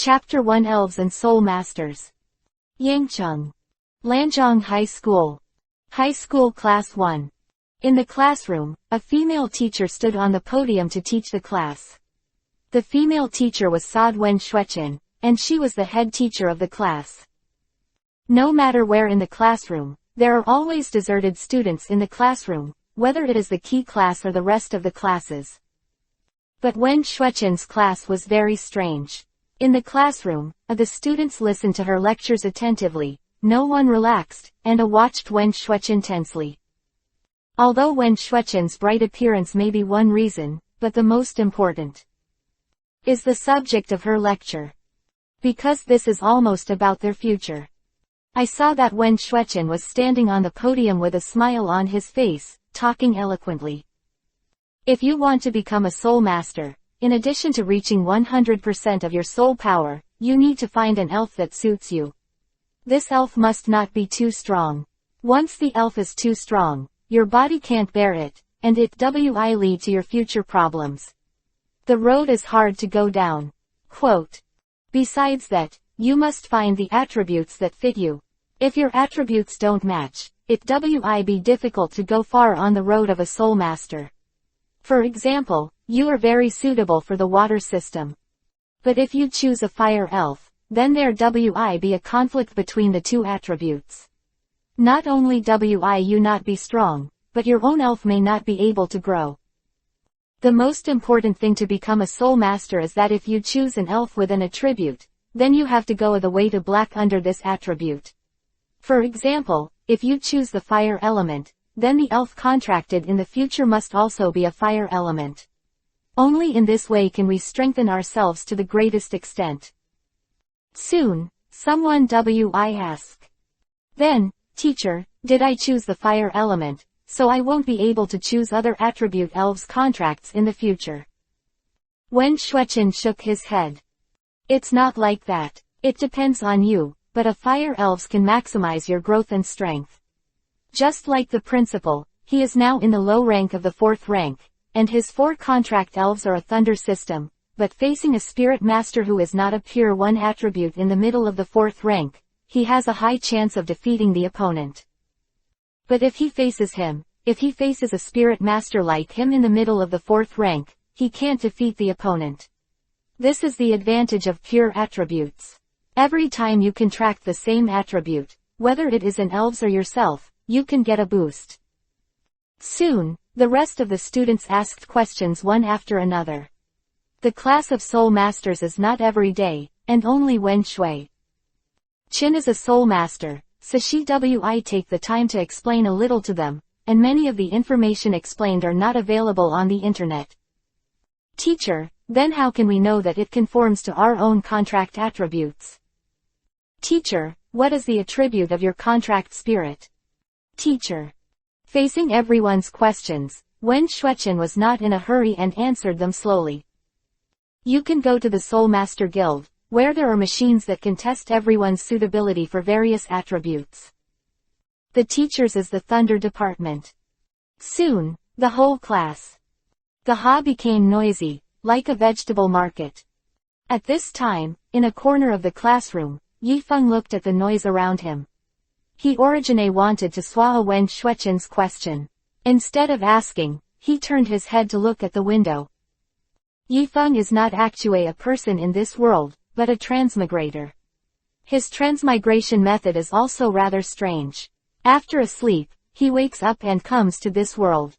Chapter 1 Elves and Soulmasters. Yangcheng. Lanzhong High School. High School Class 1. In the classroom, a female teacher stood on the podium to teach the class. The female teacher was Saad Wen Shuechen, and she was the head teacher of the class. No matter where in the classroom, there are always deserted students in the classroom, whether it is the key class or the rest of the classes. But Wen Shuechen's class was very strange. In the classroom, the students listened to her lectures attentively, no one relaxed, and watched Wen Shuechen tensely. Although Wen Shuechen's bright appearance may be one reason, but the most important is the subject of her lecture. Because this is almost about their future. I saw that Wen Shuechen was standing on the podium with a smile on his face, talking eloquently. If you want to become a Soulmaster, in addition to reaching 100% of your soul power, you need to find an elf that suits you. This elf must not be too strong. Once the elf is too strong, your body can't bear it, and it will lead to your future problems. The road is hard to go down. Quote. Besides that, you must find the attributes that fit you. If your attributes don't match, it will be difficult to go far on the road of a Soulmaster. For example, you are very suitable for the water system. But if you choose a fire elf, then there will be a conflict between the two attributes. Not only will you not be strong, but your own elf may not be able to grow. The most important thing to become a Soulmaster is that if you choose an elf with an attribute, then you have to go the way to black under this attribute. For example, if you choose the fire element, then the elf contracted in the future must also be a fire element. Only in this way can we strengthen ourselves to the greatest extent. Soon, someone will ask. Then, teacher, did I choose the fire element, so I won't be able to choose other attribute elves contracts in the future? Wen Shuechen shook his head. It's not like that. It depends on you, but a fire elves can maximize your growth and strength. Just like the principal, he is now in the low rank of the 4th rank, and his 4 contract elves are a thunder system, but facing a spirit master who is not a pure 1 attribute in the middle of the 4th rank, he has a high chance of defeating the opponent. But if he faces a spirit master like him in the middle of the 4th rank, he can't defeat the opponent. This is the advantage of pure attributes. Every time you contract the same attribute, whether it is an elves or yourself, you can get a boost. Soon, the rest of the students asked questions one after another. The class of Soulmasters is not every day, and only Wen Shui Chin is a Soulmaster, so she will take the time to explain a little to them, and many of the information explained are not available on the internet. Teacher, then how can we know that it conforms to our own contract attributes? Teacher, what is the attribute of your contract spirit? Teacher. Facing everyone's questions, Wen Shuechen was not in a hurry and answered them slowly. You can go to the Soulmaster Guild, where there are machines that can test everyone's suitability for various attributes. The teachers is the Thunder Department. Soon, the whole class. The hall became noisy, like a vegetable market. At this time, in a corner of the classroom, Yifeng looked at the noise around him. He originally wanted to swallow Wen Shuechen's question. Instead of asking, he turned his head to look at the window. Yifeng is not actually a person in this world, but a transmigrator. His transmigration method is also rather strange. After a sleep, he wakes up and comes to this world.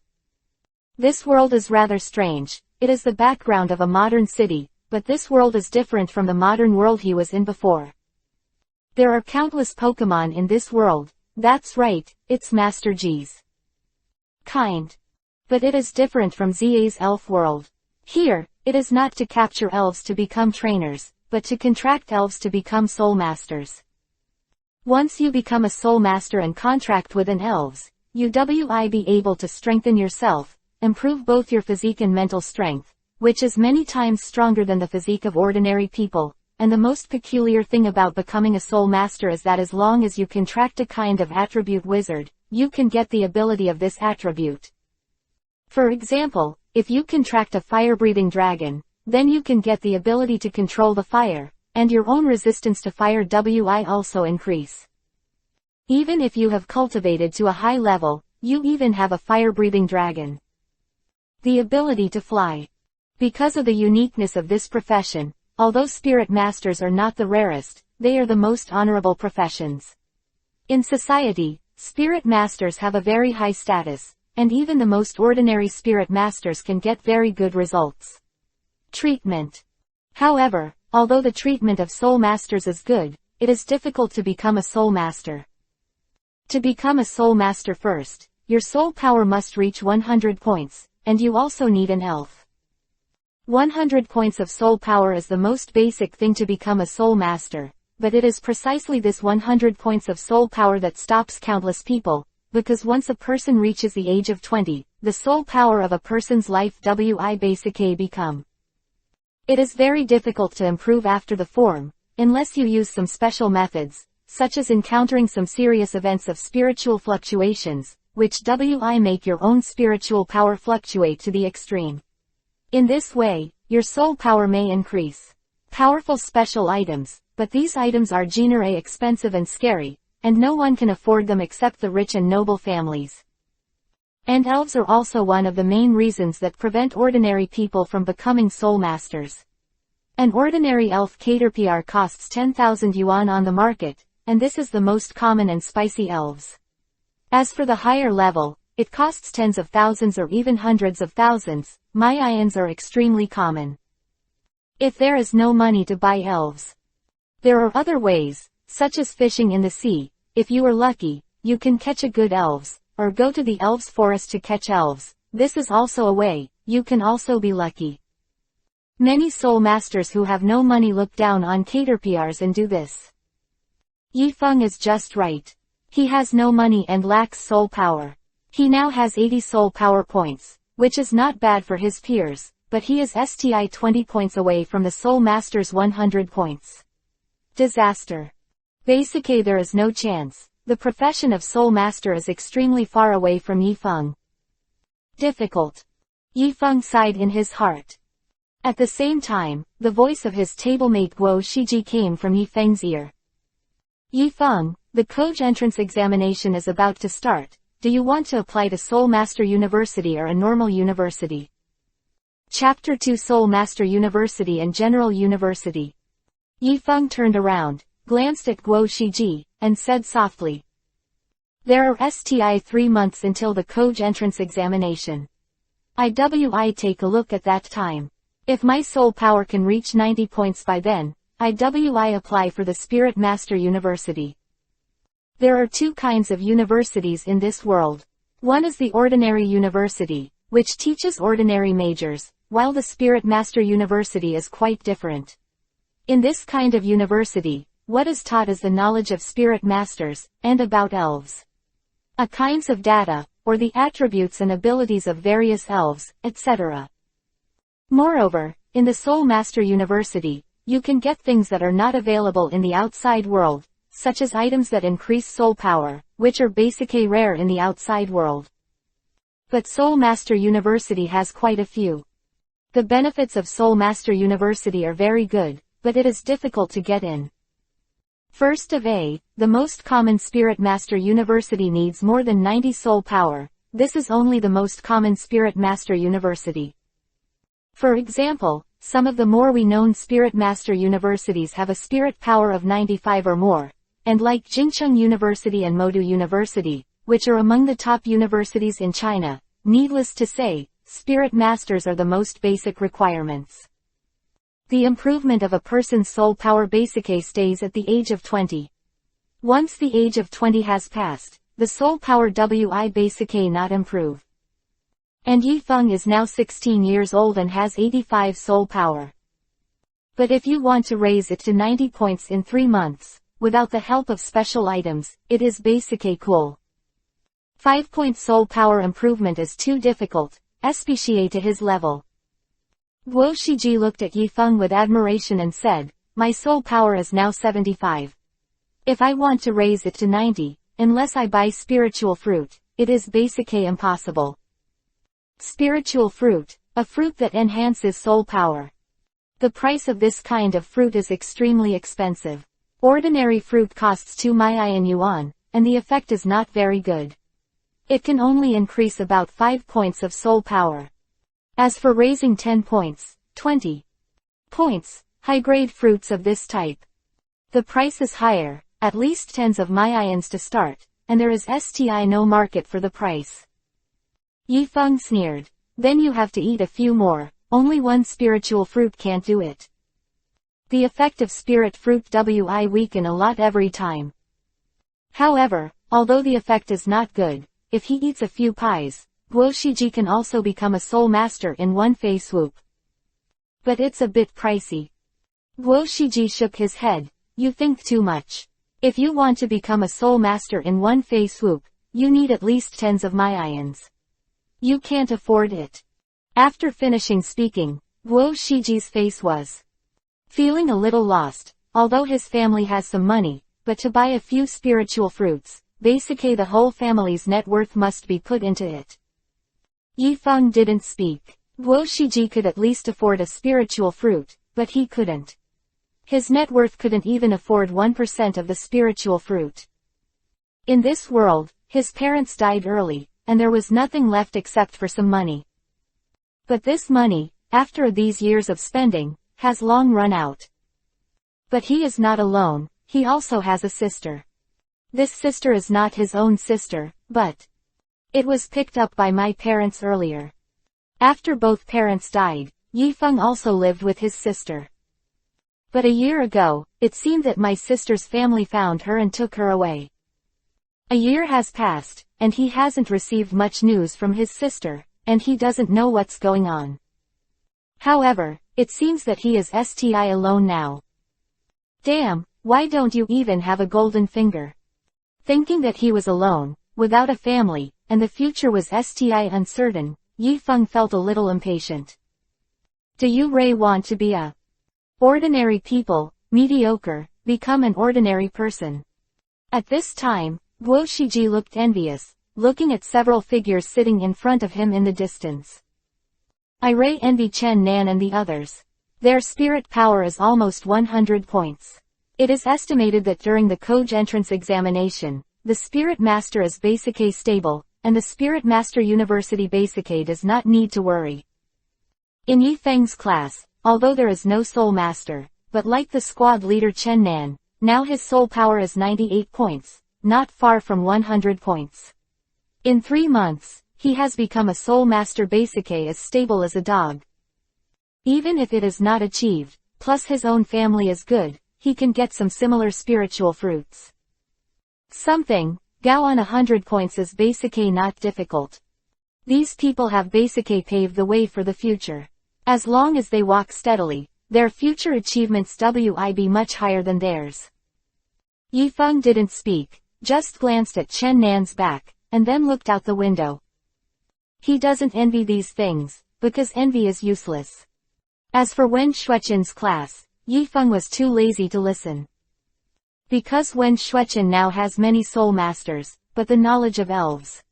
This world is rather strange. It is the background of a modern city, but this world is different from the modern world he was in before. There are countless Pokemon in this world. That's right, it's Master G's kind. But it is different from ZA's elf world. Here, it is not to capture elves to become trainers, but to contract elves to become Soulmasters. Once you become a Soulmaster and contract with an elves, you will be able to strengthen yourself, improve both your physique and mental strength, which is many times stronger than the physique of ordinary people. And the most peculiar thing about becoming a Soulmaster is that as long as you contract a kind of attribute wizard, you can get the ability of this attribute. For example, if you contract a fire-breathing dragon, then you can get the ability to control the fire, and your own resistance to fire will also increase. Even if you have cultivated to a high level, you even have a fire-breathing dragon. The ability to fly. Because of the uniqueness of this profession, although spirit masters are not the rarest, they are the most honorable professions. In society, spirit masters have a very high status, and even the most ordinary spirit masters can get very good results. Treatment. However, although the treatment of soul masters is good, it is difficult to become a soul master. To become a soul master first, your soul power must reach 100 points, and you also need an elf. 100 points of soul power is the most basic thing to become a soul master, but it is precisely this 100 points of soul power that stops countless people, because once a person reaches the age of 20, the soul power of a person's life will become. It is very difficult to improve after the form, unless you use some special methods, such as encountering some serious events of spiritual fluctuations, which will make your own spiritual power fluctuate to the extreme. In this way, your soul power may increase. Powerful special items, but these items are generally expensive and scary, and no one can afford them except the rich and noble families. And elves are also one of the main reasons that prevent ordinary people from becoming soul masters. An ordinary elf caterpillar costs 10,000 yuan on the market, and this is the most common and spicy elves. As for the higher level, it costs tens of thousands or even hundreds of thousands. Mayans are extremely common. If there is no money to buy elves, there are other ways, such as fishing in the sea. If you are lucky, you can catch a good elves, or go to the elves forest to catch elves. This is also a way. You can also be lucky. Many soul masters who have no money look down on caterpillars and do this. Yifeng is just right. He has no money and lacks soul power. He now has 80 soul power points, which is not bad for his peers, but he is 20 points away from the soul master's 100 points. Disaster. Basically there is no chance. The profession of soul master is extremely far away from Yifeng. Difficult. Yifeng sighed in his heart. At the same time, the voice of his tablemate Guo Shiji came from Yifeng's ear. Yifeng, the Koji entrance examination is about to start. Do you want to apply to Soul Master University or a normal university? Chapter 2 Soul Master University and General University. Yifeng turned around, glanced at Guo Shiji, and said softly. There are 3 months until the Koji entrance examination. I take a look at that time. If my soul power can reach 90 points by then, I apply for the Spirit Master University. There are 2 kinds of universities in this world. One is the ordinary university, which teaches ordinary majors, while the Spirit Master University is quite different. In this kind of university, what is taught is the knowledge of spirit masters, and about elves. A kinds of data, or the attributes and abilities of various elves, etc. Moreover, in the Soul Master University, you can get things that are not available in the outside world, such as items that increase soul power, which are basically rare in the outside world. But Soul Master University has quite a few. The benefits of Soul Master University are very good, but it is difficult to get in. First of all, the most common Spirit Master University needs more than 90 soul power. This is only the most common Spirit Master University. For example, some of the more renowned Spirit Master Universities have a spirit power of 95 or more, and like Jingcheng University and Modu University, which are among the top universities in China, needless to say, Spirit Masters are the most basic requirements. The improvement of a person's soul power basically stays at the age of 20. Once the age of 20 has passed, the soul power basically not improve. And Yifeng is now 16 years old and has 85 soul power. But if you want to raise it to 90 points in 3 months, without the help of special items, it is basically cool. 5-point soul power improvement is too difficult, especially to his level. Guo Shiji looked at Yifeng with admiration and said, my soul power is now 75. If I want to raise it to 90, unless I buy spiritual fruit, it is basically impossible. Spiritual fruit, a fruit that enhances soul power. The price of this kind of fruit is extremely expensive. Ordinary fruit costs 2 million yuan, and the effect is not very good. It can only increase about 5 points of soul power. As for raising 10 points, 20 points, high-grade fruits of this type, the price is higher, at least tens of millions to start, and there is no market for the price. Yifeng sneered. Then you have to eat a few more, only one spiritual fruit can't do it. The effect of spirit fruit will weaken a lot every time. However, although the effect is not good, if he eats a few pies, Guo Shiji can also become a soul master in one fei swoop. But it's a bit pricey. Guo Shiji shook his head. You think too much. If you want to become a soul master in one fei swoop, you need at least tens of millions. You can't afford it. After finishing speaking, Guo Shiji's face was feeling a little lost, although his family has some money, but to buy a few spiritual fruits, basically the whole family's net worth must be put into it. Yifeng didn't speak. Guo Shiji could at least afford a spiritual fruit, but he couldn't. His net worth couldn't even afford 1% of the spiritual fruit. In this world, his parents died early, and there was nothing left except for some money. But this money, after these years of spending, has long run out. But he is not alone, he also has a sister. This sister is not his own sister, but it was picked up by my parents earlier. After both parents died, Yifeng also lived with his sister. But a year ago, it seemed that my sister's family found her and took her away. A year has passed, and he hasn't received much news from his sister, and he doesn't know what's going on. However, it seems that he is alone now. Damn, why don't you even have a golden finger? Thinking that he was alone, without a family, and the future was uncertain, Yifeng felt a little impatient. Do you really want to be a ordinary people, mediocre, become an ordinary person? At this time, Guo Shiji looked envious, looking at several figures sitting in front of him in the distance. I envy Chen Nan and the others. Their spirit power is almost 100 points. It is estimated that during the Koj entrance examination, the Spirit Master is basically stable, and the Spirit Master University basically does not need to worry. In Yifeng's class, although there is no Soul Master, but like the squad leader Chen Nan, now his soul power is 98 points, not far from 100 points. In 3 months, he has become a Soul Master basically as stable as a dog. Even if it is not achieved, plus his own family is good, he can get some similar spiritual fruits. Something, Gao on 100 points is basically not difficult. These people have basically paved the way for the future. As long as they walk steadily, their future achievements will be much higher than theirs. Yifeng didn't speak, just glanced at Chen Nan's back, and then looked out the window. He doesn't envy these things, because envy is useless. As for Wen Shueqin's class, Yifeng was too lazy to listen. Because Wen Shueqin now has many soul masters, but the knowledge of elves.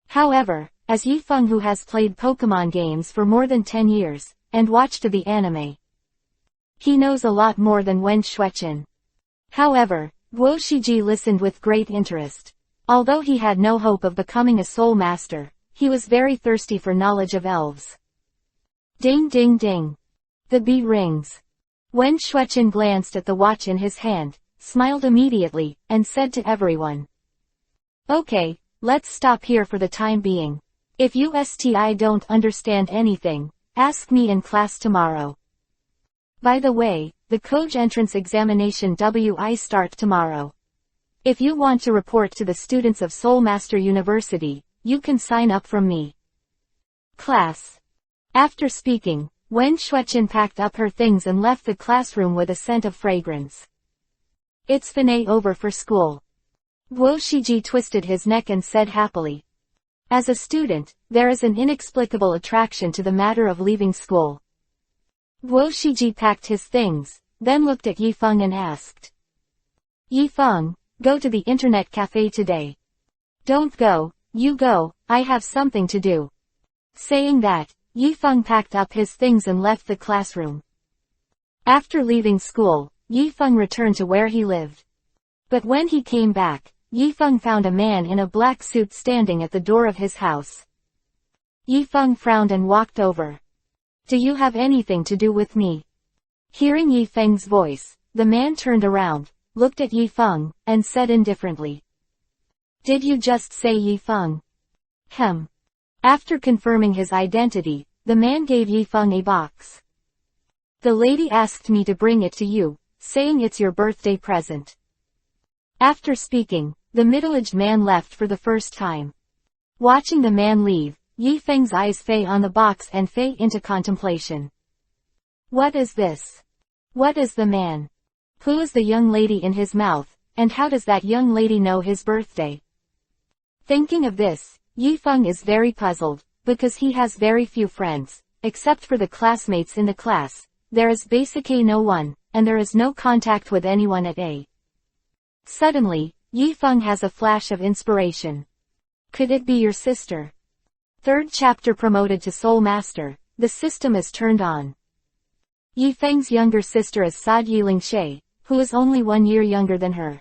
However, as Yifeng who has played Pokemon games for more than 10 years, and watched the anime, he knows a lot more than Wen Shueqin. However, Guo Shiji listened with great interest. Although he had no hope of becoming a soul master, he was very thirsty for knowledge of elves. Ding ding ding. The bell rings. Wen Shueqin glanced at the watch in his hand, smiled immediately, and said to everyone. Okay, let's stop here for the time being. If you don't understand anything, ask me in class tomorrow. By the way, the Koj entrance examination will start tomorrow. If you want to report to the students of Soulmaster University, you can sign up from me. Class. After speaking, Wen Shueqin packed up her things and left the classroom with a scent of fragrance. It's finally over for school. Guo Shiji twisted his neck and said happily. As a student, there is an inexplicable attraction to the matter of leaving school. Guo Shiji packed his things, then looked at Yifeng and asked. Yifeng, go to the internet cafe today. Don't go, you go, I have something to do. Saying that, Yifeng packed up his things and left the classroom. After leaving school, Yifeng returned to where he lived. But when he came back, Yifeng found a man in a black suit standing at the door of his house. Yifeng frowned and walked over. "Do you have anything to do with me?" Hearing Yifeng's voice, the man turned around, looked at Yifeng, and said indifferently, "Did you just say Yifeng?" After confirming his identity, the man gave Yifeng a box. "The lady asked me to bring it to you, saying it's your birthday present." After speaking, the middle-aged man left for the first time. Watching the man leave, Yifeng's eyes fade on the box and fade into contemplation. What is this? What is the man? Who is the young lady in his mouth, and how does that young lady know his birthday? Thinking of this, Yifeng is very puzzled, because he has very few friends, except for the classmates in the class. There is basically no one, and there is no contact with anyone at A. Suddenly, Yifeng has a flash of inspiration. Could it be your sister? Third chapter promoted to Soulmaster, the system is turned on. Yifeng's younger sister is Sad Yiling, who is only 1 year younger than her.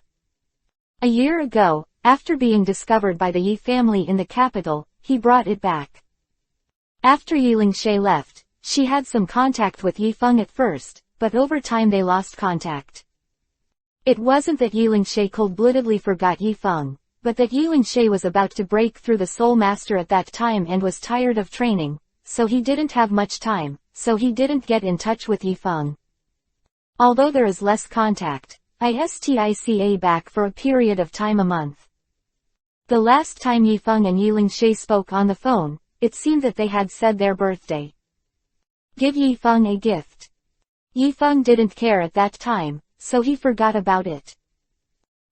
A year ago, after being discovered by the Yi family in the capital, he brought it back. After Yiling left, she had some contact with Yifeng at first, but over time they lost contact. It wasn't that Yiling cold-bloodedly forgot Yifeng, but that Yiling was about to break through the Soulmaster at that time and was tired of training, so he didn't have much time, so he didn't get in touch with Yifeng. Although there is less contact, ISTICA back for a period of time a month. The last time Yifeng and Yiling spoke on the phone, it seemed that they had said their birthday. Give Yifeng a gift. Yifeng didn't care at that time, so he forgot about it.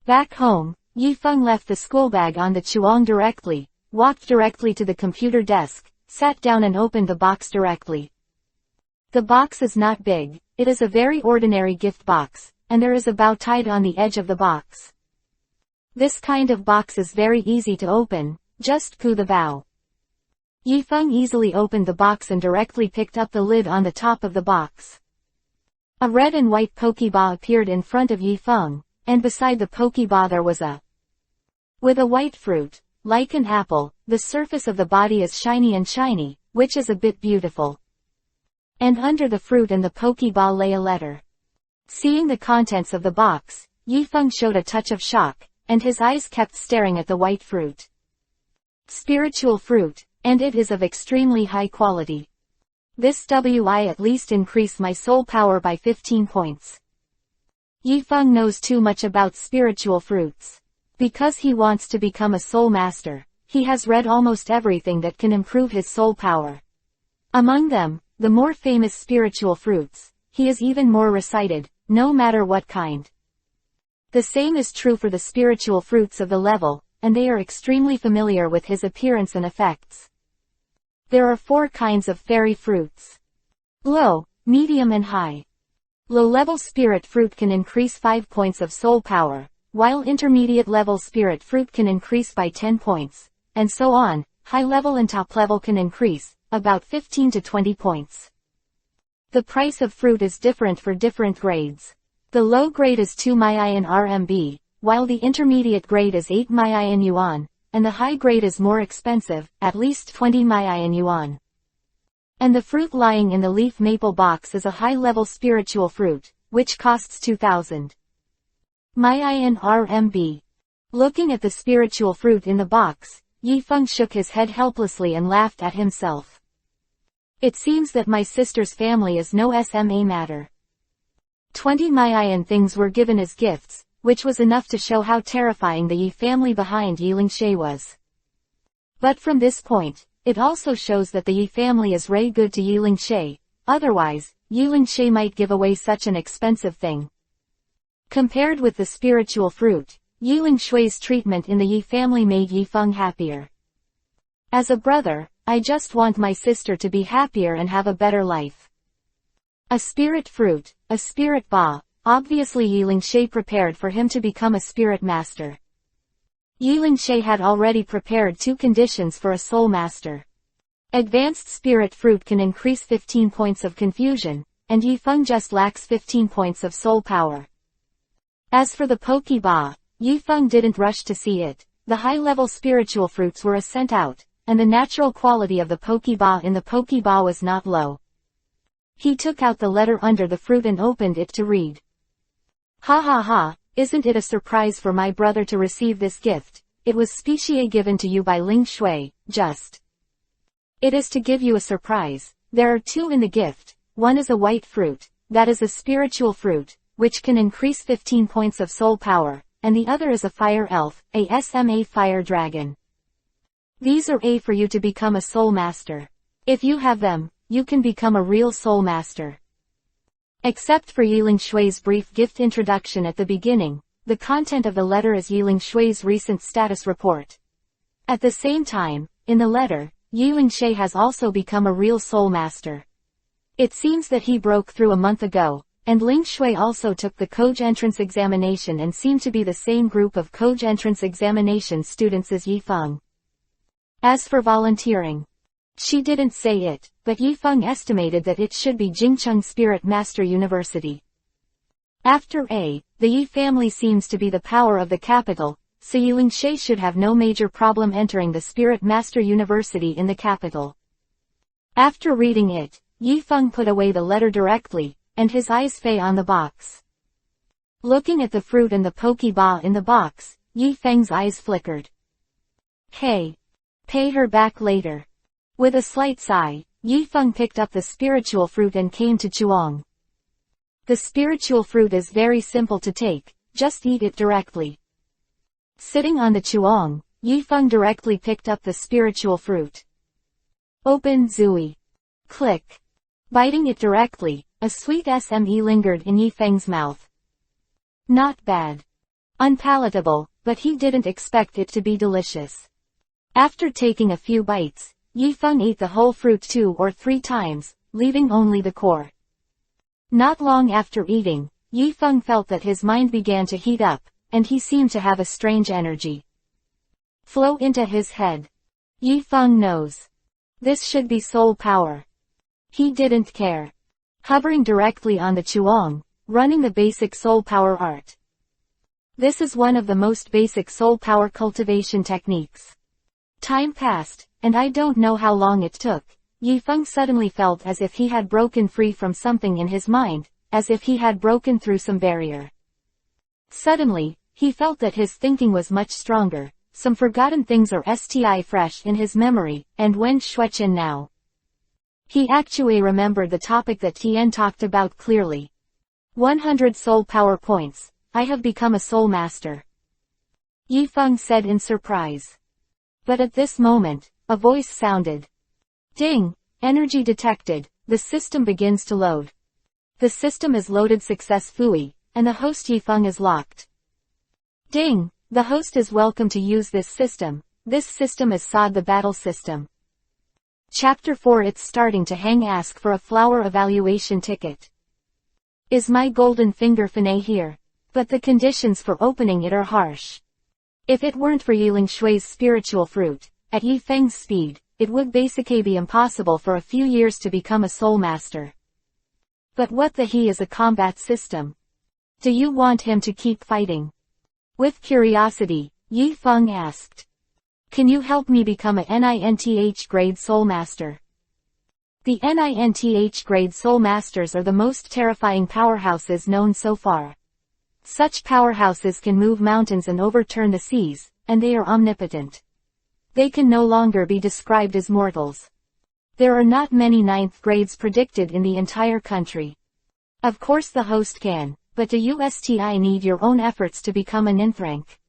Back home, Yifeng left the school bag on the chuang directly, walked directly to the computer desk, sat down and opened the box directly. The box is not big, it is a very ordinary gift box, and there is a bow tied on the edge of the box. This kind of box is very easy to open, just pull the bow. Yifeng easily opened the box and directly picked up the lid on the top of the box. A red and white Pokeball appeared in front of Yifeng, and beside the Pokeball there was with a white fruit, like an apple, the surface of the body is shiny, which is a bit beautiful. And under the fruit and the Pokeball lay a letter. Seeing the contents of the box, Yifeng showed a touch of shock, and his eyes kept staring at the white fruit. Spiritual fruit, and it is of extremely high quality. This will at least increase my soul power by 15 points. Yifeng knows too much about spiritual fruits. Because he wants to become a soul master, he has read almost everything that can improve his soul power. Among them, the more famous spiritual fruits, he is even more recited, no matter what kind. The same is true for the spiritual fruits of the level, and they are extremely familiar with his appearance and effects. There are 4 kinds of fairy fruits. Low, medium and high. Low-level spirit fruit can increase 5 points of soul power, while intermediate-level spirit fruit can increase by 10 points, and so on. High-level and top-level can increase, about 15 to 20 points. The price of fruit is different for different grades. The low grade is 2 million RMB, while the intermediate grade is 8 million yuan, and the high grade is more expensive, at least 20 million yuan. And the fruit lying in the leaf maple box is a high-level spiritual fruit, which costs 2,000 million RMB. Looking at the spiritual fruit in the box, Yifeng shook his head helplessly and laughed at himself. It seems that my sister's family is no SMA matter. 20 million things were given as gifts, which was enough to show how terrifying the Yi family behind Yiling was. But from this point, it also shows that the Yi family is very good to Yiling, otherwise, Yiling might give away such an expensive thing. Compared with the spiritual fruit, Yiling Shui's treatment in the Yi family made Yifeng happier. As a brother, I just want my sister to be happier and have a better life. A spirit fruit, a spirit ba, obviously Yiling prepared for him to become a spirit master. Yiling had already prepared 2 conditions for a soul master. Advanced spirit fruit can increase 15 points of confusion, and Yifeng just lacks 15 points of soul power. As for the Pokeball, Yifeng didn't rush to see it. The high-level spiritual fruits were sent out, and the natural quality of the Pokeball in the Pokeball was not low. He took out the letter under the fruit and opened it to read. Ha ha ha, isn't it a surprise for my brother to receive this gift? It was specially given to you by Ling Shui, just. It is to give you a surprise. There are two in the gift. One is a white fruit, that is a spiritual fruit, which can increase 15 points of soul power, and the other is a fire elf, a SMA fire dragon. These are for you to become a soul master. If you have them, you can become a real soul master. Except for Yiling Shui's brief gift introduction at the beginning, the content of the letter is Yiling Shui's recent status report. At the same time, in the letter, Yiling Shui has also become a real soul master. It seems that he broke through a month ago, and Ling Shui also took the Koj entrance examination and seemed to be the same group of Koj entrance examination students as Yifeng. As for volunteering, she didn't say it, but Yifeng estimated that it should be Jingcheng Spirit Master University. After the Yi family seems to be the power of the capital, so Yiling Shui should have no major problem entering the Spirit Master University in the capital. After reading it, Yifeng put away the letter directly, and his eyes fell on the box. Looking at the fruit and the Pokeball in the box, Yifeng's eyes flickered. Hey! Pay her back later. With a slight sigh, Yifeng picked up the spiritual fruit and came to Chuang. The spiritual fruit is very simple to take, just eat it directly. Sitting on the Chuang, Yifeng directly picked up the spiritual fruit. Open Zui. Click. Biting it directly, a sweet SME lingered in Yifeng's mouth. Not bad. Unpalatable, but he didn't expect it to be delicious. After taking a few bites, Yifeng ate the whole fruit 2 or 3 times, leaving only the core. Not long after eating, Yifeng felt that his mind began to heat up, and he seemed to have a strange energy flow into his head. Yifeng knows. This should be soul power. He didn't care. Hovering directly on the Chuang, running the basic soul power art. This is one of the most basic soul power cultivation techniques. Time passed, and I don't know how long it took. Yifeng suddenly felt as if he had broken free from something in his mind, as if he had broken through some barrier. Suddenly, he felt that his thinking was much stronger, some forgotten things are still fresh in his memory, and when Shuechen now. He actually remembered the topic that Tian talked about clearly. 100 soul power points, I have become a soul master. Yifeng said in surprise. But at this moment, a voice sounded. Ding! Energy detected, the system begins to load. The system is loaded successfully, and the host Yifeng is locked. Ding! The host is welcome to use this system. This system is SOD the battle system. Chapter 4 It's starting to hang. Ask for a flower evaluation ticket. Is my golden finger finesse here? But the conditions for opening it are harsh. If it weren't for Yiling Shui's spiritual fruit, at Yifeng's speed, it would basically be impossible for a few years to become a soul master. But what the he is a combat system. Do you want him to keep fighting? With curiosity, Yifeng asked. Can you help me become a NINTH grade soul master? The NINTH grade soul masters are the most terrifying powerhouses known so far. Such powerhouses can move mountains and overturn the seas, and they are omnipotent. They can no longer be described as mortals. There are not many 9th grades predicted in the entire country. Of course the host can, but do you need your own efforts to become an nth rank?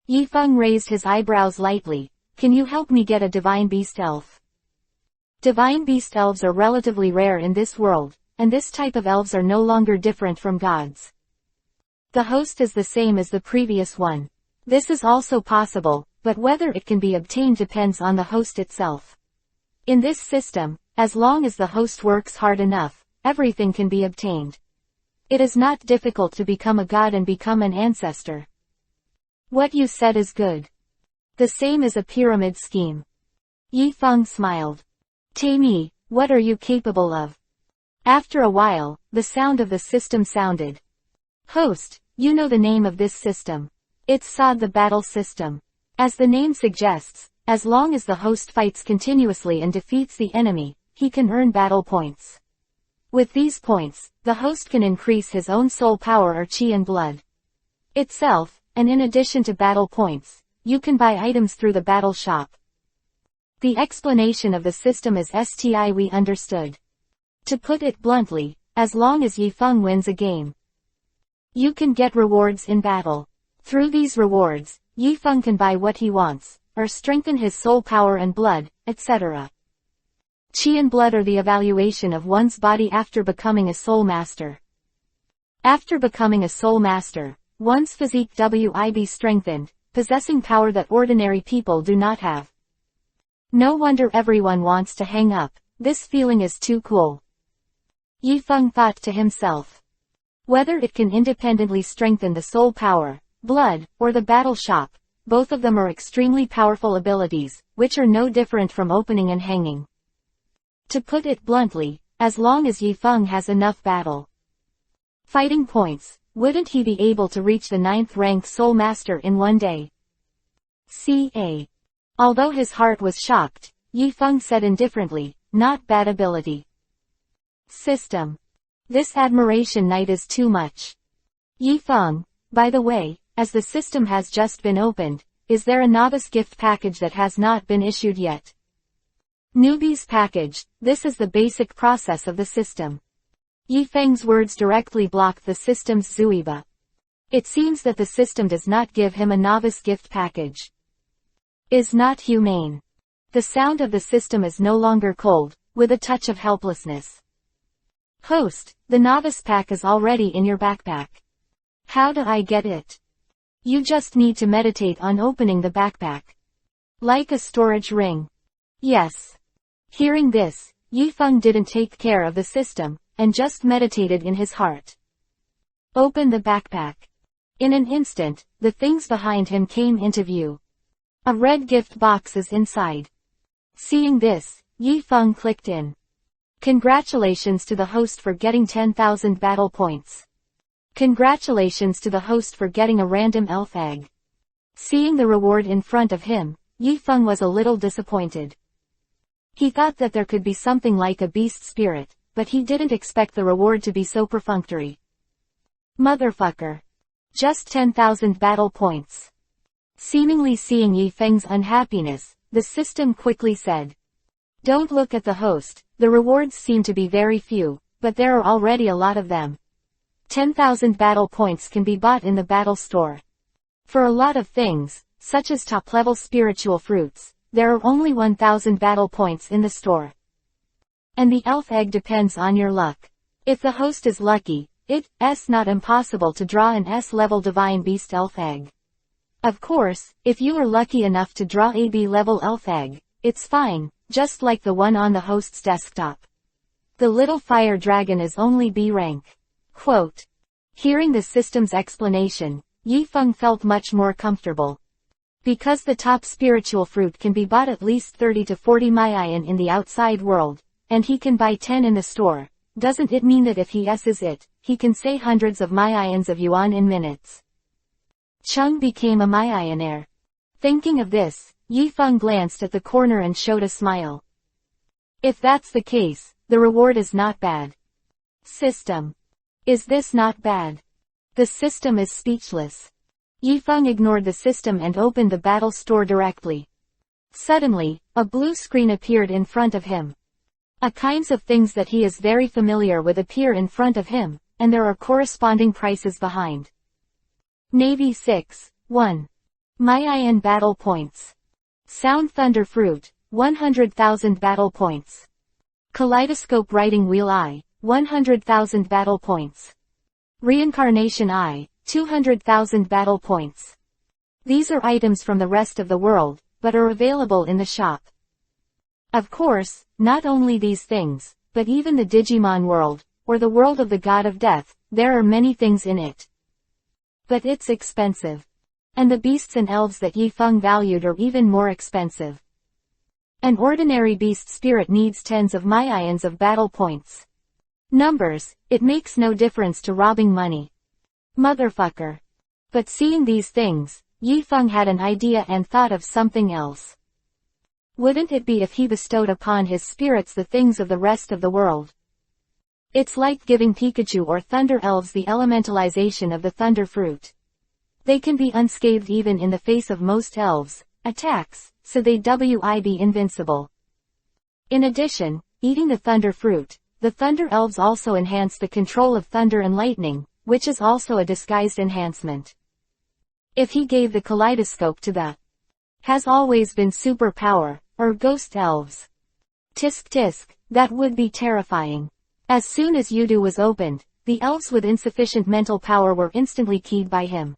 Yifeng raised his eyebrows lightly. Can you help me get a divine beast elf? Divine beast elves are relatively rare in this world, and this type of elves are no longer different from gods. The host is the same as the previous one. This is also possible, but whether it can be obtained depends on the host itself. In this system, as long as the host works hard enough, everything can be obtained. It is not difficult to become a god and become an ancestor. What you said is good. The same as a pyramid scheme. Yifeng smiled. Tell me, what are you capable of? After a while, the sound of the system sounded. Host, you know the name of this system. It's SOD, the battle system. As the name suggests, as long as the host fights continuously and defeats the enemy, he can earn battle points. With these points, the host can increase his own soul power or chi and blood itself, and in addition to battle points, you can buy items through the battle shop. The explanation of the system is STI we understood. To put it bluntly, as long as Yifeng wins a game, you can get rewards in battle. Through these rewards, Yifeng can buy what he wants, or strengthen his soul power and blood, etc. Chi and blood are the evaluation of one's body after becoming a Soulmaster. After becoming a Soulmaster, one's physique will be strengthened, possessing power that ordinary people do not have. No wonder everyone wants to hang up, this feeling is too cool. Yifeng thought to himself. Whether it can independently strengthen the soul power, blood, or the battle shop, both of them are extremely powerful abilities, which are no different from opening and hanging. To put it bluntly, as long as Yifeng has enough battle fighting points, wouldn't he be able to reach the 9th rank Soulmaster in one day? Ca. Although his heart was shocked, Yifeng said indifferently, not bad ability. System. This admiration night is too much. Yifeng, by the way, as the system has just been opened, is there a novice gift package that has not been issued yet? Newbies package, this is the basic process of the system. Yifeng's words directly blocked the system's Zuiba. It seems that the system does not give him a novice gift package. Is not humane. The sound of the system is no longer cold, with a touch of helplessness. Host, the novice pack is already in your backpack. How do I get it? You just need to meditate on opening the backpack. Like a storage ring. Yes. Hearing this, Yifeng didn't take care of the system, and just meditated in his heart. Open the backpack. In an instant, the things behind him came into view. A red gift box is inside. Seeing this, Yifeng clicked in. Congratulations to the host for getting 10,000 battle points. Congratulations to the host for getting a random elf egg. Seeing the reward in front of him, Yifeng was a little disappointed. He thought that there could be something like a beast spirit, but he didn't expect the reward to be so perfunctory. Motherfucker. Just 10,000 battle points. Seemingly seeing Yifeng's unhappiness, the system quickly said. Don't look at the host, the rewards seem to be very few, but there are already a lot of them. 10,000 battle points can be bought in the battle store. For a lot of things, such as top-level spiritual fruits, there are only 1,000 battle points in the store. And the elf egg depends on your luck. If the host is lucky, it's not impossible to draw an S-level divine beast elf egg. Of course, if you are lucky enough to draw a B-level elf egg, it's fine, just like the one on the host's desktop. The little fire dragon is only B rank. Quote. Hearing the system's explanation, Yifeng felt much more comfortable. Because the top spiritual fruit can be bought at least 30 to 40 Mayan in the outside world, and he can buy 10 in the store, doesn't it mean that if he S's it, he can say hundreds of Mayans of yuan in minutes. Chung became a Mayaner. Thinking of this, Yifeng glanced at the corner and showed a smile. If that's the case, the reward is not bad. System. Is this not bad? The system is speechless. Yifeng ignored the system and opened the battle store directly. Suddenly, a blue screen appeared in front of him. A kinds of things that he is very familiar with appear in front of him, and there are corresponding prices behind. Navy 6, 1. Mayan battle points. Sound Thunder Fruit, 100,000 battle points. Kaleidoscope Writing Wheel I, 100,000 battle points. Reincarnation I, 200,000 battle points. These are items from the rest of the world, but are available in the shop. Of course, not only these things, but even the Digimon world, or the world of the God of Death, there are many things in it. But it's expensive. And the beasts and elves that Yifeng valued are even more expensive. An ordinary beast spirit needs tens of Mayans of battle points. Numbers, it makes no difference to robbing money. Motherfucker. But seeing these things, Yifeng had an idea and thought of something else. Wouldn't it be if he bestowed upon his spirits the things of the rest of the world? It's like giving Pikachu or Thunder Elves the elementalization of the Thunder Fruit. They can be unscathed even in the face of most elves' attacks, so they would be invincible. In addition, eating the Thunder Fruit, the Thunder Elves also enhance the control of thunder and lightning, which is also a disguised enhancement. If he gave the kaleidoscope to the has always been superpower, or ghost elves. Tisk tisk, that would be terrifying. As soon as Yudu was opened, the elves with insufficient mental power were instantly keyed by him.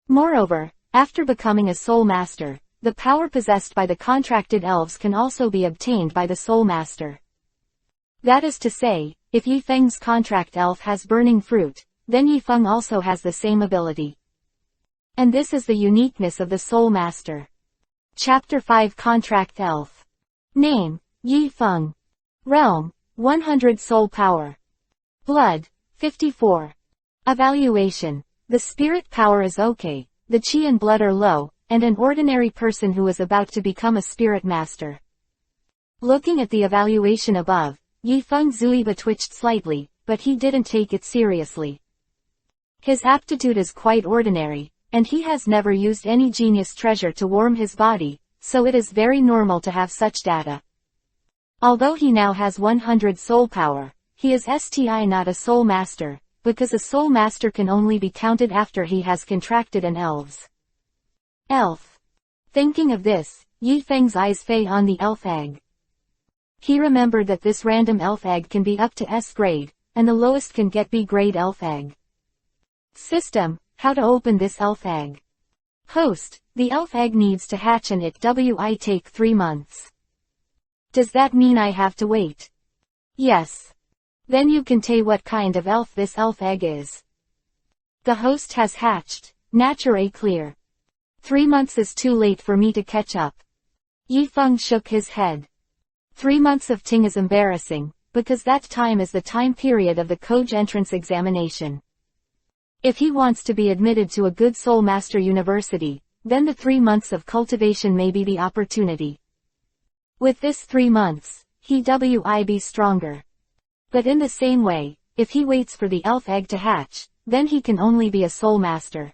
Moreover, after becoming a Soulmaster, the power possessed by the contracted elves can also be obtained by the Soulmaster. That is to say, if Yifeng's contract elf has burning fruit, then Yifeng also has the same ability. And this is the uniqueness of the Soulmaster. Chapter 5 Contract Elf. Name, Yifeng. Realm, 100 Soul Power. Blood, 54. Evaluation. The spirit power is okay, the chi and blood are low, and an ordinary person who is about to become a spirit master. Looking at the evaluation above, Yifeng's Zuiba twitched slightly, but he didn't take it seriously. His aptitude is quite ordinary, and he has never used any genius treasure to warm his body, so it is very normal to have such data. Although he now has 100 soul power, he is not a soul master, because a soul master can only be counted after he has contracted an elves. Elf. Thinking of this, Yifeng's eyes fell on the elf egg. He remembered that this random elf egg can be up to S grade, and the lowest can get B grade elf egg. System, how to open this elf egg. Host, the elf egg needs to hatch and it will take 3 months. Does that mean I have to wait? Yes. Then you can tell what kind of elf this elf egg is. The host has hatched, nature clear. 3 months is too late for me to catch up. Yifeng shook his head. 3 months of Ting is embarrassing, because that time is the time period of the Koj entrance examination. If he wants to be admitted to a good Soulmaster university, then the 3 months of cultivation may be the opportunity. With this 3 months, he will be stronger. But in the same way, if he waits for the elf egg to hatch, then he can only be a Soulmaster.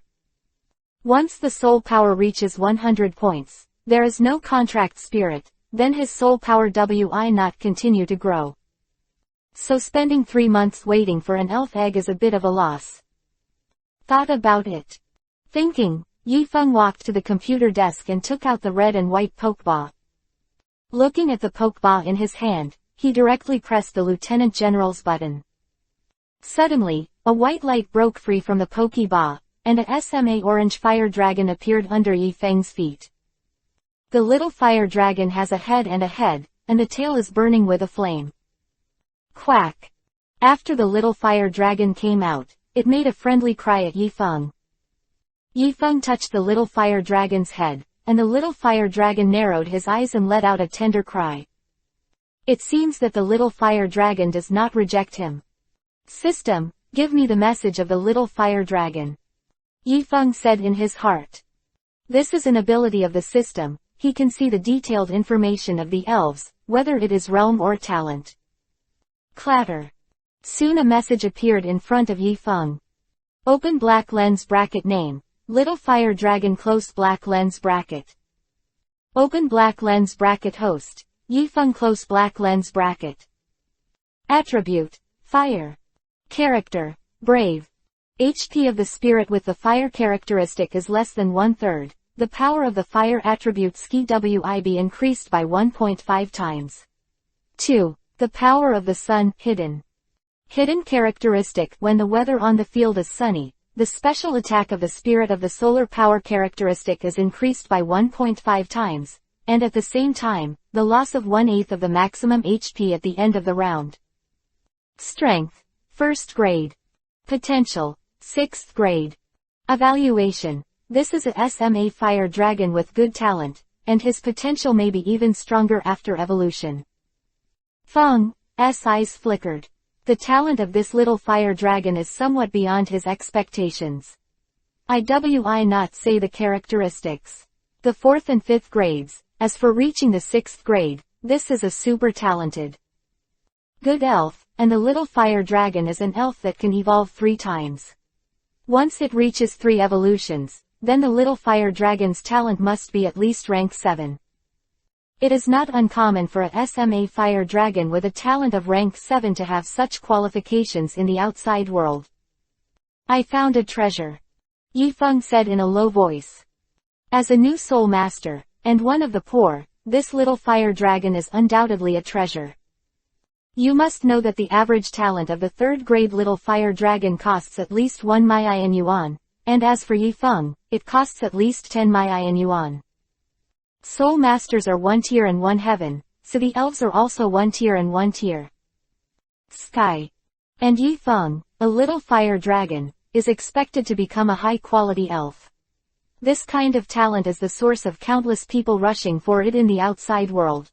Once the soul power reaches 100 points, there is no contract spirit, then his soul power will not continue to grow. So spending 3 months waiting for an elf egg is a bit of a loss. Thought about it. Thinking, Yifeng walked to the computer desk and took out the red and white Pokeball. Looking at the Pokeball in his hand, he directly pressed the Lieutenant General's button. Suddenly, a white light broke free from the Pokeball, and a SMA orange fire dragon appeared under Yifeng's feet. The little fire dragon has a head, and the tail is burning with a flame. Quack! After the little fire dragon came out, it made a friendly cry at Yifeng. Yifeng touched the little fire dragon's head, and the little fire dragon narrowed his eyes and let out a tender cry. It seems that the little fire dragon does not reject him. System, give me the message of the little fire dragon. Yifeng said in his heart. This is an ability of the system, he can see the detailed information of the elves, whether it is realm or talent. Clatter. Soon a message appeared in front of Yifeng. Open black lens bracket name, little fire dragon close black lens bracket. Open black lens bracket host, Yifeng close black lens bracket. Attribute, fire. Character, brave. HP of the spirit with the fire characteristic is less than 1/3. The power of the fire attribute ski will be increased by 1.5 times. 2. The power of the sun, hidden. Hidden characteristic. When the weather on the field is sunny, the special attack of the spirit of the solar power characteristic is increased by 1.5 times, and at the same time, the loss of 1/8 of the maximum HP at the end of the round. Strength, 1st grade. Potential, 6th grade. Evaluation. This is a SMA fire dragon with good talent, and his potential may be even stronger after evolution. Feng's eyes flickered. The talent of this little fire dragon is somewhat beyond his expectations. I not say the characteristics. The 4th and 5th grades, as for reaching the 6th grade, this is a super talented good elf, and the little fire dragon is an elf that can evolve 3 times. Once it reaches 3 evolutions, then the little fire dragon's talent must be at least rank 7. It is not uncommon for a SMA fire dragon with a talent of rank 7 to have such qualifications in the outside world. I found a treasure, Yiong said in a low voice. As a new Soulmaster, and one of the poor, this little fire dragon is undoubtedly a treasure. You must know that the average talent of the 3rd grade little fire dragon costs at least 1 million yuan, and as for Yiong, it costs at least 10 million yuan. Soulmasters are 1 tier and 1 heaven, so the elves are also 1 tier and 1 tier sky. And Yiong, a little fire dragon, is expected to become a high-quality elf. This kind of talent is the source of countless people rushing for it in the outside world.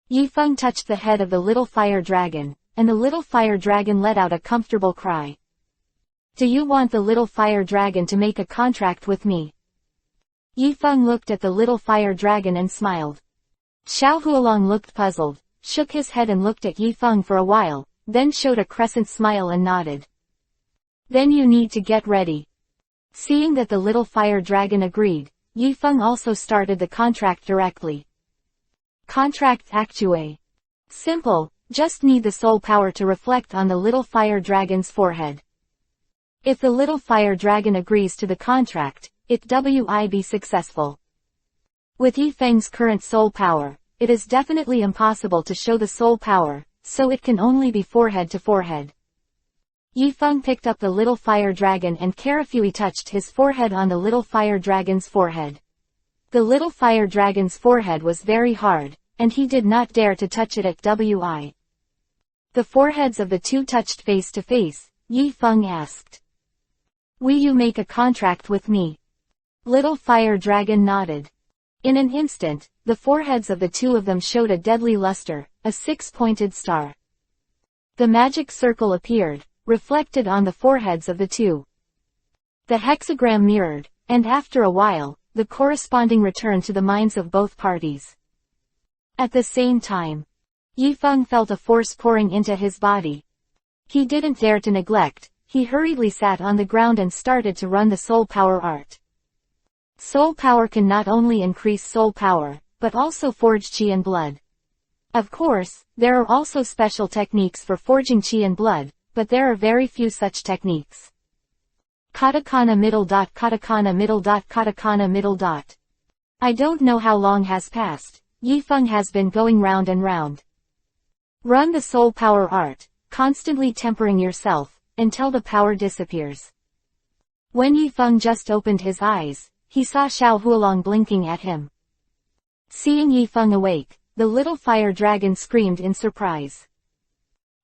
Yiong touched the head of the little fire dragon, and the little fire dragon let out a comfortable cry. Do you want the little fire dragon to make a contract with me? Yiong looked at the little fire dragon and smiled. Xiao Huolong looked puzzled, shook his head and looked at Yiong for a while, then showed a crescent smile and nodded. Then you need to get ready. Seeing that the little fire dragon agreed, Yiong also started the contract directly. Contract actuate. Simple, just need the soul power to reflect on the little fire dragon's forehead. If the little fire dragon agrees to the contract, it will be successful. With Yiong's current soul power, it is definitely impossible to show the soul power, so it can only be forehead to forehead. Yiong picked up the little fire dragon and carefully touched his forehead on the little fire dragon's forehead. The little fire dragon's forehead was very hard, and he did not dare to touch it at The foreheads of the two touched face to face. Yiong asked. Will you make a contract with me? Little fire dragon nodded. In an instant, the foreheads of the two of them showed a deadly luster, a 6-pointed star. The magic circle appeared, reflected on the foreheads of the two. The hexagram mirrored, and after a while, the corresponding returned to the minds of both parties. At the same time, Yiong felt a force pouring into his body. He didn't dare to neglect, he hurriedly sat on the ground and started to run the soul power art. Soul power can not only increase soul power, but also forge qi and blood. Of course, there are also special techniques for forging qi and blood, but there are very few such techniques. Katakana middle dot katakana middle dot katakana middle dot. I don't know how long has passed. Yiong has been going round and round. Run the soul power art, constantly tempering yourself, until the power disappears. When Yiong just opened his eyes, he saw Xiao Huolong blinking at him. Seeing Yiong awake, the little fire dragon screamed in surprise.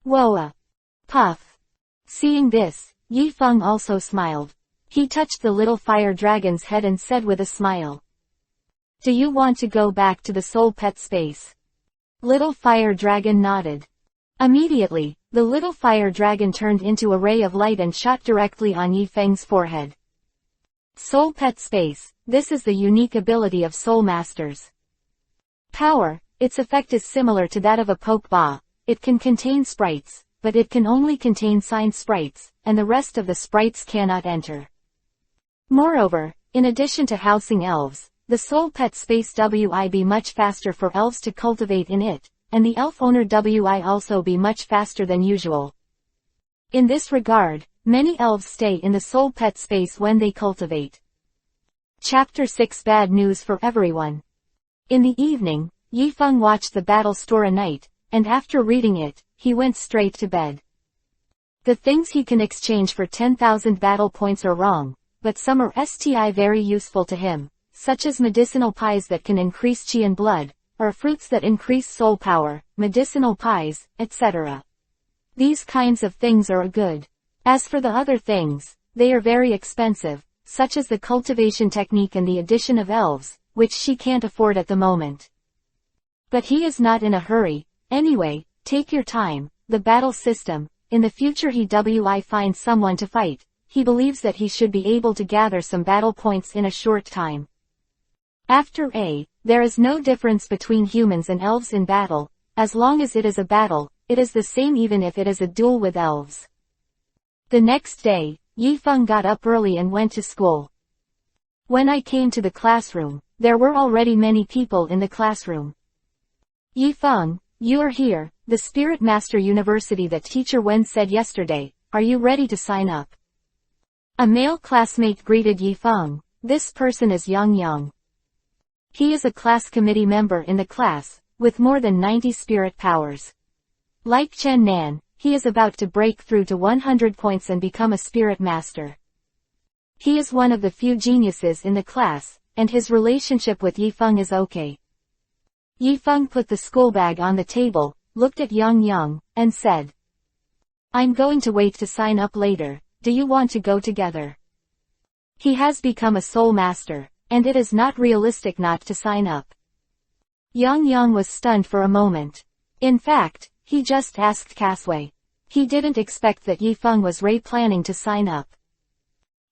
Woa! Puff! Seeing this, Yiong also smiled. He touched the little fire dragon's head and said with a smile. Do you want to go back to the soul pet space? Little fire dragon nodded. Immediately, the little fire dragon turned into a ray of light and shot directly on Yiong's forehead. Soul pet space, this is the unique ability of Soulmasters. Power, its effect is similar to that of a Pokeball. It can contain sprites, but it can only contain signed sprites, and the rest of the sprites cannot enter. Moreover, in addition to housing elves, the soul pet space will be much faster for elves to cultivate in it, and the elf owner will also be much faster than usual. In this regard, many elves stay in the soul pet space when they cultivate. Chapter 6 Bad News for Everyone. In the evening, Yiong watched the battle store a night, and after reading it, he went straight to bed. The things he can exchange for 10,000 battle points are wrong, but some are very useful to him, such as medicinal pies that can increase qi and blood, or fruits that increase soul power, medicinal pies, etc. These kinds of things are good. As for the other things, they are very expensive, such as the cultivation technique and the addition of elves, which she can't afford at the moment. But he is not in a hurry. Anyway, take your time, the battle system. In the future he finds someone to fight. He believes that he should be able to gather some battle points in a short time. After A, there is no difference between humans and elves in battle. As long as it is a battle, it is the same even if it is a duel with elves. The next day, Yifeng got up early and went to school. When I came to the classroom, there were already many people in the classroom. Yifeng, you are here, the Spirit Master University that Teacher Wen said yesterday. Are you ready to sign up? A male classmate greeted Yifeng. This person is Yiong. He is a class committee member in the class, with more than 90 spirit powers. Like Chen Nan, he is about to break through to 100 points and become a spirit master. He is one of the few geniuses in the class, and his relationship with Yifeng is okay. Yifeng put the school bag on the table, looked at Yiong, and said, I'm going to wait to sign up later. Do you want to go together? He has become a soul master, and it is not realistic not to sign up. Yiong was stunned for a moment. In fact, he just asked Casway. He didn't expect that Yifeng was planning to sign up.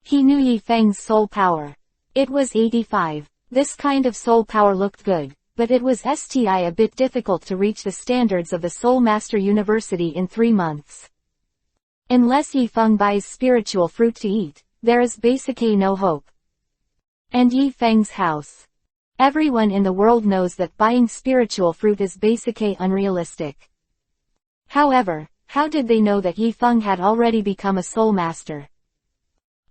He knew Yifeng's soul power. It was 85. This kind of soul power looked good, but it was a bit difficult to reach the standards of the Soul Master University in 3 months. Unless Yifeng buys spiritual fruit to eat, there is basically no hope. And Yifeng's house. Everyone in the world knows that buying spiritual fruit is basically unrealistic. However, how did they know that Yifeng had already become a soul master?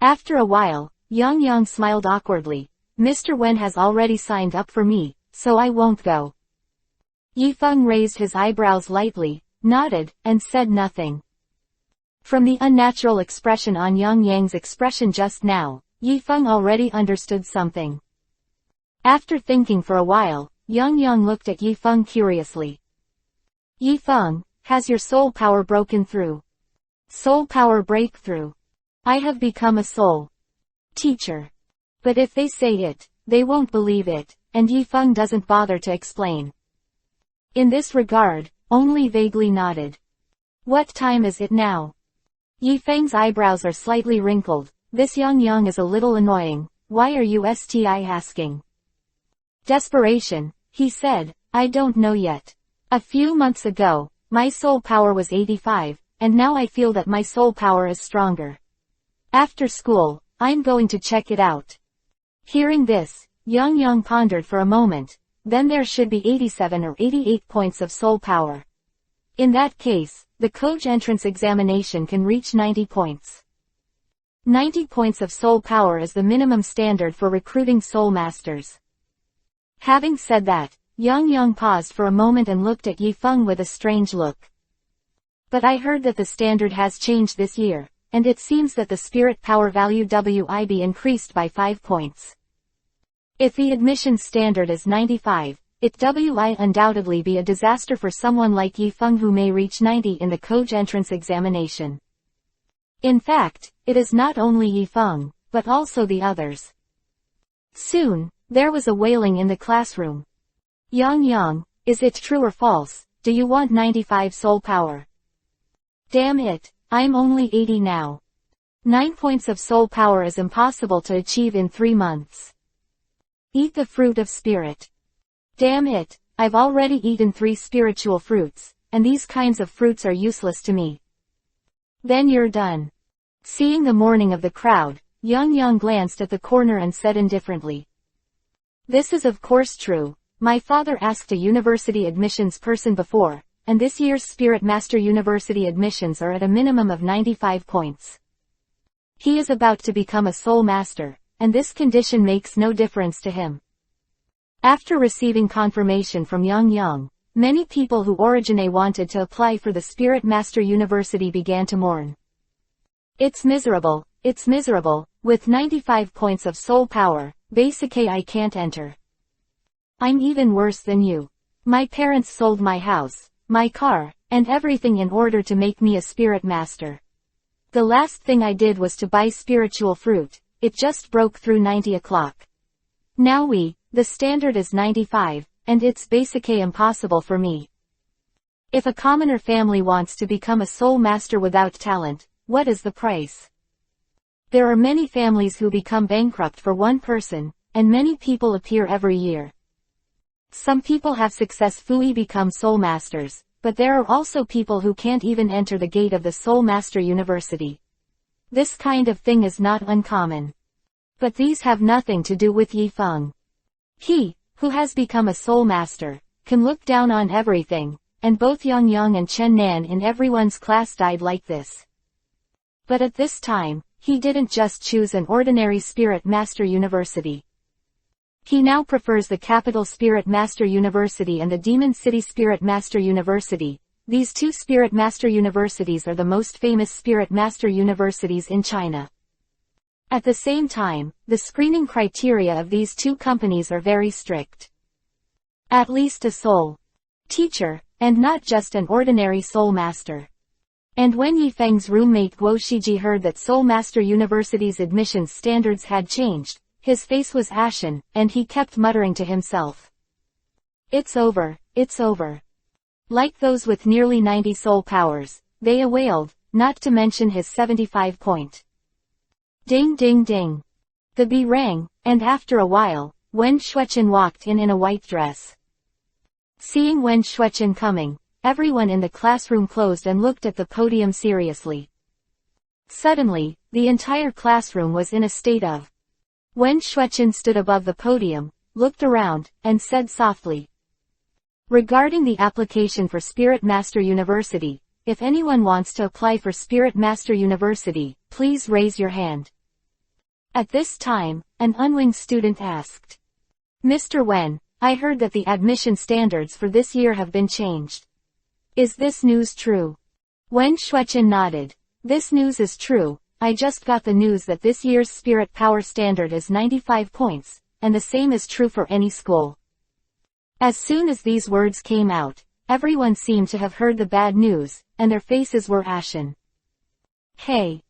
After a while, Yiong smiled awkwardly. Mr. Wen has already signed up for me, so I won't go. Yifeng raised his eyebrows lightly, nodded, and said nothing. From the unnatural expression on Yang's expression just now, Yifeng already understood something. After thinking for a while, Yiong looked at Yifeng curiously. Yifeng, has your soul power broken through? Soul power breakthrough. I have become a soul teacher. But if they say it, they won't believe it, and Yifeng doesn't bother to explain. In this regard, only vaguely nodded. What time is it now? Yifeng's eyebrows are slightly wrinkled. This Yiong is a little annoying. Why are you asking? Desperation, he said, I don't know yet. A few months ago, my soul power was 85, and now I feel that my soul power is stronger. After school, I'm going to check it out. Hearing this, Yiong pondered for a moment. Then there should be 87 or 88 points of soul power. In that case, the Koj entrance examination can reach 90 points. 90 points of soul power is the minimum standard for recruiting soul masters. Having said that, Yiong paused for a moment and looked at Yifeng with a strange look. But I heard that the standard has changed this year, and it seems that the spirit power value WIB increased by 5 points. If the admission standard is 95, it will undoubtedly be a disaster for someone like Yifeng who may reach 90 in the Koj entrance examination. In fact, it is not only Yifeng, but also the others. Soon, there was a wailing in the classroom. Yiong, is it true or false? Do you want 95 soul power? Damn it, I'm only 80 now. 9 points of soul power is impossible to achieve in 3 months. Eat the fruit of spirit. Damn it, I've already eaten 3 spiritual fruits, and these kinds of fruits are useless to me. Then you're done. Seeing the mourning of the crowd, Yiong glanced at the corner and said indifferently. This is of course true. My father asked a university admissions person before, and this year's Spirit Master University admissions are at a minimum of 95 points. He is about to become a soul master, and this condition makes no difference to him. After receiving confirmation from Yiong, many people who originally wanted to apply for the Spirit Master University began to mourn. It's miserable, with 95 points of soul power, basically I can't enter. I'm even worse than you. My parents sold my house, my car, and everything in order to make me a spirit master. The last thing I did was to buy spiritual fruit. It just broke through 90 o'clock. Now the standard is 95, and it's basically impossible for me. If a commoner family wants to become a Soulmaster without talent, what is the price? There are many families who become bankrupt for one person, and many people appear every year. Some people have successfully become Soulmasters, but there are also people who can't even enter the gate of the Soulmaster University. This kind of thing is not uncommon. But these have nothing to do with Yifeng. He, who has become a Soulmaster, can look down on everything, and both Yiong and Chen Nan in everyone's class died like this. But at this time, he didn't just choose an ordinary Spirit Master University. He now prefers the Capital Spirit Master University and the Demon City Spirit Master University. These two Spirit Master Universities are the most famous Spirit Master Universities in China. At the same time, the screening criteria of these two companies are very strict. At least a soul teacher, and not just an ordinary Soulmaster. And when Yifeng's roommate Guo Shiji heard that Soulmaster University's admissions standards had changed, his face was ashen, and he kept muttering to himself. It's over, it's over. Like those with nearly 90 soul powers, they wailed, not to mention his 75 point. Ding ding ding. The bell rang, and after a while, Wen Shueqin walked in a white dress. Seeing Wen Shueqin coming, everyone in the classroom closed and looked at the podium seriously. Suddenly, the entire classroom was in a state of. Wen Shueqin stood above the podium, looked around, and said softly. Regarding the application for Spirit Master University, if anyone wants to apply for Spirit Master University, please raise your hand. At this time, an unwinged student asked. Mr. Wen, I heard that the admission standards for this year have been changed. Is this news true? Wen Shueqin nodded. This news is true. I just got the news that this year's spirit power standard is 95 points, and the same is true for any school. As soon as these words came out, everyone seemed to have heard the bad news, and their faces were ashen. Hey!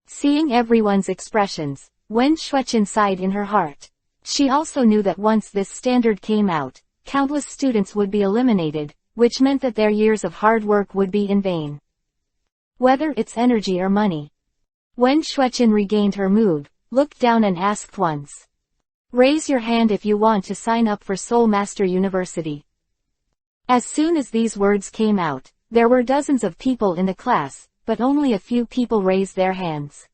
Seeing everyone's expressions, Wen Shueqin sighed in her heart. She also knew that once this standard came out, countless students would be eliminated, which meant that their years of hard work would be in vain. Whether it's energy or money. Wen Shueqin regained her mood, looked down and asked once. Raise your hand if you want to sign up for Soulmaster University. As soon as these words came out, there were dozens of people in the class, but only a few people raised their hands.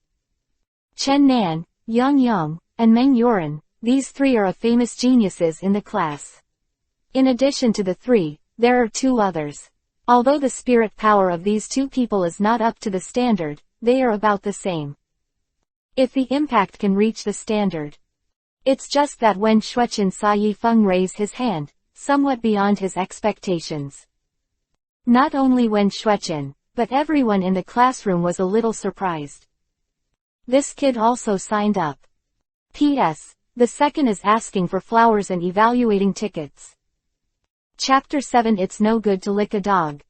Chen Nan, Yiong, and Meng Yuran, these three are famous geniuses in the class. In addition to the three, there are two others. Although the spirit power of these two people is not up to the standard, they are about the same. If the impact can reach the standard. It's just that when Shueqin saw Yifeng raise his hand, somewhat beyond his expectations. Not only Wen Shueqin, but everyone in the classroom was a little surprised. This kid also signed up. P.S. The second is asking for flowers and evaluating tickets. Chapter 7 It's no good to lick a dog.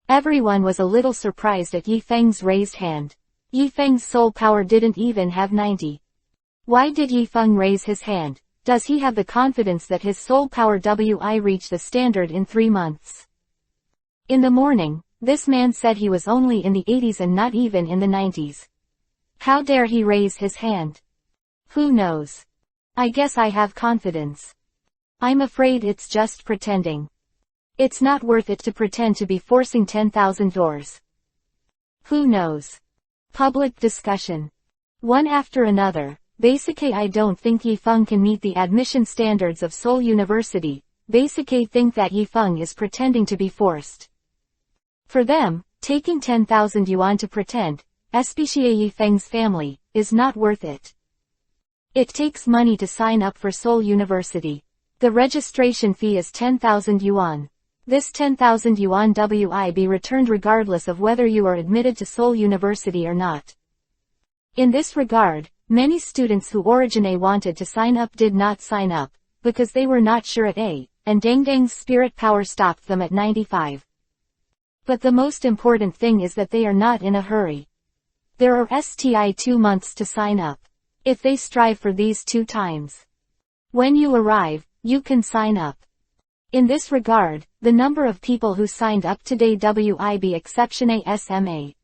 Everyone was a little surprised at Yifeng's raised hand. Yifeng's soul power didn't even have 90. Why did Yifeng raise his hand? Does he have the confidence that his soul power will reach the standard in 3 months? In the morning, this man said he was only in the 80s and not even in the 90s. How dare he raise his hand? Who knows? I guess I have confidence. I'm afraid it's just pretending. It's not worth it to pretend to be forcing 10,000 doors. Who knows? Public discussion. One after another. Basically, I don't think Yifeng can meet the admission standards of Seoul University. Basically think that Yifeng is pretending to be forced. For them, taking 10,000 yuan to pretend, especially Yifeng's family, is not worth it. It takes money to sign up for Seoul University. The registration fee is 10,000 yuan. This 10,000 yuan will be returned regardless of whether you are admitted to Seoul University or not. In this regard, many students who originally wanted to sign up did not sign up, because they were not sure at A, and Dang Dang's spirit power stopped them at 95. But the most important thing is that they are not in a hurry. There are 2 months to sign up. If they strive for these 2 times. When you arrive, you can sign up. In this regard, the number of people who signed up today WIB exception ASMA.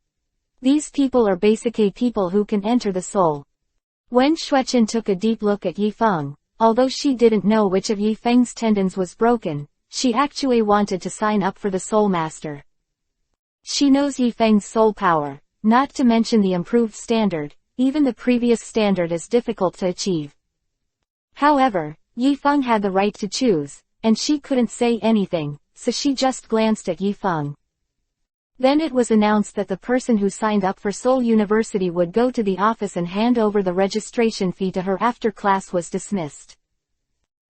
These people are basically people who can enter the soul. When Shueqin took a deep look at Yifeng, although she didn't know which of Yifeng's tendons was broken, she actually wanted to sign up for the Soulmaster. She knows Yifeng's soul power, not to mention the improved standard. Even the previous standard is difficult to achieve. However, Yifeng had the right to choose, and she couldn't say anything, so she just glanced at Yifeng. Then it was announced that the person who signed up for Seoul University would go to the office and hand over the registration fee to her after class was dismissed.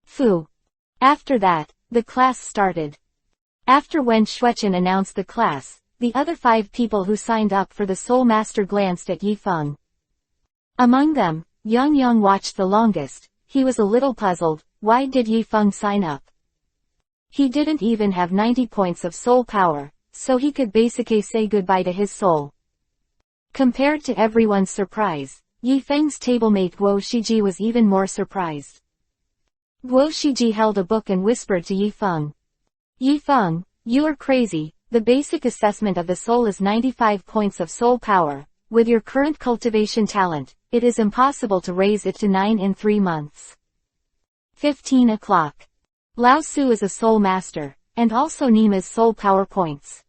Phew. After that, the class started. After when Shueqin announced the class, the other 5 people who signed up for the Soulmaster glanced at Yifeng. Among them, Yiong watched the longest. He was a little puzzled. Why did Yifeng sign up? He didn't even have 90 points of soul power, so he could basically say goodbye to his soul. Compared to everyone's surprise, Yifeng's tablemate Guo Shiji was even more surprised. Guo Shiji held a book and whispered to Yifeng. Yifeng, you are crazy. The basic assessment of the soul is 95 points of soul power. With your current cultivation talent, it is impossible to raise it to 9 in 3 months. 15 o'clock. Lao Su is a soul master, and also Nima's soul power points.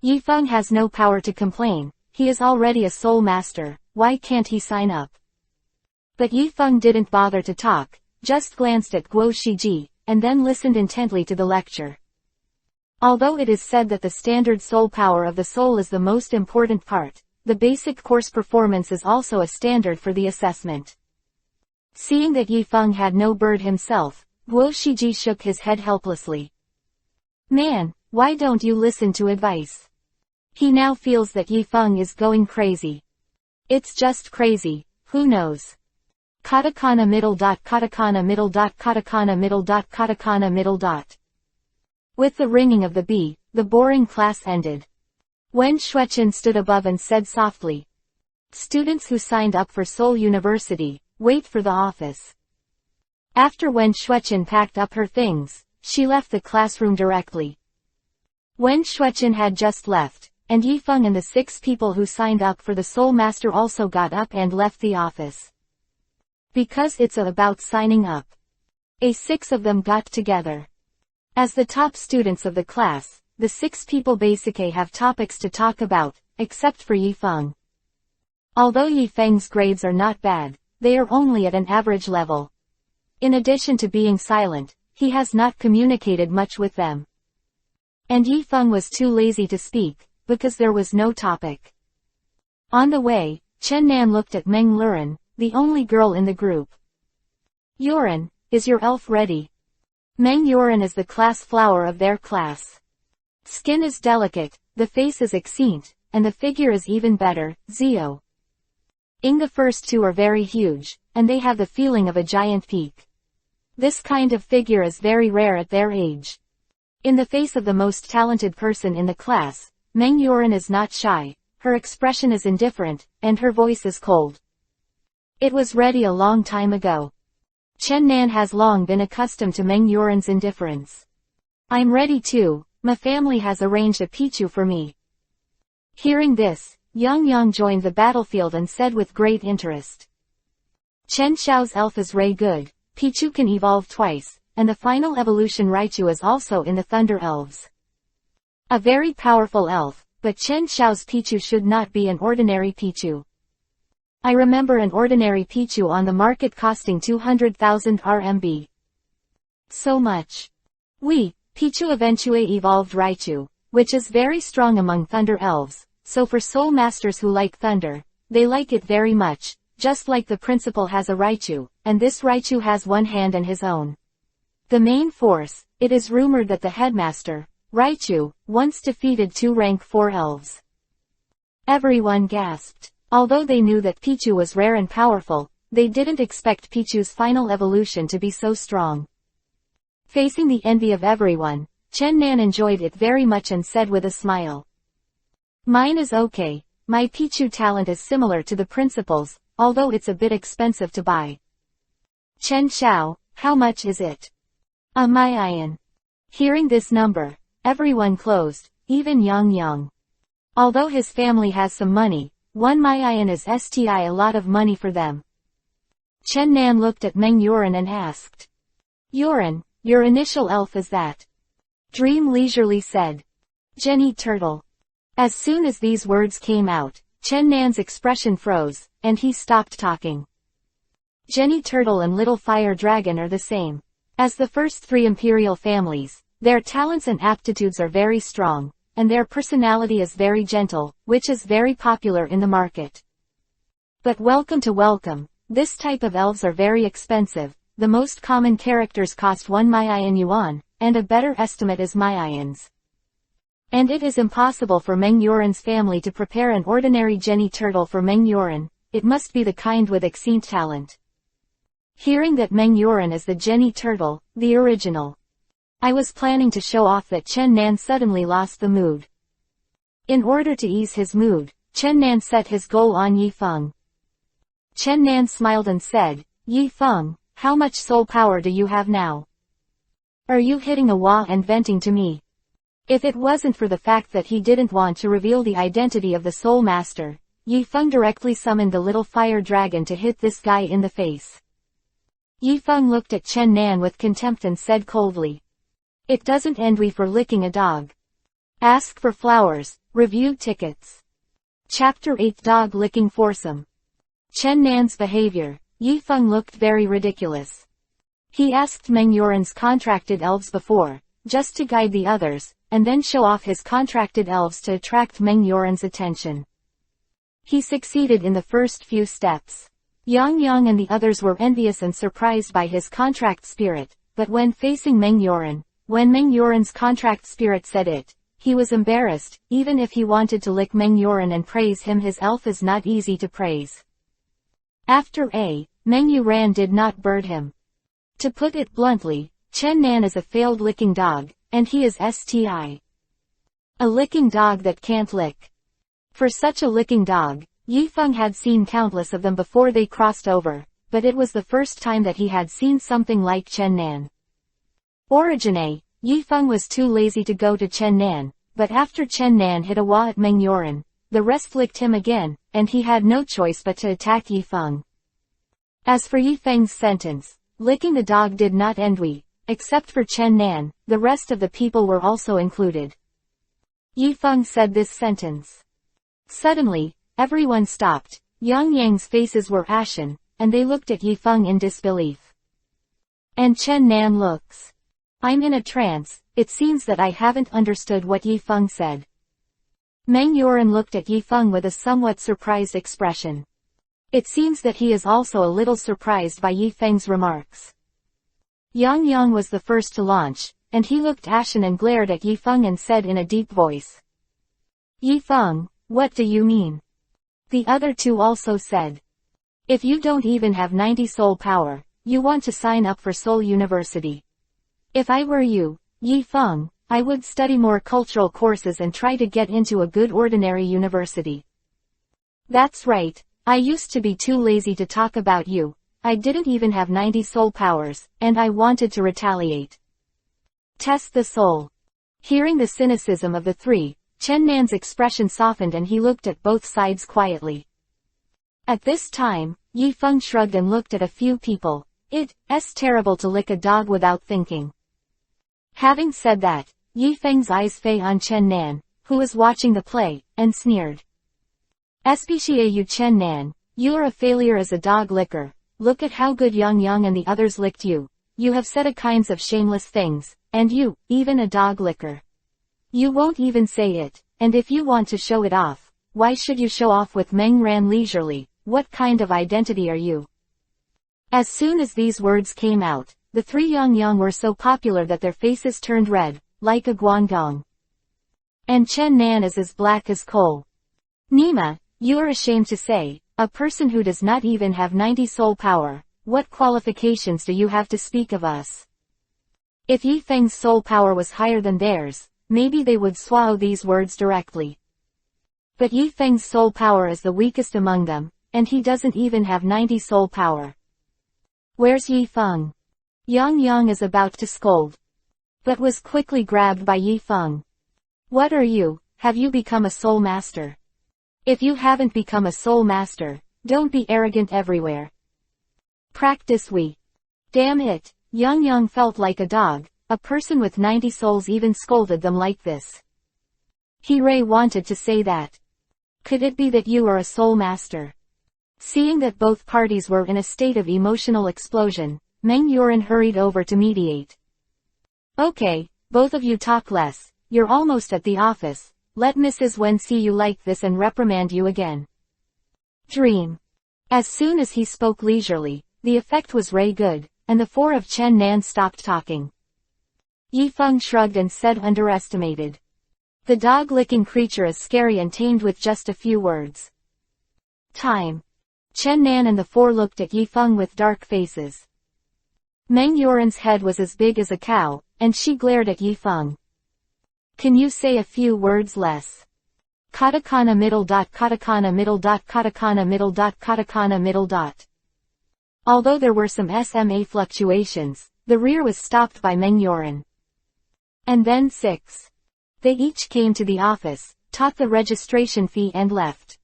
Yifeng has no power to complain. He is already a soul master. Why can't he sign up? But Yifeng didn't bother to talk, just glanced at Guo Shiji, and then listened intently to the lecture. Although it is said that the standard soul power of the soul is the most important part, the basic course performance is also a standard for the assessment. Seeing that Yifeng had no bird himself, Guo Shiji shook his head helplessly. Man, why don't you listen to advice? He now feels that Yifeng is going crazy. It's just crazy, who knows? Katakana middle dot katakana middle dot katakana middle dot katakana middle dot. With the ringing of the bee, the boring class ended. When Shueqin stood above and said softly, "Students who signed up for Seoul University, wait for the office." After when Shueqin packed up her things, she left the classroom directly. When Shueqin had just left, and Yifeng and the 6 people who signed up for the Soulmaster also got up and left the office. Because it's about signing up. 6 of them got together. As the top students of the class, the 6 people basically have topics to talk about, except for Yifeng. Although Yifeng's grades are not bad, they are only at an average level. In addition to being silent, he has not communicated much with them. And Yifeng was too lazy to speak, because there was no topic. On the way, Chen Nan looked at Meng Luren, the only girl in the group. "Yuren, is your elf ready?" Meng Yuren is the class flower of their class. Skin is delicate, the face is excellent, and the figure is even better, Zio. The first 2 are very huge, and they have the feeling of a giant peak. This kind of figure is very rare at their age. In the face of the most talented person in the class, Meng Yuren is not shy, her expression is indifferent, and her voice is cold. It was ready a long time ago. Chen Nan has long been accustomed to Meng Yuren's indifference. "I'm ready too. My family has arranged a Pichu for me." Hearing this, Yang joined the battlefield and said with great interest. Chen Xiao's elf is Ray good, Pichu can evolve twice, and the final evolution Raichu is also in the Thunder Elves. A very powerful elf, but Chen Xiao's Pichu should not be an ordinary Pichu. I remember an ordinary Pichu on the market costing 200,000 RMB. So much. Pichu eventually evolved Raichu, which is very strong among Thunder Elves, so for Soul Masters who like Thunder, they like it very much, just like the principal has a Raichu, and this Raichu has one hand and his own. The main force, it is rumored that the headmaster, Raichu, once defeated 2 rank 4 elves. Everyone gasped. Although they knew that Pichu was rare and powerful, they didn't expect Pichu's final evolution to be so strong. Facing the envy of everyone, Chen Nan enjoyed it very much and said with a smile. "Mine is okay, my Pichu talent is similar to the principal's, although it's a bit expensive to buy." "Chen Xiao, how much is it?" "My iron." Hearing this number, everyone closed, even Yiong. Although his family has some money, 1 million is a lot of money for them. Chen Nan looked at Meng Yuan and asked. Yuan, your initial elf is that? Dream leisurely said. Jenny Turtle. As soon as these words came out, Chen Nan's expression froze, and he stopped talking. Jenny Turtle and Little Fire Dragon are the same. As the first 3 imperial families, their talents and aptitudes are very strong, and their personality is very gentle, which is very popular in the market. But welcome, this type of elves are very expensive. The most common characters cost 1 million yuan, and a better estimate is millions. And it is impossible for Meng Yuan's family to prepare an ordinary Jenny Turtle for Meng Yuan. It must be the kind with excellent talent. Hearing that Meng Yuan is the Jenny Turtle, the original. I was planning to show off that Chen Nan suddenly lost the mood. In order to ease his mood, Chen Nan set his goal on Yi Feng. Chen Nan smiled and said, Yi Feng, how much soul power do you have now? Are you hitting a wall and venting to me? If it wasn't for the fact that he didn't want to reveal the identity of the Soulmaster, Yi Feng directly summoned the little fire dragon to hit this guy in the face. Yi Feng looked at Chen Nan with contempt and said coldly. It doesn't end for licking a dog. Ask for flowers, review tickets. Chapter 8 Dog Licking Foursome. Chen Nan's behavior. Yi Feng looked very ridiculous. He asked Meng Yuan's contracted elves before, just to guide the others, and then show off his contracted elves to attract Meng Yuan's attention. He succeeded in the first few steps. Yiong and the others were envious and surprised by his contract spirit, but when facing Meng Yuan, when Meng Yuan's contract spirit said it, he was embarrassed. Even if he wanted to lick Meng Yuan and praise him, his elf is not easy to praise. After Meng Yuan did not bird him. To put it bluntly, Chen Nan is a failed licking dog, and he is a licking dog that can't lick. For such a licking dog, Yi Feng had seen countless of them before they crossed over, but it was the first time that he had seen something like Chen Nan. Yi Feng was too lazy to go to Chen Nan, but after Chen Nan hit a wah at Meng Yuan, the rest licked him again, and he had no choice but to attack Yi Feng. As for Yi Feng's sentence, licking the dog did not end except for Chen Nan, the rest of the people were also included. Yi Feng said this sentence. Suddenly, everyone stopped. Yang's faces were ashen, and they looked at Yi Feng in disbelief. And Chen Nan looks. I'm in a trance. It seems that I haven't understood what Yi Feng said. Meng Yuan looked at Yi Feng with a somewhat surprised expression. It seems that he is also a little surprised by Yi Feng's remarks. Yiong was the first to launch, and he looked ashen and glared at Yi Feng and said in a deep voice. Yi Feng, what do you mean? The other two also said. If you don't even have 90 soul power, you want to sign up for Soul University. If I were you, Yi Feng, I would study more cultural courses and try to get into a good ordinary university. That's right, I used to be too lazy to talk about you. I didn't even have 90 soul powers, and I wanted to retaliate. Test the soul. Hearing the cynicism of the three, Chen Nan's expression softened and he looked at both sides quietly. At this time, Yi Feng shrugged and looked at a few people. It's terrible to lick a dog without thinking. Having said that, Yi Feng's eyes fell on Chen Nan, who was watching the play, and sneered. Especially you Chen Nan, you are a failure as a dog licker. Look at how good Yiong and the others licked you. You have said a kinds of shameless things, and you, even a dog licker. You won't even say it, and if you want to show it off, why should you show off with Meng Ran leisurely? What kind of identity are you? As soon as these words came out, the three Yiong were so popular that their faces turned red, like a guangdong. And Chen Nan is as black as coal. Nima, you are ashamed to say, a person who does not even have 90 soul power, what qualifications do you have to speak of us? If Yi Feng's soul power was higher than theirs, maybe they would swallow these words directly. But Yi Feng's soul power is the weakest among them, and he doesn't even have 90 soul power. Where's Yi Feng? Yiong is about to scold. but was quickly grabbed by Yifeng. What are you? Have you become a Soulmaster? If you haven't become a Soulmaster, don't be arrogant everywhere. Practice we. Damn it, Yiong felt like a dog. A person with 90 souls even scolded them like this. He wanted to say that. Could it be that you are a Soulmaster? Seeing that both parties were in a state of emotional explosion, Meng Yuan hurried over to mediate. Okay, both of you talk less, you're almost at the office, let Mrs. Wen see you like this and reprimand you again. Dream. As soon as he spoke leisurely, the effect was good, and the four of Chen Nan stopped talking. Yifeng shrugged and said underestimated. The dog-licking creature is scary and tamed with just a few words. Time. Chen Nan and the four looked at Yifeng with dark faces. Meng Yuan's head was as big as a cow, and she glared at Yifeng. Can you say a few words less? Katakana middle dot katakana middle dot katakana middle dot katakana middle dot. Although there were some SMA fluctuations, the rear was stopped by Meng Yuan. And then 6. They each came to the office, taught the registration fee and left.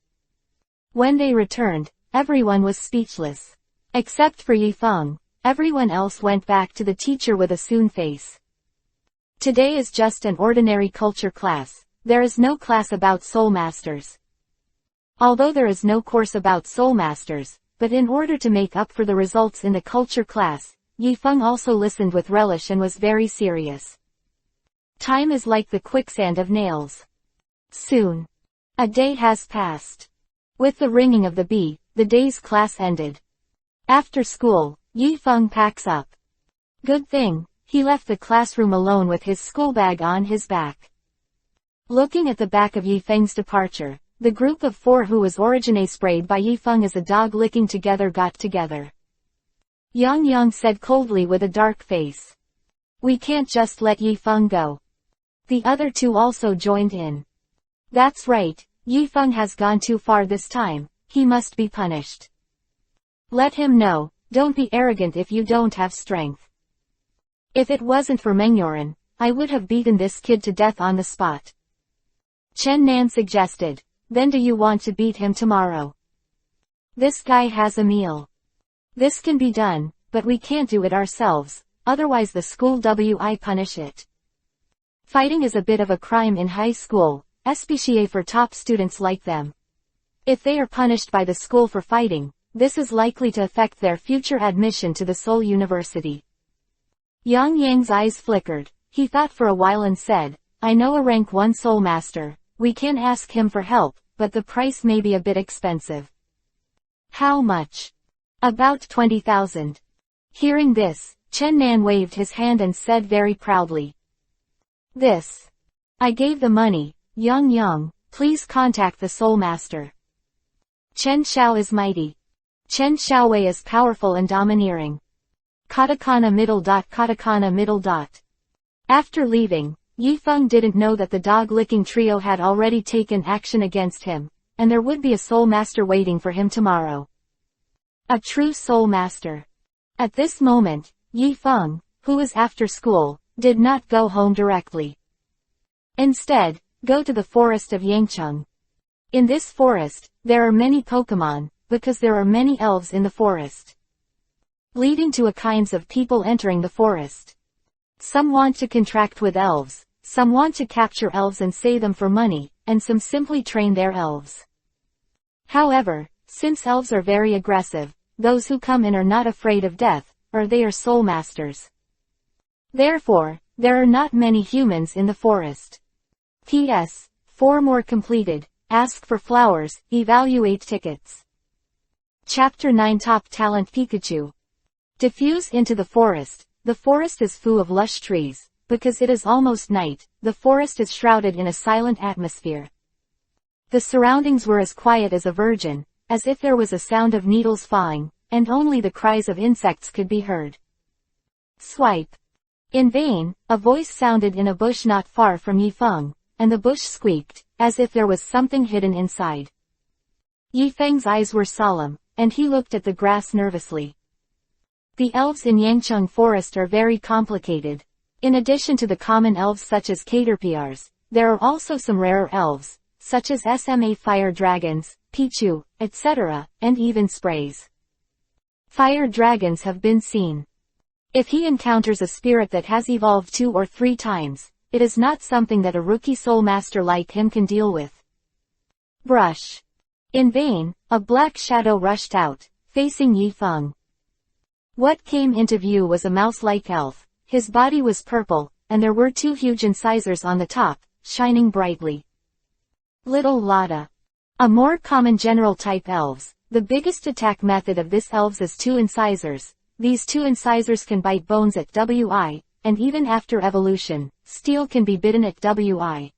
When they returned, everyone was speechless. Except for Yifeng, everyone else went back to the teacher with a soon face. Today is just an ordinary culture class, there is no class about Soulmasters. Although there is no course about Soulmasters, but in order to make up for the results in the culture class, Yifeng also listened with relish and was very serious. Time is like the quicksand of nails. Soon. A day has passed. With the ringing of the bee, the day's class ended. After school, Yifeng packs up. Good thing, he left the classroom alone with his schoolbag on his back. Looking at the back of Yifeng's departure, the group of four who was originally sprayed by Yifeng as a dog licking together got together. Yiong said coldly with a dark face. We can't just let Yifeng go. The other two also joined in. That's right, Yifeng has gone too far this time, he must be punished. Let him know, don't be arrogant if you don't have strength. If it wasn't for Meng Yuan, I would have beaten this kid to death on the spot. Chen Nan suggested, then do you want to beat him tomorrow? This guy has a meal. This can be done, but we can't do it ourselves, otherwise the school will punish it. Fighting is a bit of a crime in high school, especially for top students like them. If they are punished by the school for fighting, this is likely to affect their future admission to the Seoul University. Yang's eyes flickered, he thought for a while and said, I know a rank 1 Soulmaster, we can ask him for help, but the price may be a bit expensive. How much? About 20,000. Hearing this, Chen Nan waved his hand and said very proudly. This. I gave the money, Yiong, please contact the Soulmaster. Chen Xiao is mighty. Chen Xiaowei is powerful and domineering. Katakana middle dot katakana middle dot. After leaving, Yifeng didn't know that the dog-licking trio had already taken action against him, and there would be a Soulmaster waiting for him tomorrow. A true Soulmaster. At this moment, Yifeng, who was after school, did not go home directly. Instead, go to the forest of Yangcheng. In this forest, there are many Pokemon, because there are many elves in the forest. Leading to a kinds of people entering the forest. Some want to contract with elves, some want to capture elves and sell them for money, and some simply train their elves. However, since elves are very aggressive, those who come in are not afraid of death, or they are Soulmasters. Therefore, there are not many humans in the forest. P.S. 4 more completed, ask for flowers, evaluate tickets. Chapter 9 Top Talent Pikachu. Diffuse into the forest is full of lush trees, because it is almost night, the forest is shrouded in a silent atmosphere. The surroundings were as quiet as a virgin, as if there was a sound of needles falling, and only the cries of insects could be heard. Swipe. In vain, a voice sounded in a bush not far from Yifeng, and the bush squeaked, as if there was something hidden inside. Yifeng's eyes were solemn, and he looked at the grass nervously. The elves in Yangcheng Forest are very complicated. In addition to the common elves such as caterpillars, there are also some rarer elves, such as SMA fire dragons, pichu, etc., and even sprays. Fire dragons have been seen. If he encounters a spirit that has evolved 2 or 3 times, it is not something that a rookie Soulmaster like him can deal with. Brush. In vain, a black shadow rushed out, facing Yiong. What came into view was a mouse-like elf. His body was purple, and there were 2 huge incisors on the top, shining brightly. Little Lotta. A more common general-type elves. The biggest attack method of this elves is 2 incisors. These 2 incisors can bite bones at WI, and even after evolution, steel can be bitten at WI.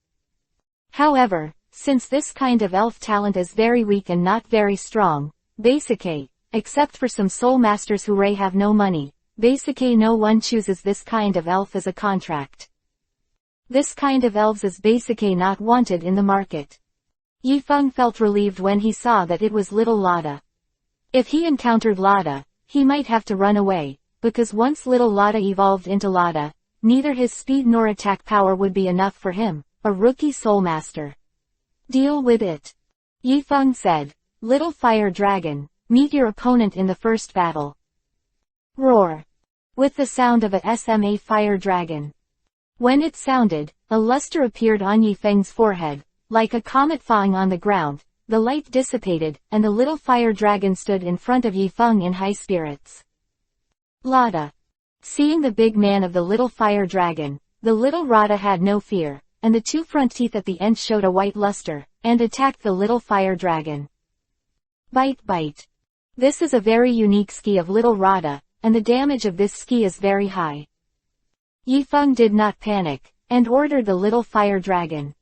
However, since this kind of elf talent is very weak and not very strong, basically, except for some Soulmasters who have no money, basically no one chooses this kind of elf as a contract. This kind of elves is basically not wanted in the market. Yiong felt relieved when he saw that it was little Lotta. If he encountered Lotta, he might have to run away, because once little Lotta evolved into Lotta, neither his speed nor attack power would be enough for him, a rookie Soulmaster. Deal with it. Yiong said. Little fire dragon, meet your opponent in the first battle. Roar. With the sound of a SMA fire dragon. When it sounded, a luster appeared on Yifeng's forehead, like a comet falling on the ground. The light dissipated, and the little fire dragon stood in front of Yiong in high spirits. Lotta. Seeing the big man of the little fire dragon, the little Lotta had no fear, and the 2 front teeth at the end showed a white luster, and attacked the little fire dragon. Bite bite. This is a very unique ski of little Lotta, and the damage of this ski is very high. Yiong did not panic, and ordered the little fire dragon.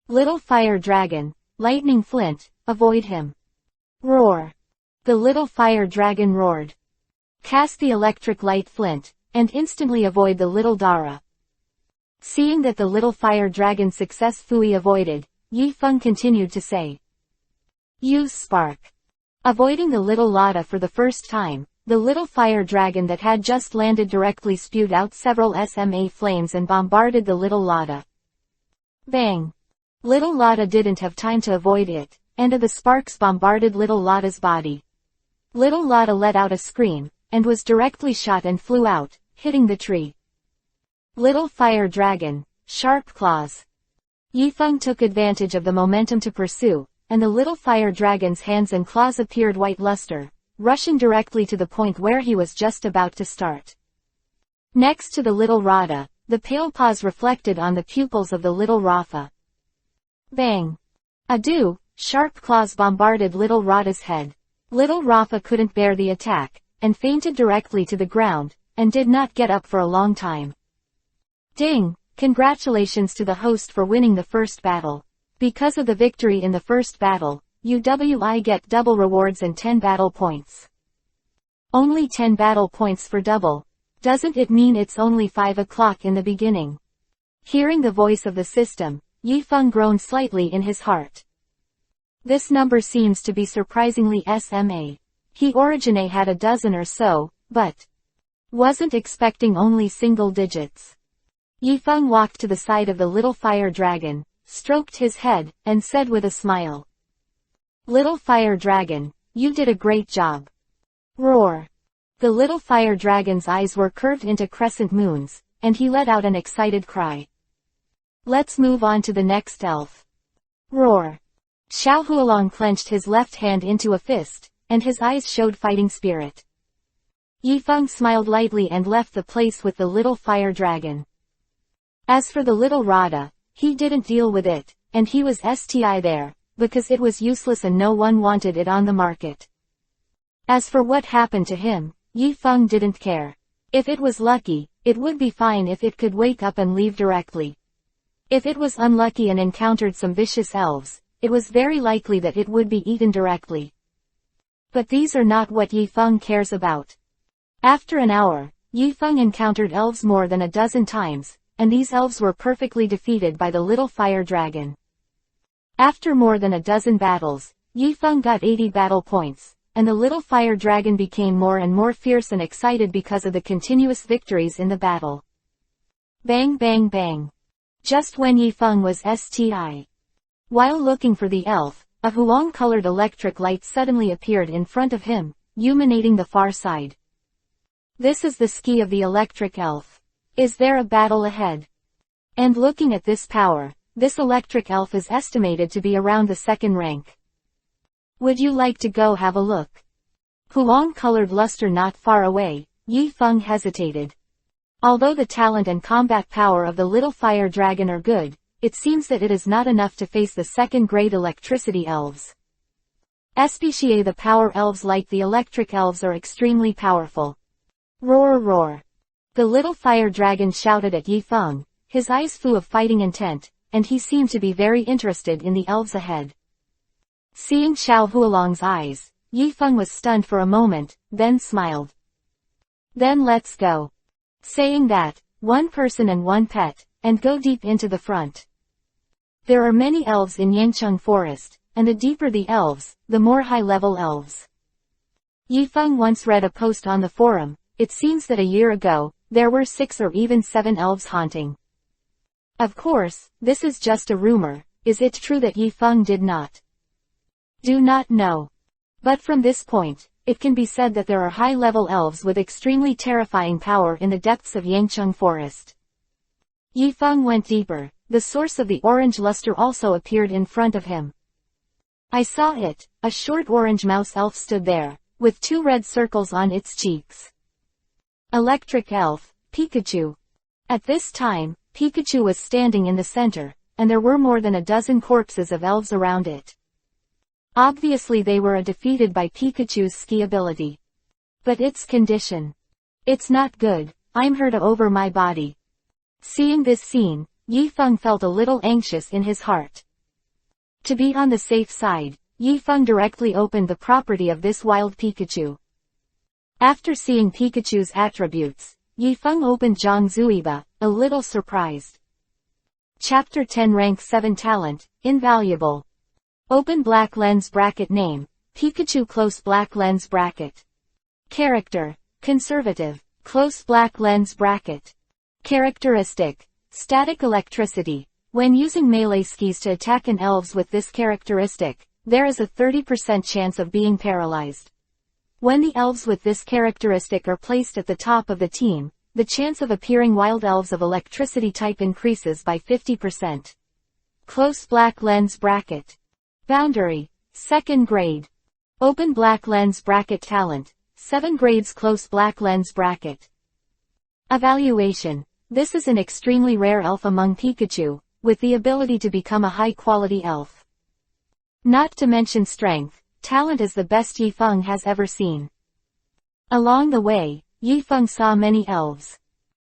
Little fire dragon, lightning flint, avoid him. Roar. The little fire dragon roared. Cast the electric light flint, and instantly avoid the little Dara. Seeing that the little fire dragon successfully avoided, Yiong continued to say. Use spark. Avoiding the little Lotta for the first time, the little fire dragon that had just landed directly spewed out several SMA flames and bombarded the little Lotta. Bang! Little Lotta didn't have time to avoid it, and the sparks bombarded little Lotta's body. Little Lotta let out a scream, and was directly shot and flew out, hitting the tree. Little fire dragon, sharp claws. Yiong took advantage of the momentum to pursue, and the little fire dragon's hands and claws appeared white luster, rushing directly to the point where he was just about to start. Next to the little Lotta, the pale paws reflected on the pupils of the little Rafa. Bang! Adieu! Sharp claws bombarded little Lotta's head. Little Rafa couldn't bear the attack, and fainted directly to the ground, and did not get up for a long time. Ding! Congratulations to the host for winning the first battle. Because of the victory in the first battle, you get double rewards and 10 battle points. Only 10 battle points for double. Doesn't it mean it's only 5 o'clock in the beginning? Hearing the voice of the system, Yiong groaned slightly in his heart. This number seems to be surprisingly SMA. He originally had a dozen or so, but wasn't expecting only single digits. Yiong walked to the side of the little fire dragon, stroked his head, and said with a smile. Little fire dragon, you did a great job. Roar. The little fire dragon's eyes were curved into crescent moons, and he let out an excited cry. Let's move on to the next elf. Roar. Xiao Hualong clenched his left hand into a fist, and his eyes showed fighting spirit. Yiong smiled lightly and left the place with the little fire dragon. As for the little Lotta, he didn't deal with it, and he was there, because it was useless and no one wanted it on the market. As for what happened to him, Yiong didn't care. If it was lucky, it would be fine if it could wake up and leave directly. If it was unlucky and encountered some vicious elves, it was very likely that it would be eaten directly. But these are not what Yiong cares about. After an hour, Yiong encountered elves more than a dozen times, and these elves were perfectly defeated by the little fire dragon. After more than a dozen battles, Yiong got 80 battle points, and the little fire dragon became more and more fierce and excited because of the continuous victories in the battle. Bang bang bang. Just when Yifeng was sti. While looking for the elf, a huang-colored electric light suddenly appeared in front of him, illuminating the far side. This is the ski of the electric elf. Is there a battle ahead? And looking at this power, this electric elf is estimated to be around the 2nd rank. Would you like to go have a look? Huang-colored luster not far away, Yifeng hesitated. Although the talent and combat power of the little fire dragon are good, it seems that it is not enough to face the 2nd-grade electricity elves. Especially the power elves like the electric elves are extremely powerful. Roar roar. The little fire dragon shouted at Yifeng, his eyes full of fighting intent, and he seemed to be very interested in the elves ahead. Seeing Xiao Huolong's eyes, Yifeng was stunned for a moment, then smiled. Then let's go. Saying that, 1 person and 1 pet, and go deep into the front. There are many elves in Yangcheng Forest, and the deeper the elves, the more high-level elves. Yifeng once read a post on the forum. It seems that a year ago, there were 6 or even 7 elves haunting. Of course, this is just a rumor. Is it true that Yifeng did not? Do not know. But from this point, it can be said that there are high-level elves with extremely terrifying power in the depths of Yangcheng Forest. Yifeng went deeper. The source of the orange luster also appeared in front of him. I saw it. A short orange mouse elf stood there, with 2 red circles on its cheeks. Electric elf, Pikachu. At this time, Pikachu was standing in the center, and there were more than a dozen corpses of elves around it. Obviously they were defeated by Pikachu's ski ability. But its condition. It's not good. I'm hurt over my body. Seeing this scene, Yifeng felt a little anxious in his heart. To be on the safe side, Yifeng directly opened the property of this wild Pikachu. After seeing Pikachu's attributes, Yifeng opened Zhang Zuiba, a little surprised. Chapter 10 Rank 7 Talent, Invaluable. Open black lens bracket name, Pikachu close black lens bracket. Character, Conservative, close black lens bracket. Characteristic, Static electricity. When using melee skis to attack an elves with this characteristic, there is a 30% chance of being paralyzed. When the elves with this characteristic are placed at the top of the team, the chance of appearing wild elves of electricity type increases by 50%. Close black lens bracket. Boundary, 2nd grade. Open black lens bracket talent, 7 grades close black lens bracket. Evaluation. This is an extremely rare elf among Pikachu, with the ability to become a high-quality elf. Not to mention strength, talent is the best Yifeng has ever seen. Along the way, Yifeng saw many elves.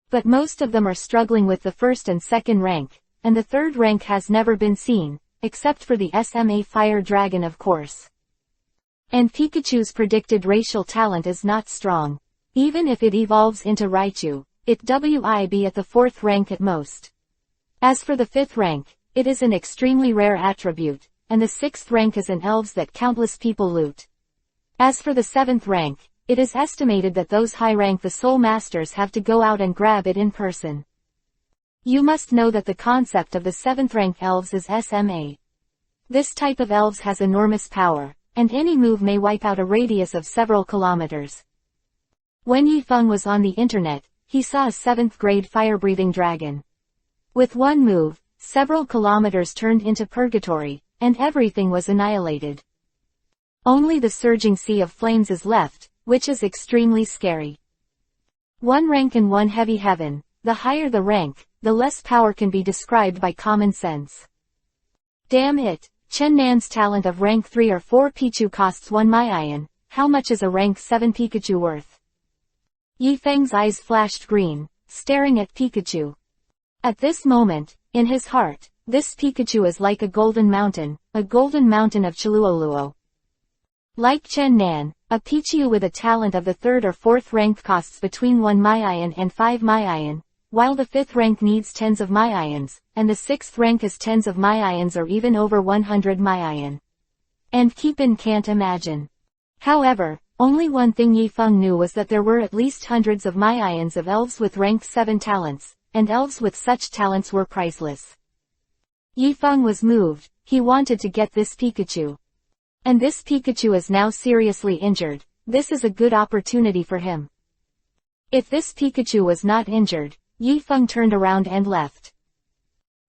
But most of them are struggling with the 1st and 2nd rank, and the 3rd rank has never been seen, except for the SMA Fire Dragon of course. And Pikachu's predicted racial talent is not strong. Even if it evolves into Raichu, it will be at the 4th rank at most. As for the 5th rank, it is an extremely rare attribute, and the 6th rank is an elves that countless people loot. As for the 7th rank, it is estimated that those high rank the Soulmasters have to go out and grab it in person. You must know that the concept of the 7th rank elves is SMA. This type of elves has enormous power, and any move may wipe out a radius of several kilometers. When Yifeng was on the internet, he saw a 7th grade fire-breathing dragon. With one move, several kilometers turned into purgatory, and everything was annihilated. Only the surging sea of flames is left, which is extremely scary. 1 rank and 1 heavy heaven. The higher the rank, the less power can be described by common sense. Damn it, Chen Nan's talent of rank 3 or 4 Pichu costs 1 Maiyan. How much is a rank 7 Pikachu worth? Yifeng's eyes flashed green, staring at Pikachu. At this moment, in his heart, this Pikachu is like a golden mountain of Chuluoluo. Like Chen Nan, a Pichu with a talent of the 3rd or 4th rank costs between 1 Maiyan and 5 Maiyan, while the 5th rank needs tens of Maians, and the 6th rank is tens of Maians or even over 100 Maiyan. And Keepin can't imagine. However, only one thing Yifeng knew was that there were at least hundreds of Maians of elves with rank 7 talents, and elves with such talents were priceless. Yifeng was moved. He wanted to get this Pikachu. And this Pikachu is now seriously injured. This is a good opportunity for him. If this Pikachu was not injured, Yifeng turned around and left.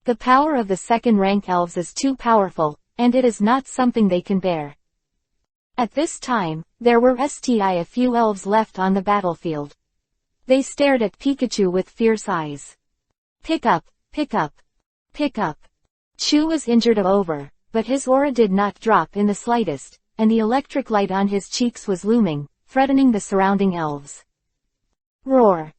The power of the second-rank elves is too powerful, and it is not something they can bear. At this time, there were a few elves left on the battlefield. They stared at Pikachu with fierce eyes. Pick up, pick up, pick up. Chu was injured over, but his aura did not drop in the slightest, and the electric light on his cheeks was looming, threatening the surrounding elves. Roar!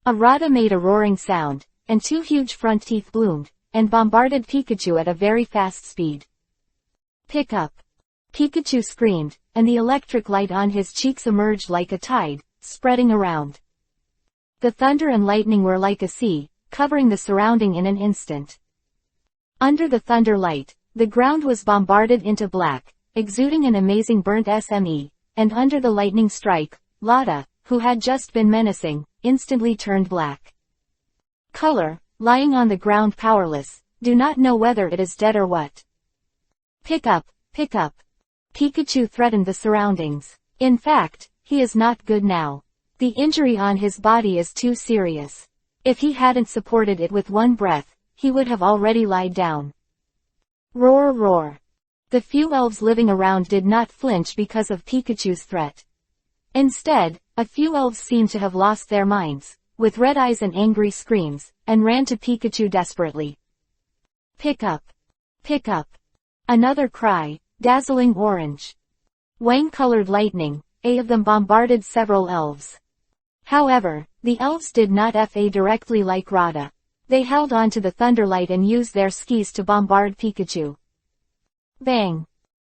A Rada made a roaring sound, and two huge front teeth bloomed, and bombarded Pikachu at a very fast speed. Pick up! Pikachu screamed, and the electric light on his cheeks emerged like a tide, spreading around. The thunder and lightning were like a sea, covering the surrounding in an instant. Under the thunder light, the ground was bombarded into black, exuding an amazing burnt SME, and under the lightning strike, Lada, who had just been menacing, instantly turned black. Color, lying on the ground powerless, do not know whether it is dead or what. Pick up, pick up. Pikachu threatened the surroundings. In fact, he is not good now. The injury on his body is too serious. If he hadn't supported it with one breath, he would have already lied down. Roar roar. The few elves living around did not flinch because of Pikachu's threat. Instead, a few elves seemed to have lost their minds, with red eyes and angry screams, and ran to Pikachu desperately. Pick up. Pick up. Another cry, dazzling orange. Wang-colored lightning, of them bombarded several elves. However, the elves did not fa directly like Rada. They held on to the thunderlight and used their skis to bombard Pikachu. Bang!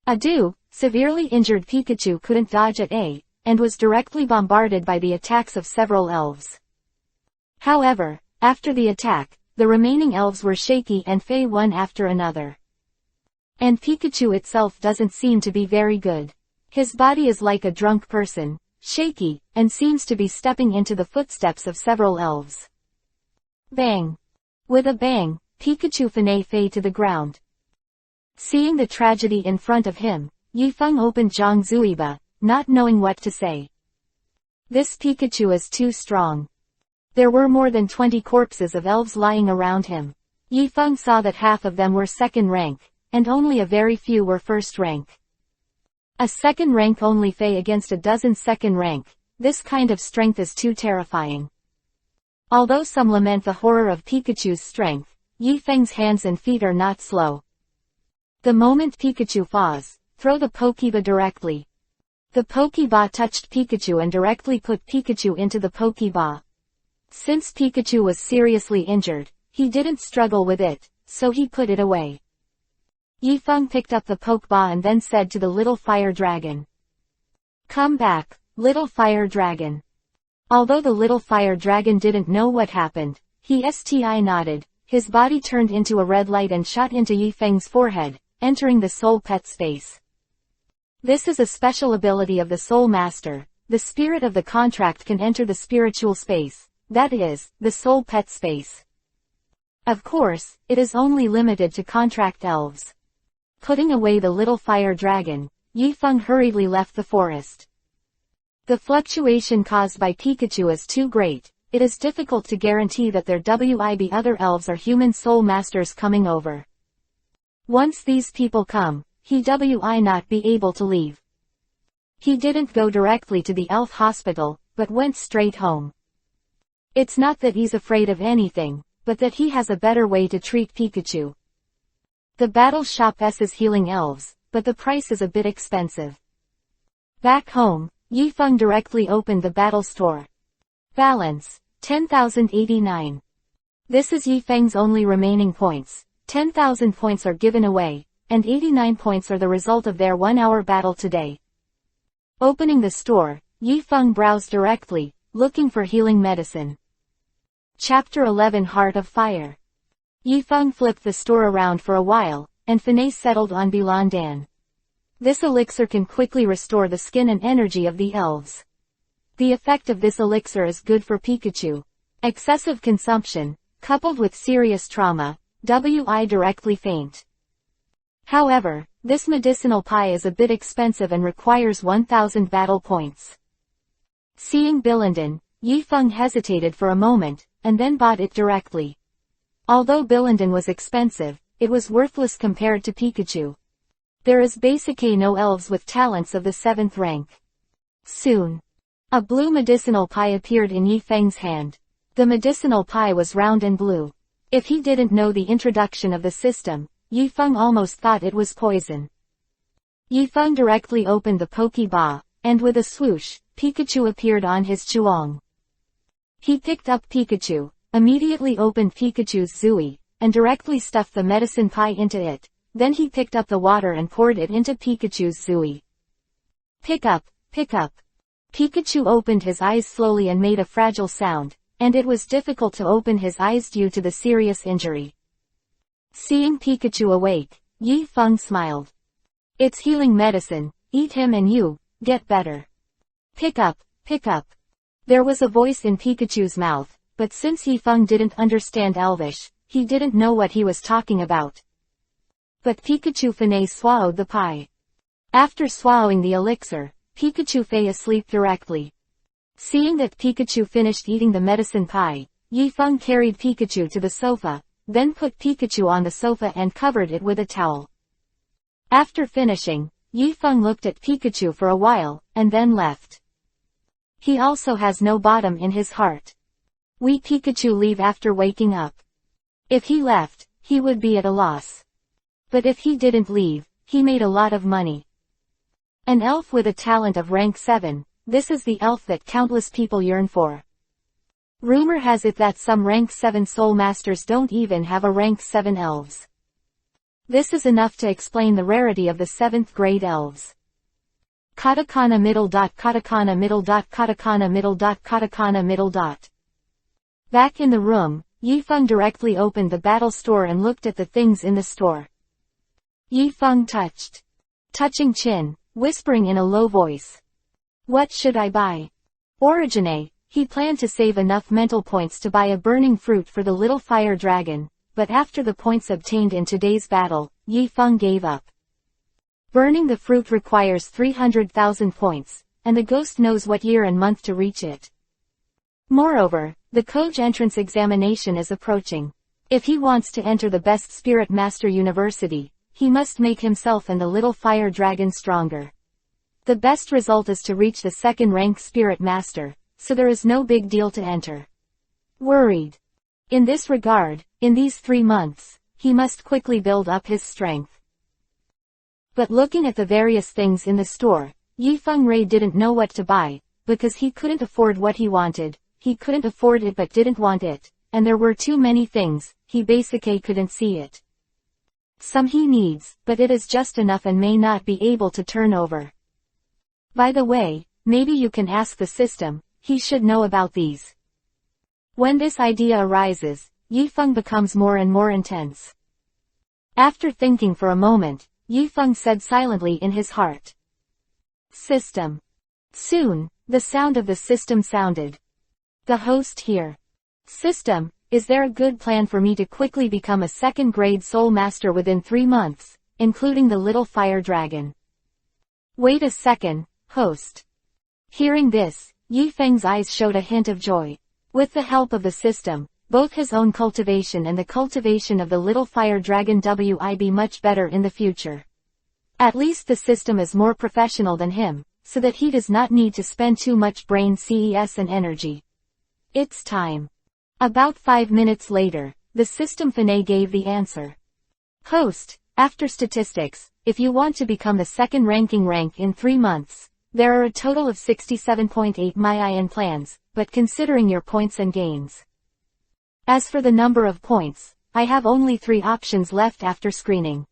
Adieu, severely injured Pikachu couldn't dodge at A, and was directly bombarded by the attacks of several elves. However, after the attack, the remaining elves were shaky and fell one after another. And Pikachu itself doesn't seem to be very good. His body is like a drunk person, shaky, and seems to be stepping into the footsteps of several elves. Bang! With a bang, Pikachu fell to the ground. Seeing the tragedy in front of him, Yifeng opened Zhang Zuiba, not knowing what to say. This Pikachu is too strong. There were more than 20 corpses of elves lying around him. Yifeng saw that half of them were second rank, and only a very few were first rank. A second rank only fell against a dozen second rank. This kind of strength is too terrifying. Although some lament the horror of Pikachu's strength, Yifeng's hands and feet are not slow. The moment Pikachu falls, throw the Pokeball directly. The Pokeball touched Pikachu and directly put Pikachu into the Pokeball. Since Pikachu was seriously injured, he didn't struggle with it, so he put it away. Yifeng picked up the Pokeball and then said to the little fire dragon. Come back, little fire dragon. Although the little fire dragon didn't know what happened, he nodded. His body turned into a red light and shot into Yifeng's forehead, entering the soul pet space. This is a special ability of the Soulmaster. The spirit of the contract can enter the spiritual space, that is, the soul pet space. Of course, it is only limited to contract elves. Putting away the little fire dragon, Yifeng hurriedly left the forest. The fluctuation caused by Pikachu is too great. It is difficult to guarantee that there will be other elves or human soul masters coming over. Once these people come, he will not be able to leave. He didn't go directly to the elf hospital, but went straight home. It's not that he's afraid of anything, but that he has a better way to treat Pikachu. The battle shop is healing elves, but the price is a bit expensive. Back home, Yifeng directly opened the battle store. Balance, 10,089. This is Yifeng's only remaining points. 10,000 points are given away, and 89 points are the result of their 1-hour battle today. Opening the store, Yifeng browsed directly, looking for healing medicine. Chapter 11 Heart of Fire. Yifeng flipped the store around for a while, and finesse settled on Bilandan. This elixir can quickly restore the skin and energy of the elves. The effect of this elixir is good for Pikachu. Excessive consumption, coupled with serious trauma, Wi directly faint. However, this medicinal pie is a bit expensive and requires 1,000 battle points. Seeing Billenden, Yifeng hesitated for a moment, and then bought it directly. Although Billenden was expensive, it was worthless compared to Pikachu. There is basically no elves with talents of the 7th rank. Soon, a blue medicinal pie appeared in Yifeng's hand. The medicinal pie was round and blue. If he didn't know the introduction of the system, Yifeng almost thought it was poison. Yifeng directly opened the Pokeball, and with a swoosh, Pikachu appeared on his Chuong. He picked up Pikachu, immediately opened Pikachu's Zui, and directly stuffed the medicine pie into it. Then he picked up the water and poured it into Pikachu's Zui. Pick up, pick up. Pikachu opened his eyes slowly and made a fragile sound, and it was difficult to open his eyes due to the serious injury. Seeing Pikachu awake, Yifeng smiled. It's healing medicine, eat him and you, get better. Pick up, pick up. There was a voice in Pikachu's mouth, but since Yifeng didn't understand Elvish, he didn't know what he was talking about. But Pikachu Fei swallowed the pie. After swallowing the elixir, Pikachu fell asleep directly. Seeing that Pikachu finished eating the medicine pie, Yifeng carried Pikachu to the sofa, then put Pikachu on the sofa and covered it with a towel. After finishing, Yifeng looked at Pikachu for a while, and then left. He also has no bottom in his heart. We Pikachu leave after waking up. If he left, he would be at a loss. But if he didn't leave, he made a lot of money. An elf with a talent of rank 7, this is the elf that countless people yearn for. Rumor has it that some rank 7 Soulmasters don't even have a rank 7 elves. This is enough to explain the rarity of the 7th grade elves. Katakana middle dot katakana middle dot katakana middle dot katakana middle dot. Back in the room, Yifeng directly opened the battle store and looked at the things in the store. Yifeng touching chin, whispering in a low voice. What should I buy? Origine, he planned to save enough mental points to buy a burning fruit for the little fire dragon, but after the points obtained in today's battle, Yifeng gave up. Burning the fruit requires 300,000 points, and the ghost knows what year and month to reach it. Moreover, the Koj entrance examination is approaching. If he wants to enter the best Spirit Master University, he must make himself and the little fire dragon stronger. The best result is to reach the 2nd rank Spirit Master, so there is no big deal to enter. Worried. In this regard, in these 3 months, he must quickly build up his strength. But looking at the various things in the store, Yifeng Ray didn't know what to buy, because he couldn't afford what he wanted, he couldn't afford it but didn't want it, and there were too many things, he basically couldn't see it. Some he needs, but it is just enough and may not be able to turn over. By the way, maybe you can ask the system, he should know about these. When this idea arises, Yifeng becomes more and more intense. After thinking for a moment, Yifeng said silently in his heart. System. Soon, the sound of the system sounded. The host here. System, is there a good plan for me to quickly become a 2nd grade Soul Master within 3 months, including the little fire dragon? Wait a second, host. Hearing this, Yifeng's eyes showed a hint of joy. With the help of the system, both his own cultivation and the cultivation of the little fire dragon will be much better in the future. At least the system is more professional than him, so that he does not need to spend too much brain ces and energy. It's time. About 5 minutes later, the system Fene gave the answer. Host, after statistics, if you want to become the 2nd ranking rank in 3 months, there are a total of 67.8 Mayan plans, but considering your points and gains. As for the number of points, I have only 3 options left after screening.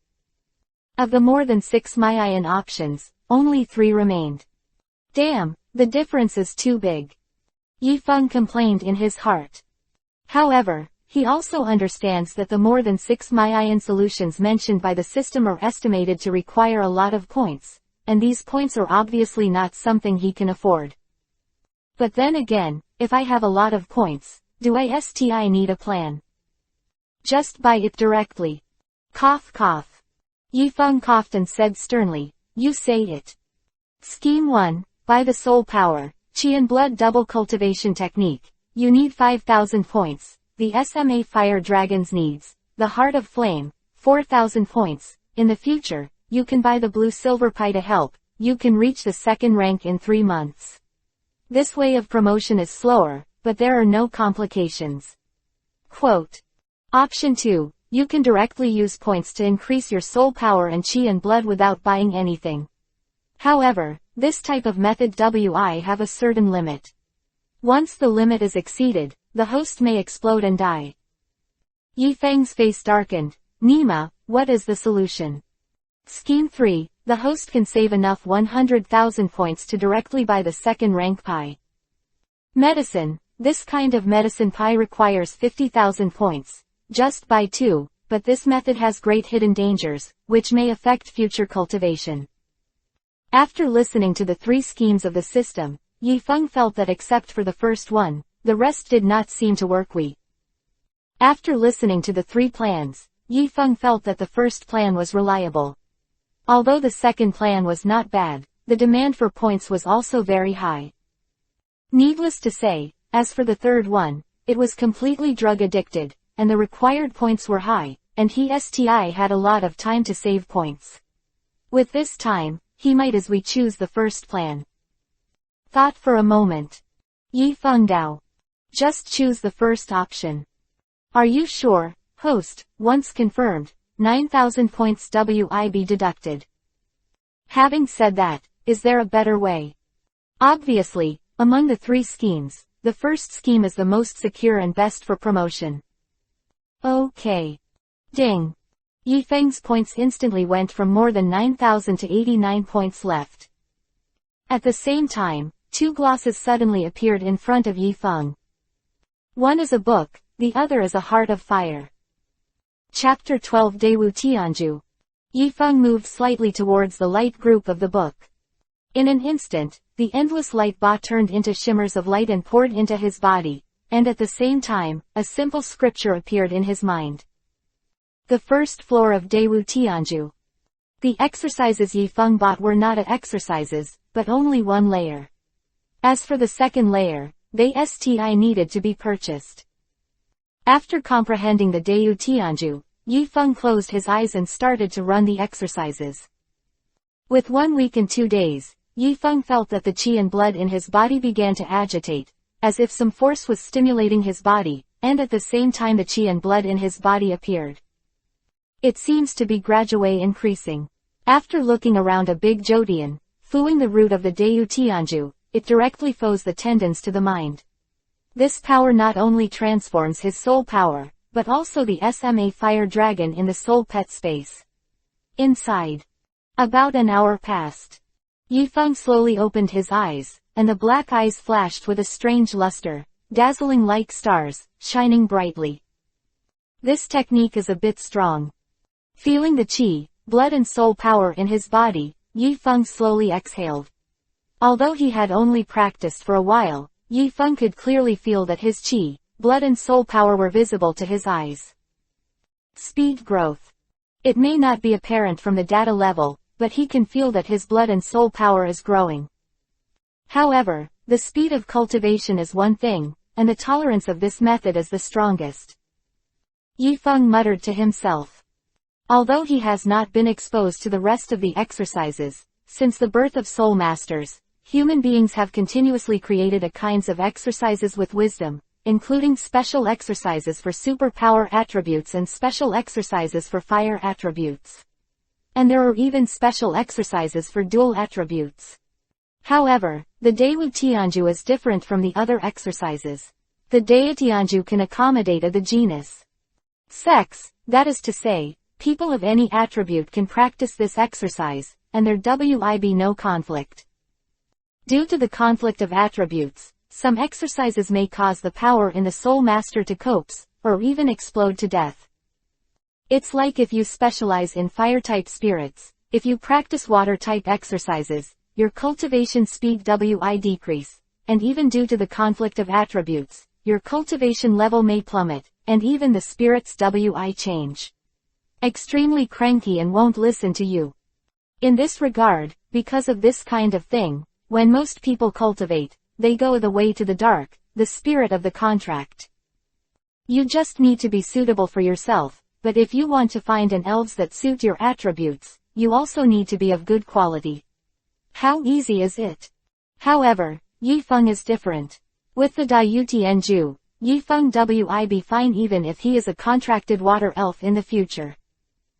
Of the more than 6 Mayan options, only 3 remained. Damn, the difference is too big. Yifeng complained in his heart. However, he also understands that the more than 6 Mayan solutions mentioned by the system are estimated to require a lot of points, and these points are obviously not something he can afford. But then again, if I have a lot of points, do I need a plan? Just buy it directly. Cough cough. Yifeng coughed and said sternly, you say it. Scheme 1, buy the soul power, chi and blood double cultivation technique. You need 5,000 points. The SMA fire dragons needs, the heart of flame, 4,000 points. In the future, you can buy the blue silver pie to help. You can reach the second rank in 3 months. This way of promotion is slower, but there are no complications. Quote. Option 2, you can directly use points to increase your soul power and chi and blood without buying anything. However, this type of method wi have a certain limit. Once the limit is exceeded, the host may explode and die. Yifeng's face darkened. Nima, what is the solution? Scheme 3, the host can save enough 100,000 points to directly buy the second rank pie. Medicine, this kind of medicine pie requires 50,000 points. Just buy 2, but this method has great hidden dangers, which may affect future cultivation. After listening to the 3 schemes of the system, Yifeng felt that except for the first one, the rest did not seem to work. After listening to the 3 plans, Yifeng felt that the first plan was reliable. Although the second plan was not bad, the demand for points was also very high. Needless to say, as for the third one, it was completely drug addicted, and the required points were high, and he had a lot of time to save points. With this time, he might as we choose the first plan. Thought for a moment. Yifeng Dao. Just choose the first option. Are you sure, host? Once confirmed, 9,000 points WIB deducted. Having said that, is there a better way? Obviously, among the 3 schemes, the first scheme is the most secure and best for promotion. Okay. Ding. Yifeng's points instantly went from more than 9,000 to 89 points left. At the same time, 2 glosses suddenly appeared in front of Yifeng. One is a book, the other is a heart of fire. Chapter 12 Daewu Tianju. Yifeng moved slightly towards the light group of the book. In an instant, the endless light ba turned into shimmers of light and poured into his body, and at the same time, a simple scripture appeared in his mind. The first floor of Daewu Tianju. The exercises Yifeng bought were not exercises, but only 1 layer. As for the second layer, they needed to be purchased. After comprehending the Daewu Tianju, Yifeng closed his eyes and started to run the exercises. With 1 week and 2 days, Yifeng felt that the qi and blood in his body began to agitate, as if some force was stimulating his body, and at the same time the qi and blood in his body appeared. It seems to be gradually increasing. After looking around a big Jodian, fooing the root of the Daewu Tianju, it directly foes the tendons to the mind. This power not only transforms his soul power, but also the SMA fire dragon in the soul pet space. Inside. About an hour passed. Yifeng slowly opened his eyes, and the black eyes flashed with a strange luster, dazzling like stars, shining brightly. This technique is a bit strong. Feeling the qi, blood and soul power in his body, Yifeng slowly exhaled. Although he had only practiced for a while, Yifeng could clearly feel that his qi, blood and soul power were visible to his eyes. Speed growth. It may not be apparent from the data level, but he can feel that his blood and soul power is growing. However, the speed of cultivation is one thing, and the tolerance of this method is the strongest. Yifeng muttered to himself. Although he has not been exposed to the rest of the exercises, since the birth of Soulmasters, human beings have continuously created a kinds of exercises with wisdom, including special exercises for superpower attributes and special exercises for fire attributes. And there are even special exercises for dual attributes. However, the Daewu Tianju is different from the other exercises. The Daewu Tianju can accommodate the genus. Sex, that is to say, people of any attribute can practice this exercise, and there will be no conflict. Due to the conflict of attributes, some exercises may cause the power in the Soulmaster to collapse, or even explode to death. It's like if you specialize in fire-type spirits, if you practice water-type exercises, your cultivation speed will decrease, and even due to the conflict of attributes, your cultivation level may plummet, and even the spirits wi change. Extremely cranky and won't listen to you. In this regard, because of this kind of thing, when most people cultivate, they go the way to the dark, the spirit of the contract. You just need to be suitable for yourself, but if you want to find an elves that suit your attributes, you also need to be of good quality. How easy is it? However, Yifeng is different. With the Diutianju, Yifeng wi be fine even if he is a contracted water elf in the future.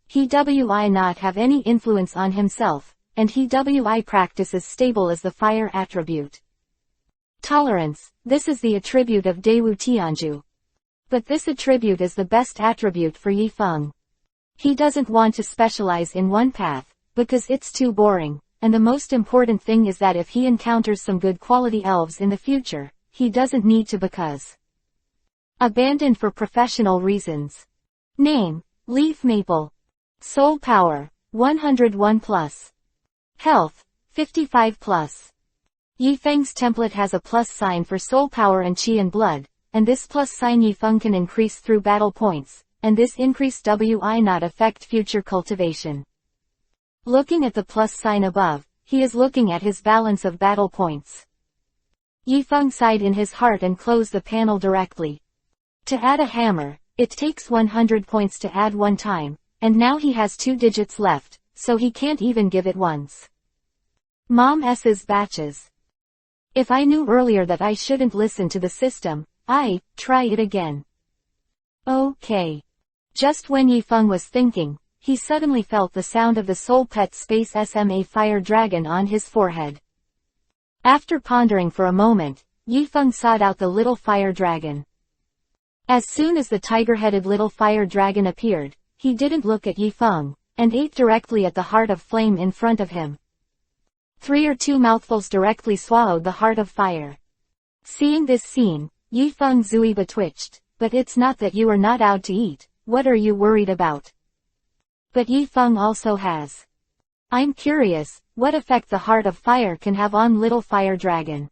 He wi not have any influence on himself, and he wi practice as stable as the fire attribute. Tolerance, this is the attribute of Daewoo Tianju. But this attribute is the best attribute for Yifeng. He doesn't want to specialize in one path, because it's too boring, and the most important thing is that if he encounters some good quality elves in the future, he doesn't need to because abandoned for professional reasons. Name, Leaf Maple. Soul Power, 101 plus. Health, 55 plus. Yifeng's template has a plus sign for soul power and chi and blood, and this plus sign Yifeng can increase through battle points, and this increase wi not affect future cultivation. Looking at the plus sign above, he is looking at his balance of battle points. Yifeng sighed in his heart and closed the panel directly. To add a hammer, it takes 100 points to add one time, and now he has 2 digits left, so he can't even give it once. Mom's batches. If I knew earlier that I shouldn't listen to the system, I'd try it again. Okay. Just when Yifeng was thinking, he suddenly felt the sound of the Soul Pet Space SMA Fire Dragon on his forehead. After pondering for a moment, Yifeng sought out the little fire dragon. As soon as the tiger-headed little fire dragon appeared, he didn't look at Yifeng, and ate directly at the heart of flame in front of him. 3 or 2 mouthfuls directly swallowed the heart of fire. Seeing this scene, Yifeng's Zuiba twitched, but it's not that you are not out to eat, what are you worried about? But Yifeng also has. I'm curious, what effect the heart of fire can have on little fire dragon.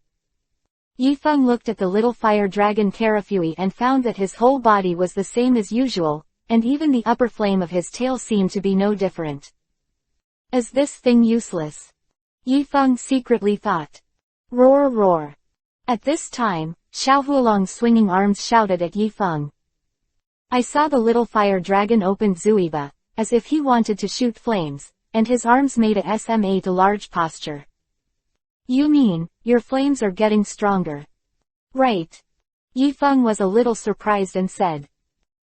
Yifeng looked at the little fire dragon carefully and found that his whole body was the same as usual, and even the upper flame of his tail seemed to be no different. Is this thing useless? Yifeng secretly thought. Roar roar. At this time, Xiaohualong's swinging arms shouted at Yifeng. I saw the little fire dragon open Zuiba, as if he wanted to shoot flames, and his arms made a SMA to large posture. You mean, your flames are getting stronger? Right. Yifeng was a little surprised and said.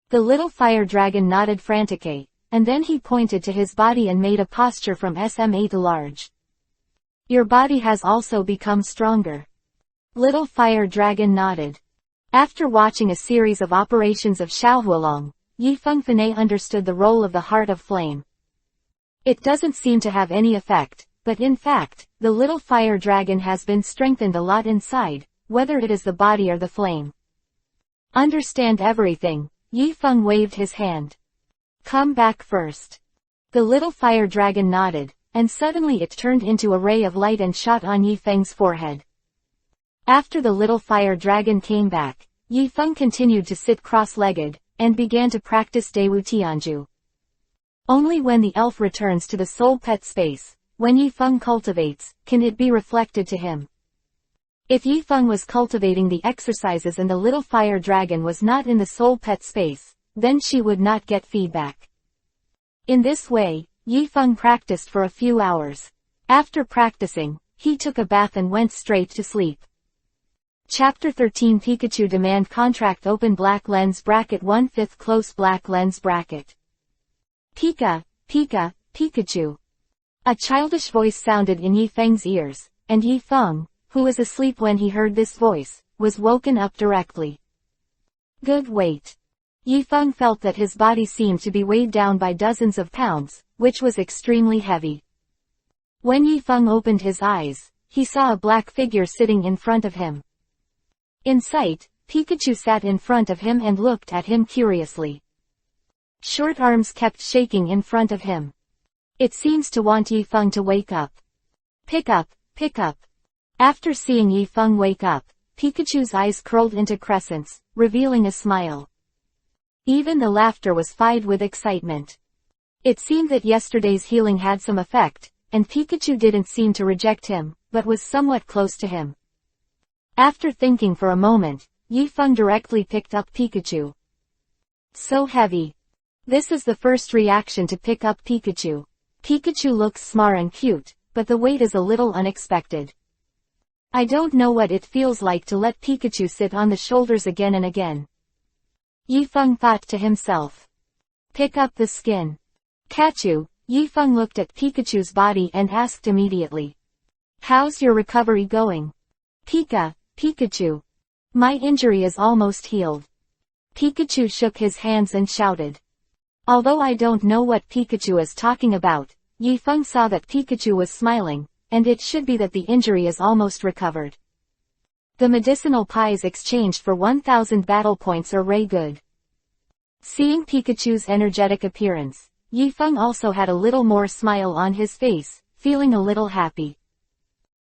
The little fire dragon nodded frantically, and then he pointed to his body and made a posture from SMA to large. Your body has also become stronger. Little fire dragon nodded. After watching a series of operations of Xiaohualong, Yifeng Fanei understood the role of the heart of flame. It doesn't seem to have any effect, but in fact, the little fire dragon has been strengthened a lot inside, whether it is the body or the flame. Understand everything, Yifeng waved his hand. Come back first. The little fire dragon nodded, and suddenly it turned into a ray of light and shot on Yifeng's forehead. After the little fire dragon came back, Yifeng continued to sit cross-legged, and began to practice Daewoo Tianju. Only when the elf returns to the soul pet space, when Yifeng cultivates, can it be reflected to him. If Yifeng was cultivating the exercises and the little fire dragon was not in the soul pet space, then she would not get feedback. In this way, Yifeng practiced for a few hours. After practicing, he took a bath and went straight to sleep. Chapter 13 Pikachu Demand Contract Open Black Lens Bracket 1/5 Close Black Lens Bracket. Pika, Pika, Pikachu. A childish voice sounded in Yifeng's ears, and Yifeng, who was asleep when he heard this voice, was woken up directly. Good weight. Yifeng felt that his body seemed to be weighed down by dozens of pounds, which was extremely heavy. When Yifeng opened his eyes, he saw a black figure sitting in front of him. In sight, Pikachu sat in front of him and looked at him curiously. Short arms kept shaking in front of him. It seems to want Yifeng to wake up. Pick up, pick up. After seeing Yifeng wake up, Pikachu's eyes curled into crescents, revealing a smile. Even the laughter was filled with excitement. It seemed that yesterday's healing had some effect, and Pikachu didn't seem to reject him, but was somewhat close to him. After thinking for a moment, Yifeng directly picked up Pikachu. So heavy. This is the first reaction to pick up Pikachu. Pikachu looks smart and cute, but the weight is a little unexpected. I don't know what it feels like to let Pikachu sit on the shoulders again and again. Yifeng thought to himself. Pick up the skin. Kachu, Yifeng looked at Pikachu's body and asked immediately. How's your recovery going? Pikachu. My injury is almost healed. Pikachu shook his hands and shouted. Although I don't know what Pikachu is talking about, Yifeng saw that Pikachu was smiling, and it should be that the injury is almost recovered. The medicinal pies exchanged for 1,000 battle points are Ray good. Seeing Pikachu's energetic appearance, Yifeng also had a little more smile on his face, feeling a little happy.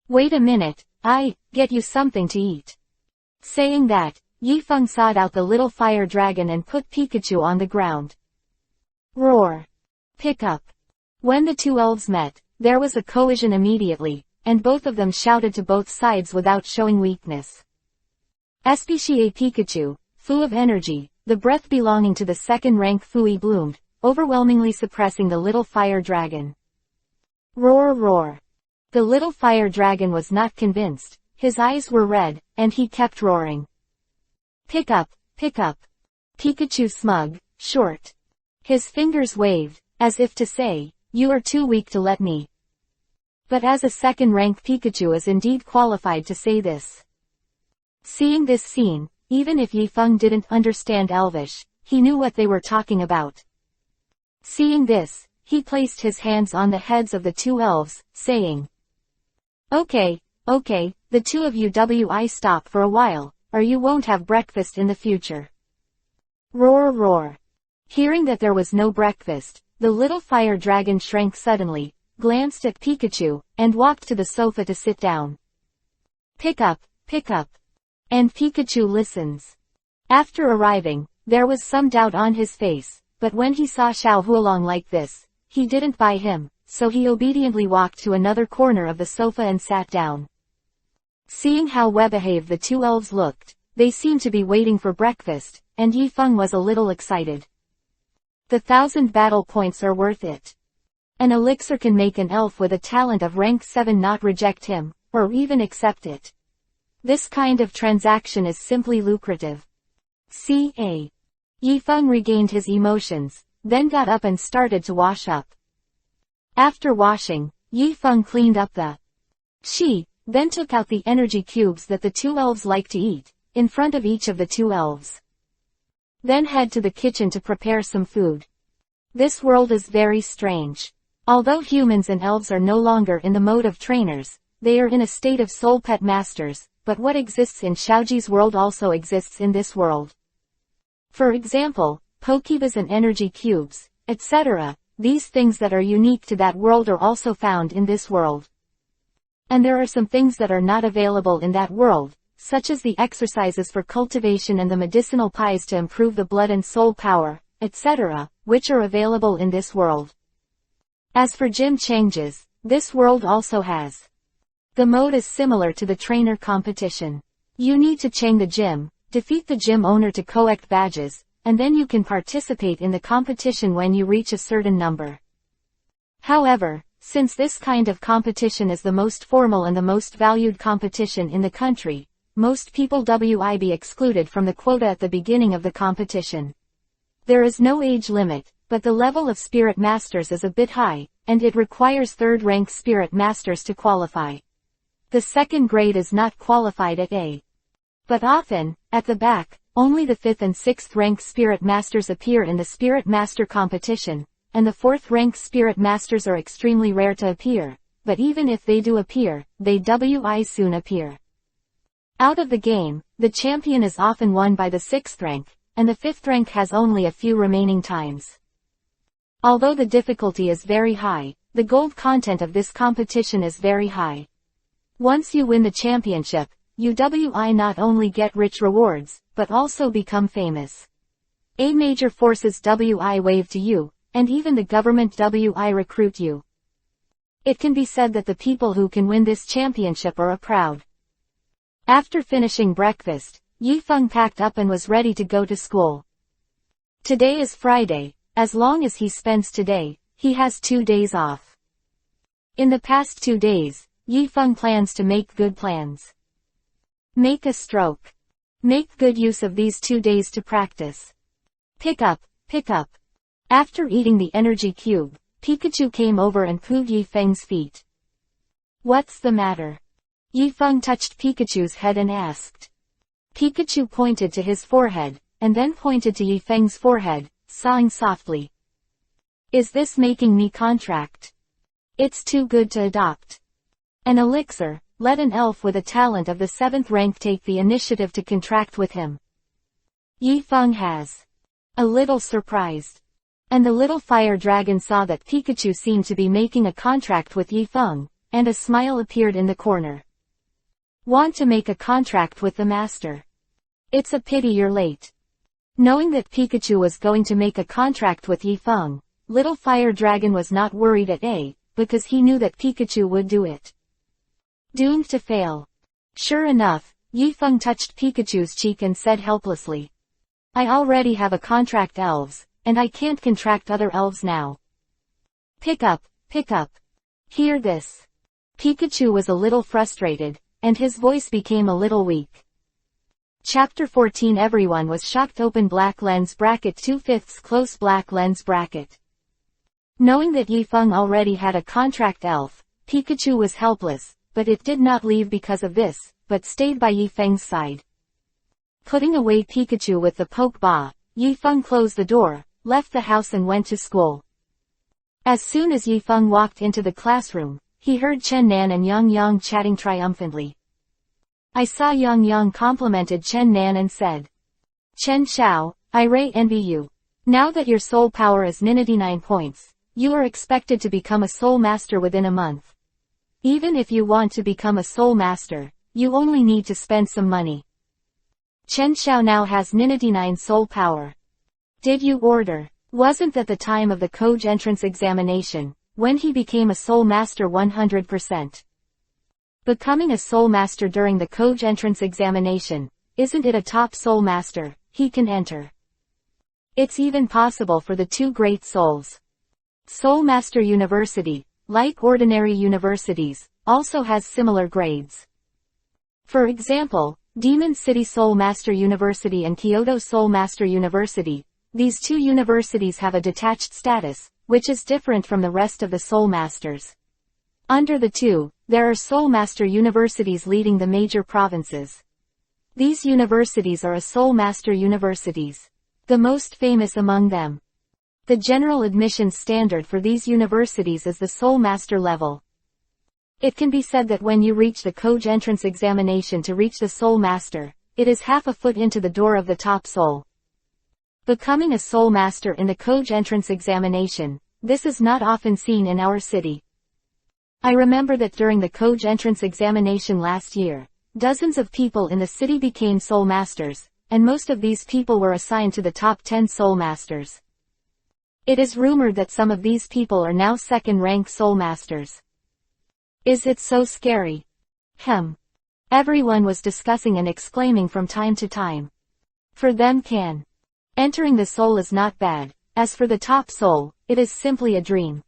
Wait a minute, I get you something to eat. Saying that, Yifeng sought out the little fire dragon and put Pikachu on the ground. Roar. Pick up. When the two elves met, there was a collision immediately, and both of them shouted to both sides without showing weakness. Especially Pikachu, full of energy, the breath belonging to the second-rank Fui bloomed, overwhelmingly suppressing the little fire dragon. Roar roar. The little fire dragon was not convinced, his eyes were red, and he kept roaring. Pick up, Pikachu smug, short. His fingers waved, as if to say, you are too weak to let me. But as a second-rank Pikachu is indeed qualified to say this. Seeing this scene, even if Yifeng didn't understand Elvish, he knew what they were talking about. Seeing this, he placed his hands on the heads of the two elves, saying, Okay, the two of you stop for a while, or you won't have breakfast in the future. Roar roar. Hearing that there was no breakfast, the little fire dragon shrank suddenly, glanced at Pikachu, and walked to the sofa to sit down. Pick up. And Pikachu listens. After arriving, there was some doubt on his face, but when he saw Xiao Huolong like this, he didn't buy him, so he obediently walked to another corner of the sofa and sat down. Seeing how well-behaved the two elves looked, they seemed to be waiting for breakfast, and Yifeng was a little excited. The 1,000 battle points are worth it. An elixir can make an elf with a talent of rank 7 not reject him, or even accept it. This kind of transaction is simply lucrative. Ca. Yifeng regained his emotions, then got up and started to wash up. After washing, Yifeng cleaned up the Shi, then took out the energy cubes that the two elves like to eat, in front of each of the two elves. Then head to the kitchen to prepare some food. This world is very strange. Although humans and elves are no longer in the mode of trainers, they are in a state of soul pet masters, but what exists in Xiaoji's world also exists in this world. For example, Pokebas and energy cubes, etc., these things that are unique to that world are also found in this world. And there are some things that are not available in that world, such as the exercises for cultivation and the medicinal pies to improve the blood and soul power, etc., which are available in this world. As for gym changes, this world also has. The mode is similar to the trainer competition. You need to chain the gym, defeat the gym owner to collect badges, and then you can participate in the competition when you reach a certain number. However, since this kind of competition is the most formal and the most valued competition in the country, most people will be excluded from the quota at the beginning of the competition. There is no age limit, but the level of Spirit Masters is a bit high, and it requires third-rank Spirit Masters to qualify. The second grade is not qualified at A. But often, at the back, only the 5th and 6th rank Spirit Masters appear in the Spirit Master competition, and the 4th rank Spirit Masters are extremely rare to appear, but even if they do appear, they soon appear. Out of the game, the champion is often won by the 6th rank, and the 5th rank has only a few remaining times. Although the difficulty is very high, the gold content of this competition is very high. Once you win the championship, you not only get rich rewards, but also become famous. A major forces WI wave to you, and even the government WI recruit you. It can be said that the people who can win this championship are proud. After finishing breakfast, Yifeng packed up and was ready to go to school. Today is Friday. As long as he spends today, he has 2 days off. In the past 2 days, Yifeng plans to make good plans. Make a stroke. Make good use of these 2 days to practice. Pick up, pick up. After eating the energy cube, Pikachu came over and pooed Yifeng's feet. What's the matter? Yifeng touched Pikachu's head and asked. Pikachu pointed to his forehead, and then pointed to Yifeng's forehead, sighing softly. Is this making me contract? It's too good to adopt. An elixir, let an elf with a talent of the 7th rank take the initiative to contract with him. Yifeng has. A little surprised. And the little fire dragon saw that Pikachu seemed to be making a contract with Yifeng, and a smile appeared in the corner. Want to make a contract with the master? It's a pity you're late. Knowing that Pikachu was going to make a contract with Yifeng, little fire dragon was not worried at all, because he knew that Pikachu would do it. Doomed to fail. Sure enough, Yifeng touched Pikachu's cheek and said helplessly. I already have a contract elves, and I can't contract other elves now. Pick up, pick up. Hear this. Pikachu was a little frustrated, and his voice became a little weak. Chapter 14. Everyone was shocked. Open black lens bracket 2/5 close black lens bracket. Knowing that Yifeng already had a contract elf, Pikachu was helpless, but it did not leave because of this, but stayed by Yifeng's side. Putting away Pikachu with the Pokeball, Yifeng closed the door, left the house and went to school. As soon as Yifeng walked into the classroom, he heard Chen Nan and Yiong chatting triumphantly. I saw Yiong complimented Chen Nan and said. Chen Xiao, I envy you. Now that your soul power is 99 points, you are expected to become a soul master within a month. Even if you want to become a soul master, you only need to spend some money. Chen Xiao now has 99 soul power. Did you order? Wasn't that the time of the Koj entrance examination, when he became a soul master 100%? Becoming a soul master during the Koj entrance examination, isn't it a top soul master, he can enter. It's even possible for the 2 great souls. Soul Master University, like ordinary universities, also has similar grades. For example, Demon City Soul Master University and Kyoto Soul Master University, these 2 universities have a detached status, which is different from the rest of the Soul Masters. Under the 2, there are Soul Master universities leading the major provinces. These universities are Soul Master universities. The most famous among them. The general admissions standard for these universities is the Soul Master level. It can be said that when you reach the Koj entrance examination to reach the Soul Master, it is half a foot into the door of the top soul. Becoming a Soul Master in the Koj entrance examination, this is not often seen in our city. I remember that during the Koj entrance examination last year, dozens of people in the city became Soul Masters, and most of these people were assigned to the top 10 Soul Masters. It is rumored that some of these people are now 2nd-rank Soul Masters. Is it so scary? Everyone was discussing and exclaiming from time to time. For them entering the soul is not bad, as for the top soul, it is simply a dream.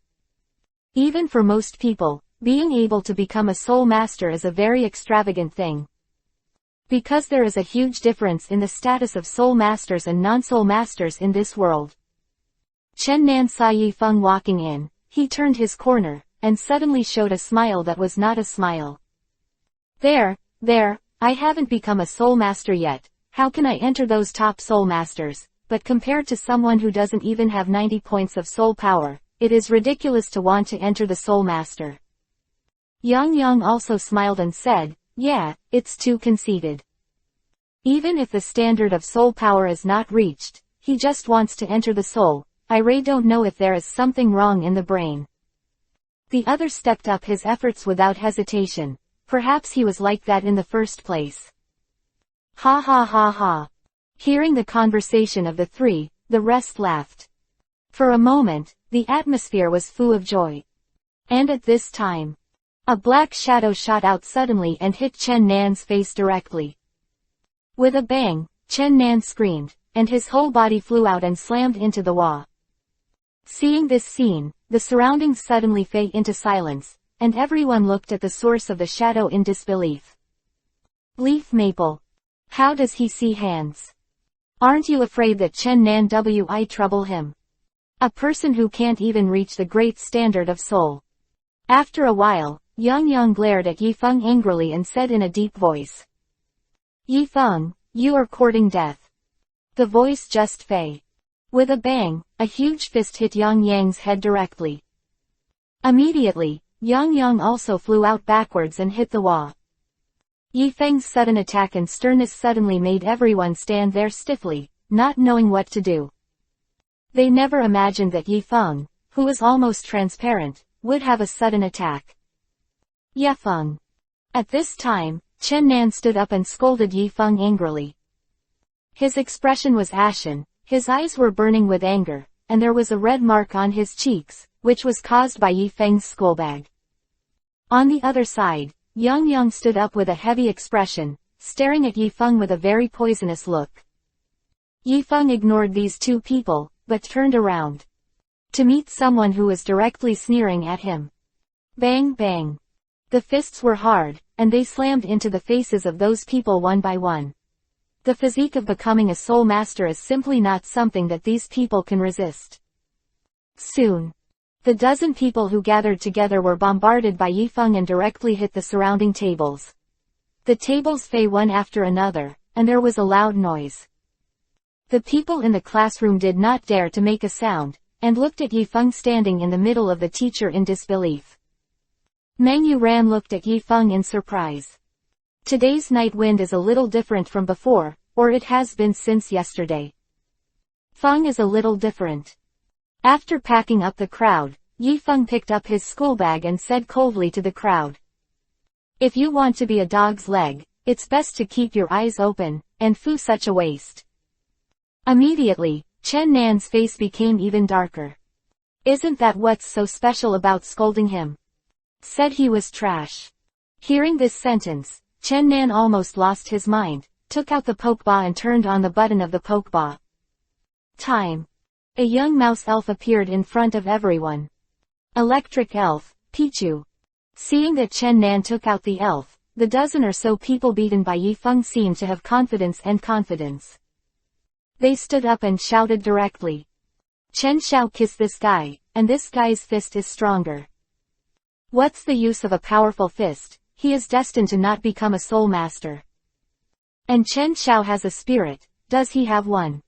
Even for most people, being able to become a soul master is a very extravagant thing. Because there is a huge difference in the status of soul masters and non-soul masters in this world. Chen Nan saw Yifeng walking in, he turned his corner, and suddenly showed a smile that was not a smile. There, I haven't become a soul master yet, how can I enter those top soul masters, but compared to someone who doesn't even have 90 points of soul power, it is ridiculous to want to enter the Soul Master. Yiong also smiled and said, yeah, it's too conceited. Even if the standard of soul power is not reached, he just wants to enter the soul. I don't know if there is something wrong in the brain. The other stepped up his efforts without hesitation. Perhaps he was like that in the first place. Ha ha ha ha. Hearing the conversation of the 3, the rest laughed. For a moment, the atmosphere was full of joy. And at this time, a black shadow shot out suddenly and hit Chen Nan's face directly. With a bang, Chen Nan screamed, and his whole body flew out and slammed into the wall. Seeing this scene, the surroundings suddenly fade into silence, and everyone looked at the source of the shadow in disbelief. Leaf Maple. How does he see hands? Aren't you afraid that Chen Nan will trouble him? A person who can't even reach the great standard of soul. After a while, Yiong glared at Yifeng angrily and said in a deep voice. Yifeng, you are courting death. The voice just fell. With a bang, a huge fist hit Yang's head directly. Immediately, Yiong also flew out backwards and hit the wall. Yifeng's sudden attack and sternness suddenly made everyone stand there stiffly, not knowing what to do. They never imagined that Yifeng, who was almost transparent, would have a sudden attack. Yifeng. At this time, Chen Nan stood up and scolded Yifeng angrily. His expression was ashen, his eyes were burning with anger, and there was a red mark on his cheeks, which was caused by Yifeng's schoolbag. On the other side, Yiong stood up with a heavy expression, staring at Yifeng with a very poisonous look. Yifeng ignored these two people, but turned around to meet someone who was directly sneering at him. Bang bang. The fists were hard, and they slammed into the faces of those people one by one. The physique of becoming a Soulmaster is simply not something that these people can resist. Soon, the dozen people who gathered together were bombarded by Yifeng and directly hit the surrounding tables. The tables fell one after another, and there was a loud noise. The people in the classroom did not dare to make a sound, and looked at Yifeng standing in the middle of the teacher in disbelief. Meng Yuran looked at Yifeng in surprise. Today's night wind is a little different from before, or it has been since yesterday. Feng is a little different. After packing up the crowd, Yifeng picked up his schoolbag and said coldly to the crowd. If you want to be a dog's leg, it's best to keep your eyes open, and foo such a waste. Immediately, Chen Nan's face became even darker. Isn't that what's so special about scolding him? Said he was trash. Hearing this sentence, Chen Nan almost lost his mind, took out the pokeball and turned on the button of the pokeball. Time. A young mouse elf appeared in front of everyone. Electric elf, Pichu. Seeing that Chen Nan took out the elf, the dozen or so people beaten by Yifeng seemed to have confidence. They stood up and shouted directly. Chen shall kiss this guy, and this guy's fist is stronger. What's the use of a powerful fist? He is destined to not become a Soulmaster. And Chen Xiao has a spirit, does he have one?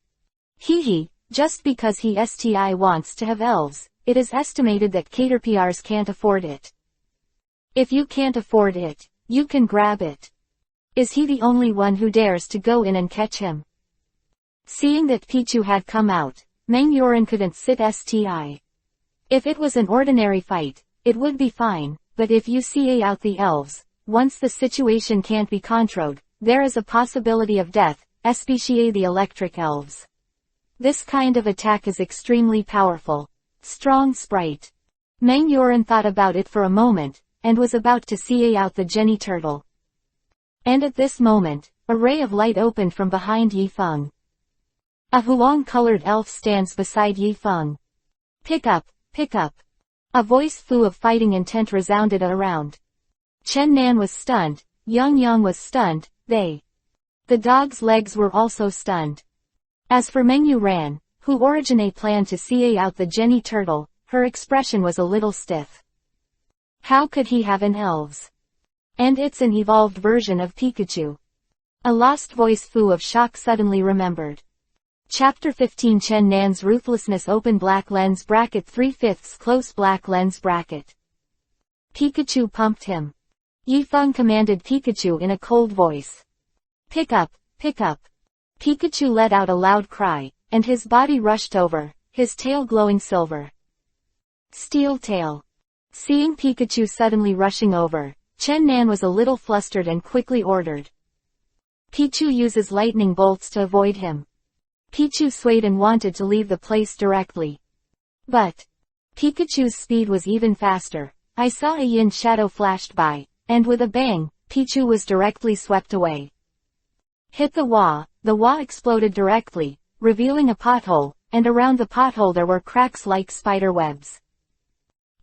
Hee, just because he wants to have elves, it is estimated that caterpillars can't afford it. If you can't afford it, you can grab it. Is he the only one who dares to go in and catch him? Seeing that Pichu had come out, Meng Yuran couldn't sit still. If it was an ordinary fight, it would be fine, but if you see out the elves, once the situation can't be controlled, there is a possibility of death, especially the electric elves. This kind of attack is extremely powerful. Strong sprite. Meng Yuran thought about it for a moment, and was about to see out the Jenny turtle. And at this moment, a ray of light opened from behind Yifeng. A Huang-colored elf stands beside Yifeng. Pick up, pick up. A voice full of fighting intent resounded around. Chen Nan was stunned, Yiong was stunned, the dog's legs were also stunned. As for Meng Yuran, who originally planned to see out the Jenny turtle, her expression was a little stiff. How could he have an elves? And it's an evolved version of Pikachu. A lost voice full of shock suddenly remembered. Chapter 15 Chen Nan's ruthlessness open black lens bracket 3/5 close black lens bracket. Pikachu pumped him. Yifeng commanded Pikachu in a cold voice. Pick up, pick up. Pikachu let out a loud cry, and his body rushed over, his tail glowing silver. Steel tail. Seeing Pikachu suddenly rushing over, Chen Nan was a little flustered and quickly ordered. Pichu uses lightning bolts to avoid him. Pichu swayed and wanted to leave the place directly. But Pikachu's speed was even faster. I saw a yin shadow flashed by, and with a bang, Pichu was directly swept away. Hit the wah exploded directly, revealing a pothole, and around the pothole there were cracks like spider webs.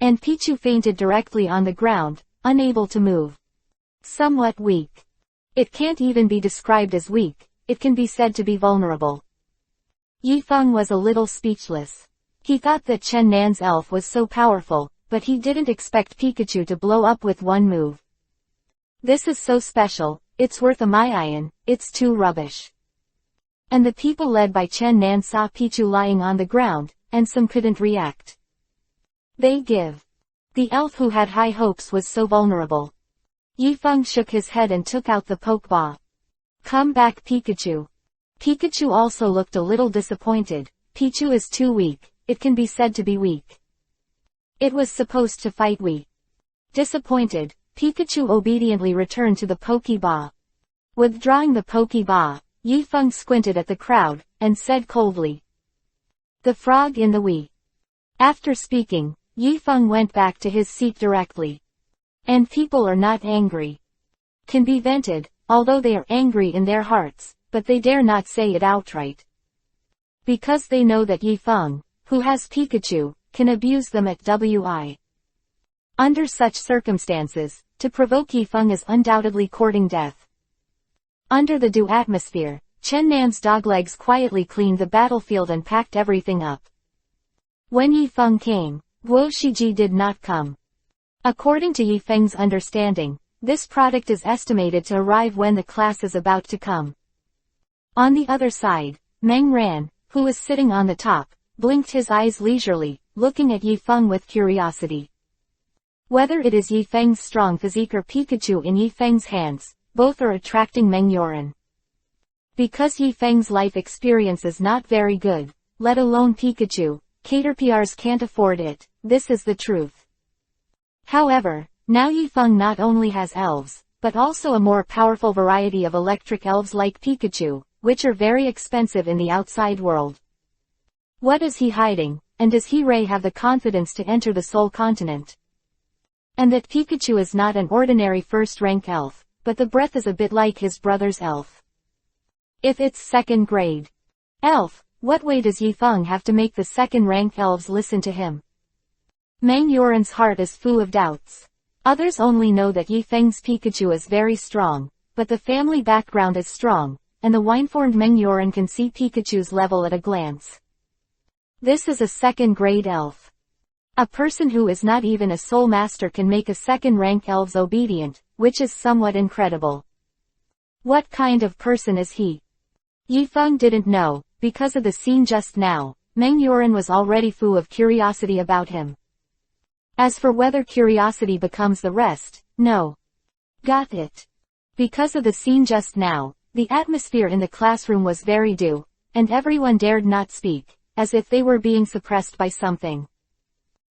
And Pichu fainted directly on the ground, unable to move. Somewhat weak. It can't even be described as weak, it can be said to be vulnerable. Yifeng was a little speechless. He thought that Chen Nan's elf was so powerful, but he didn't expect Pikachu to blow up with one move. This is so special, it's worth a million, it's too rubbish. And the people led by Chen Nan saw Pichu lying on the ground, and some couldn't react. They give. The elf who had high hopes was so vulnerable. Yifeng shook his head and took out the Pokeball. Come back Pikachu. Pikachu also looked a little disappointed. Pichu is too weak, it can be said to be weak. It was supposed to fight we. Disappointed, Pikachu obediently returned to the Pokeball. Withdrawing the Pokeball, Yifeng squinted at the crowd, and said coldly. The frog in the Wii. After speaking, Yifeng went back to his seat directly. And people are not angry. Can be vented, although they are angry in their hearts, but they dare not say it outright. Because they know that Yifeng, who has Pikachu, can abuse them at Wi. Under such circumstances, to provoke Yifeng is undoubtedly courting death. Under the dew atmosphere, Chen Nan's doglegs quietly cleaned the battlefield and packed everything up. When Yifeng came, Guo Shiji did not come. According to Yifeng's understanding, this product is estimated to arrive when the class is about to come. On the other side, Meng Ran, who was sitting on the top, blinked his eyes leisurely, looking at Yifeng with curiosity. Whether it is Yifeng's strong physique or Pikachu in Yifeng's hands, both are attracting Meng Yoren. Because Yifeng's life experience is not very good, let alone Pikachu, Caterpillars can't afford it, this is the truth. However, now Yifeng not only has elves, but also a more powerful variety of electric elves like Pikachu, which are very expensive in the outside world. What is he hiding, and does he Ray have the confidence to enter the Soul Continent? And that Pikachu is not an ordinary first-rank elf, but the breath is a bit like his brother's elf. If it's second grade elf, what way does Yifeng have to make the second-rank elves listen to him? Meng Yoren's heart is full of doubts. Others only know that Yifeng's Pikachu is very strong, but the family background is strong, and the wine-formed Meng Yoren can see Pikachu's level at a glance. This is a second-grade elf. A person who is not even a Soulmaster can make a second-rank elves obedient, which is somewhat incredible. What kind of person is he? Yifeng didn't know. Because of the scene just now, Meng Yoren was already full of curiosity about him. As for whether curiosity becomes the rest, no. Got it. Because of the scene just now, the atmosphere in the classroom was very dew, and everyone dared not speak, as if they were being suppressed by something.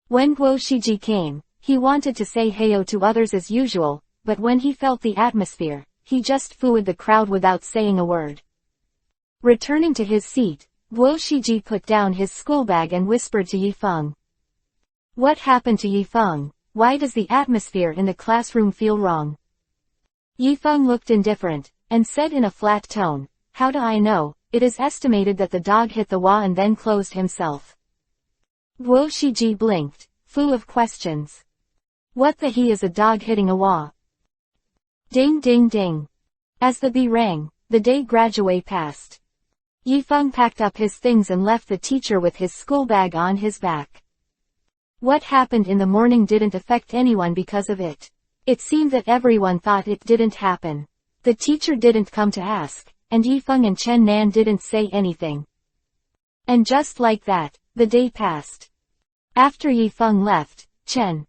When Guo Shiji came, he wanted to say heyo to others as usual, but when he felt the atmosphere, he just fooed the crowd without saying a word. Returning to his seat, Guo Shiji put down his schoolbag and whispered to Yifeng. What happened to Yifeng? Why does the atmosphere in the classroom feel wrong? Yifeng looked indifferent, and said in a flat tone, how do I know? It is estimated that the dog hit the wall and then closed himself. Guo Shiji blinked, full of questions. What the he is a dog hitting a wall? Ding ding ding. As the bell rang, the day graduate passed. Yifeng packed up his things and left the teacher with his schoolbag on his back. What happened in the morning didn't affect anyone because of it. It seemed that everyone thought it didn't happen. The teacher didn't come to ask, and Yifeng and Chen Nan didn't say anything. And just like that, the day passed. After Yifeng left, Chen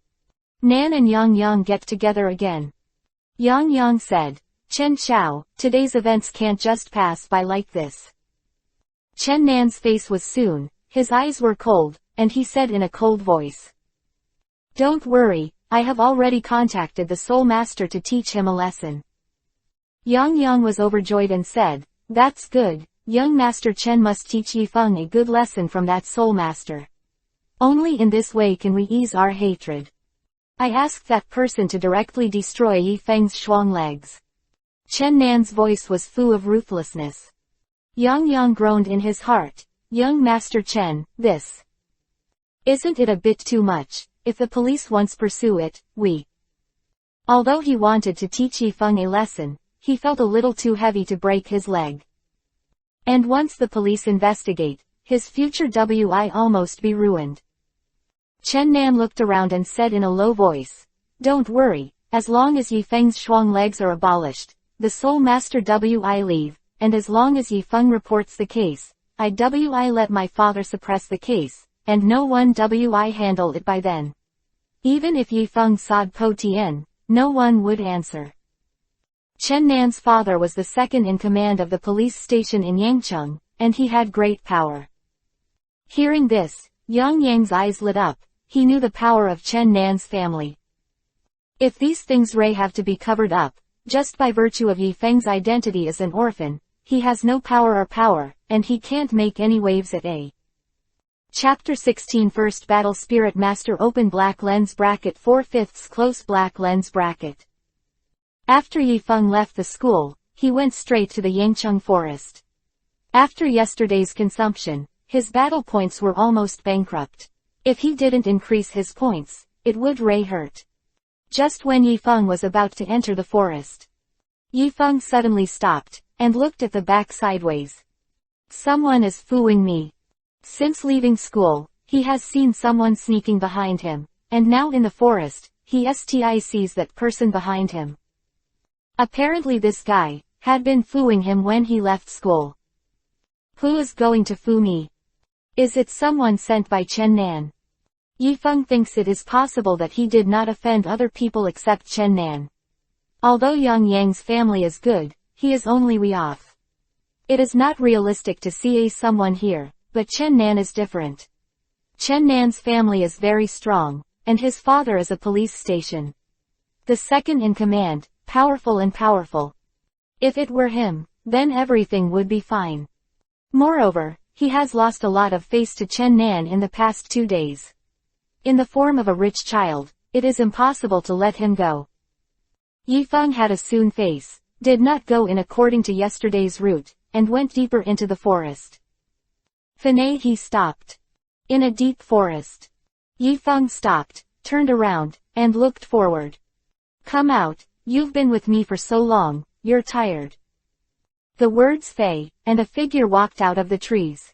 Nan and Yang get together again. Yang said, Chen Xiao, today's events can't just pass by like this. Chen Nan's face was soon, his eyes were cold, and he said in a cold voice. Don't worry, I have already contacted the Soulmaster to teach him a lesson. Yang was overjoyed and said, that's good, young Master Chen must teach Yifeng a good lesson from that Soulmaster. Only in this way can we ease our hatred. I asked that person to directly destroy Yifeng's shuang legs. Chen Nan's voice was full of ruthlessness. Yang groaned in his heart. Young Master Chen, this. Isn't it a bit too much? If the police once pursue it, we. Although he wanted to teach Yifeng a lesson, he felt a little too heavy to break his leg. And once the police investigate, his future will almost be ruined. Chen Nan looked around and said in a low voice, "Don't worry, as long as Yifeng's shuang legs are abolished, the Soulmaster will leave, and as long as Yifeng reports the case, I let my father suppress the case, and no one will handle it by then. Even if Yifeng sod po tien, no one would answer." Chen Nan's father was the second in command of the police station in Yangcheng, and he had great power. Hearing this, Yang's eyes lit up. He knew the power of Chen Nan's family. If these things have to be covered up, just by virtue of Yifeng's identity as an orphan, he has no power, and he can't make any waves at a. Chapter 16 First Battle Spirit Master Open black lens bracket 4/5 close black lens bracket. After Yifeng left the school, he went straight to the Yangcheng forest. After yesterday's consumption, his battle points were almost bankrupt. If he didn't increase his points, it would hurt. Just when Yifeng was about to enter the forest, Yifeng suddenly stopped, and looked at the back sideways. Someone is fooling me. Since leaving school, he has seen someone sneaking behind him, and now in the forest, he sees that person behind him. Apparently this guy had been fooling him when he left school. Who is going to fool me? Is it someone sent by Chen Nan? Yifeng thinks it is possible that he did not offend other people except Chen Nan. Although Yang's family is good, he is only way off. It is not realistic to see someone here, but Chen Nan is different. Chen Nan's family is very strong, and his father is a police station. The second in command, powerful. If it were him, then everything would be fine. Moreover, he has lost a lot of face to Chen Nan in the past 2 days. In the form of a rich child, it is impossible to let him go. Yifeng had a soon face, did not go in according to yesterday's route, and went deeper into the forest. Finally he stopped. In a deep forest. Yifeng stopped, turned around, and looked forward. "Come out, you've been with me for so long, you're tired." The words fei, and a figure walked out of the trees.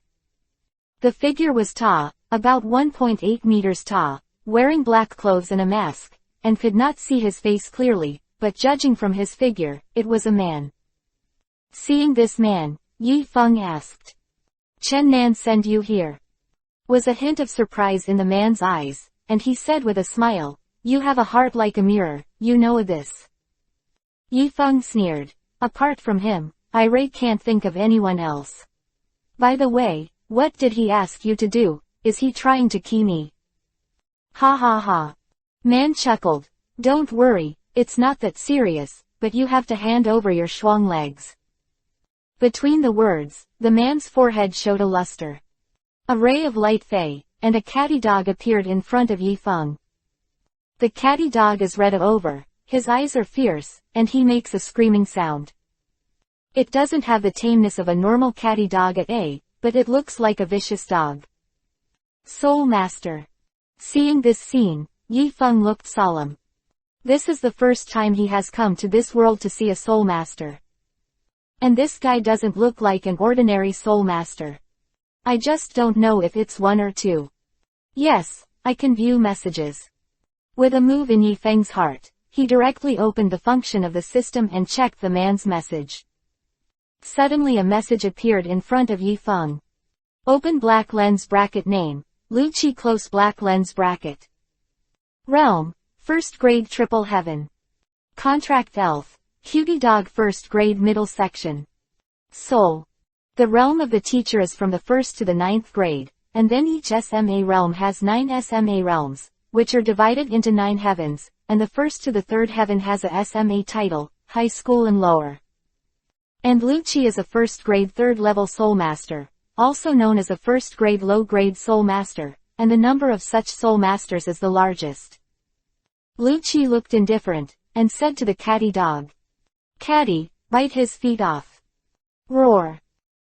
The figure was tall, about 1.8 meters tall, wearing black clothes and a mask, and could not see his face clearly, but judging from his figure, it was a man. Seeing this man, Yifeng asked, "Chen Nan send you here?" Was a hint of surprise in the man's eyes, and he said with a smile, "You have a heart like a mirror, you know this." Yifeng sneered. "Apart from him, I can't think of anyone else. By the way, what did he ask you to do? Is he trying to key me?" Ha. Man chuckled. "Don't worry, it's not that serious, but you have to hand over your shuang legs." Between the words, the man's forehead showed a luster. A ray of light fei, and a catty dog appeared in front of Yifeng. The catty dog is red over, his eyes are fierce, and he makes a screaming sound. It doesn't have the tameness of a normal catty dog but it looks like a vicious dog. Soulmaster. Seeing this scene, Yifeng looked solemn. This is the first time he has come to this world to see a Soulmaster. And this guy doesn't look like an ordinary Soulmaster. I just don't know if it's one or two. Yes, I can view messages. With a move in Yifeng's heart, he directly opened the function of the system and checked the man's message. Suddenly a message appeared in front of Yifeng. Open black lens bracket name, Lucci close black lens bracket. Realm, 1st grade triple heaven. Contract elf, cutie dog 1st grade middle section. Soul. The realm of the teacher is from the 1st to the 9th grade, and then each SMA realm has 9 SMA realms, which are divided into 9 heavens, and the 1st to the 3rd heaven has a SMA title, high school and lower. And Lucci is a first-grade third-level Soulmaster, also known as a first-grade low-grade Soulmaster, and the number of such Soulmasters is the largest. Lucci looked indifferent, and said to the catty dog, "Catty, bite his feet off." Roar.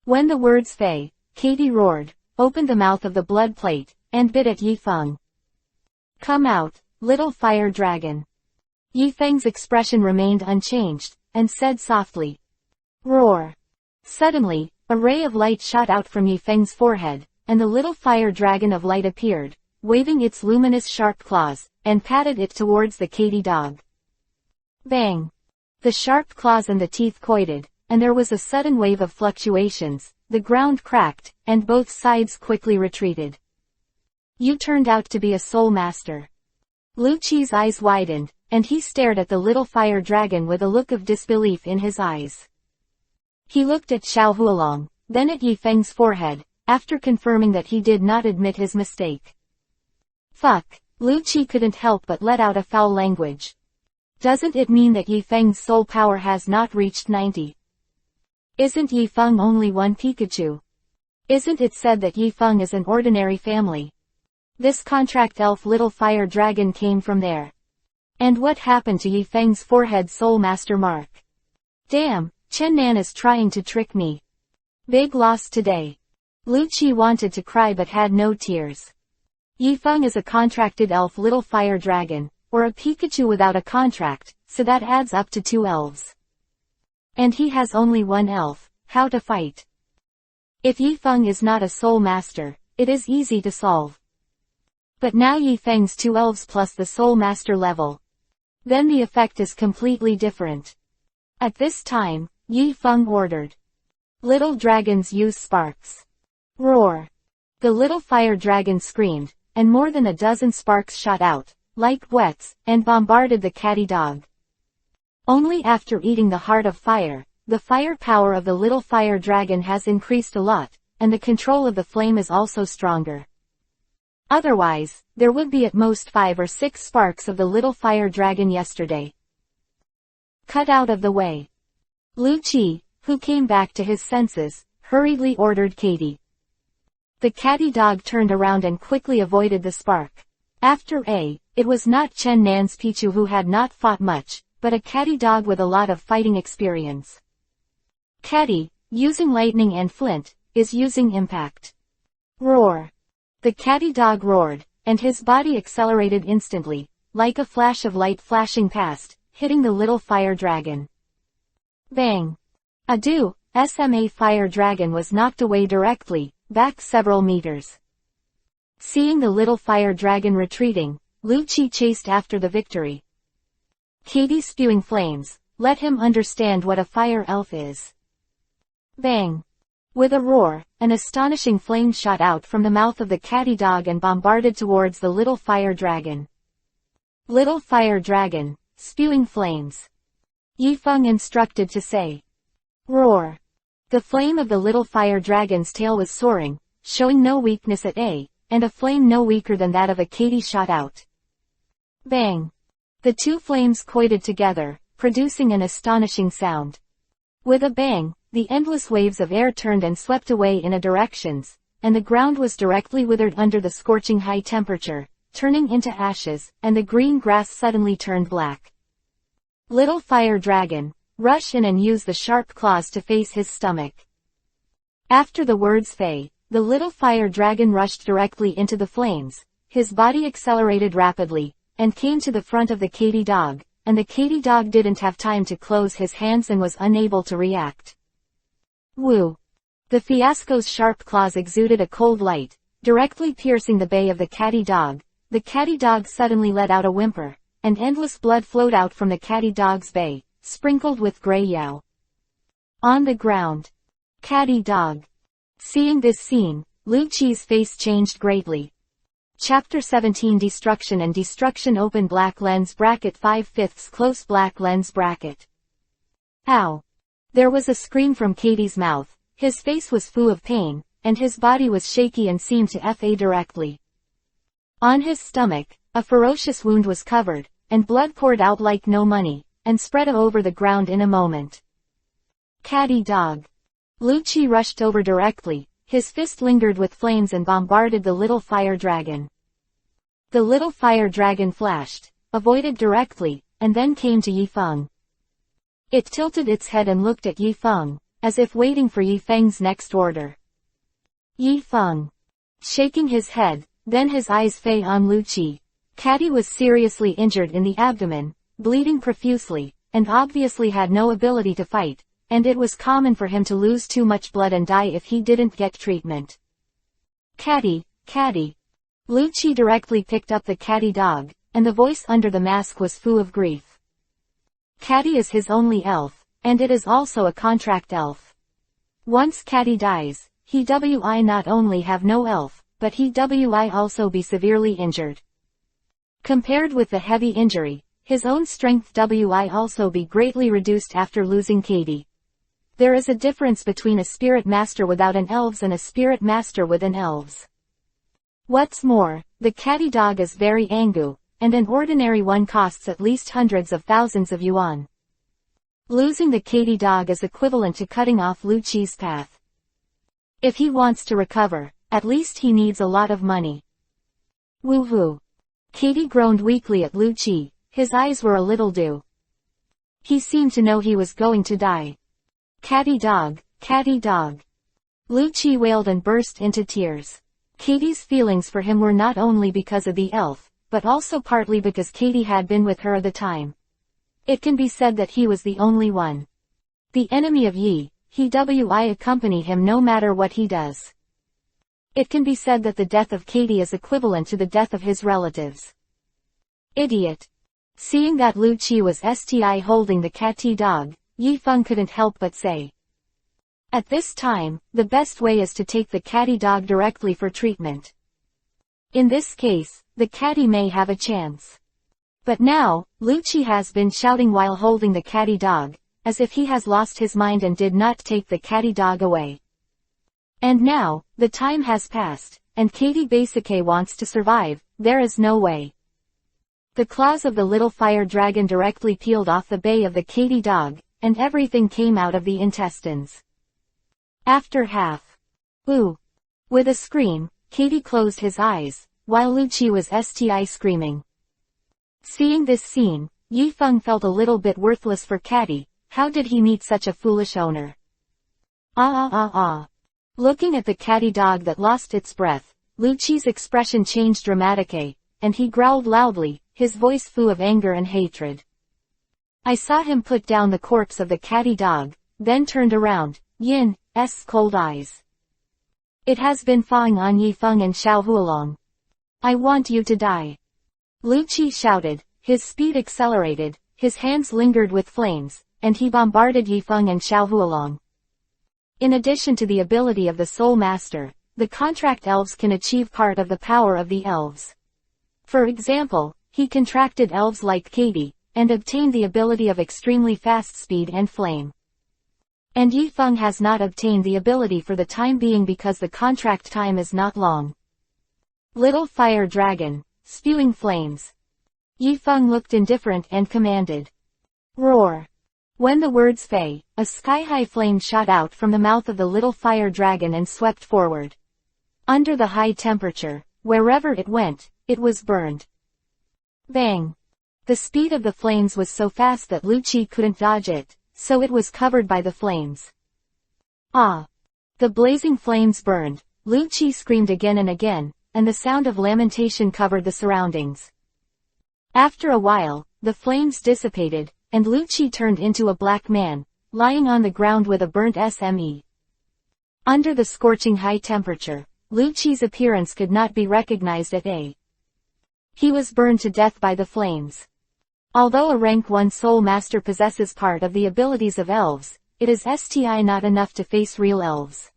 When the words Fei, Katy roared, opened the mouth of the blood plate, and bit at Yifeng. "Come out, little fire dragon." Yifeng's expression remained unchanged, and said softly, "Roar." Suddenly, a ray of light shot out from Yifeng's forehead, and the little fire dragon of light appeared, waving its luminous sharp claws, and patted it towards the Katy dog. Bang! The sharp claws and the teeth collided, and there was a sudden wave of fluctuations, the ground cracked, and both sides quickly retreated. "You turned out to be a Soulmaster." Lucci's eyes widened, and he stared at the little fire dragon with a look of disbelief in his eyes. He looked at Xiao Hualong, then at Yifeng's forehead, after confirming that he did not admit his mistake. Fuck! Lucci couldn't help but let out a foul language. Doesn't it mean that Yifeng's soul power has not reached 90? Isn't Yifeng only one Pikachu? Isn't it said that Yifeng is an ordinary family? This contract elf little fire dragon came from there. And what happened to Yifeng's forehead Soulmaster mark? Damn, Chen Nan is trying to trick me. Big loss today. Lucci wanted to cry but had no tears. Yifeng is a contracted elf little fire dragon, or a Pikachu without a contract, so that adds up to 2 elves. And he has only 1 elf, how to fight? If Yifeng is not a Soulmaster, it is easy to solve. But now Yifeng's 2 elves plus the Soulmaster level. Then the effect is completely different. At this time, Yifeng ordered. Little dragons use sparks. Roar. The little fire dragon screamed, and more than a dozen sparks shot out, like wets, and bombarded the catty dog. Only after eating the heart of fire, the fire power of the little fire dragon has increased a lot, and the control of the flame is also stronger. Otherwise, there would be at most 5 or 6 sparks of the little fire dragon yesterday. Cut out of the way. Lucci, who came back to his senses, hurriedly ordered Katy. The catty dog turned around and quickly avoided the spark. After it was not Chen Nan's Pichu who had not fought much, but a catty dog with a lot of fighting experience. Catty, using lightning and flint, is using impact. Roar. The catty dog roared, and his body accelerated instantly, like a flash of light flashing past, hitting the little fire dragon. Bang. Adieu, SMA fire dragon was knocked away directly, back several meters. Seeing the little fire dragon retreating, Lucci chased after the victory. Katy spewing flames, let him understand what a fire elf is. Bang. With a roar, an astonishing flame shot out from the mouth of the catty dog and bombarded towards the little fire dragon. Little fire dragon, spewing flames. Yifeng instructed to say. Roar. The flame of the little fire dragon's tail was soaring, showing no weakness at and a flame no weaker than that of a catty shot out. Bang. The 2 flames collided together, producing an astonishing sound. With a bang, the endless waves of air turned and swept away in a directions, and the ground was directly withered under the scorching high temperature, turning into ashes, and the green grass suddenly turned black. Little fire dragon, rush in and use the sharp claws to face his stomach. After the words Fei, the little fire dragon rushed directly into the flames, his body accelerated rapidly, and came to the front of the catty dog, and the catty dog didn't have time to close his hands and was unable to react. Woo! The fiasco's sharp claws exuded a cold light, directly piercing the bay of the catty dog. The catty dog suddenly let out a whimper, and endless blood flowed out from the catty dog's bay, sprinkled with gray yao. On the ground. Catty dog. Seeing this scene, Lucci's face changed greatly. Chapter 17 Destruction and Destruction Open black lens bracket 5/5 close black lens bracket. Ow! There was a scream from Katie's mouth, his face was full of pain, and his body was shaky and seemed to fa directly. On his stomach, a ferocious wound was covered, and blood poured out like no money, and spread over the ground in a moment. Catty dog. Lucci rushed over directly, his fist lingered with flames and bombarded the little fire dragon. The little fire dragon flashed, avoided directly, and then came to Yifeng. It tilted its head and looked at Yifeng, as if waiting for Yifeng's next order. Yifeng. Shaking his head, then his eyes fell on Lucci. Catty was seriously injured in the abdomen, bleeding profusely, and obviously had no ability to fight, and it was common for him to lose too much blood and die if he didn't get treatment. Catty, Catty. Lucci directly picked up the catty dog, and the voice under the mask was full of grief. Catty is his only elf, and it is also a contract elf. Once Catty dies, he will not only have no elf, but he will also be severely injured. Compared with the heavy injury, his own strength will also be greatly reduced after losing Catty. There is a difference between a spirit master without an elves and a spirit master with an elves. What's more, the catty dog is very angry, and an ordinary one costs at least hundreds of thousands of yuan. Losing the catty dog is equivalent to cutting off Lucci's path. If he wants to recover, at least he needs a lot of money. Woohoo! Catty groaned weakly at Lucci, his eyes were a little dim. He seemed to know he was going to die. Catty dog, catty dog. Lucci wailed and burst into tears. Catty's feelings for him were not only because of the elf, but also partly because Catty had been with her at the time. It can be said that he was the only one. The enemy of Yi, he will accompany him no matter what he does. It can be said that the death of Catty is equivalent to the death of his relatives. Idiot. Seeing that Lucci was holding the catty dog, Yifeng couldn't help but say. At this time, the best way is to take the catty dog directly for treatment. In this case, the catty may have a chance. But now, Lucci has been shouting while holding the catty dog, as if he has lost his mind and did not take the catty dog away. And now, the time has passed, and Catty basically wants to survive, there is no way. The claws of the little fire dragon directly peeled off the bay of the catty dog, and everything came out of the intestines. After half. Ooh. With a scream, Catty closed his eyes, while Lucci was screaming. Seeing this scene, Yifeng felt a little bit worthless for Catty. How did he meet such a foolish owner? Looking at the catty dog that lost its breath, Lucci's expression changed dramatically, and he growled loudly, his voice full of anger and hatred. I saw him put down the corpse of the catty dog, then turned around, Yin's cold eyes. It has been falling on Yifeng and Xiao Hualong. I want you to die. Lucci shouted, his speed accelerated, his hands lingered with flames, and he bombarded Yifeng and Xiao Hualong. In addition to the ability of the Soulmaster, the contract elves can achieve part of the power of the elves. For example, he contracted elves like Catty, and obtained the ability of extremely fast speed and flame. And Yifeng has not obtained the ability for the time being because the contract time is not long. Little fire dragon, spewing flames. Yifeng looked indifferent and commanded. Roar. When the words fell, a sky-high flame shot out from the mouth of the little fire dragon and swept forward. Under the high temperature, wherever it went, it was burned. Bang! The speed of the flames was so fast that Lucci couldn't dodge it, so it was covered by the flames. Ah! The blazing flames burned, Lucci screamed again and again, and the sound of lamentation covered the surroundings. After a while, the flames dissipated, and Lucci turned into a black man, lying on the ground with a burnt SME. Under the scorching high temperature, Lucci's appearance could not be recognized at all. He was burned to death by the flames. Although a rank 1 Soulmaster possesses part of the abilities of elves, it is not enough to face real elves.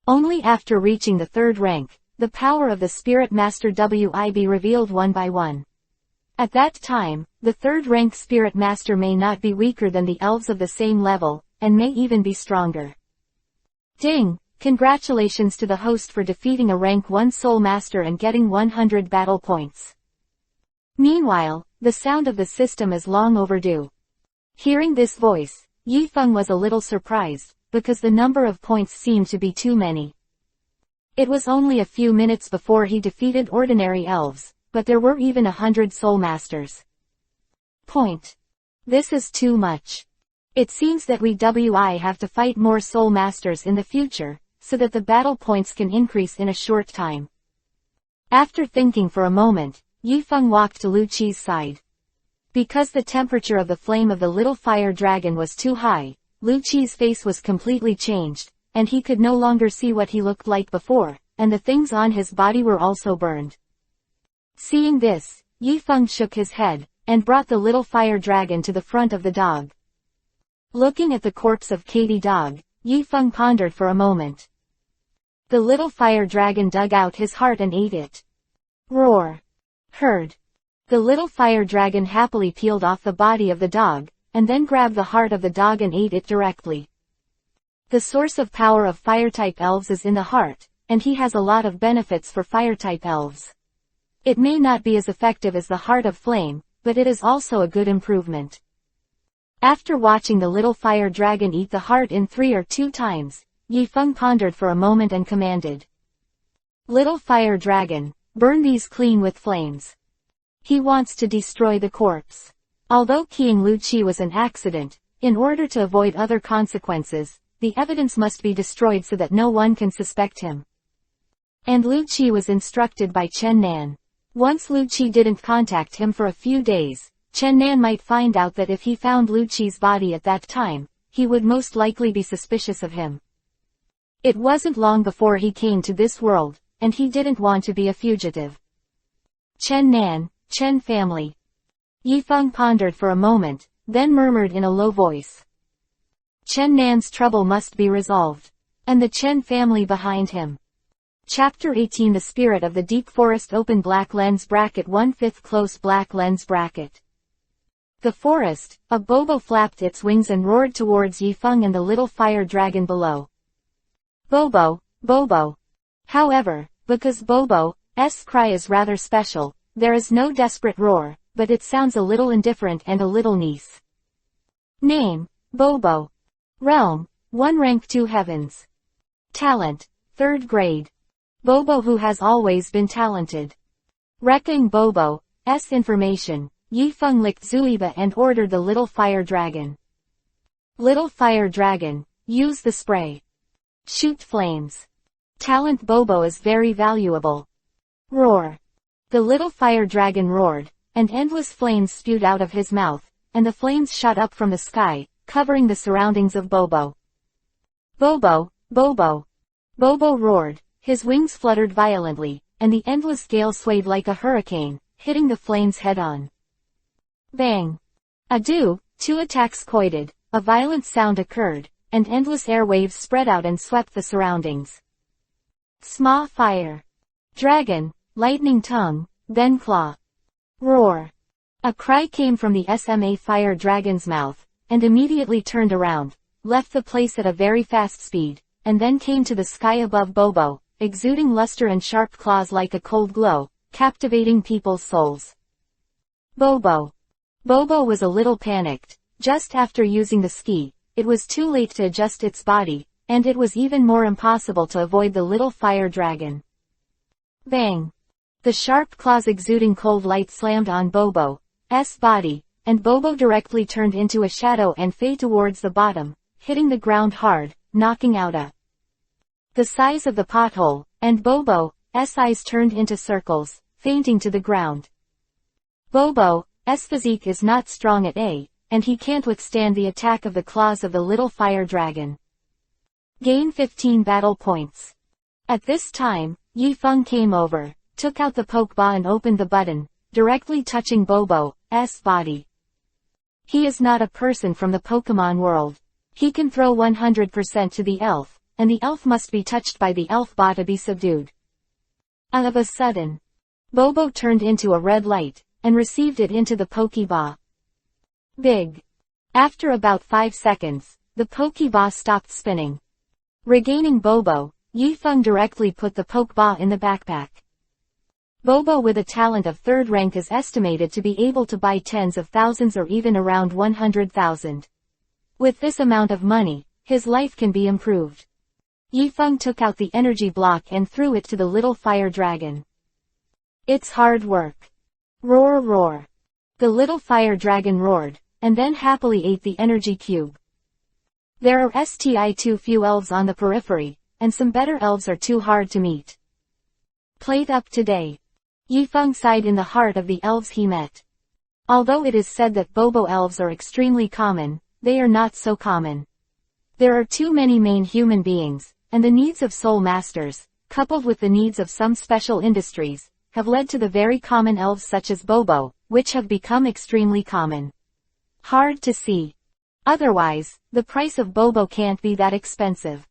Only after reaching the 3rd rank, the power of the Spirit Master will be revealed one by one. At that time, the 3rd rank Spirit Master may not be weaker than the elves of the same level, and may even be stronger. Ding! Congratulations to the host for defeating a rank 1 Soulmaster and getting 100 battle points. Meanwhile, the sound of the system is long overdue. Hearing this voice, Yifeng was a little surprised, because the number of points seemed to be too many. It was only a few minutes before he defeated ordinary elves, but there were even 100 Soulmasters. Point. This is too much. It seems that we have to fight more Soulmasters in the future, so that the battle points can increase in a short time. After thinking for a moment, Yifeng walked to Lu Qi's side. Because the temperature of the flame of the little fire dragon was too high, Lu Qi's face was completely changed, and he could no longer see what he looked like before, and the things on his body were also burned. Seeing this, Yifeng shook his head, and brought the little fire dragon to the front of the dog. Looking at the corpse of Katie dog, Yifeng pondered for a moment. The little fire dragon dug out his heart and ate it. Roar. Heard. The little fire dragon happily peeled off the body of the dog, and then grabbed the heart of the dog and ate it directly. The source of power of fire-type elves is in the heart, and he has a lot of benefits for fire-type elves. It may not be as effective as the heart of flame, but it is also a good improvement. After watching the little fire dragon eat the heart in 3 or 2 times, Yifeng pondered for a moment and commanded. Little fire dragon, burn these clean with flames. He wants to destroy the corpse. Although killing Lu Qi was an accident, in order to avoid other consequences, the evidence must be destroyed so that no one can suspect him. And Lu Qi was instructed by Chen Nan. Once Lu Qi didn't contact him for a few days, Chen Nan might find out that if he found Lu Qi's body at that time, he would most likely be suspicious of him. It wasn't long before he came to this world, and he didn't want to be a fugitive. Chen Nan, Chen family. Yifeng pondered for a moment, then murmured in a low voice. Chen Nan's trouble must be resolved. And the Chen family behind him. Chapter 18 The Spirit of the Deep Forest. Open black lens bracket 1/5 close black lens bracket. The forest, a Bobo flapped its wings and roared towards Yifeng and the little fire dragon below. Bobo, Bobo. However, because Bobo's cry is rather special, there is no desperate roar, but it sounds a little indifferent and a little nice. Name, Bobo. Realm, 1 rank 2 heavens. Talent, 3rd grade. Bobo who has always been talented. Wrecking Bobo's information, Yifeng licked Zuiba and ordered the little fire dragon. Little fire dragon, use the spray. Shoot flames. Talent Bobo is very valuable. Roar. The little fire dragon roared, and endless flames spewed out of his mouth, and the flames shot up from the sky, covering the surroundings of Bobo. Bobo, Bobo. Bobo roared, his wings fluttered violently, and the endless gale swayed like a hurricane, hitting the flames head-on. Bang. Adieu, 2 attacks collided, a violent sound occurred, and endless air waves spread out and swept the surroundings. Sma fire. Dragon, lightning tongue, then claw. Roar. A cry came from the SMA fire dragon's mouth, and immediately turned around, left the place at a very fast speed, and then came to the sky above Bobo, exuding luster and sharp claws like a cold glow, captivating people's souls. Bobo. Bobo was a little panicked. Just after using the ski, it was too late to adjust its body, and it was even more impossible to avoid the little fire dragon. Bang. The sharp claws exuding cold light slammed on Bobo's body, and Bobo directly turned into a shadow and fell towards the bottom, hitting the ground hard, knocking out the size of the pothole, and Bobo's eyes turned into circles, fainting to the ground. Bobo's physique is not strong at A, and he can't withstand the attack of the claws of the little fire dragon. Gain 15 battle points. At this time, Yifeng came over, took out the Pokeball and opened the button, directly touching Bobo's body. He is not a person from the Pokemon world. He can throw 100% to the elf, and the elf must be touched by the elf bot to be subdued. All of a sudden, Bobo turned into a red light, and received it into the Pokeball. Big. After about 5 seconds, the Pokeball stopped spinning. Regaining Bobo, Yifeng directly put the Pokeball in the backpack. Bobo with a talent of 3rd rank is estimated to be able to buy tens of thousands or even around 100,000. With this amount of money, his life can be improved. Yifeng took out the energy block and threw it to the little fire dragon. It's hard work. Roar roar. The little fire dragon roared, and then happily ate the energy cube. There are too few elves on the periphery, and some better elves are too hard to meet. Plate up today. Yifeng sighed in the heart of the elves he met. Although it is said that Bobo elves are extremely common, they are not so common. There are too many main human beings, and the needs of Soulmasters, coupled with the needs of some special industries, have led to the very common elves such as Bobo, which have become extremely common. Hard to see. Otherwise, the price of Bobo can't be that expensive.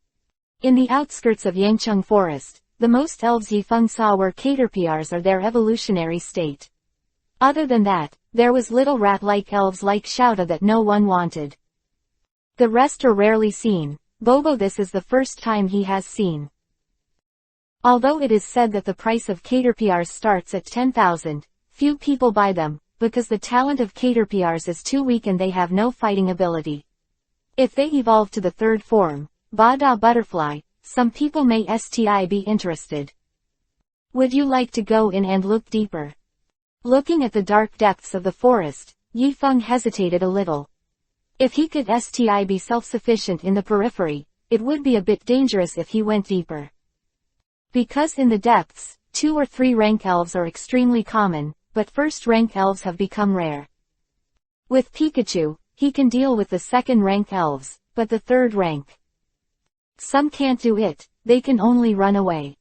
In the outskirts of Yangcheng Forest, the most elves Yifeng saw were caterpillars or their evolutionary state. Other than that, there was little rat-like elves like Shouta that no one wanted. The rest are rarely seen. Bobo this is the first time he has seen. Although it is said that the price of caterpillars starts at 10,000, few people buy them, because the talent of caterpillars is too weak and they have no fighting ability. If they evolve to the third form, Bada butterfly, some people may be interested. Would you like to go in and look deeper? Looking at the dark depths of the forest, Yifeng hesitated a little. If he could be self-sufficient in the periphery, it would be a bit dangerous if he went deeper. Because in the depths, 2 or 3 rank elves are extremely common, but first rank elves have become rare. With Pikachu, he can deal with the second rank elves, but the third rank. Some can't do it, they can only run away.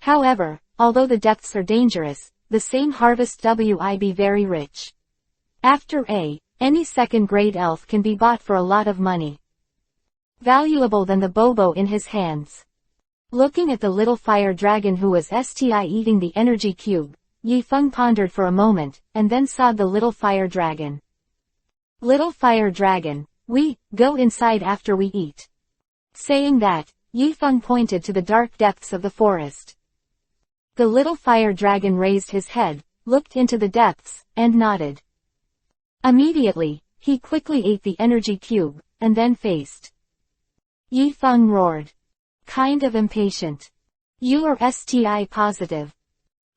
However, although the depths are dangerous, the same harvest would be very rich. After any second grade elf can be bought for a lot of money. Valuable than the Bobo in his hands. Looking at the little fire dragon who was eating the energy cube, Yifeng pondered for a moment, and then saw the little fire dragon. Little fire dragon, we go inside after we eat. Saying that, Yifeng pointed to the dark depths of the forest. The little fire dragon raised his head, looked into the depths, and nodded. Immediately, he quickly ate the energy cube, and then faced. Yifeng roared. Kind of impatient. You are positive.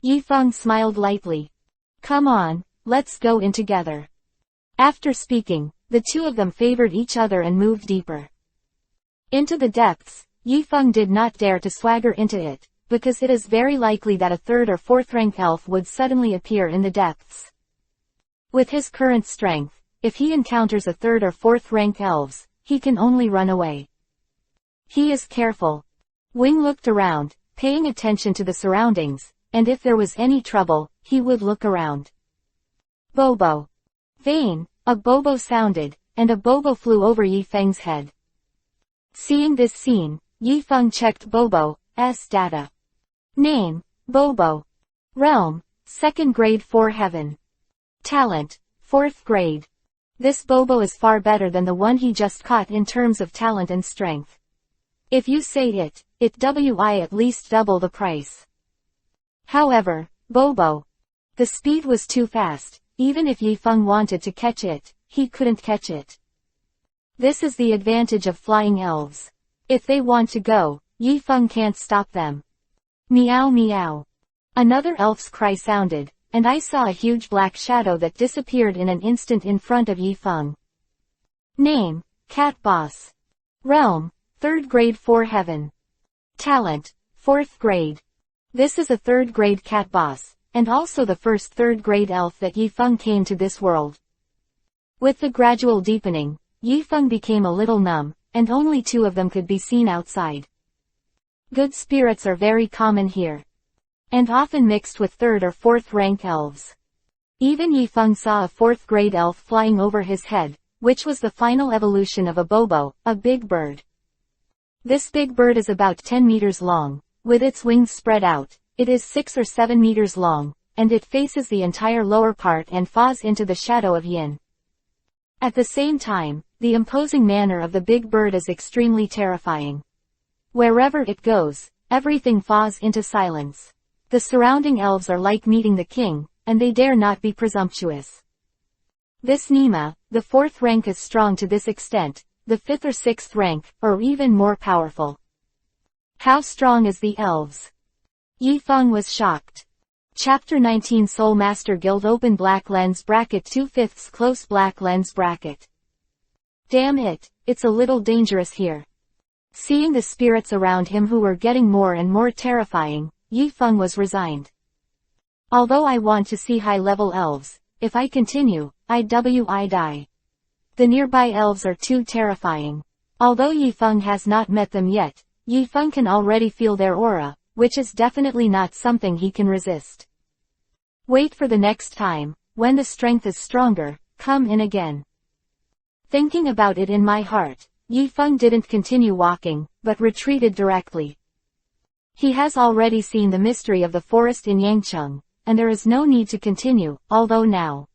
Yifeng smiled lightly. Come on, let's go in together. After speaking, the two of them favored each other and moved deeper. Into the depths, Yifeng did not dare to swagger into it, because it is very likely that a 3rd or 4th rank elf would suddenly appear in the depths. With his current strength, if he encounters a 3rd or 4th rank elves, he can only run away. He is careful. Wing looked around, paying attention to the surroundings, and if there was any trouble, he would look around. Bobo. Vain, a Bobo sounded, and a Bobo flew over Yifeng's head. Seeing this scene, Yifeng checked Bobo's data. Name, Bobo. Realm, 2nd grade 4 heaven. Talent, 4th grade. This Bobo is far better than the one he just caught in terms of talent and strength. If you say it at least double the price. However, Bobo. The speed was too fast, even if Yifeng wanted to catch it, he couldn't catch it. This is the advantage of flying elves. If they want to go, Yifeng can't stop them. Meow meow. Another elf's cry sounded, and I saw a huge black shadow that disappeared in an instant in front of Yifeng. Name, Cat Boss. Realm, 3rd grade 4 heaven. Talent, 4th grade. This is a 3rd grade cat boss, and also the first 3rd grade elf that Yifeng came to this world. With the gradual deepening, Yifeng became a little numb, and only 2 of them could be seen outside. Good spirits are very common here. And often mixed with 3rd or 4th rank elves. Even Yifeng saw a 4th grade elf flying over his head, which was the final evolution of a Bobo, a big bird. This big bird is about 10 meters long, with its wings spread out, it is 6 or 7 meters long, and it faces the entire lower part and falls into the shadow of Yin. At the same time, the imposing manner of the big bird is extremely terrifying. Wherever it goes, everything falls into silence. The surrounding elves are like meeting the king, and they dare not be presumptuous. This Nima, the 4th rank is strong to this extent, the 5th or 6th rank, or even more powerful. How strong is the elves? Yifeng was shocked. Chapter 19 Soulmaster Guild Open Black Lens Bracket 2/5 Close Black Lens Bracket. Damn it, it's a little dangerous here. Seeing the spirits around him who were getting more and more terrifying, Yifeng was resigned. Although I want to see high-level elves, if I continue, I die. The nearby elves are too terrifying. Although Yifeng has not met them yet, Yifeng can already feel their aura, which is definitely not something he can resist. Wait for the next time, when the strength is stronger, come in again. Thinking about it in my heart, Yifeng didn't continue walking, but retreated directly. He has already seen the mystery of the forest in Yangcheng, and there is no need to continue, although now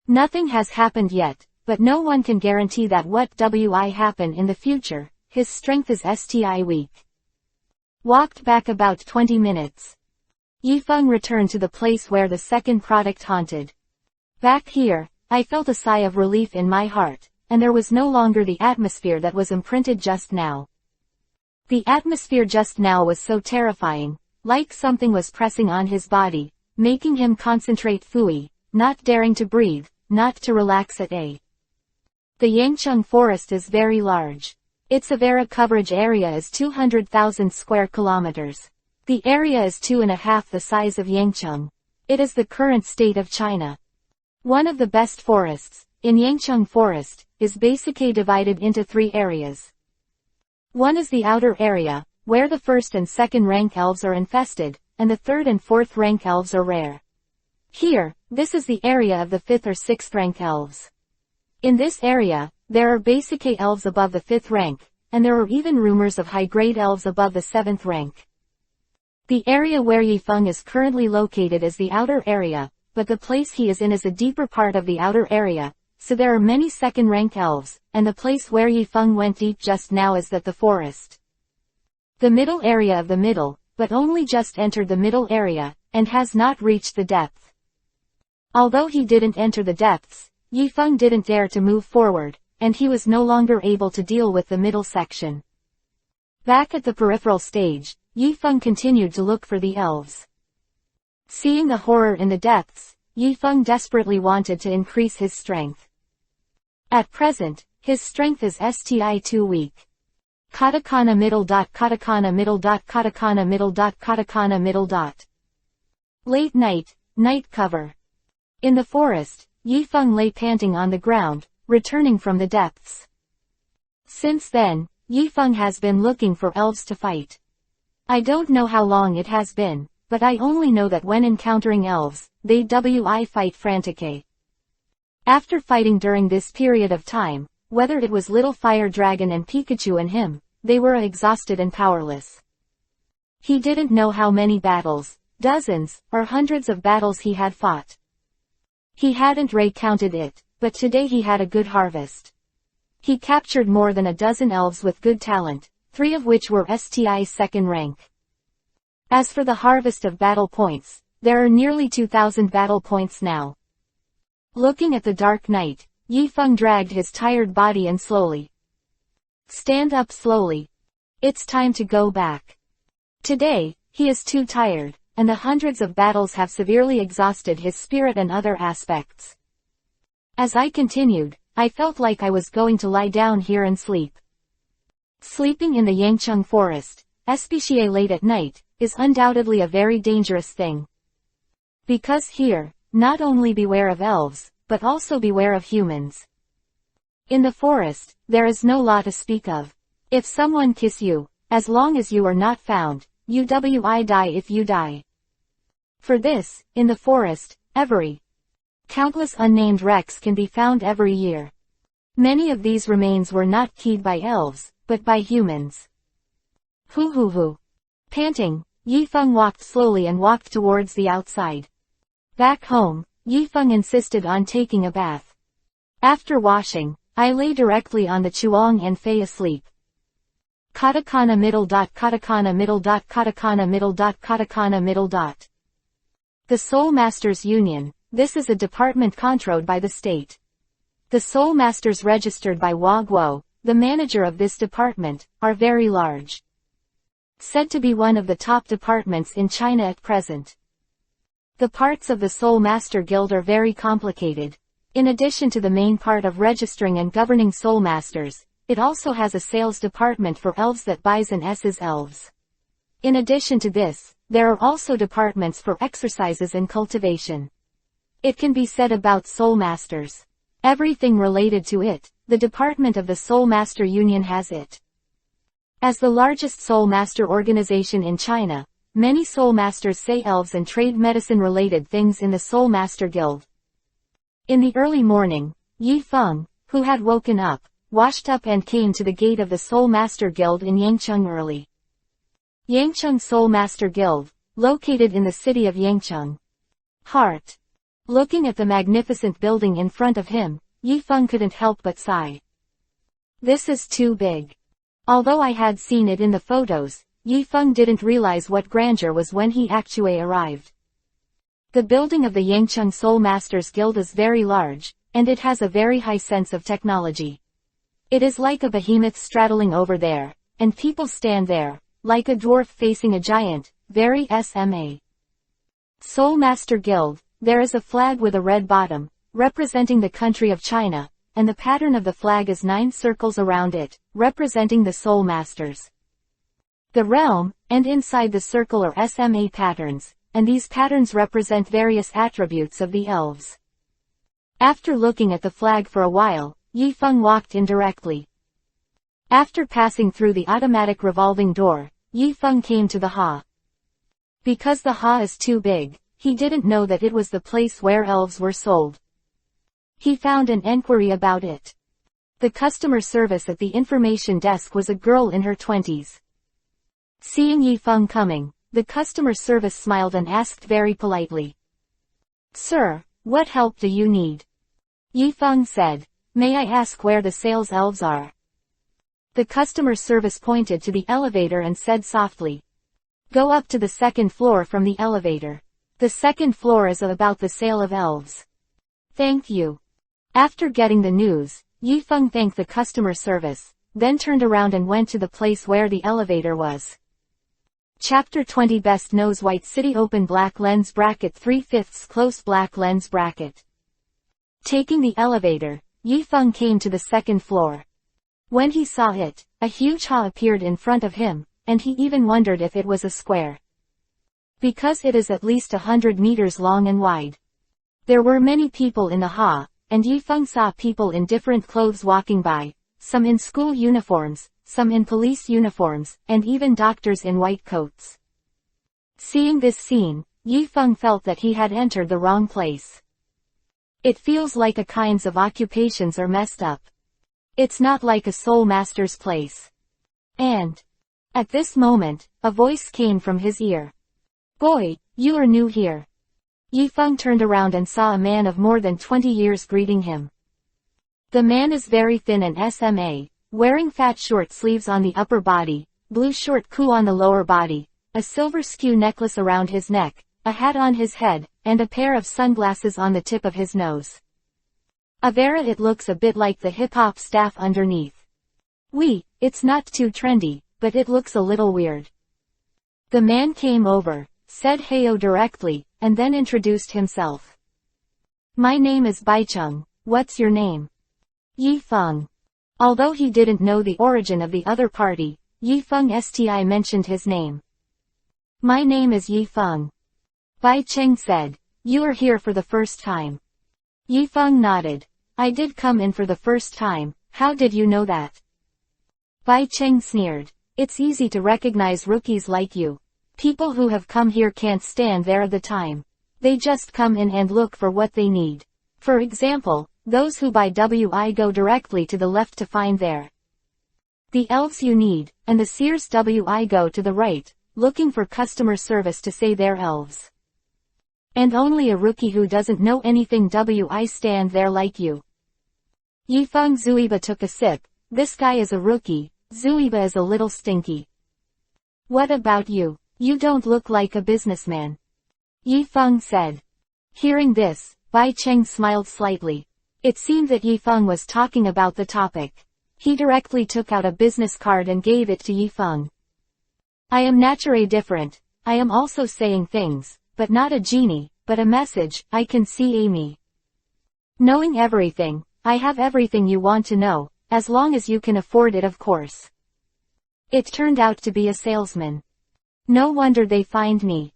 nothing has happened yet, but no one can guarantee that what will happen in the future. His strength is sti weak. Walked back about 20 minutes. Yifeng returned to the place where the second product haunted. Back here, I felt a sigh of relief in my heart, and there was no longer the atmosphere that was imprinted just now. The atmosphere just now was so terrifying, like something was pressing on his body, making him concentrate fully, not daring to breathe, not to relax at all. The Yangcheng forest is very large. Its area coverage area is 200,000 square kilometers. The area is 2.5 the size of Yangcheng. It is the current state of China. One of the best forests, in Yangcheng Forest, is basically divided into 3 areas. One is the outer area, where the 1st and 2nd rank elves are infested, and the 3rd and 4th rank elves are rare. Here, this is the area of the 5th or 6th rank elves. In this area, there are basically elves above the 5th rank, and there are even rumors of high-grade elves above the 7th rank. The area where Yifeng is currently located is the outer area, but the place he is in is a deeper part of the outer area, so there are many 2nd rank elves, and the place where Yifeng went deep just now is that the forest. The middle area of the middle, but only just entered the middle area, and has not reached the depth. Although he didn't enter the depths, Yifeng didn't dare to move forward, and he was no longer able to deal with the middle section. Back at the peripheral stage, Yifeng continued to look for the elves. Seeing the horror in the depths, Yifeng desperately wanted to increase his strength. At present, his strength is sti weak. Katakana middle dot katakana middle dot katakana middle dot katakana middle dot. Late night, night cover. In the forest, Yifeng lay panting on the ground, returning from the depths. Since then, Yifeng has been looking for elves to fight. I don't know how long it has been, but I only know that when encountering elves, they fight frantically. After fighting during this period of time, whether it was Little Fire Dragon and Pikachu and him, they were exhausted and powerless. He didn't know how many battles, dozens, or hundreds of battles he had fought. He hadn't recounted it, but today he had a good harvest. He captured more than a dozen elves with good talent, 3 of which were STI's 2nd rank. As for the harvest of battle points, there are nearly 2,000 battle points now. Looking at the dark night, Yifeng dragged his tired body and slowly stand up slowly. It's time to go back. Today, he is too tired, and the hundreds of battles have severely exhausted his spirit and other aspects. As I continued, I felt like I was going to lie down here and sleep. Sleeping in the Yangcheng forest, especially late at night, is undoubtedly a very dangerous thing. Because here, not only beware of elves, but also beware of humans. In the forest, there is no law to speak of. If someone kiss you, as long as you are not found, you die if you die. For this, in the forest, countless unnamed wrecks can be found every year. Many of these remains were not keyed by elves, but by humans. Hoo. Panting, Yifeng walked slowly and walked towards the outside. Back home, Yifeng insisted on taking a bath. After washing, I lay directly on the Chuang and fell asleep. Katakana middle dot katakana middle dot katakana middle dot katakana middle dot. The Soulmasters Union, this is a department controlled by the state. The Soulmasters registered by Wagwo, the manager of this department, are very large. Said to be one of the top departments in China at present. The parts of the Soulmaster Guild are very complicated. In addition to the main part of registering and governing Soulmasters, it also has a sales department for elves that buys and sells elves. In addition to this, there are also departments for exercises and cultivation. It can be said about Soulmasters. Everything related to it, the department of the Soulmaster Union has it. As the largest Soulmaster organization in China, many Soulmasters say elves and trade medicine-related things in the Soulmaster Guild. In the early morning, Yi Feng, who had woken up, washed up and came to the gate of the Soulmaster Guild in Yangcheng early. Yangcheng Soulmaster Guild, located in the city of Yangcheng. Heart. Looking at the magnificent building in front of him, Yi Feng couldn't help but sigh. This is too big. Although I had seen it in the photos, Yi Feng didn't realize what grandeur was when he actually arrived. The building of the Yangcheng Soulmasters Guild is very large, and it has a very high sense of technology. It is like a behemoth straddling over there, and people stand there, like a dwarf facing a giant, very SMA. Soulmaster Guild, there is a flag with a red bottom, representing the country of China, and the pattern of the flag is 9 circles around it, representing the Soulmasters. The realm, and inside the circle are SMA patterns, and these patterns represent various attributes of the elves. After looking at the flag for a while, Yi Feng walked in directly. After passing through the automatic revolving door, Yi Feng came to the hall. Because the hall is too big, he didn't know that it was the place where elves were sold. He found an enquiry about it. The customer service at the information desk was a girl in her 20s. Seeing Yi Feng coming, the customer service smiled and asked very politely. "Sir, what help do you need?" Yi Feng said, "May I ask where the sales elves are?" The customer service pointed to the elevator and said softly, "Go up to the 2nd floor from the elevator. The 2nd floor is about the sale of elves." "Thank you." After getting the news, Yi Feng thanked the customer service, then turned around and went to the place where the elevator was. Chapter 20 Best Nose White City Open Black Lens Bracket 3/5 Close Black Lens Bracket. Taking the elevator, Yi Feng came to the 2nd floor. When he saw it, a huge hall appeared in front of him, and he even wondered if it was a square. Because it is at least 100 meters long and wide. There were many people in the hall, and Yi Feng saw people in different clothes walking by, some in school uniforms, some in police uniforms, and even doctors in white coats. Seeing this scene, Yi Feng felt that he had entered the wrong place. It feels like a kinds of occupations are messed up. It's not like a Soulmaster's place. And at this moment, a voice came from his ear. "Boy, you are new here." Yi Feng turned around and saw a man of more than 20 years greeting him. The man is very thin and SMA, wearing fat short sleeves on the upper body, blue short ku on the lower body, a silver skew necklace around his neck, a hat on his head, and a pair of sunglasses on the tip of his nose. Avera, it looks a bit like the hip-hop staff underneath. It's not too trendy, but it looks a little weird. The man came over, said heyo directly, and then introduced himself. "My name is Baicheng, what's your name?" "Yi Feng." Although he didn't know the origin of the other party, Yi Feng sti mentioned his name. "My name is Yi Feng." Baicheng said, "You are here for the first time?" Yi Feng nodded. "I did come in for the first time, how did you know that?" Baicheng sneered. "It's easy to recognize rookies like you. People who have come here can't stand there at the time. They just come in and look for what they need. For example, those who buy WI go directly to the left to find the elves you need, and the seers WI go to the right, looking for customer service to say they're elves. And only a rookie who doesn't know anything WI stand there like you." Yi Feng Zuiba took a sip. "This guy is a rookie, Zuiba is a little stinky. What about you? You don't look like a businessman." Yi Feng said. Hearing this, Baicheng smiled slightly. It seemed that Yi Feng was talking about the topic. He directly took out a business card and gave it to Yifeng. I am naturally different. I am also saying things, but not a genie, but a message. I can see Amy. Knowing everything, I have everything you want to know, as long as you can afford it, of course. It turned out to be a salesman. No wonder they find me.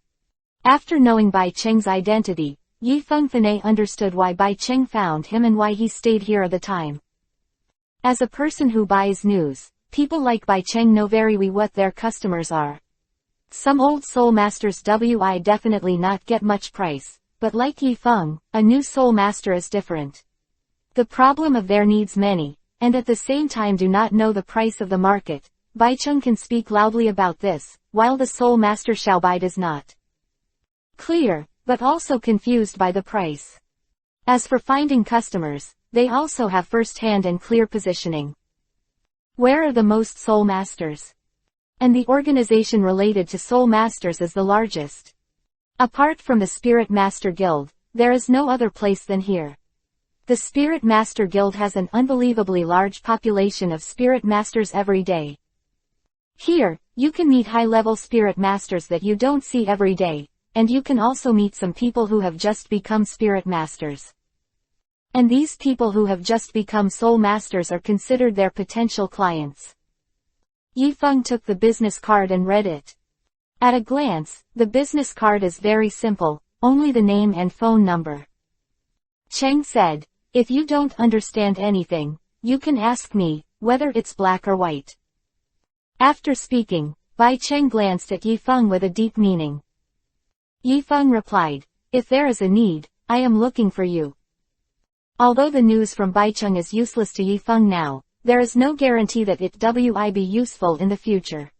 After knowing Bai Cheng's identity, Yifeng Fanei understood why Bai Cheng found him and why he stayed here at the time. As a person who buys news, people like Bai Cheng know very well what their customers are. Some old Soulmasters will definitely not get much price, but like Yifeng, a new Soulmaster is different. The problem of their needs many, and at the same time do not know the price of the market. Bai Cheng can speak loudly about this, while the Soulmaster Xiaobai does not. Clear, but also confused by the price. As for finding customers, they also have first-hand and clear positioning. Where are the most Soulmasters? And the organization related to Soulmasters is the largest. Apart from the Spirit Master Guild, there is no other place than here. The Spirit Master Guild has an unbelievably large population of Spirit Masters every day. Here, you can meet high-level Spirit Masters that you don't see every day, and you can also meet some people who have just become Spirit Masters. And these people who have just become Soul Masters are considered their potential clients. Yifeng took the business card and read it. At a glance, the business card is very simple, only the name and phone number. Cheng said, if you don't understand anything, you can ask me, whether it's black or white. After speaking, Bai Cheng glanced at Yifeng with a deep meaning. Yifeng replied, if there is a need, I am looking for you. Although the news from Bai Cheng is useless to Yifeng now, there is no guarantee that it will be useful in the future.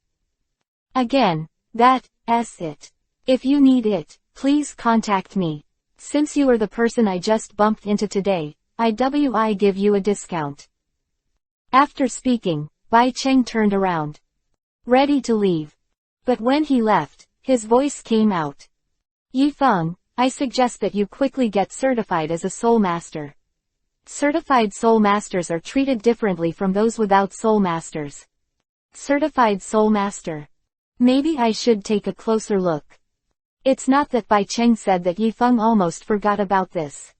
Again, that's it. If you need it, please contact me. Since you are the person I just bumped into today, I give you a discount. After speaking, Bai Cheng turned around, ready to leave. But when he left, his voice came out. Yifeng, I suggest that you quickly get certified as a Soul Master. Certified Soul Masters are treated differently from those without Soul Masters. Certified Soul Master. Maybe I should take a closer look. It's not that Bai Cheng said that Yifeng almost forgot about this.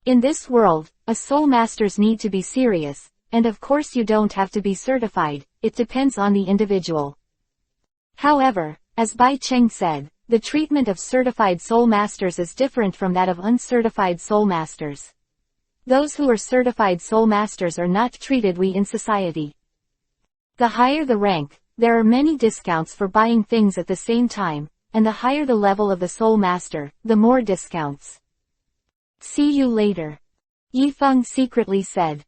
In this world, a Soul Masters need to be serious, and of course you don't have to be certified, it depends on the individual. However, as Bai Cheng said, the treatment of certified Soul Masters is different from that of uncertified Soul Masters. Those who are certified Soul Masters are not treated in society. The higher the rank, there are many discounts for buying things at the same time, and the higher the level of the Soul Master, the more discounts. See you later. Yifeng secretly said.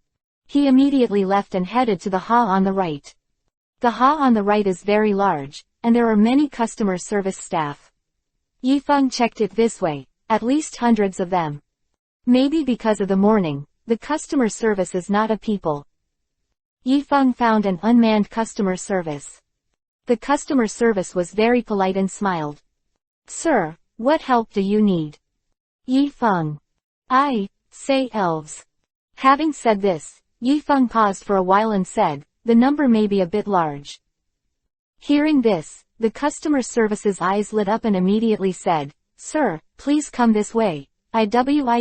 He immediately left and headed to the hall on the right. The hall on the right is very large, and there are many customer service staff. Yifeng checked it this way, at least hundreds of them. Maybe because of the morning, the customer service is not a people. Yifeng found an unmanned customer service. The customer service was very polite and smiled. Sir, what help do you need? Yifeng. I say elves. Having said this, Yifeng paused for a while and said, the number may be a bit large. Hearing this, the customer service's eyes lit up and immediately said, Sir, please come this way. I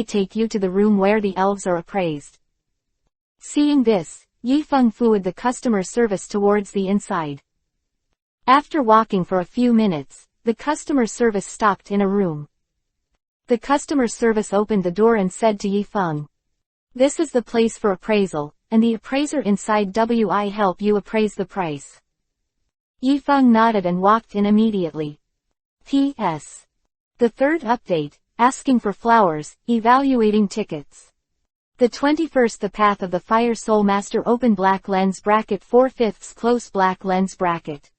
take you to the room where the elves are appraised. Seeing this, Yifeng forwarded the customer service towards the inside. After walking for a few minutes, the customer service stopped in a room. The customer service opened the door and said to Yifeng, this is the place for appraisal, and the appraiser inside will help you appraise the price. Yifeng nodded and walked in immediately. P.S. The third update, asking for flowers, evaluating tickets. The 21st The Path of the Fire Soul Master open black lens bracket 4/5 close black lens bracket.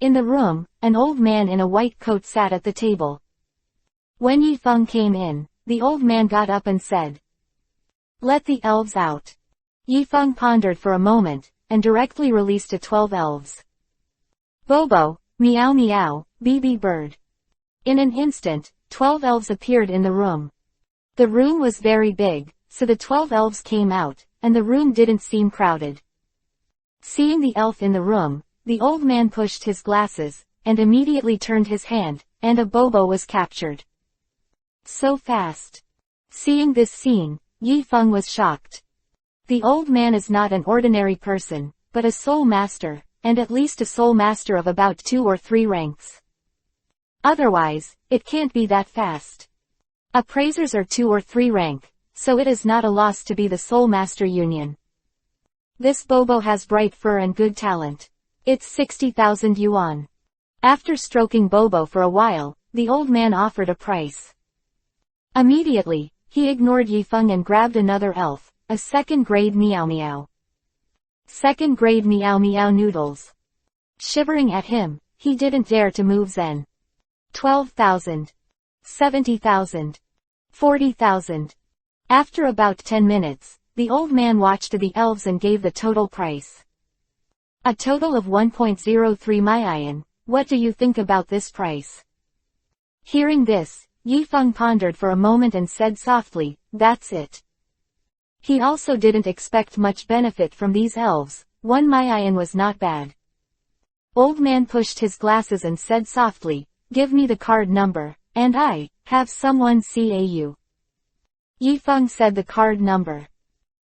In the room, an old man in a white coat sat at the table. When Yifeng came in, the old man got up and said, let the elves out. Yifeng pondered for a moment, and directly released 12 elves. Bobo, meow meow, BB bird. In an instant, 12 elves appeared in the room. The room was very big, so the 12 elves came out, and the room didn't seem crowded. Seeing the elf in the room, the old man pushed his glasses, and immediately turned his hand, and a Bobo was captured. So fast. Seeing this scene, Yifeng was shocked. The old man is not an ordinary person, but a Soulmaster, and at least a Soulmaster of about 2 or 3 ranks. Otherwise, it can't be that fast. Appraisers are 2 or 3 rank, so it is not a loss to be the Soulmaster Union. This Bobo has bright fur and good talent. It's 60,000 yuan. After stroking Bobo for a while, the old man offered a price. Immediately, he ignored Yifeng and grabbed another elf, a second-grade Meow Meow. Second-grade Meow Meow noodles. Shivering at him, he didn't dare to move then. 12,000. 70,000. 40,000. After about 10 minutes, the old man watched the elves and gave the total price. A total of 1.03 Mayan. What do you think about this price? Hearing this, Yifeng pondered for a moment and said softly, that's it. He also didn't expect much benefit from these elves. 1 Mayan was not bad. Old man pushed his glasses and said softly, give me the card number, and I have someone call. Yifeng said the card number.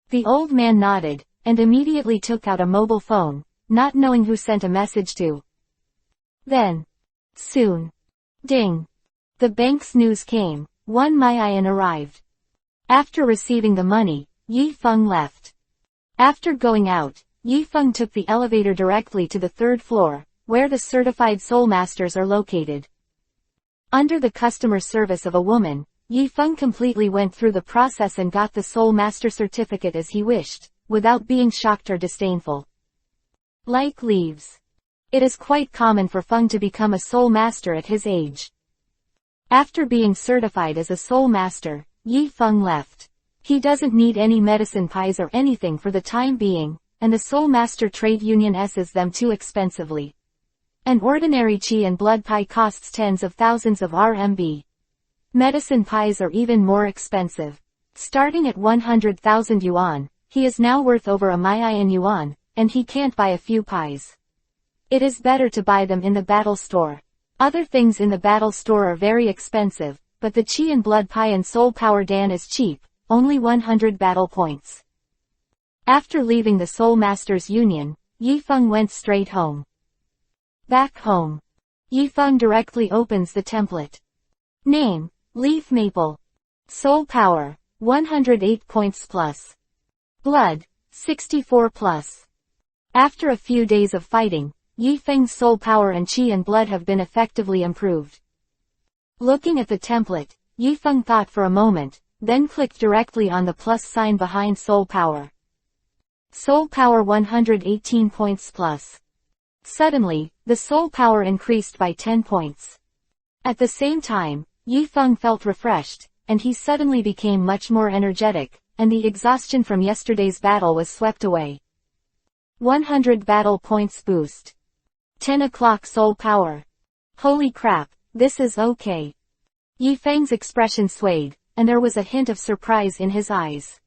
The old man nodded, and immediately took out a mobile phone, not knowing who sent a message to. Then, soon. Ding. The bank's news came. 1 Mayan arrived. After receiving the money, Yifeng left. After going out, Yifeng took the elevator directly to the 3rd floor, where the certified Soulmasters are located. Under the customer service of a woman, Yifeng completely went through the process and got the Soulmaster certificate as he wished, without being shocked or disdainful. Like leaves. It is quite common for Feng to become a Soulmaster at his age. After being certified as a Soulmaster, Yifeng left. He doesn't need any medicine pies or anything for the time being, and the Soulmaster trade union S's them too expensively. An ordinary qi and blood pie costs tens of thousands of RMB. Medicine pies are even more expensive. Starting at 100,000 yuan, he is now worth over a Mayan yuan, and he can't buy a few pies. It is better to buy them in the battle store. Other things in the battle store are very expensive, but the qi and blood pie and soul power dan is cheap, only 100 battle points. After leaving the Soulmasters Union, Yifeng went straight home. Back home. Yifeng directly opens the template. Name, Leaf Maple. Soul Power, 108 points plus. Blood, 64 plus. After a few days of fighting, Yifeng's soul power and qi and blood have been effectively improved. Looking at the template, Yifeng thought for a moment, then clicked directly on the plus sign behind soul power. Soul power 118 points plus. Suddenly, the soul power increased by 10 points. At the same time, Yifeng felt refreshed, and he suddenly became much more energetic, and the exhaustion from yesterday's battle was swept away. 100 battle points boost. 10 o'clock soul power. Holy crap, this is okay. Yifeng's expression swayed, and there was a hint of surprise in his eyes.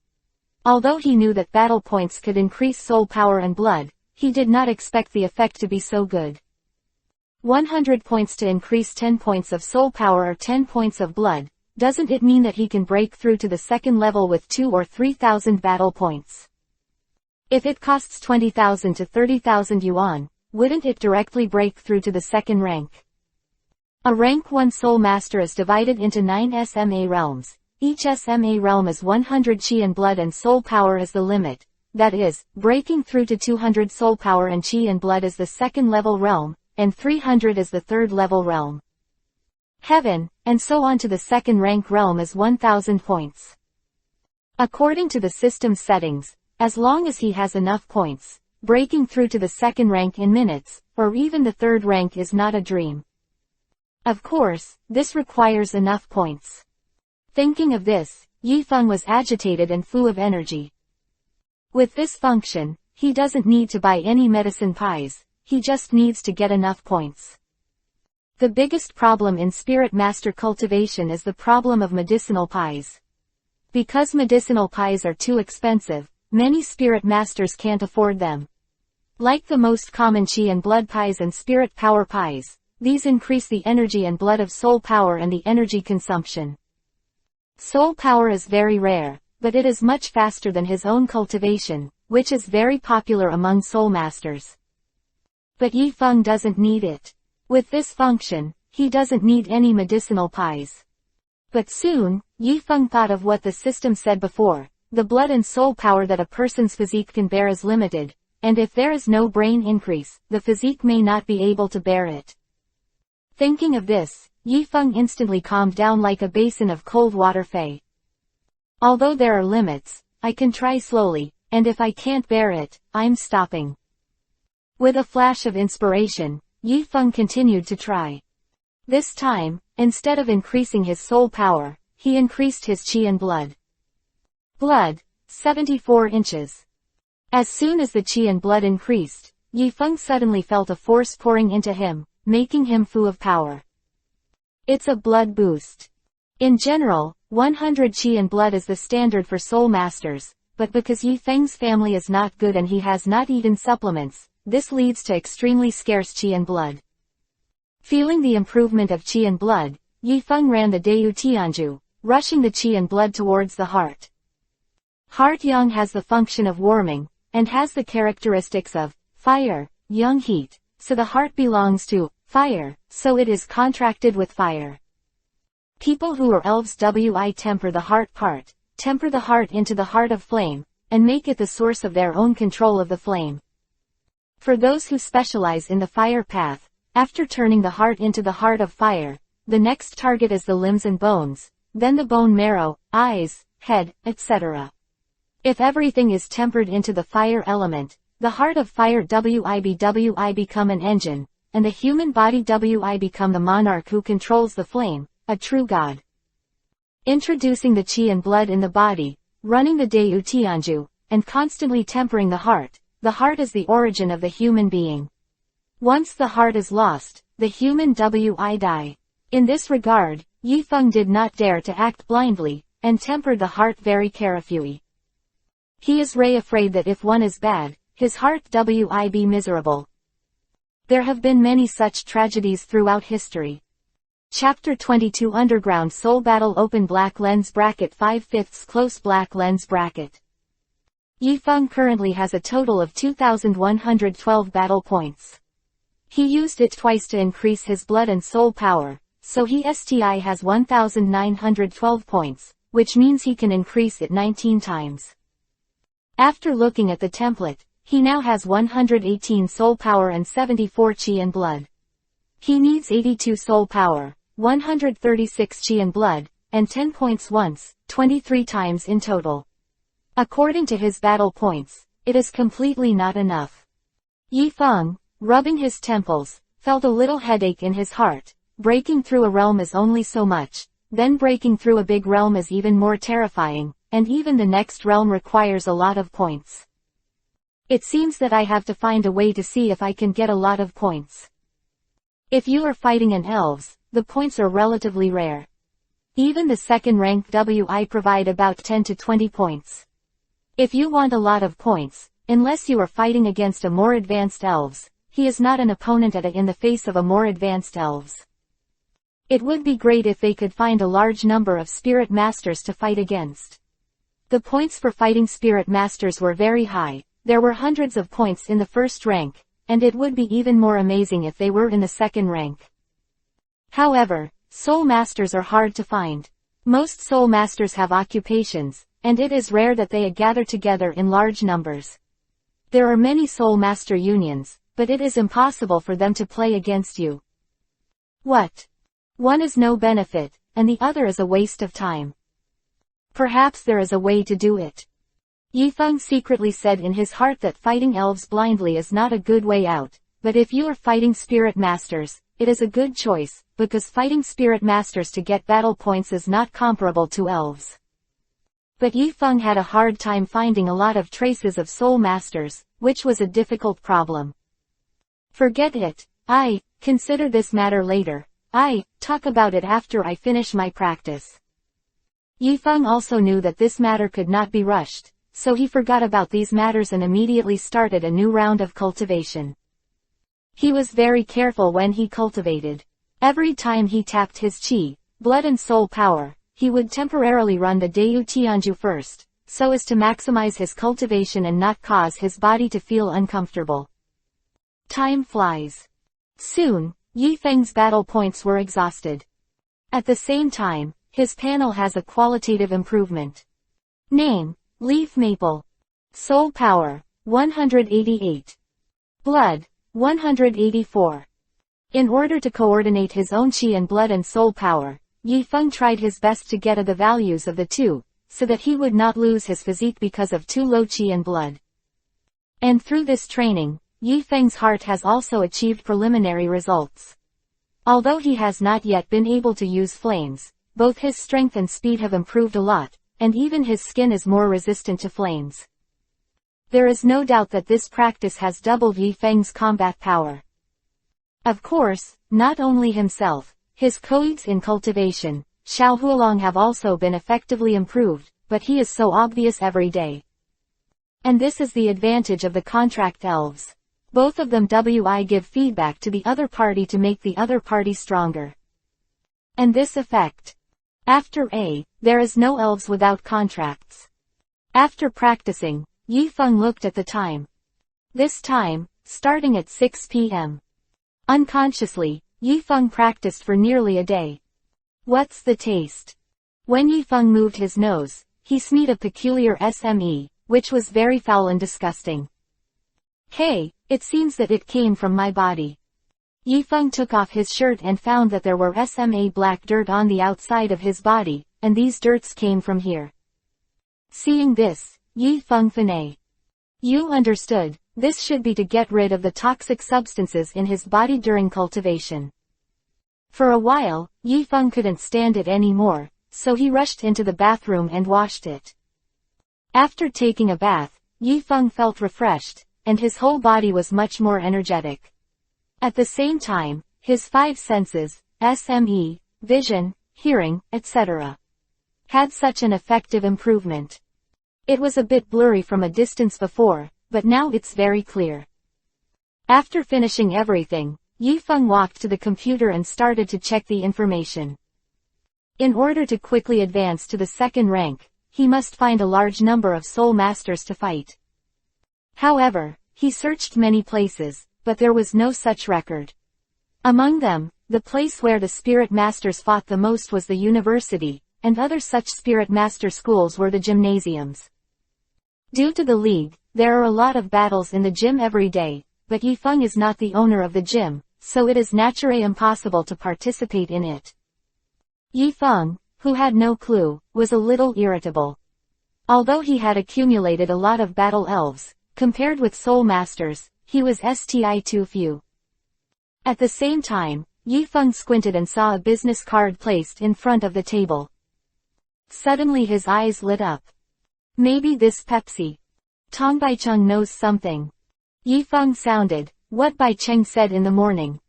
Although he knew that battle points could increase soul power and blood, he did not expect the effect to be so good. 100 points to increase 10 points of soul power or 10 points of blood, doesn't it mean that he can break through to the 2nd level with 2 or 3,000 battle points? If it costs 20,000 to 30,000 yuan, wouldn't it directly break through to the 2nd rank? A rank 1 Soulmaster is divided into 9 SMA realms. Each SMA realm is 100 qi and blood and soul power is the limit. That is, breaking through to 200 soul power and qi and blood is the 2nd level realm, and 300 is the 3rd level realm. Heaven, and so on to the 2nd rank realm is 1000 points. According to the system settings, as long as he has enough points, breaking through to the 2nd rank in minutes, or even the 3rd rank is not a dream. Of course, this requires enough points. Thinking of this, Yifeng was agitated and full of energy. With this function, he doesn't need to buy any medicine pies, he just needs to get enough points. The biggest problem in Spirit Master cultivation is the problem of medicinal pies. Because medicinal pies are too expensive, many spirit masters can't afford them. Like the most common chi and blood pies and spirit power pies, these increase the energy and blood of soul power and the energy consumption. Soul power is very rare, but it is much faster than his own cultivation, which is very popular among soul masters. But Yifeng doesn't need it. With this function, he doesn't need any medicinal pies. But soon, Yifeng thought of what the system said before: the blood and soul power that a person's physique can bear is limited, and if there is no brain increase, the physique may not be able to bear it. Thinking of this, Yifeng instantly calmed down like a basin of cold water. Fei. Although there are limits, I can try slowly, and if I can't bear it, I'm stopping. With a flash of inspiration, Yifeng continued to try. This time, instead of increasing his soul power, he increased his chi and blood. Blood, 74 inches. As soon as the chi and blood increased, Yifeng suddenly felt a force pouring into him, making him full of power. It's a blood boost. In general, 100 chi and blood is the standard for soul masters, but because Yifeng's family is not good and he has not eaten supplements, this leads to extremely scarce chi and blood. Feeling the improvement of chi and blood, Yifeng ran the Deu Tianju, rushing the chi and blood towards the heart. Heart yang has the function of warming, and has the characteristics of fire, yang heat, so the heart belongs to fire, so it is contracted with fire. People who are elves temper the heart part, temper the heart into the heart of flame, and make it the source of their own control of the flame. For those who specialize in the fire path, after turning the heart into the heart of fire, the next target is the limbs and bones, then the bone marrow, eyes, head, etc. If everything is tempered into the fire element, the heart of fire Wi become an engine, and the human body Wi become the monarch who controls the flame, a true god. Introducing the chi and blood in the body, running the Deu Tianju, and constantly tempering the heart is the origin of the human being. Once the heart is lost, the human Wi die. In this regard, Yifeng did not dare to act blindly, and tempered the heart very carefully. He is afraid that if one is bad, his heart Wi be miserable. There have been many such tragedies throughout history. Chapter 22 Underground Soul Battle Open Black Lens Bracket 5/5 Close Black Lens Bracket. Yifeng currently has a total of 2,112 battle points. He used it twice to increase his blood and soul power, so he has 1,912 points, which means he can increase it 19 times. After looking at the template, he now has 118 soul power and 74 chi and blood. He needs 82 soul power, 136 chi and blood, and 10 points once, 23 times in total. According to his battle points, it is completely not enough. Yifeng, rubbing his temples, felt a little headache in his heart. Breaking through a realm is only so much, then breaking through a big realm is even more terrifying, and even the next realm requires a lot of points. It seems that I have to find a way to see if I can get a lot of points. If you are fighting an elves, the points are relatively rare. Even the second rank Wi provide about 10 to 20 points. If you want a lot of points, unless you are fighting against a more advanced elves, he is not an opponent in the face of a more advanced elves. It would be great if they could find a large number of spirit masters to fight against. The points for fighting spirit masters were very high. There were hundreds of points in the first rank, and it would be even more amazing if they were in the second rank. However, soul masters are hard to find. Most soul masters have occupations, and it is rare that they gather together in large numbers. There are many soul master unions, but it is impossible for them to play against you. What? One is no benefit, and the other is a waste of time. Perhaps there is a way to do it. Yifeng secretly said in his heart that fighting elves blindly is not a good way out, but if you are fighting spirit masters, it is a good choice, because fighting spirit masters to get battle points is not comparable to elves. But Yifeng had a hard time finding a lot of traces of soul masters, which was a difficult problem. Forget it. I consider this matter later. I talk about it after I finish my practice. Yifeng also knew that this matter could not be rushed, so he forgot about these matters and immediately started a new round of cultivation. He was very careful when he cultivated. Every time he tapped his chi, blood and soul power, he would temporarily run the Dayu Tianju first, so as to maximize his cultivation and not cause his body to feel uncomfortable. Time flies. Soon, Yifeng's battle points were exhausted. At the same time, his panel has a qualitative improvement. Name, Leaf Maple. Soul Power, 188. Blood, 184. In order to coordinate his own chi and blood and soul power, Yifeng tried his best to get the values of the two, so that he would not lose his physique because of too low chi and blood. And through this training, Yifeng's heart has also achieved preliminary results. Although he has not yet been able to use flames, both his strength and speed have improved a lot, and even his skin is more resistant to flames. There is no doubt that this practice has doubled Yifeng's combat power. Of course, not only himself, his colleagues in cultivation, Xiao Hualong, have also been effectively improved, but he is so obvious every day. And this is the advantage of the contract elves. Both of them give feedback to the other party to make the other party stronger. And this effect. After A, there is no elves without contracts. After practicing, Yifeng looked at the time. This time, starting at 6 p.m. Unconsciously, Yifeng practiced for nearly a day. What's the taste? When Yifeng moved his nose, he smelled a peculiar SME, which was very foul and disgusting. Hey, it seems that it came from my body. Yifeng took off his shirt and found that there were SMA black dirt on the outside of his body, and these dirts came from here. Seeing this, Yifeng Fanei. You understood, this should be to get rid of the toxic substances in his body during cultivation. For a while, Yifeng couldn't stand it anymore, so he rushed into the bathroom and washed it. After taking a bath, Yifeng felt refreshed, and his whole body was much more energetic. At the same time, his 5 senses, SME, vision, hearing, etc., had such an effective improvement. It was a bit blurry from a distance before, but now it's very clear. After finishing everything, Yifeng walked to the computer and started to check the information. In order to quickly advance to the second rank, he must find a large number of soul masters to fight. However, he searched many places, but there was no such record. Among them, the place where the spirit masters fought the most was the university, and other such spirit master schools were the gymnasiums. Due to the league, there are a lot of battles in the gym every day, but Yifeng is not the owner of the gym, so it is naturally impossible to participate in it. Yifeng, who had no clue, was a little irritable. Although he had accumulated a lot of battle elves, compared with soul masters, he was too few. At the same time, Yifeng squinted and saw a business card placed in front of the table. Suddenly his eyes lit up. Maybe this Pepsi. Tong Baicheng knows something. Yifeng sounded what Baicheng said in the morning.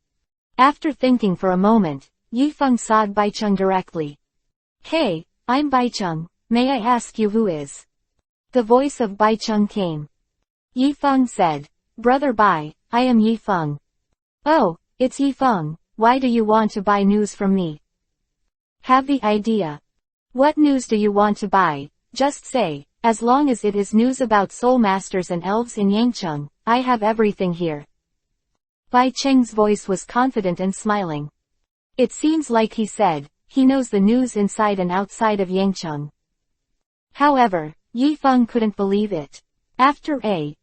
After thinking for a moment, Yifeng saw Baicheng directly. Hey, I'm Baicheng, may I ask you who is? The voice of Baicheng came. Yifeng said, Brother Bai, I am Yifeng. Oh, it's Yifeng, why do you want to buy news from me? Have the idea. What news do you want to buy? Just say, as long as it is news about soul masters and elves in Yangcheng, I have everything here. Bai Cheng's voice was confident and smiling. It seems like he said, he knows the news inside and outside of Yangcheng. However, Yifeng couldn't believe it. After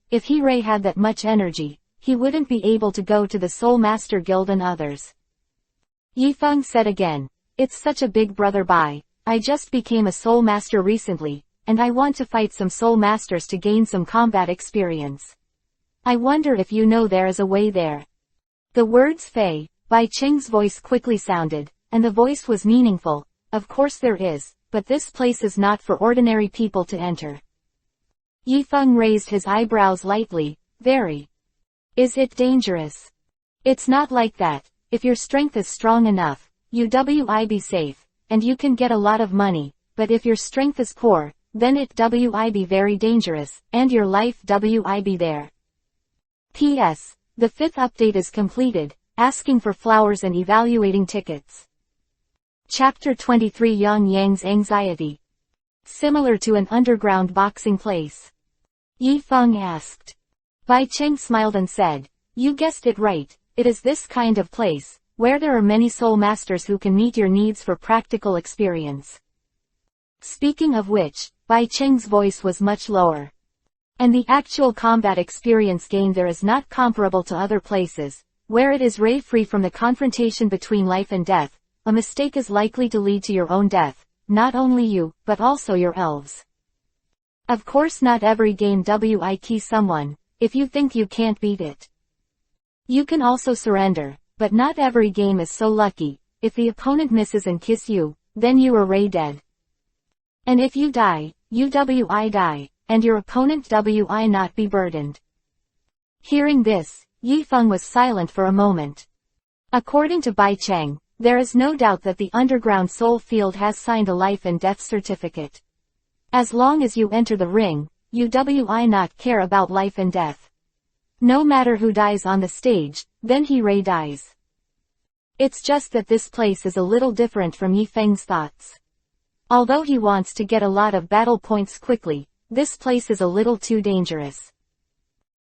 if he Ray had that much energy, he wouldn't be able to go to the Soul Master Guild and others. Yifeng said again, it's such a big brother Bai, I just became a Soul Master recently, and I want to fight some Soul Masters to gain some combat experience. I wonder if you know there is a way there. The words Fei, Bai Cheng's voice quickly sounded, and the voice was meaningful. Of course there is, but this place is not for ordinary people to enter. Yifeng raised his eyebrows lightly, very. Is it dangerous? It's not like that, if your strength is strong enough, you will be safe, and you can get a lot of money, but if your strength is poor, then it would be very dangerous, and your life would be there. P.S. The 5th update is completed, asking for flowers and evaluating tickets. Chapter 23 Yang Yang's Anxiety. Similar to an underground boxing place. Yi Feng asked. Bai Cheng smiled and said, you guessed it right, it is this kind of place, where there are many soul masters who can meet your needs for practical experience. Speaking of which, Bai Cheng's voice was much lower. And the actual combat experience gained there is not comparable to other places, where it is ray-free from the confrontation between life and death. A mistake is likely to lead to your own death, not only you, but also your elves. Of course not every game will kill someone, if you think you can't beat it. You can also surrender, but not every game is so lucky. If the opponent misses and kiss you, then you are ray dead. And if you die, you will die, and your opponent will not be burdened. Hearing this, Yi Feng was silent for a moment. According to Bai Cheng, there is no doubt that the underground soul field has signed a life and death certificate. As long as you enter the ring, you will not care about life and death. No matter who dies on the stage, then he ray dies. It's just that this place is a little different from Yi Feng's thoughts. Although he wants to get a lot of battle points quickly, this place is a little too dangerous.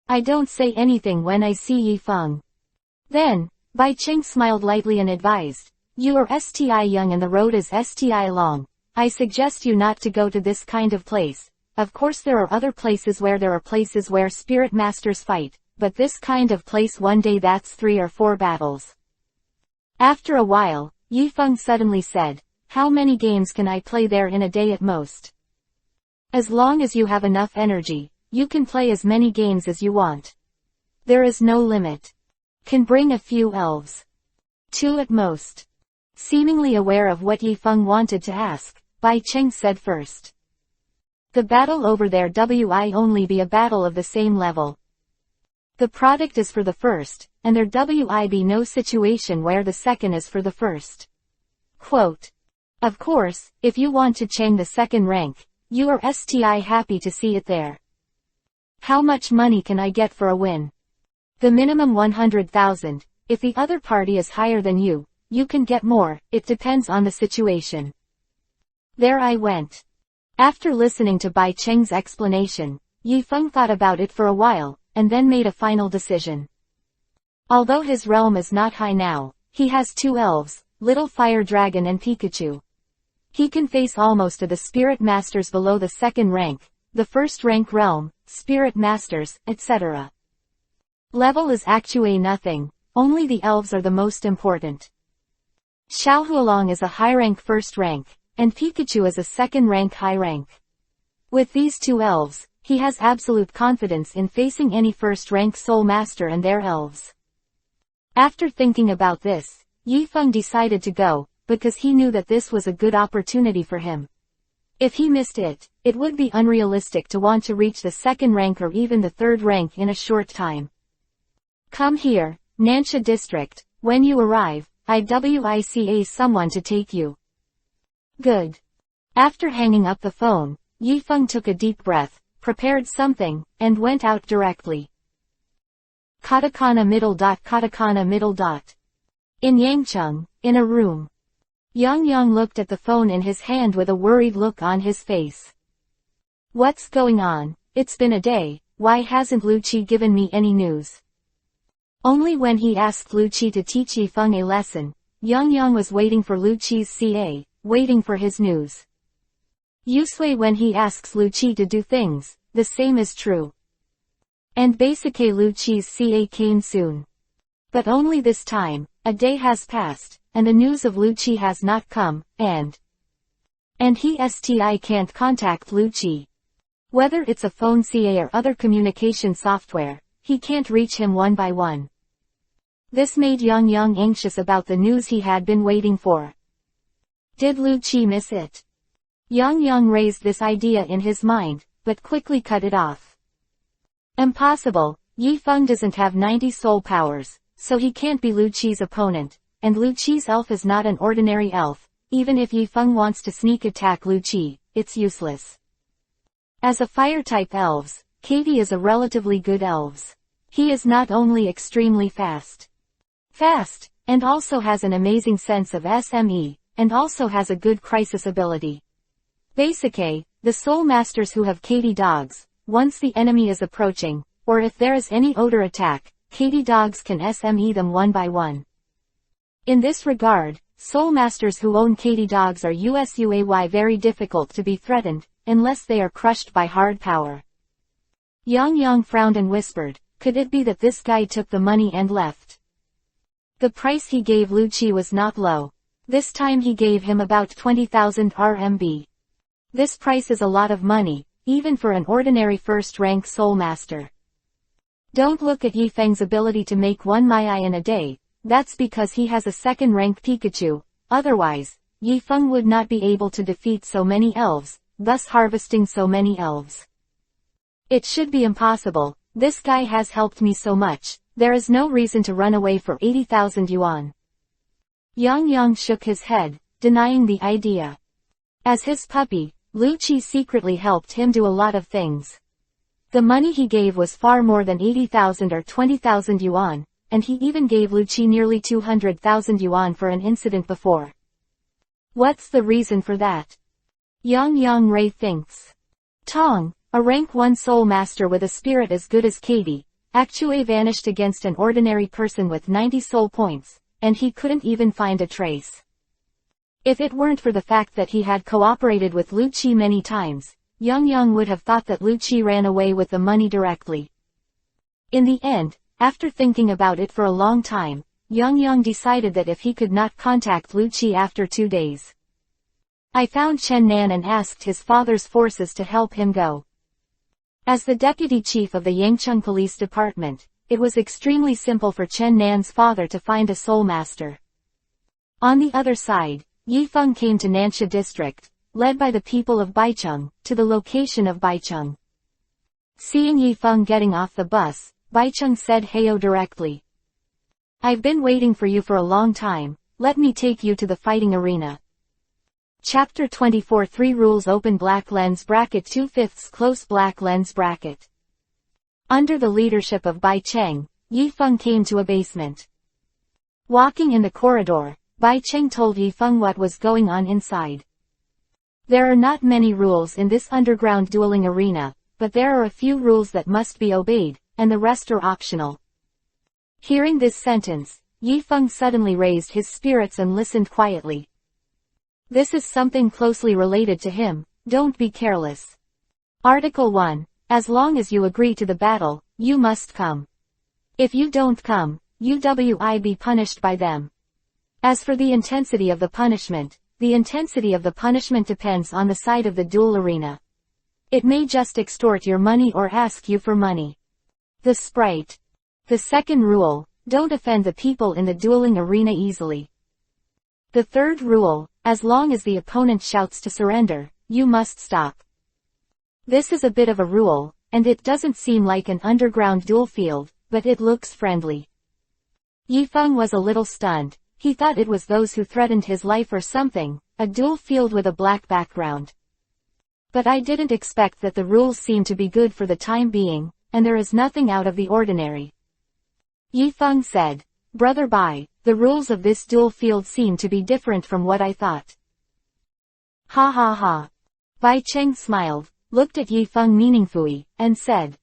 I don't say anything when I see Yi Feng. Then, Bai Cheng smiled lightly and advised, you are sti young and the road is sti long. I suggest you not to go to this kind of place. Of course there are other places where spirit masters fight, but this kind of place one day that's 3 or 4 battles. After a while, Yi Feng suddenly said, how many games can I play there in a day at most? As long as you have enough energy, you can play as many games as you want. There is no limit. Can bring a few elves. 2 at most. Seemingly aware of what Yi Feng wanted to ask, Bai Cheng said first. The battle over there will only be a battle of the same level. The product is for the first, and there will be no situation where the second is for the first. Quote. Of course, if you want to change the second rank, you are sti happy to see it there. How much money can I get for a win? The minimum 100,000, if the other party is higher than you can get more, it depends on the situation. There I went. After listening to Bai Cheng's explanation, Yi Feng thought about it for a while, and then made a final decision. Although his realm is not high now, he has 2 elves, Little Fire Dragon and Pikachu. He can face almost of the spirit masters below the second rank, the first rank realm, spirit masters, etc. Level is actually nothing, only the elves are the most important. Xiaohualong is a high rank first rank, and Pikachu is a second rank high rank. With these 2 elves, he has absolute confidence in facing any first rank soul master and their elves. After thinking about this, Yi Feng decided to go, because he knew that this was a good opportunity for him. If he missed it, it would be unrealistic to want to reach the second rank or even the third rank in a short time. Come here, Nansha District, when you arrive, IWICA someone to take you. Good. After hanging up the phone, Yi Feng took a deep breath, prepared something, and went out directly. Katakana middle dot katakana middle dot. In Yangcheng, in a room. Yiong looked at the phone in his hand with a worried look on his face. What's going on? It's been a day, why hasn't Lu Qi given me any news? Only when he asked Lu Qi to teach Yi Feng a lesson, Yiong was waiting for Lu Qi's CA, waiting for his news. Usually when he asks Lu Qi to do things, the same is true. And basically Lu Qi's CA came soon. But only this time, a day has passed, and the news of Lu Qi has not come, and he can't contact Lu Qi. Whether it's a phone CA or other communication software, he can't reach him one by one. This made Yiong anxious about the news he had been waiting for. Did Lu Qi miss it? Yiong raised this idea in his mind, but quickly cut it off. Impossible, Yi Feng doesn't have 90 soul powers, so he can't be Lu Qi's opponent, and Lu Qi's elf is not an ordinary elf. Even if Yi Feng wants to sneak attack Lu Qi, it's useless. As a fire-type elves, Katie is a relatively good elves. He is not only extremely fast, and also has an amazing sense of SME, and also has a good crisis ability. Basically, the Soulmasters who have Katie dogs, once the enemy is approaching, or if there is any odor attack, Katie dogs can SME them one by one. In this regard, Soulmasters who own Katie dogs are usually very difficult to be threatened, unless they are crushed by hard power. Yiong frowned and whispered, could it be that this guy took the money and left? The price he gave Lucci was not low. This time he gave him about 20,000 RMB. This price is a lot of money, even for an ordinary first-rank Soulmaster. Don't look at Yifeng's ability to make 1 Mai in a day, that's because he has a second-rank Pikachu, otherwise, Yifeng would not be able to defeat so many elves, thus harvesting so many elves. It should be impossible, this guy has helped me so much, there is no reason to run away for 80,000 yuan. Yiong shook his head, denying the idea. As his puppy, Lucci secretly helped him do a lot of things. The money he gave was far more than 80,000 or 20,000 yuan, and he even gave Lucci nearly 200,000 yuan for an incident before. What's the reason for that? Yiong Ray thinks. Tong, a rank 1 Soulmaster with a spirit as good as Katie, actually vanished against an ordinary person with 90 soul points, and he couldn't even find a trace. If it weren't for the fact that he had cooperated with Lucci many times, Yiong would have thought that Lucci ran away with the money directly. In the end, after thinking about it for a long time, Yiong decided that if he could not contact Lucci after 2 days. I found Chen Nan and asked his father's forces to help him go. As the deputy chief of the Yangcheng Police Department, it was extremely simple for Chen Nan's father to find a Soulmaster. On the other side, Yifeng came to Nansha district, led by the people of Baicheng, to the location of Baicheng. Seeing Yifeng getting off the bus, Baicheng said heyo directly. I've been waiting for you for a long time, let me take you to the fighting arena. Chapter 24 3 Rules Open Black Lens Bracket 2/5 Close Black Lens Bracket. Under the leadership of Baicheng, Yifeng came to a basement. Walking in the corridor, Baicheng told Yifeng what was going on inside. There are not many rules in this underground dueling arena, but there are a few rules that must be obeyed, and the rest are optional. Hearing this sentence, Yifeng suddenly raised his spirits and listened quietly. This is something closely related to him, don't be careless. Article 1. As long as you agree to the battle, you must come. If you don't come, you will be punished by them. As for the intensity of the punishment depends on the side of the duel arena. It may just extort your money or ask you for money. The sprite. The second rule, don't offend the people in the dueling arena easily. The third rule, as long as the opponent shouts to surrender, you must stop. This is a bit of a rule, and it doesn't seem like an underground duel field, but it looks friendly. Yifeng was a little stunned, he thought it was those who threatened his life or something, a duel field with a black background. But I didn't expect that the rules seem to be good for the time being, and there is nothing out of the ordinary. Yifeng said, Brother Bai, the rules of this duel field seem to be different from what I thought. Ha ha ha. Baicheng smiled, looked at Yifeng meaningfully, and said.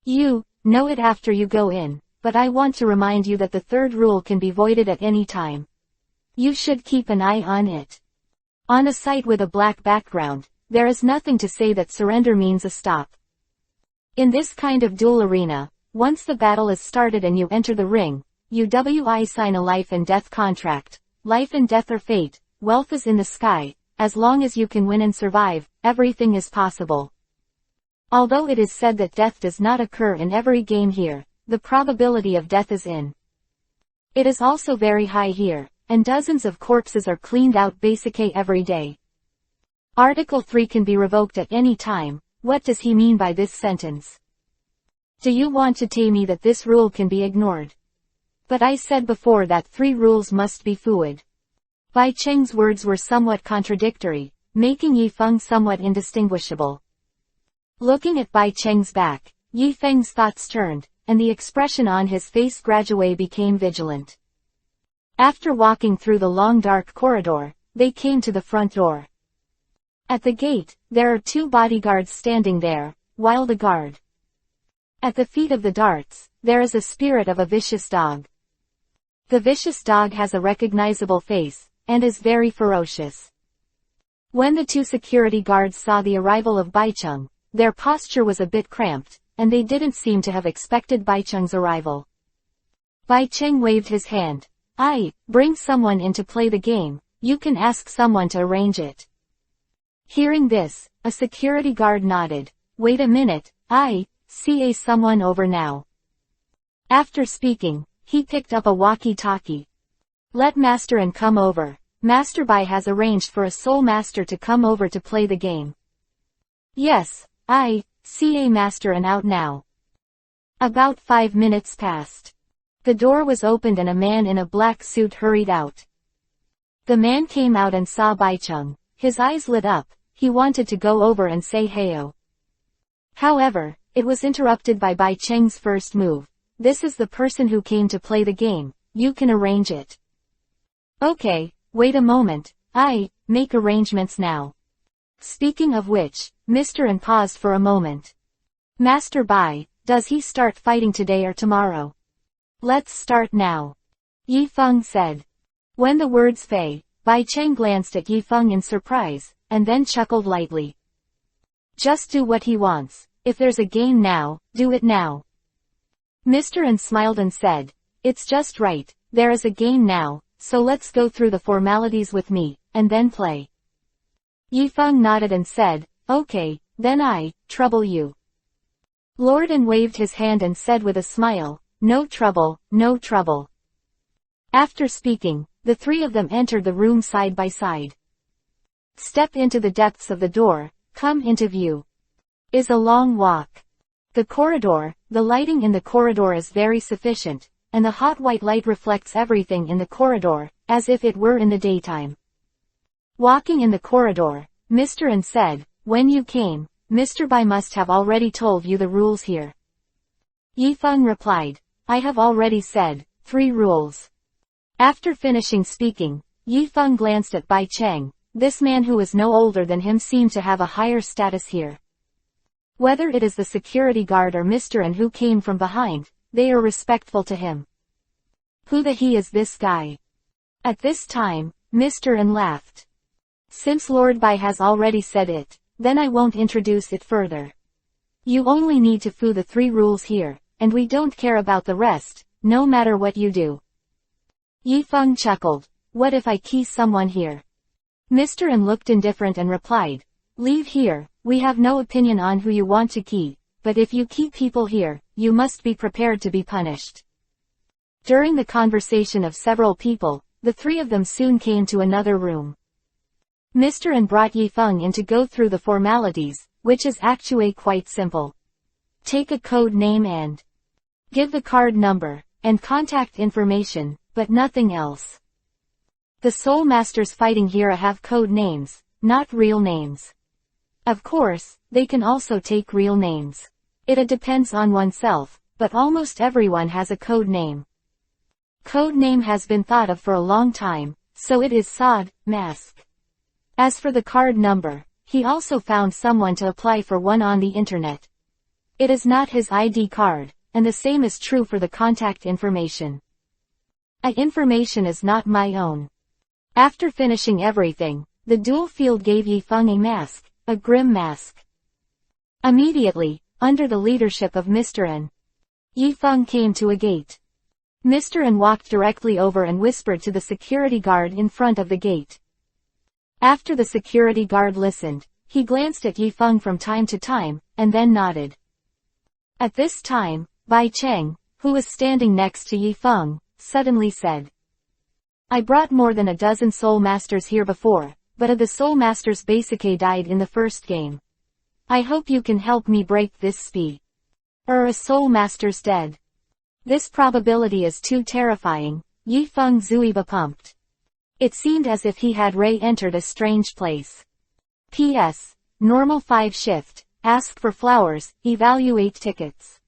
You know it after you go in, but I want to remind you that the third rule can be voided at any time. You should keep an eye on it. On a site with a black background, there is nothing to say that surrender means a stop. In this kind of duel arena, once the battle is started and you enter the ring, you sign a life and death contract. Life and death are fate, wealth is in the sky, as long as you can win and survive, everything is possible. Although it is said that death does not occur in every game here, the probability of death is in. It is also very high here, and dozens of corpses are cleaned out basically every day. Article 3 can be revoked at any time. What does he mean by this sentence? Do you want to tell me that this rule can be ignored? But I said before that 3 rules must be followed. Baicheng's words were somewhat contradictory, making Yifeng somewhat indistinguishable. Looking at Bai Cheng's back, Yi Feng's thoughts turned, and the expression on his face gradually became vigilant. After walking through the long dark corridor, they came to the front door. At the gate, there are 2 bodyguards standing there, while the guard. At the feet of the darts, there is a spirit of a vicious dog. The vicious dog has a recognizable face, and is very ferocious. When the 2 security guards saw the arrival of Baicheng, their posture was a bit cramped, and they didn't seem to have expected Baicheng's arrival. Baicheng waved his hand. Bring someone in to play the game, you can ask someone to arrange it. Hearing this, a security guard nodded. Wait a minute, see someone over now. After speaking, he picked up a walkie-talkie. Let Master and come over. Master Bai has arranged for a Soulmaster to come over to play the game. Yes, see Master and out now. About 5 minutes passed. The door was opened and a man in a black suit hurried out. The man came out and saw Baicheng. His eyes lit up, he wanted to go over and say heyo. However, it was interrupted by Baicheng's first move. This is the person who came to play the game, you can arrange it. Okay, wait a moment, make arrangements now. Speaking of which, Mr. An paused for a moment. Master Bai, does he start fighting today or tomorrow? Let's start now. Yi Feng said. When the words Fei, Baicheng glanced at Yi Feng in surprise, and then chuckled lightly. Just do what he wants. If there's a game now, do it now. Mr. An smiled and said, it's just right, there is a game now, so let's go through the formalities with me, and then play. Yi Feng nodded and said, okay, then trouble you. Lord An waved his hand and said with a smile, no trouble, no trouble. After speaking, the 3 of them entered the room side by side. Step into the depths of the door, come into view. Is a long walk. The corridor, the lighting in the corridor is very sufficient, and the hot white light reflects everything in the corridor, as if it were in the daytime. Walking in the corridor, Mr. An said, when you came, Mr. Bai must have already told you the rules here. Yi Feng replied, I have already said, 3 rules. After finishing speaking, Yi Feng glanced at Baicheng. This man who is no older than him seemed to have a higher status here. Whether it is the security guard or Mr. An who came from behind, they are respectful to him. Who the he is this guy? At this time, Mr. An laughed. Since Lord Bai has already said it, then I won't introduce it further. You only need to follow the 3 rules here, and we don't care about the rest, no matter what you do. Yi Feng chuckled. What if I key someone here? Mr. An looked indifferent and replied, leave here, we have no opinion on who you want to key, but if you key people here, you must be prepared to be punished. During the conversation of several people, the 3 of them soon came to another room. Mr. An brought Yi Feng in to go through the formalities, which is actually quite simple. Take a code name and give the card number, and contact information, but nothing else. The Soulmasters fighting here have code names, not real names. Of course, they can also take real names. It depends on oneself, but almost everyone has a code name. Code name has been thought of for a long time, so it is Sod, Mask. As for the card number, he also found someone to apply for one on the internet. It is not his ID card, and the same is true for the contact information. Information is not my own. After finishing everything, the dual field gave Yi Feng a mask, a grim mask. Immediately, under the leadership of Mr. An, Yi Feng came to a gate. Mr. An walked directly over and whispered to the security guard in front of the gate. After the security guard listened, he glanced at Yi Feng from time to time, and then nodded. At this time, Baicheng, who was standing next to Yi Feng, suddenly said, I brought more than a dozen Soulmasters here before, but the Soulmasters basically died in the first game. I hope you can help me break this spell. A Soulmaster's dead. This probability is too terrifying, Yi Feng Zuiba pumped. It seemed as if he had re-entered a strange place. P.S. Normal 5 shift, ask for flowers, evaluate tickets.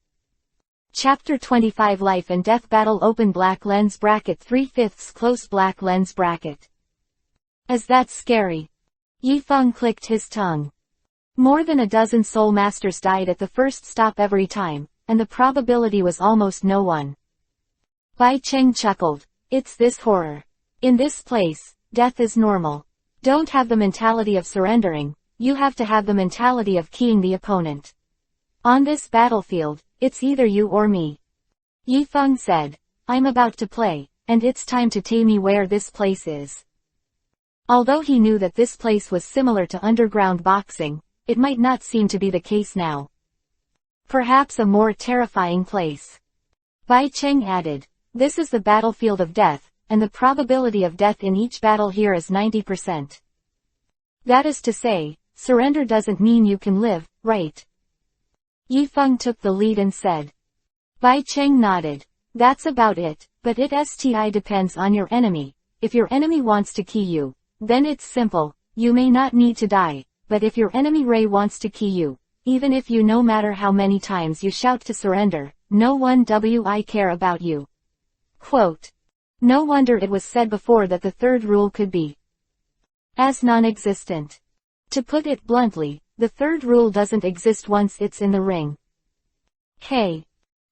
Chapter 25 Life and Death Battle Open black lens bracket 3/5 close black lens bracket. Is that scary? Yifeng clicked his tongue. More than a dozen Soulmasters died at the first stop every time, and the probability was almost no one. Bai Cheng chuckled. It's this horror. In this place, death is normal. Don't have the mentality of surrendering, you have to have the mentality of keying the opponent. On this battlefield, it's either you or me. Yifeng said. I'm about to play, and it's time to tell me where this place is. Although he knew that this place was similar to underground boxing, it might not seem to be the case now. Perhaps a more terrifying place. Bai Cheng added. This is the battlefield of death, and the probability of death in each battle here is 90%. That is to say, surrender doesn't mean you can live, right? Yifeng took the lead and said. Bai Cheng nodded. That's about it, but it depends on your enemy. If your enemy wants to key you, then it's simple, you may not need to die, but if your enemy Ray wants to key you, even if you no matter how many times you shout to surrender, no one will care about you. Quote. No wonder it was said before that the third rule could be as non-existent. To put it bluntly, the third rule doesn't exist once it's in the ring. Hey.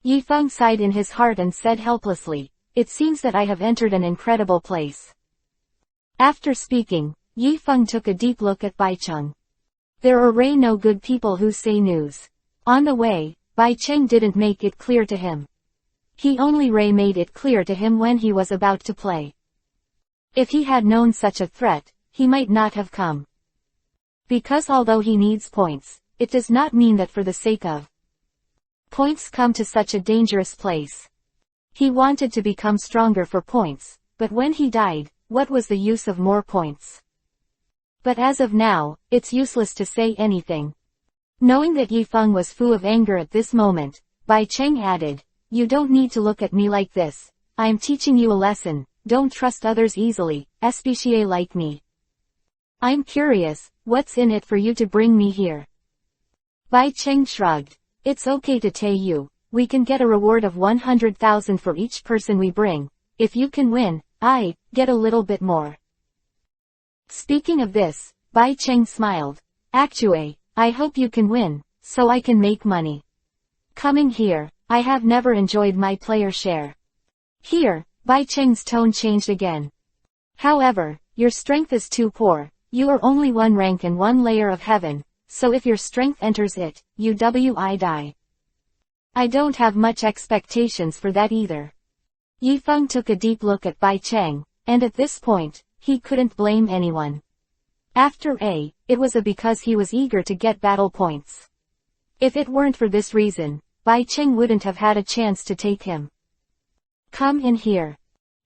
Yifeng sighed in his heart and said helplessly, it seems that I have entered an incredible place. After speaking, Yifeng took a deep look at Bai Cheng. There are no good people who say news. On the way, Bai Cheng didn't make it clear to him. He only made it clear to him when he was about to play. If he had known such a threat, he might not have come. Because although he needs points, it does not mean that for the sake of points come to such a dangerous place. He wanted to become stronger for points, but when he died, what was the use of more points? But as of now, it's useless to say anything. Knowing that Yifeng was full of anger at this moment, Bai Cheng added, you don't need to look at me like this, I'm teaching you a lesson, don't trust others easily, especially like me. I'm curious, what's in it for you to bring me here? Bai Cheng shrugged. It's okay to tell you, we can get a reward of 100,000 for each person we bring. If you can win, I get a little bit more. Speaking of this, Bai Cheng smiled. Actually, I hope you can win, so I can make money. Coming here, I have never enjoyed my player share. Here, Bai Cheng's tone changed again. However, your strength is too poor, you are only one rank and one layer of heaven, so if your strength enters it, you die. I don't have much expectations for that either. Yifeng took a deep look at Bai Cheng, and at this point, he couldn't blame anyone. After it was because he was eager to get battle points. If it weren't for this reason, Bai Cheng wouldn't have had a chance to take him. Come in here.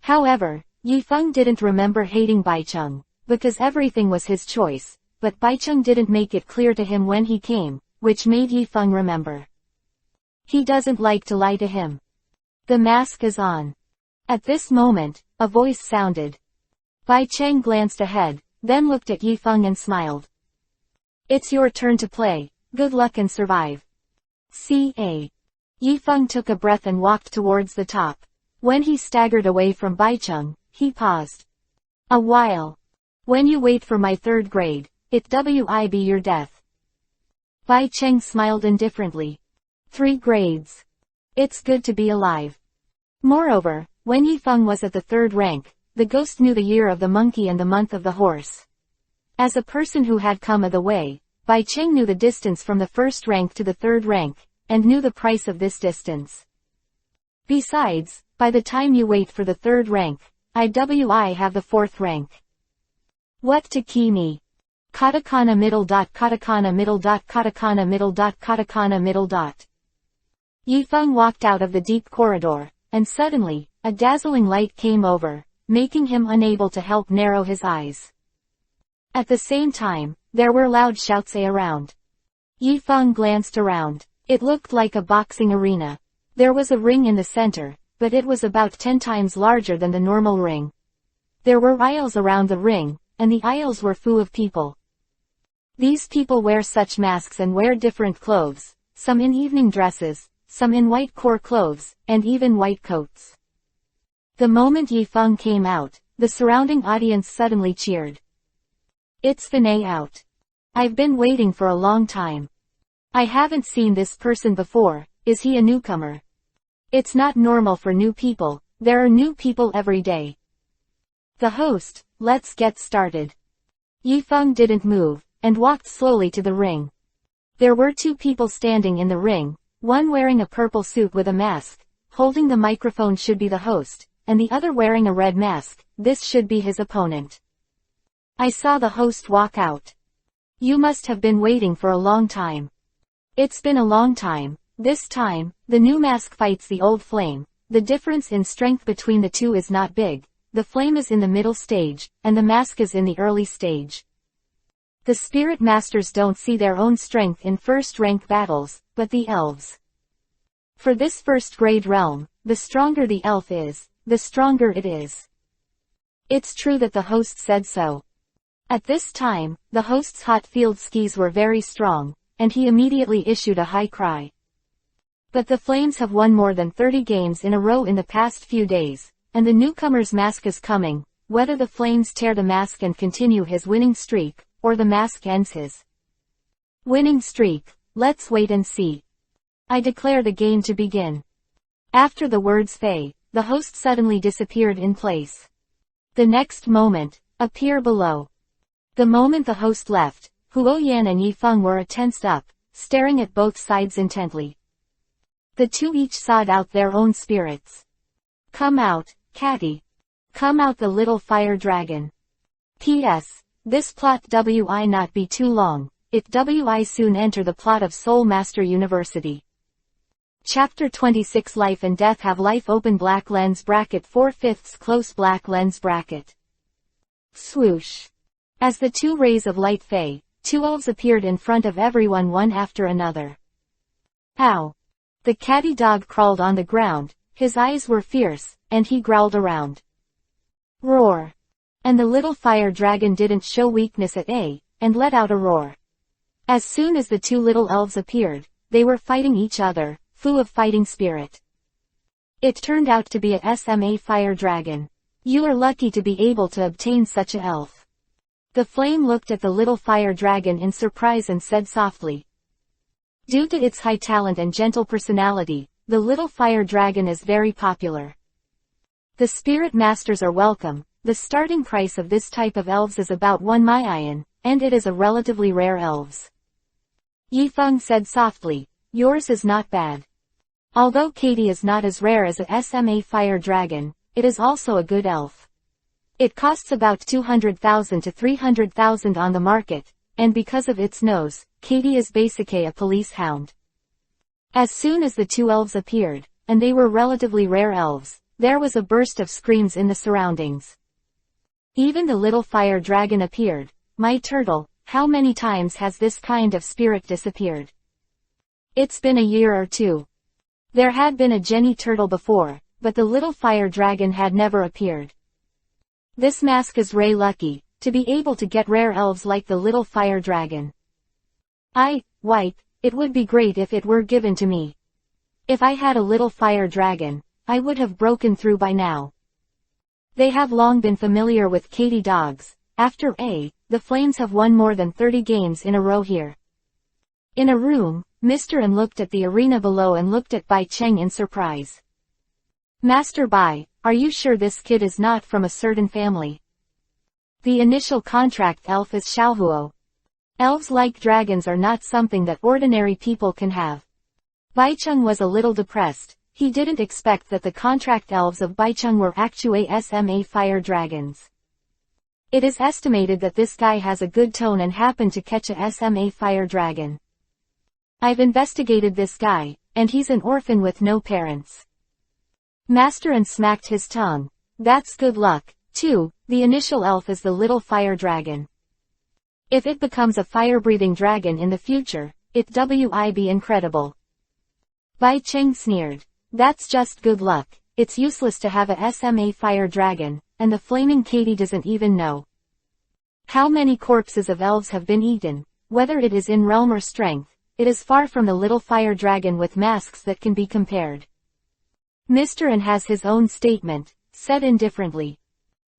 However, Yifeng didn't remember hating Bai Cheng, because everything was his choice, but Bai Cheng didn't make it clear to him when he came, which made Yifeng remember. He doesn't like to lie to him. The mask is on. At this moment, a voice sounded. Bai Cheng glanced ahead, then looked at Yifeng and smiled. It's your turn to play, good luck and survive. Ca. Yifeng took a breath and walked towards the top. When he staggered away from Bai Cheng, he paused. A while. When you wait for my third grade, it will be your death. Bai Cheng smiled indifferently. 3 grades. It's good to be alive. Moreover, when Yifeng was at the 3rd rank, the ghost knew the year of the monkey and the month of the horse. As a person who had come the way, Bai Cheng knew the distance from the 1st rank to the 3rd rank, and knew the price of this distance. Besides, by the time you wait for the 3rd rank, I have the 4th rank. What to key me? Katakana middle dot katakana middle dot katakana middle dot katakana middle dot. Yifeng walked out of the deep corridor, and suddenly, a dazzling light came over, making him unable to help narrow his eyes. At the same time, there were loud shouts around. Yifeng glanced around. It looked like a boxing arena. There was a ring in the center, but it was about 10 times larger than the normal ring. There were aisles around the ring, and the aisles were full of people. These people wear such masks and wear different clothes, some in evening dresses, some in white core clothes, and even white coats. The moment Yifeng came out, the surrounding audience suddenly cheered. It's Fanay out. I've been waiting for a long time. I haven't seen this person before. Is he a newcomer? It's not normal for new people. There are new people every day. The host, let's get started. Yifeng didn't move, and walked slowly to the ring. There were two people standing in the ring, one wearing a purple suit with a mask, holding the microphone should be the host, and the other wearing a red mask, this should be his opponent. I saw the host walk out. You must have been waiting for a long time. It's been a long time. This time, the new mask fights the old flame. The difference in strength between the two is not big. The flame is in the middle stage, and the mask is in the early stage. The spirit masters don't see their own strength in first-rank battles, but the elves. For this first-grade realm, the stronger the elf is, the stronger it is. It's true that the host said so. At this time, the host's hot field skis were very strong, and he immediately issued a high cry. But the Flames have won more than 30 games in a row in the past few days, and the newcomer's mask is coming. Whether the Flames tear the mask and continue his winning streak, or the mask ends his winning streak, let's wait and see. I declare the game to begin. After the words "Fei," the host suddenly disappeared in place. The next moment, appear below. The moment the host left, Huo Yan and Yifeng were tensed up, staring at both sides intently. The two each sought out their own spirits. Come out, Catty. Come out, the little fire dragon. P.S. This plot wi not be too long. It wi soon enter the plot of Soulmaster University. Chapter 26 Life and Death. Have life open black lens bracket 4/5 close black lens bracket. Swoosh. As the two rays of light fade, two elves appeared in front of everyone one after another. Ow! The catty dog crawled on the ground, his eyes were fierce, and he growled around. Roar! And the little fire dragon didn't show weakness at all, and let out a roar. As soon as the two little elves appeared, they were fighting each other, full of fighting spirit. It turned out to be a SMA fire dragon. You are lucky to be able to obtain such a elf. The flame looked at the little fire dragon in surprise and said softly. Due to its high talent and gentle personality, the little fire dragon is very popular. The spirit masters are welcome. The starting price of this type of elves is about 1 Mayan, and it is a relatively rare elves. Yifeng said softly, yours is not bad. Although Katie is not as rare as a SMA fire dragon, it is also a good elf. It costs about 200,000 to 300,000 on the market, and because of its nose, Katie is basically a police hound. As soon as the two elves appeared, and they were relatively rare elves, there was a burst of screams in the surroundings. Even the little fire dragon appeared. My turtle, how many times has this kind of spirit disappeared? It's been a year or two. There had been a Jenny turtle before, but the little fire dragon had never appeared. This mask is Ray lucky, to be able to get rare elves like the little fire dragon. White, it would be great if it were given to me. If I had a little fire dragon, I would have broken through by now. They have long been familiar with Katy dogs. After the Flames have won more than 30 games in a row here. In a room, Mr. An looked at the arena below and looked at Bai Cheng in surprise. Master Bai, are you sure this kid is not from a certain family? The initial contract elf is Xiaohuo. Elves like dragons are not something that ordinary people can have. Bai Cheng was a little depressed. He didn't expect that the contract elves of Baicheng were actually SMA fire dragons. It is estimated that this guy has a good tone and happened to catch a SMA fire dragon. I've investigated this guy, and he's an orphan with no parents. Master An smacked his tongue. That's good luck, too. The initial elf is the little fire dragon. If it becomes a fire-breathing dragon in the future, it would be incredible. Bai Cheng sneered. That's just good luck. It's useless to have a SMA fire dragon, and the flaming Katy doesn't even know how many corpses of elves have been eaten. whether it is in realm or strength, it is far from the little fire dragon with masks that can be compared. Mr. N has his own statement, said indifferently.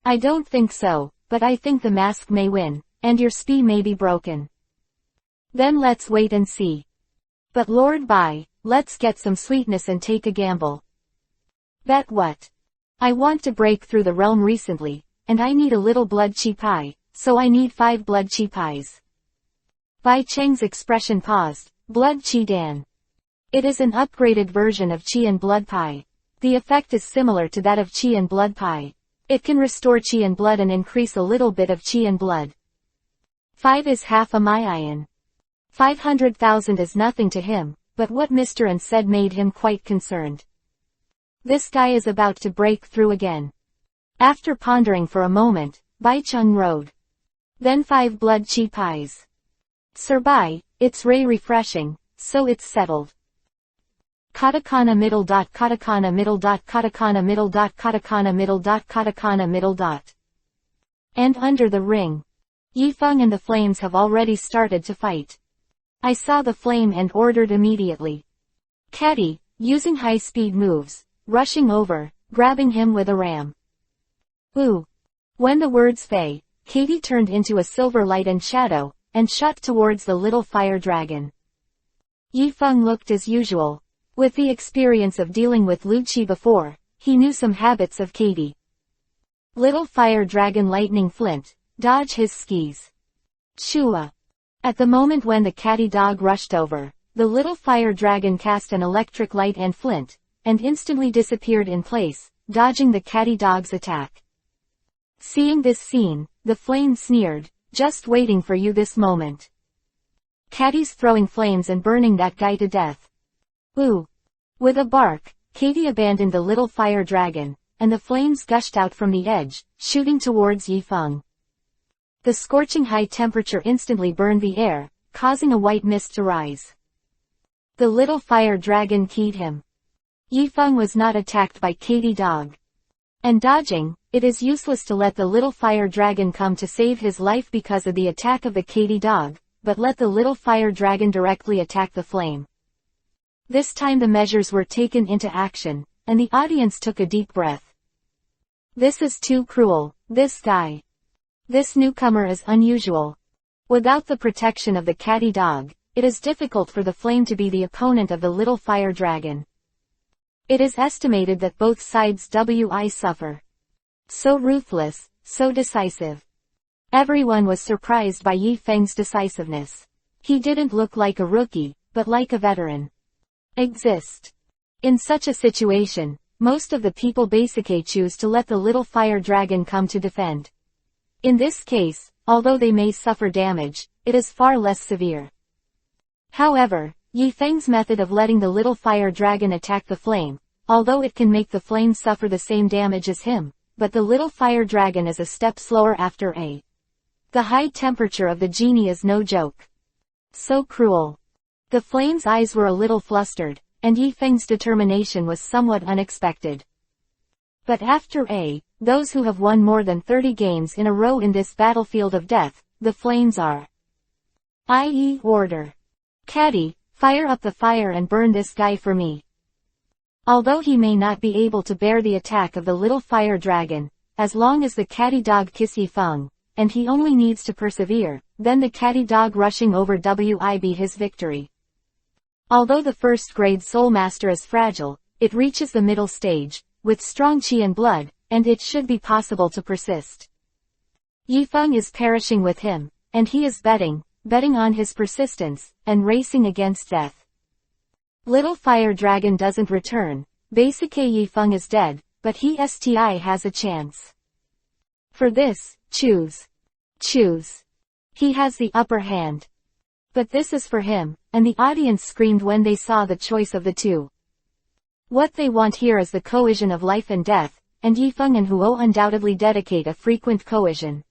I don't think so, but I think the mask may win, and your spee may be broken. Then let's wait and see. But Lord Bai, let's get some sweetness and take a gamble. Bet what? I want to break through the realm recently, and I need a little blood chi pie, so I need 5 blood chi pies. Bai Cheng's expression paused. Blood chi dan. It is an upgraded version of chi and blood pie. The effect is similar to that of chi and blood pie. It can restore chi and blood and increase a little bit of chi and blood. 5 is half a maiyan. 500,000 is nothing to him, but what Mr. N said made him quite concerned. This guy is about to break through again. After pondering for a moment, Bai Cheng rode. Then 5 blood chi pies. Sir Bai, it's refreshing, so it's settled. Katakana middle dot katakana middle dot katakana middle dot katakana middle dot katakana middle dot. And under the ring. Yifeng and the flames have already started to fight. I saw the flame and ordered immediately. Catty, using high-speed moves, rushing over, grabbing him with a ram. Ooh. When the words Fei, Katie turned into a silver light and shadow, and shot towards the little fire dragon. Yifeng looked as usual. With the experience of dealing with Lu Qi before, he knew some habits of Katie. Little fire dragon lightning flint, dodge his skis. Chua. At the moment when the catty dog rushed over, the little fire dragon cast an electric light and flint, and instantly disappeared in place, dodging the catty dog's attack. Seeing this scene, the flame sneered, just waiting for you this moment. Catty's throwing flames and burning that guy to death. Ooh. With a bark, Katie abandoned the little fire dragon, and the flames gushed out from the edge, shooting towards Yifeng. The scorching high temperature instantly burned the air, causing a white mist to rise. The little fire dragon keyed him. Yifeng was not attacked by Katie dog. And dodging, it is useless to let the little fire dragon come to save his life because of the attack of the Katie dog, but let the little fire dragon directly attack the flame. This time the measures were taken into action, and the audience took a deep breath. This is too cruel, this guy. This newcomer is unusual. Without the protection of the catty dog, it is difficult for the flame to be the opponent of the little fire dragon. It is estimated that both sides wi suffer. So ruthless, so decisive. Everyone was surprised by Yi Feng's decisiveness. He didn't look like a rookie, but like a veteran. Exist. In such a situation, most of the people basically choose to let the little fire dragon come to defend. In this case, although they may suffer damage, it is far less severe. However, Yi Feng's method of letting the little fire dragon attack the flame, although it can make the flame suffer the same damage as him, but the little fire dragon is a step slower after a. The high temperature of the genie is no joke. So cruel. The flame's eyes were a little flustered, and Yi Feng's determination was somewhat unexpected. But after those who have won more than 30 games in a row in this battlefield of death, the flames are. I.e. order. Catty, fire up the fire and burn this guy for me. Although he may not be able to bear the attack of the little fire dragon, as long as the catty dog kiss Yi Feng, and he only needs to persevere, then the catty dog rushing over will be his victory. Although the first grade Soulmaster is fragile, it reaches the middle stage, with strong chi and blood, and it should be possible to persist. Yi Feng is perishing with him, and he is betting on his persistence, and racing against death. Little fire dragon doesn't return, basically Yi Feng is dead, but he has a chance. For this, choose. He has the upper hand. But this is for him, and the audience screamed when they saw the choice of the two. What they want here is the cohesion of life and death, and Yi Feng and Huo undoubtedly dedicate a frequent cohesion.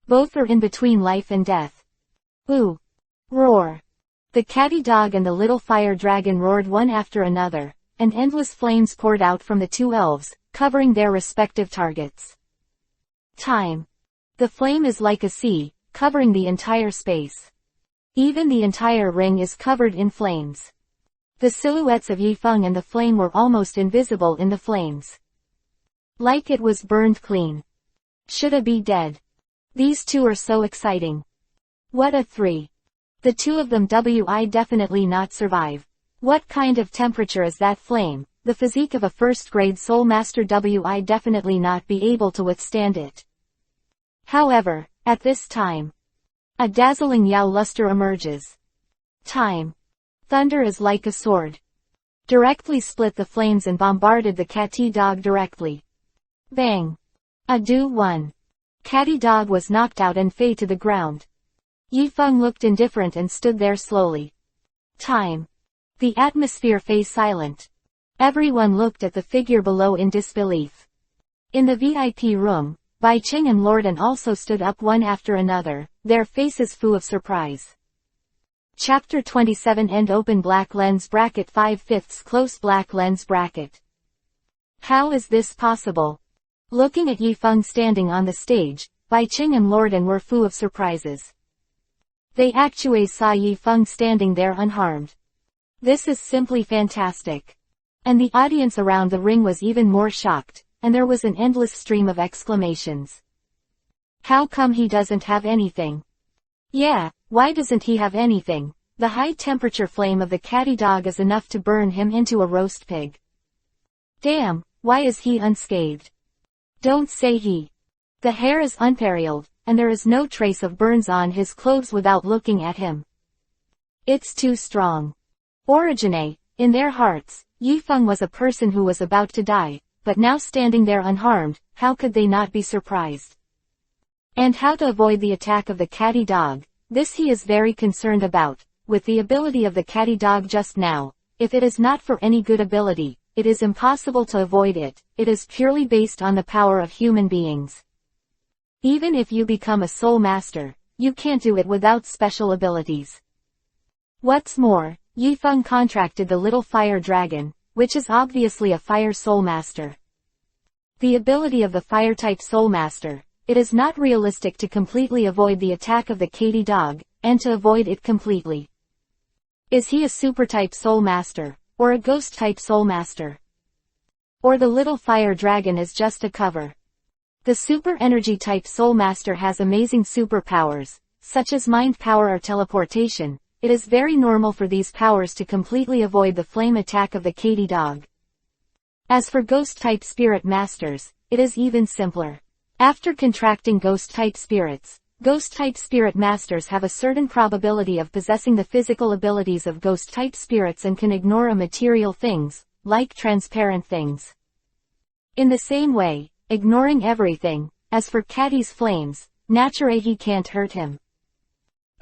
Both are in between life and death. Ooh! Roar! The catty dog and the little fire dragon roared one after another, and endless flames poured out from the two elves, covering their respective targets. Time. The flame is like a sea, covering the entire space. Even the entire ring is covered in flames. The silhouettes of Yifeng and the flame were almost invisible in the flames. Like it was burned clean. Shoulda be dead. These two are so exciting. What a three. The two of them will definitely not survive. What kind of temperature is that flame? The physique of a first-grade Soulmaster will definitely not be able to withstand it. However, at this time, a dazzling Yao luster emerges. Time. Thunder is like a sword. Directly split the flames and bombarded the catty dog directly. Bang. A do one. Catty dog was knocked out and fell to the ground. Yifeng looked indifferent and stood there slowly. Time. The atmosphere fell silent. Everyone looked at the figure below in disbelief. In the VIP room, Bai Qing and Lorden also stood up one after another, their faces full of surprise. Chapter 27 End open black lens bracket 5/5 close black lens bracket. How is this possible? Looking at Yifeng standing on the stage, Bai Qing and Lorden were full of surprises. They actually saw Yifeng standing there unharmed. This is simply fantastic. And the audience around the ring was even more shocked, and there was an endless stream of exclamations. How come he doesn't have anything? Yeah, why doesn't he have anything? The high temperature flame of the catty dog is enough to burn him into a roast pig. Damn, why is he unscathed? Don't say he. The hair is unparalleled, and there is no trace of burns on his clothes without looking at him. It's too strong. Origine, in their hearts, Yifeng was a person who was about to die, but now standing there unharmed, how could they not be surprised? And how to avoid the attack of the catty dog, this he is very concerned about. With the ability of the catty dog just now, if it is not for any good ability, it is impossible to avoid it. It is purely based on the power of human beings. Even if you become a soul master, you can't do it without special abilities. What's more, Yifeng contracted the little fire dragon, which is obviously a fire soul master. The ability of the fire-type soul master, it is not realistic to completely avoid the attack of the catty dog, and to avoid it completely. Is he a super-type soul master, or a ghost-type soul master? Or the little fire dragon is just a cover? The super energy type soul master has amazing superpowers, such as mind power or teleportation. It is very normal for these powers to completely avoid the flame attack of the catty dog. As for ghost-type spirit masters, it is even simpler. After contracting ghost-type spirits, ghost-type spirit masters have a certain probability of possessing the physical abilities of ghost-type spirits and can ignore material things, like transparent things. In the same way, ignoring everything, as for Catty's flames, naturally he can't hurt him.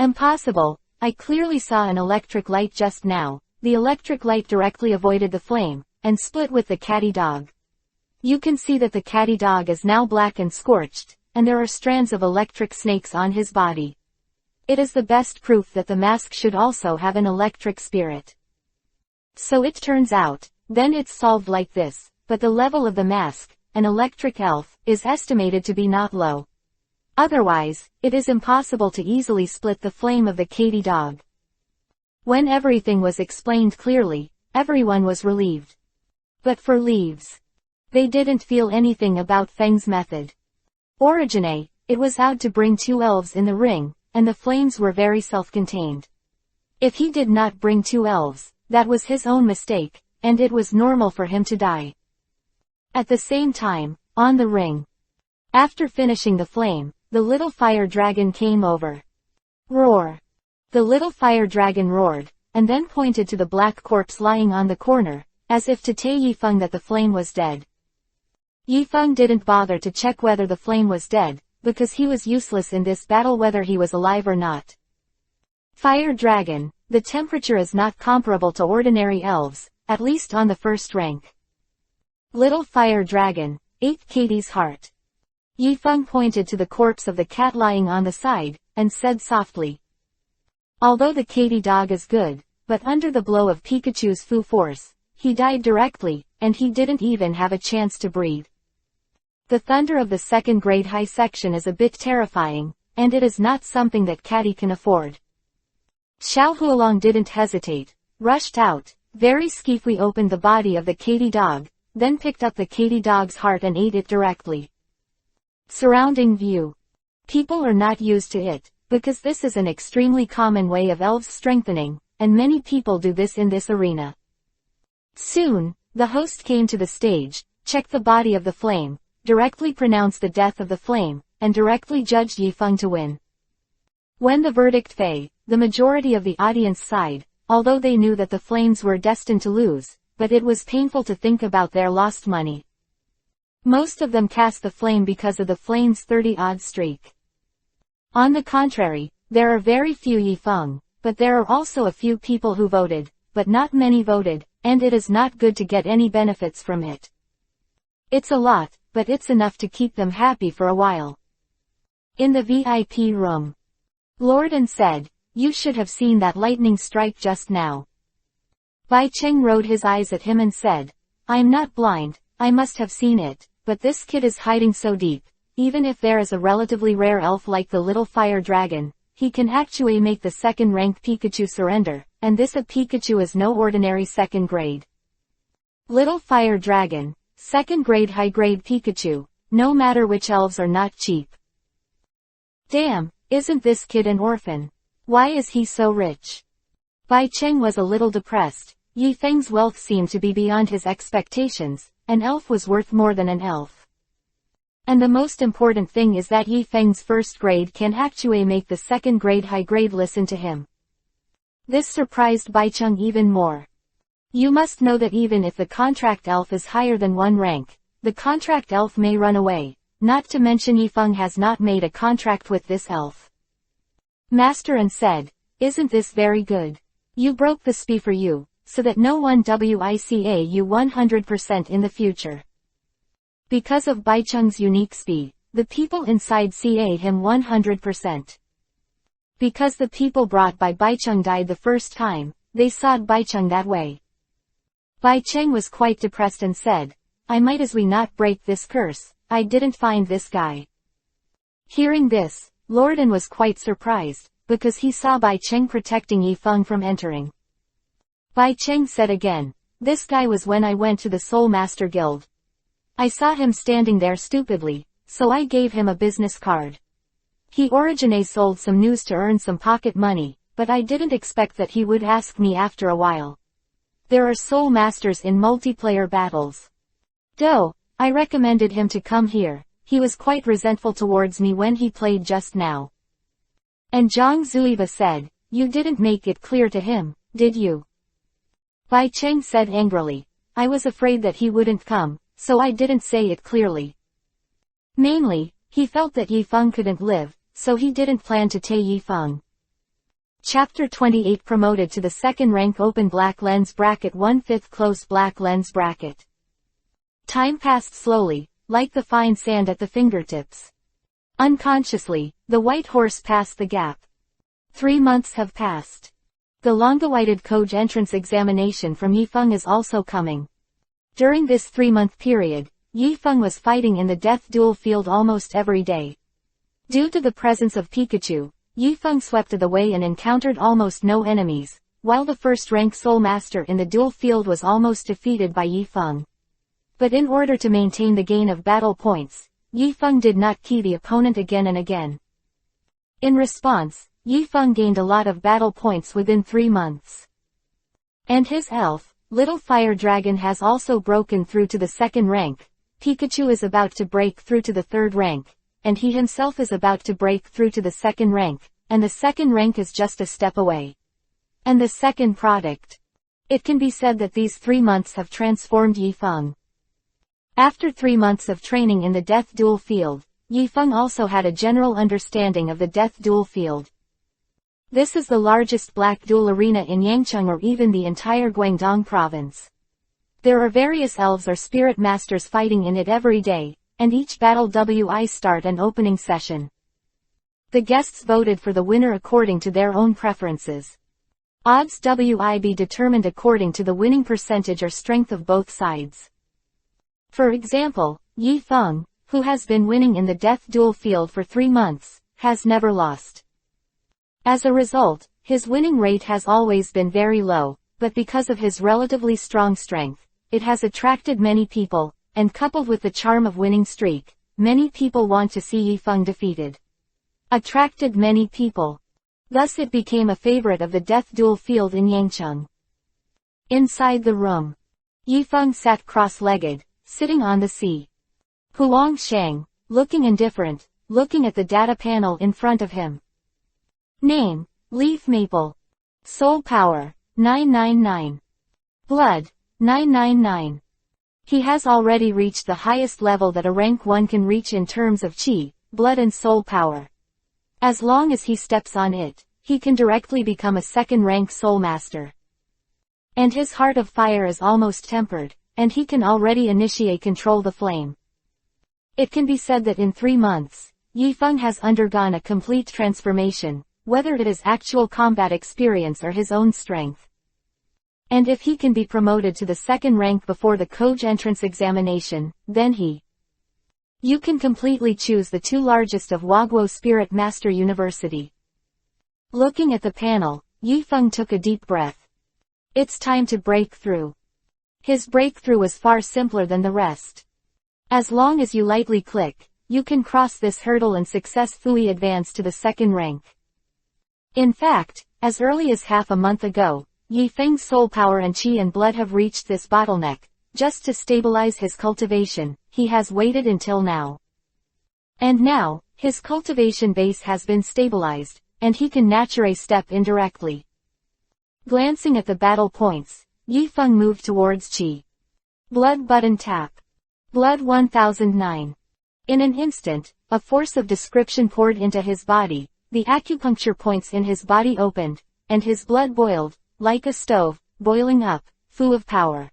Impossible. I clearly saw an electric light just now. The electric light directly avoided the flame, and split with the catty dog. You can see that the catty dog is now black and scorched, and there are strands of electric snakes on his body. It is the best proof that the mask should also have an electric spirit. So it turns out, then it's solved like this, but the level of the mask, an electric elf, is estimated to be not low. Otherwise, it is impossible to easily split the flame of the catty dog. When everything was explained clearly, everyone was relieved. But for Leaves, they didn't feel anything about Feng's method. Origine, it was out to bring two elves in the ring, and the flames were very self-contained. If he did not bring two elves, that was his own mistake, and it was normal for him to die. At the same time, on the ring, after finishing the flame, the little fire dragon came over. Roar! The little fire dragon roared, and then pointed to the black corpse lying on the corner, as if to tell Yifeng that the flame was dead. Yifeng didn't bother to check whether the flame was dead, because he was useless in this battle whether he was alive or not. Fire dragon, the temperature is not comparable to ordinary elves, at least on the first rank. Little fire dragon, ate Katie's heart. Yifeng pointed to the corpse of the cat lying on the side, and said softly. Although the catty dog is good, but under the blow of Pikachu's Fu force, he died directly, and he didn't even have a chance to breathe. The thunder of the second grade high section is a bit terrifying, and it is not something that Catty can afford. Xiao Huolong didn't hesitate, rushed out, very skeefly opened the body of the Katy dog, then picked up the Katy dog's heart and ate it directly. Surrounding view. People are not used to it, because this is an extremely common way of elves strengthening, and many people do this in this arena. Soon, the host came to the stage, checked the body of the flame, directly pronounced the death of the flame, and directly judged Yifeng to win. When the verdict fell, the majority of the audience sighed, although they knew that the flames were destined to lose, but it was painful to think about their lost money. Most of them cast the flame because of the flame's 30-odd streak. On the contrary, there are very few Yifeng, but there are also a few people who voted, but not many voted, and it is not good to get any benefits from it. It's a lot, but it's enough to keep them happy for a while. In the VIP room. Lorden said, "You should have seen that lightning strike just now." Bai Cheng rolled his eyes at him and said, "I'm not blind, I must have seen it, but this kid is hiding so deep, even if there is a relatively rare elf like the little fire dragon, he can actually make the second-rank Pikachu surrender, and this a Pikachu is no ordinary second grade. Little fire dragon, second grade high-grade Pikachu, no matter which elves are not cheap. Damn, isn't this kid an orphan? Why is he so rich?" Bai Cheng was a little depressed. Yifeng's wealth seemed to be beyond his expectations. An elf was worth more than an elf. And the most important thing is that Yifeng's first grade can actually make the second grade high grade listen to him. This surprised Bai Cheng even more. You must know that even if the contract elf is higher than one rank, the contract elf may run away, not to mention Yifeng has not made a contract with this elf. Master and said, "Isn't this very good? You broke the SPI for you, so that no one WICA you 100% in the future." Because of Bai Cheng's unique SPI, the people inside CA him 100%. Because the people brought by Bai Cheng died the first time, they saw Bai Cheng that way. Bai Cheng was quite depressed and said, "I might as well not break this curse, I didn't find this guy." Hearing this, Lorden was quite surprised, because he saw Bai Cheng protecting Yifeng from entering. Bai Cheng said again, "This guy was when I went to the Soulmaster Guild. I saw him standing there stupidly, so I gave him a business card. He originally sold some news to earn some pocket money, but I didn't expect that he would ask me after a while. There are Soul Masters in multiplayer battles. Though, I recommended him to come here, he was quite resentful towards me when he played just now." And Zhang Zuiba said, "You didn't make it clear to him, did you?" Bai Cheng said angrily, "I was afraid that he wouldn't come, so I didn't say it clearly. Mainly, he felt that Yifeng couldn't live, so he didn't plan to take Yifeng." Chapter 28 Promoted to the second rank. Open black lens bracket 1/5 close black lens bracket. Time passed slowly, like the fine sand at the fingertips. Unconsciously, the white horse passed the gap. 3 months have passed. The long-awaited Code entrance examination from Yifeng is also coming. During this 3-month period, Yifeng was fighting in the death duel field almost every day. Due to the presence of Pikachu, Yifeng swept the way and encountered almost no enemies, while the first-rank Soulmaster in the duel field was almost defeated by Yifeng. But in order to maintain the gain of battle points, Yifeng did not key the opponent again and again. In response, Yifeng gained a lot of battle points within 3 months. And his elf, Little Fire Dragon, has also broken through to the second rank. Pikachu is about to break through to the third rank, and he himself is about to break through to the second rank, and the second rank is just a step away. And the second product. It can be said that these 3 months have transformed Yifeng. After 3 months of training in the death duel field, Yifeng also had a general understanding of the death duel field. This is the largest black duel arena in Yangcheng or even the entire Guangdong province. There are various elves or spirit masters fighting in it every day, and each battle start an opening session. The guests voted for the winner according to their own preferences. Odds be determined according to the winning percentage or strength of both sides. For example, Yifeng, who has been winning in the death duel field for 3 months, has never lost. As a result, his winning rate has always been very low, but because of his relatively strong strength, it has attracted many people, and coupled with the charm of winning streak, many people want to see Yifeng defeated. Attracted many people. Thus it became a favorite of the death duel field in Yangcheng. Inside the room, Yifeng sat cross-legged, sitting on the sea. Huang Shang, looking indifferent, looking at the data panel in front of him. Name, Leaf Maple. Soul Power, 999. Blood, 999. He has already reached the highest level that a rank 1 can reach in terms of Qi, blood and soul power. As long as he steps on it, he can directly become a second-rank Soulmaster. And his heart of fire is almost tempered, and he can already initiate control the flame. It can be said that in 3 months, Yifeng has undergone a complete transformation, whether it is actual combat experience or his own strength. And if he can be promoted to the second rank before the Koj entrance examination, then you can completely choose the 2 largest of Wagwo Spirit Master University. Looking at the panel, Yifeng took a deep breath. It's time to break through. His breakthrough was far simpler than the rest. As long as you lightly click, you can cross this hurdle and successfully advance to the second rank. In fact, as early as half a month ago, Yifeng's soul power and qi and blood have reached this bottleneck. Just to stabilize his cultivation, he has waited until now. And now, his cultivation base has been stabilized, and he can naturally step in directly. Glancing at the battle points, Yifeng moved towards qi. Blood button tap. Blood 1009. In an instant, a force of description poured into his body, the acupuncture points in his body opened, and his blood boiled, like a stove, boiling up, full of power.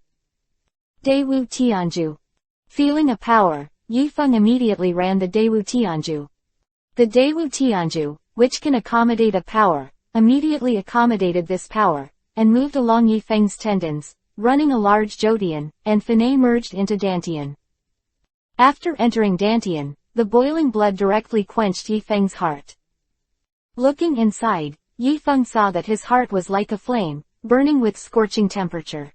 Daewu Tianju. Feeling a power, Yifeng immediately ran the Daewu Tianju. The Daewu Tianju, which can accommodate a power, immediately accommodated this power, and moved along Yifeng's tendons, running a large Zhodian, and Fanei merged into Dantian. After entering Dantian, the boiling blood directly quenched Yifeng's heart. Looking inside, Yifeng saw that his heart was like a flame, burning with scorching temperature.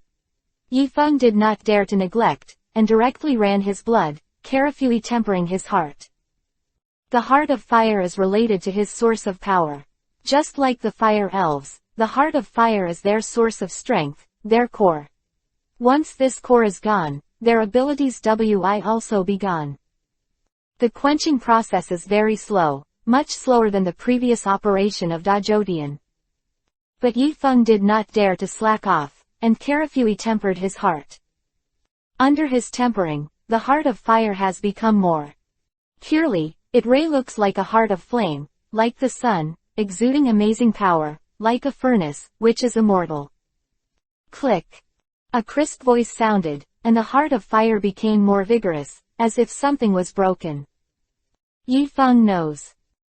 Yifeng did not dare to neglect, and directly ran his blood, carefully tempering his heart. The heart of fire is related to his source of power. Just like the fire elves, the heart of fire is their source of strength, their core. Once this core is gone, their abilities will also be gone. The quenching process is very slow, much slower than the previous operation of Dajodian. But Yifeng did not dare to slack off, and carefully tempered his heart. Under his tempering, the heart of fire has become more purely, it looks like a heart of flame, like the sun, exuding amazing power, like a furnace, which is immortal. Click. A crisp voice sounded, and the heart of fire became more vigorous, as if something was broken. Yifeng knows.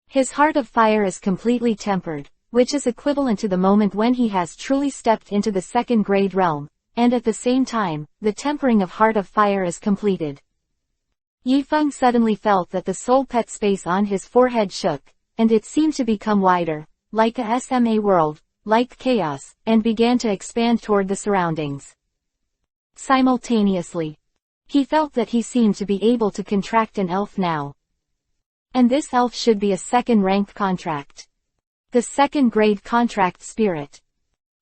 His heart of fire is completely tempered, which is equivalent to the moment when he has truly stepped into the second grade realm, and at the same time, the tempering of heart of fire is completed. Yifeng suddenly felt that the soul pet space on his forehead shook, and it seemed to become wider, like a SMA world, like chaos, and began to expand toward the surroundings. Simultaneously, he felt that he seemed to be able to contract an elf now. And this elf should be a second-rank contract. The second-grade contract spirit.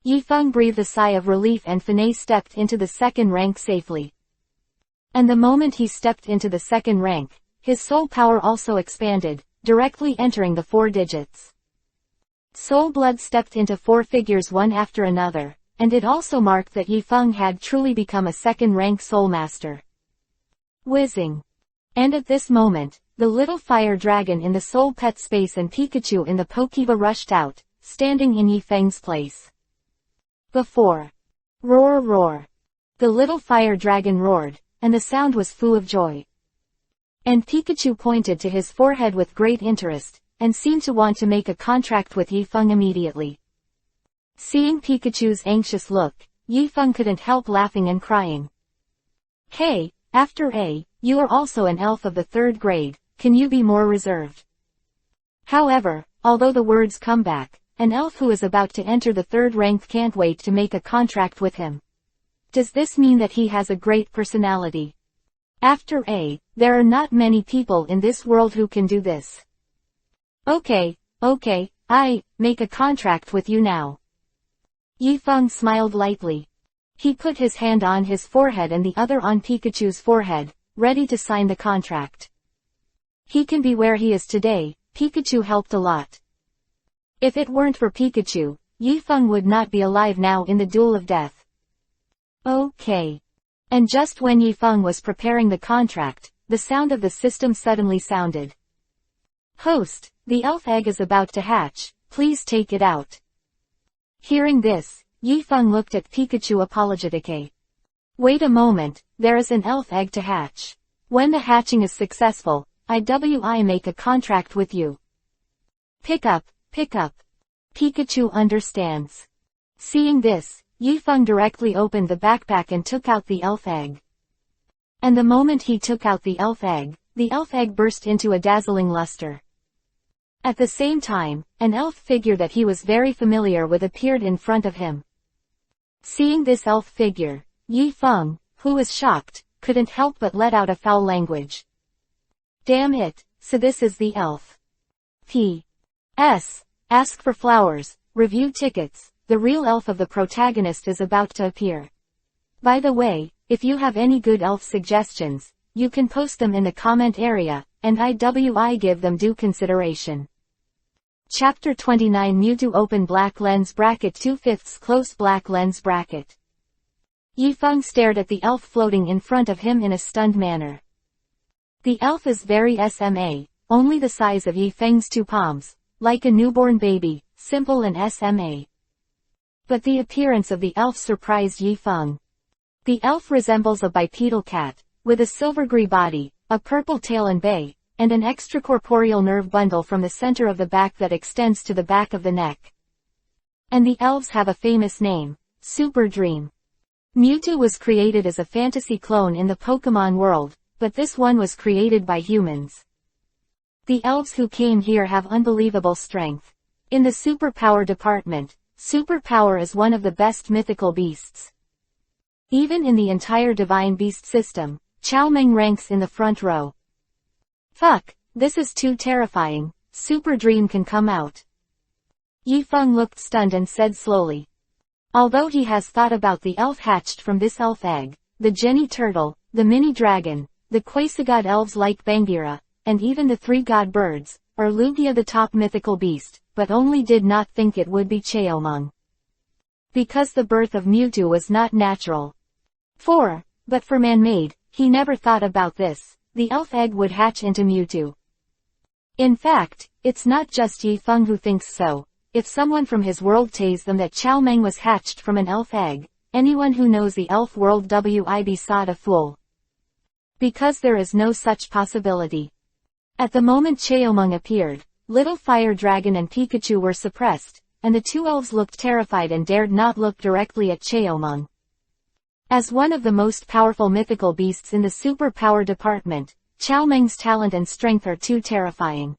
Yifeng breathed a sigh of relief and Fanei stepped into the second rank safely. And the moment he stepped into the second rank, his soul power also expanded, directly entering the 4 digits. Soul blood stepped into 4 figures one after another, and it also marked that Yifeng had truly become a second-rank Soulmaster. Whizzing. And at this moment, the little fire dragon in the soul pet space and Pikachu in the Pokeba rushed out, standing in Yifeng's place. Before. Roar roar. The little fire dragon roared, and the sound was full of joy. And Pikachu pointed to his forehead with great interest, and seemed to want to make a contract with Yifeng immediately. Seeing Pikachu's anxious look, Yifeng couldn't help laughing and crying. Hey, after A, you are also an elf of the 3rd grade, can you be more reserved? However, although the words come back, an elf who is about to enter the third rank can't wait to make a contract with him. Does this mean that he has a great personality? After A, there are not many people in this world who can do this. Okay, I make a contract with you now. Yifeng smiled lightly. He put his hand on his forehead and the other on Pikachu's forehead, ready to sign the contract. He can be where he is today. Pikachu helped a lot. If it weren't for Pikachu, Yifeng would not be alive now in the Duel of Death. Okay. And just when Yifeng was preparing the contract, the sound of the system suddenly sounded. Host, the elf egg is about to hatch, please take it out. Hearing this, Yifeng looked at Pikachu apologetically. Wait a moment, there is an elf egg to hatch. When the hatching is successful, I make a contract with you. Pick up. Pikachu understands. Seeing this, Yifeng directly opened the backpack and took out the elf egg. And the moment he took out the elf egg burst into a dazzling luster. At the same time, an elf figure that he was very familiar with appeared in front of him. Seeing this elf figure, Yifeng, who was shocked, couldn't help but let out a foul language. Damn it, so this is the elf. P.S. Ask for flowers, review tickets, the real elf of the protagonist is about to appear. By the way, if you have any good elf suggestions, you can post them in the comment area, and I give them due consideration. Chapter 29 Mewtwo Open Black Lens Bracket 2/5 Close Black Lens Bracket. Yifeng stared at the elf floating in front of him in a stunned manner. The elf is very SMA, only the size of Yifeng's 2 palms, like a newborn baby, simple and SMA. But the appearance of the elf surprised Yifeng. The elf resembles a bipedal cat, with a silver-gray body, a purple tail and bay, and an extracorporeal nerve bundle from the center of the back that extends to the back of the neck. And the elves have a famous name, Super Dream. Mewtwo was created as a fantasy clone in the Pokemon world, but this one was created by humans. The elves who came here have unbelievable strength. In the superpower department, superpower is one of the best mythical beasts. Even in the entire divine beast system, Xiaomeng ranks in the front row. Fuck, this is too terrifying, Super Dream can come out. Yifeng looked stunned and said slowly. Although he has thought about the elf hatched from this elf egg, the Jenny Turtle, the Mini Dragon, the Quasi-God elves like Bangira, and even the 3 god birds, or Lugia the top mythical beast, but only did not think it would be Xiaomeng. Because the birth of Mewtwo was not natural. But for man-made, he never thought about this, the elf egg would hatch into Mewtwo. In fact, it's not just Yifeng who thinks so. If someone from his world tells them that Xiaomeng was hatched from an elf egg, anyone who knows the elf world would be thought a fool. Because there is no such possibility. At the moment Xiaomeng appeared, Little Fire Dragon and Pikachu were suppressed, and the 2 elves looked terrified and dared not look directly at Xiaomeng. As one of the most powerful mythical beasts in the superpower department, Xiaomeng's talent and strength are too terrifying.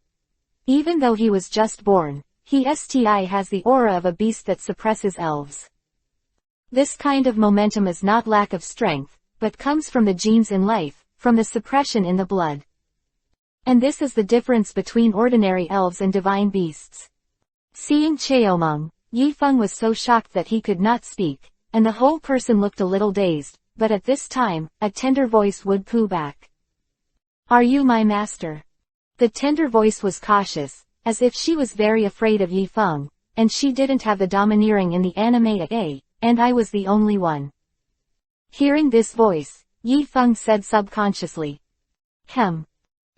Even though he was just born, he has the aura of a beast that suppresses elves. This kind of momentum is not lack of strength, but comes from the genes in life, from the suppression in the blood. And this is the difference between ordinary elves and divine beasts. Seeing Xiaomeng, Yifeng was so shocked that he could not speak, and the whole person looked a little dazed, but at this time, a tender voice would poo back. Are you my master? The tender voice was cautious, as if she was very afraid of Yifeng, and she didn't have the domineering in the anime and I was the only one. Hearing this voice, Yifeng said subconsciously.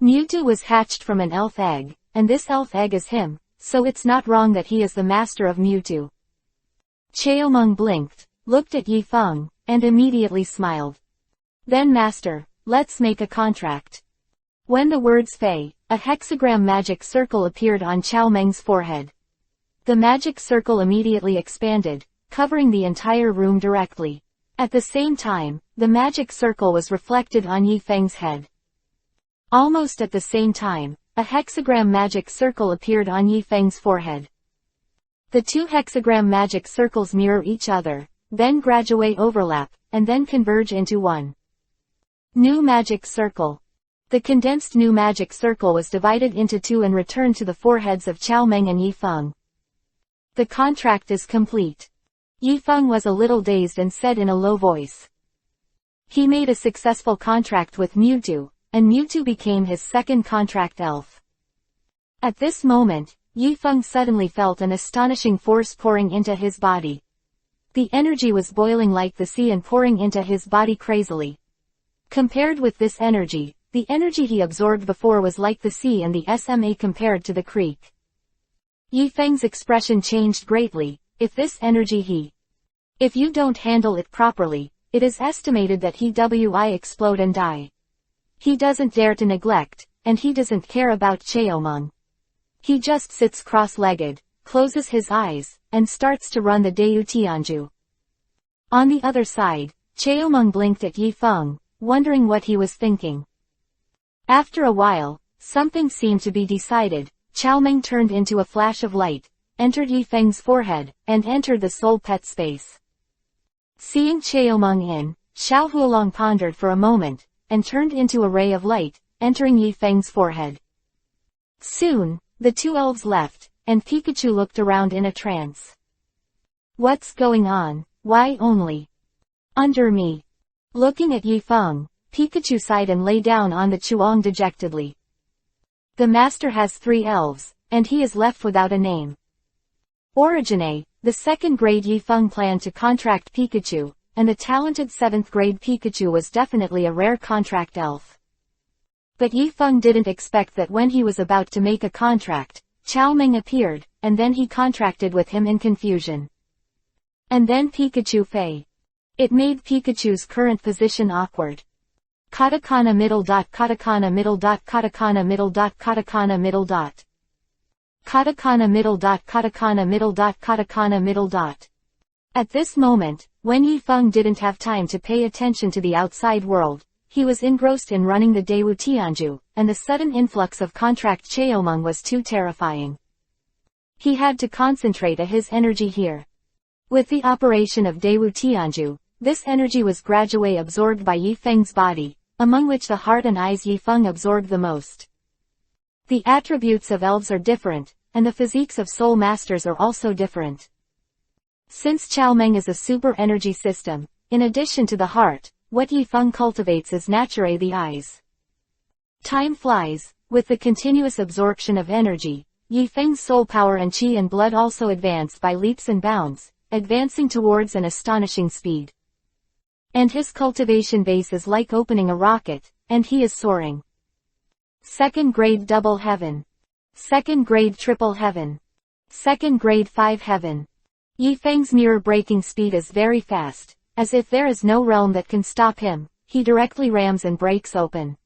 Mewtwo was hatched from an elf egg, and this elf egg is him, so it's not wrong that he is the master of Mewtwo. Xiaomeng blinked, looked at Yifeng, and immediately smiled. Then master, let's make a contract. When the words Fei, a hexagram magic circle appeared on Xiaomeng's forehead. The magic circle immediately expanded, covering the entire room directly. At the same time, the magic circle was reflected on Yifeng's head. Almost at the same time, a hexagram magic circle appeared on Yifeng's forehead. The two hexagram magic circles mirror each other, then gradually overlap, and then converge into one new magic circle. The condensed new magic circle was divided into two and returned to the foreheads of Qiaomeng and Yifeng. The contract is complete. Yifeng was a little dazed and said in a low voice. He made a successful contract with Mewtwo, and Mewtwo became his second contract elf. At this moment, Yifeng suddenly felt an astonishing force pouring into his body. The energy was boiling like the sea and pouring into his body crazily. Compared with this energy, the energy he absorbed before was like the sea and the SMA compared to the creek. Yifeng's expression changed greatly. If you don't handle it properly, it is estimated that he will explode and die. He doesn't dare to neglect, and he doesn't care about Qiaomeng. He just sits cross-legged, closes his eyes, and starts to run the Deu Tianju. On the other side, Qiaomeng blinked at Yifeng, wondering what he was thinking. After a while, something seemed to be decided. Qiaomeng turned into a flash of light, entered Yifeng's forehead, and entered the soul pet space. Seeing Qiaomeng in, Xiao Huolong pondered for a moment, and turned into a ray of light, entering Yifeng's forehead. Soon, the two elves left, and Pikachu looked around in a trance. What's going on? Why only under me? Looking at Yifeng, Pikachu sighed and lay down on the Chuang dejectedly. The master has 3 elves, and he is left without a name. Origine, the 2nd grade Yifeng planned to contract Pikachu, and the talented 7th grade Pikachu was definitely a rare contract elf. But Yifeng didn't expect that when he was about to make a contract, Qiaomeng appeared, and then he contracted with him in confusion. And then Pikachu Fei. It made Pikachu's current position awkward. Katakana middle dot katakana middle dot katakana middle dot katakana middle dot. Katakana middle dot katakana middle dot katakana middle dot. At this moment, when Yifeng didn't have time to pay attention to the outside world, he was engrossed in running the Deu Tianju, and the sudden influx of contract Qiaomeng was too terrifying. He had to concentrate his energy here. With the operation of Deu Tianju, this energy was gradually absorbed by Yifeng's body, among which the heart and eyes Yifeng absorbed the most. The attributes of elves are different, and the physiques of soul masters are also different. Since Qiaomeng is a super energy system, in addition to the heart, what Yifeng cultivates is naturally the eyes. Time flies. With the continuous absorption of energy, Yifeng's soul power and qi and blood also advance by leaps and bounds, advancing towards an astonishing speed. And his cultivation base is like opening a rocket, and he is soaring. 2nd grade double heaven. 2nd grade triple heaven. 2nd grade 5 heaven. Yifeng's mirror-breaking speed is very fast, as if there is no realm that can stop him, he directly rams and breaks open.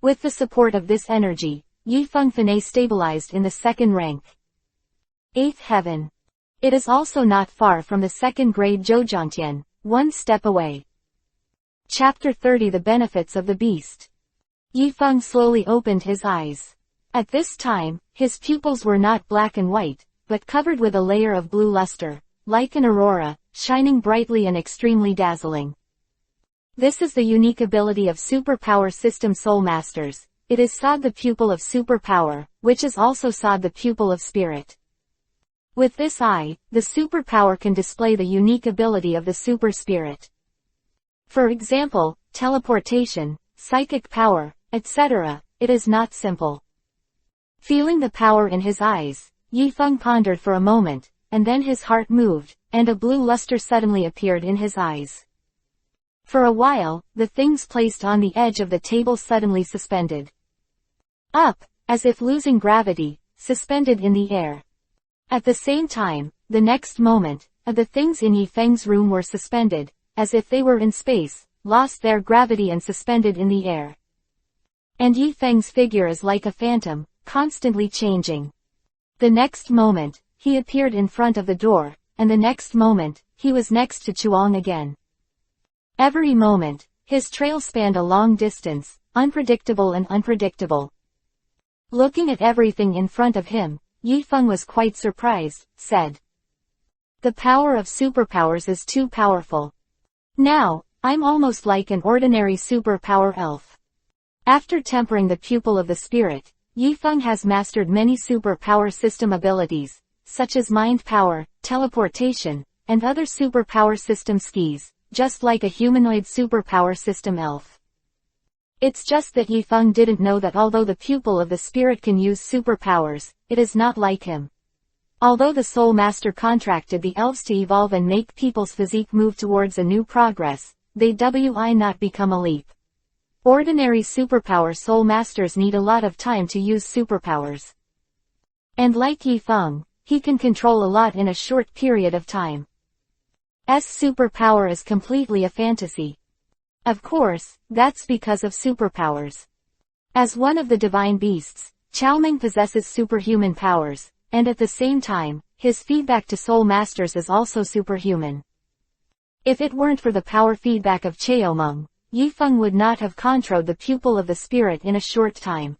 With the support of this energy, Yifeng Finay stabilized in the 2nd rank. 8th heaven. It is also not far from the 2nd grade Zhoujiangtian, 1 step away. Chapter 30 The Benefits of the Beast. Yifeng slowly opened his eyes. At this time, his pupils were not black and white, but covered with a layer of blue luster, like an aurora, shining brightly and extremely dazzling. This is the unique ability of superpower system soul masters. It is Sod the pupil of superpower, which is also Sod the pupil of spirit. With this eye, the superpower can display the unique ability of the super spirit. For example, teleportation, psychic power, etc. It is not simple. Feeling the power in his eyes, Yifeng pondered for a moment, and then his heart moved, and a blue luster suddenly appeared in his eyes. For a while, the things placed on the edge of the table suddenly suspended. Up, as if losing gravity, suspended in the air. At the same time, the next moment, the things in Yifeng's room were suspended, as if they were in space, lost their gravity and suspended in the air. And Yifeng's figure is like a phantom, constantly changing. The next moment, he appeared in front of the door, and the next moment, he was next to Chuang again. Every moment, his trail spanned a long distance, unpredictable and unpredictable. Looking at everything in front of him, Yifeng was quite surprised, said. The power of superpowers is too powerful. Now, I'm almost like an ordinary superpower elf. After tempering the pupil of the spirit, Yifeng has mastered many superpower system abilities, such as mind power, teleportation, and other superpower system skis, just like a humanoid superpower system elf. It's just that Yifeng didn't know that although the pupil of the spirit can use superpowers, it is not like him. Although the Soulmaster contracted the elves to evolve and make people's physique move towards a new progress, they will not become a leap. Ordinary superpower Soulmasters need a lot of time to use superpowers. And like Yifeng, he can control a lot in a short period of time. Superpower is completely a fantasy. Of course, that's because of superpowers. As one of the divine beasts, Xiaomeng possesses superhuman powers, and at the same time, his feedback to Soulmasters is also superhuman. If it weren't for the power feedback of Xiaomeng, Yifeng would not have controlled the pupil of the spirit in a short time.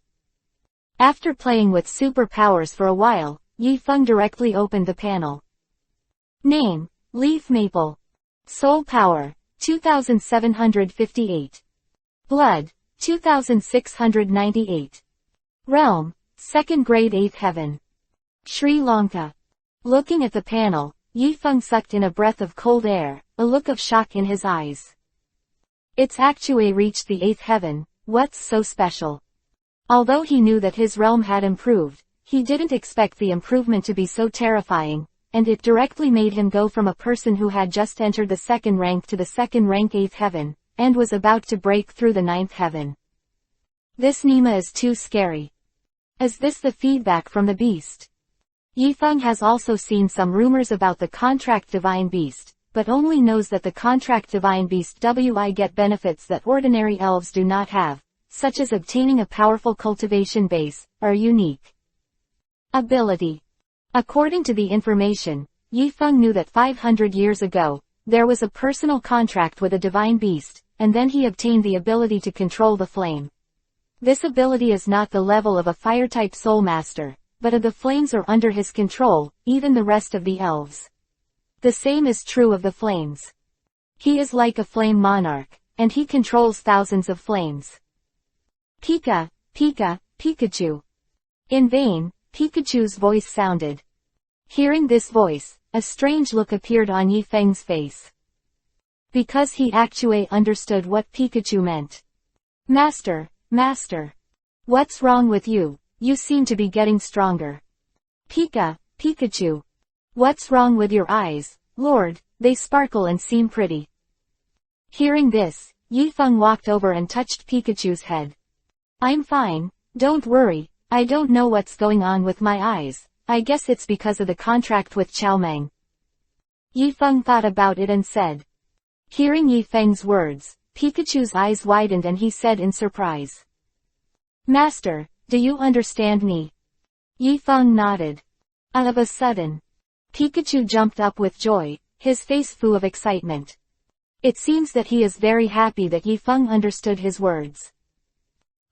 After playing with superpowers for a while, Yifeng directly opened the panel. Name: Leaf Maple. Soul Power: 2758. Blood: 2698. Realm: 2nd grade 8th heaven. Sri Lanka. Looking at the panel, Yifeng sucked in a breath of cold air, a look of shock in his eyes. It's actually reached the 8th heaven, what's so special? Although he knew that his realm had improved, he didn't expect the improvement to be so terrifying, and it directly made him go from a person who had just entered the 2nd rank to the 2nd rank 8th heaven, and was about to break through the 9th heaven. This Nima is too scary. Is this the feedback from the beast? Yifeng has also seen some rumors about the contract divine beast, but only knows that the contract divine beast will get benefits that ordinary elves do not have, such as obtaining a powerful cultivation base, or unique ability. According to the information, Yifeng knew that 500 years ago, there was a personal contract with a divine beast, and then he obtained the ability to control the flame. This ability is not the level of a fire-type Soulmaster, but of the flames are under his control, even the rest of the elves. The same is true of the flames. He is like a flame monarch, and he controls thousands of flames. Pika, Pika, Pikachu. In vain, Pikachu's voice sounded. Hearing this voice, a strange look appeared on Yifeng's face. Because he actually understood what Pikachu meant. Master, Master. What's wrong with you? You seem to be getting stronger. Pika, Pikachu. What's wrong with your eyes, Lord? They sparkle and seem pretty. Hearing this, Yifeng walked over and touched Pikachu's head. I'm fine, don't worry, I don't know what's going on with my eyes, I guess it's because of the contract with Xiaomeng. Yifeng thought about it and said. Hearing Yifeng's words, Pikachu's eyes widened and he said in surprise. Master, do you understand me? Yifeng nodded. All of a sudden, Pikachu jumped up with joy, his face full of excitement. It seems that he is very happy that Yifeng understood his words.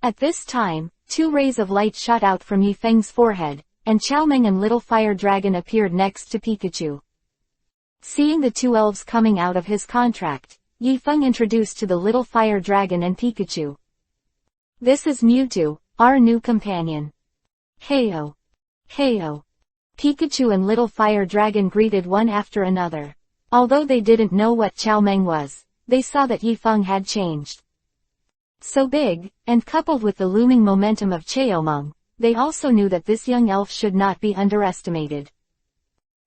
At this time, 2 rays of light shot out from Yifeng's forehead, and Xiaomeng and Little Fire Dragon appeared next to Pikachu. Seeing the 2 elves coming out of his contract, Yifeng introduced to the Little Fire Dragon and Pikachu. This is Mewtwo, our new companion. Heyo. Heyo. Pikachu and Little Fire Dragon greeted one after another. Although they didn't know what Xiaomeng was, they saw that Yifeng had changed. So big, and coupled with the looming momentum of Xiaomeng, they also knew that this young elf should not be underestimated.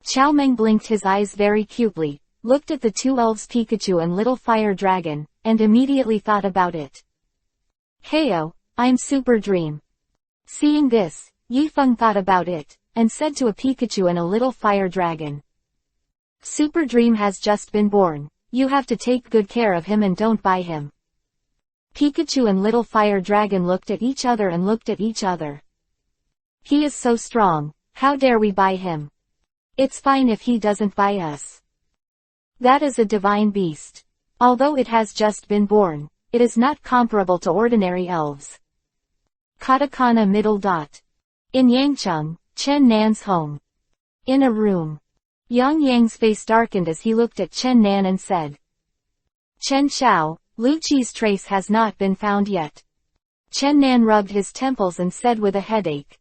Xiaomeng blinked his eyes very cutely, looked at the 2 elves Pikachu and Little Fire Dragon, and immediately thought about it. Heyo, I'm Super Dream. Seeing this, Yifeng thought about it, and said to a Pikachu and a Little Fire Dragon. Super Dream has just been born, you have to take good care of him and don't buy him. Pikachu and Little Fire Dragon looked at each other and looked at each other. He is so strong, how dare we buy him? It's fine if he doesn't buy us. That is a divine beast. Although it has just been born, it is not comparable to ordinary elves. Katakana middle dot. In Yangcheng, Chen Nan's home. In a room. Yang's face darkened as he looked at Chen Nan and said, Chen Xiao, Lu Qi's trace has not been found yet. Chen Nan rubbed his temples and said with a headache.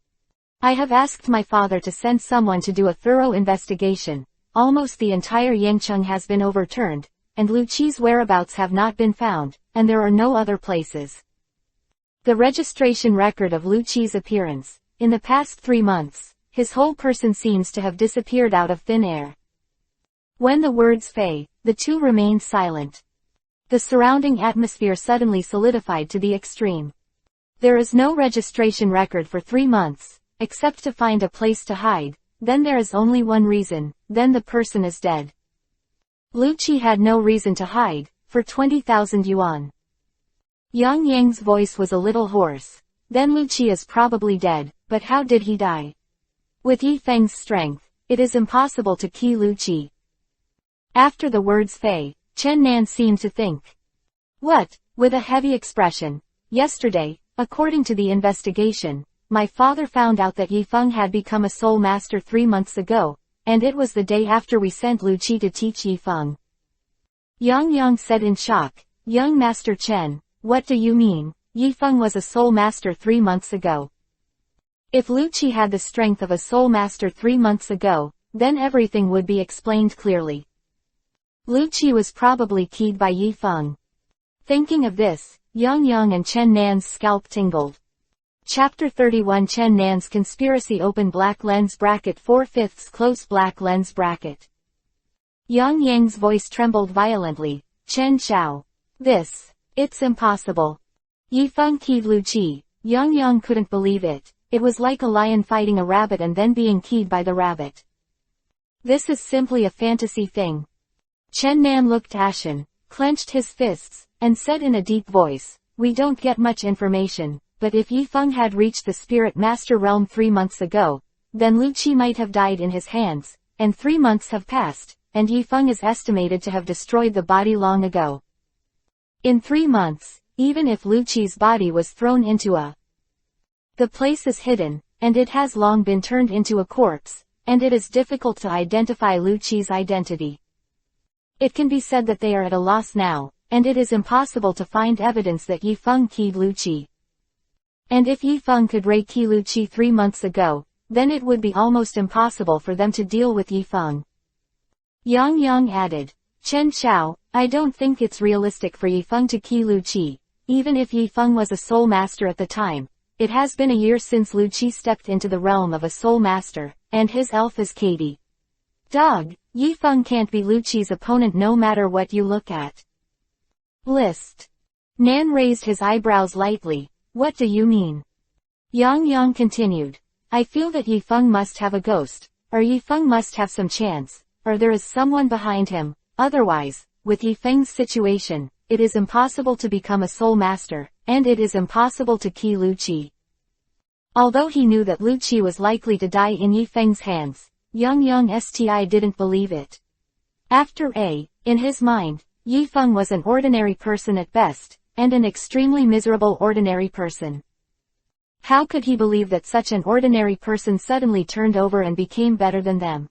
I have asked my father to send someone to do a thorough investigation. Almost the entire Yangcheng has been overturned, and Lu Qi's whereabouts have not been found, and there are no other places. The registration record of Lu Qi's appearance. In the past 3 months, his whole person seems to have disappeared out of thin air. When the words fade, the two remained silent. The surrounding atmosphere suddenly solidified to the extreme. There is no registration record for 3 months, except to find a place to hide. Then there is only one reason, then the person is dead. Lu Qi had no reason to hide, for 20,000 yuan. Yang's voice was a little hoarse. Then Lu Qi is probably dead, but how did he die? With Yifeng's strength, it is impossible to kill Lu Qi. After the words fade, Chen Nan seemed to think. What? With a heavy expression. Yesterday, according to the investigation, my father found out that Yifeng had become a Soulmaster 3 months ago, and it was the day after we sent Lu Qi to teach Yifeng. Yang said in shock, Young Master Chen, what do you mean? Yifeng was a Soulmaster 3 months ago. If Lu Qi had the strength of a Soulmaster 3 months ago, then everything would be explained clearly. Lu Qi was probably keyed by Yifeng. Thinking of this, Yang and Chen Nan's scalp tingled. Chapter 31 Chen Nan's Conspiracy Open black lens bracket 4/5 close black lens bracket. Yang's voice trembled violently. Chen Xiao. It's impossible. Yifeng keyed Lu Qi. Yang couldn't believe it. It was like a lion fighting a rabbit and then being keyed by the rabbit. This is simply a fantasy thing. Chen Nan looked ashen, clenched his fists, and said in a deep voice, we don't get much information. But if Yifeng had reached the Spirit Master realm 3 months ago, then Lu Qi might have died in his hands, and 3 months have passed, and Yifeng is estimated to have destroyed the body long ago. In 3 months, even if Lu Qi's body was thrown into the place is hidden, and it has long been turned into a corpse, and it is difficult to identify Lu Qi's identity. It can be said that they are at a loss now, and it is impossible to find evidence that Yifeng keyed Lu Qi. And if Yifeng could key Lu Qi 3 months ago, then it would be almost impossible for them to deal with Yifeng. Yang added, Chen Xiao, I don't think it's realistic for Yifeng to key Lu Qi, even if Yifeng was a Soul Master at the time. It has been a year since Lu Qi stepped into the realm of a Soul Master, and his elf is Katie. Dog, Yifeng can't be Lu Qi's opponent no matter what you look at. List. Nan raised his eyebrows lightly. What do you mean? Yang continued. I feel that Yifeng must have a ghost, or Yifeng must have some chance, or there is someone behind him. Otherwise, with Yifeng's situation, it is impossible to become a Soul Master, and it is impossible to key Lu Qi. Although he knew that Lu Qi was likely to die in Yifeng's hands, Yang didn't believe it. In his mind, Yifeng was an ordinary person at best, and an extremely miserable ordinary person. How could he believe that such an ordinary person suddenly turned over and became better than them?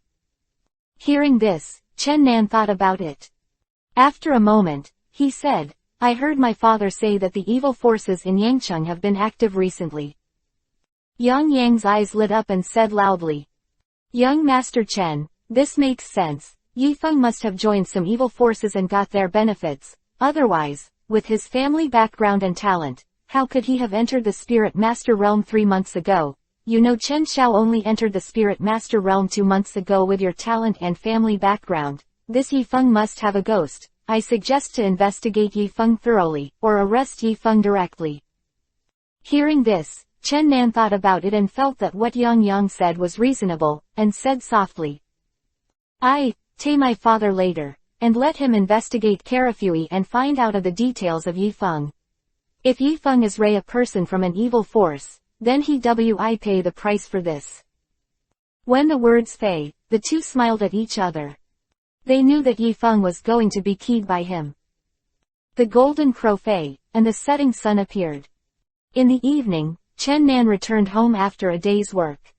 Hearing this, Chen Nan thought about it. After a moment, he said, I heard my father say that the evil forces in Yangcheng have been active recently. Yang's eyes lit up and said loudly, Young Master Chen, this makes sense. Yifeng must have joined some evil forces and got their benefits. Otherwise, with his family background and talent, how could he have entered the Spirit Master realm 3 months ago? You know Chen Xiao only entered the Spirit Master realm 2 months ago with your talent and family background. This Yifeng must have a ghost. I suggest to investigate Yifeng thoroughly, or arrest Yifeng directly. Hearing this, Chen Nan thought about it and felt that what Yang said was reasonable, and said softly, I tell my father later, and let him investigate carefully and find out of the details of Yifeng. If Yifeng is a person from an evil force, then he will pay the price for this. When the words fade, the two smiled at each other. They knew that Yifeng was going to be keyed by him. The golden crow faded, and the setting sun appeared. In the evening, Chen Nan returned home after a day's work.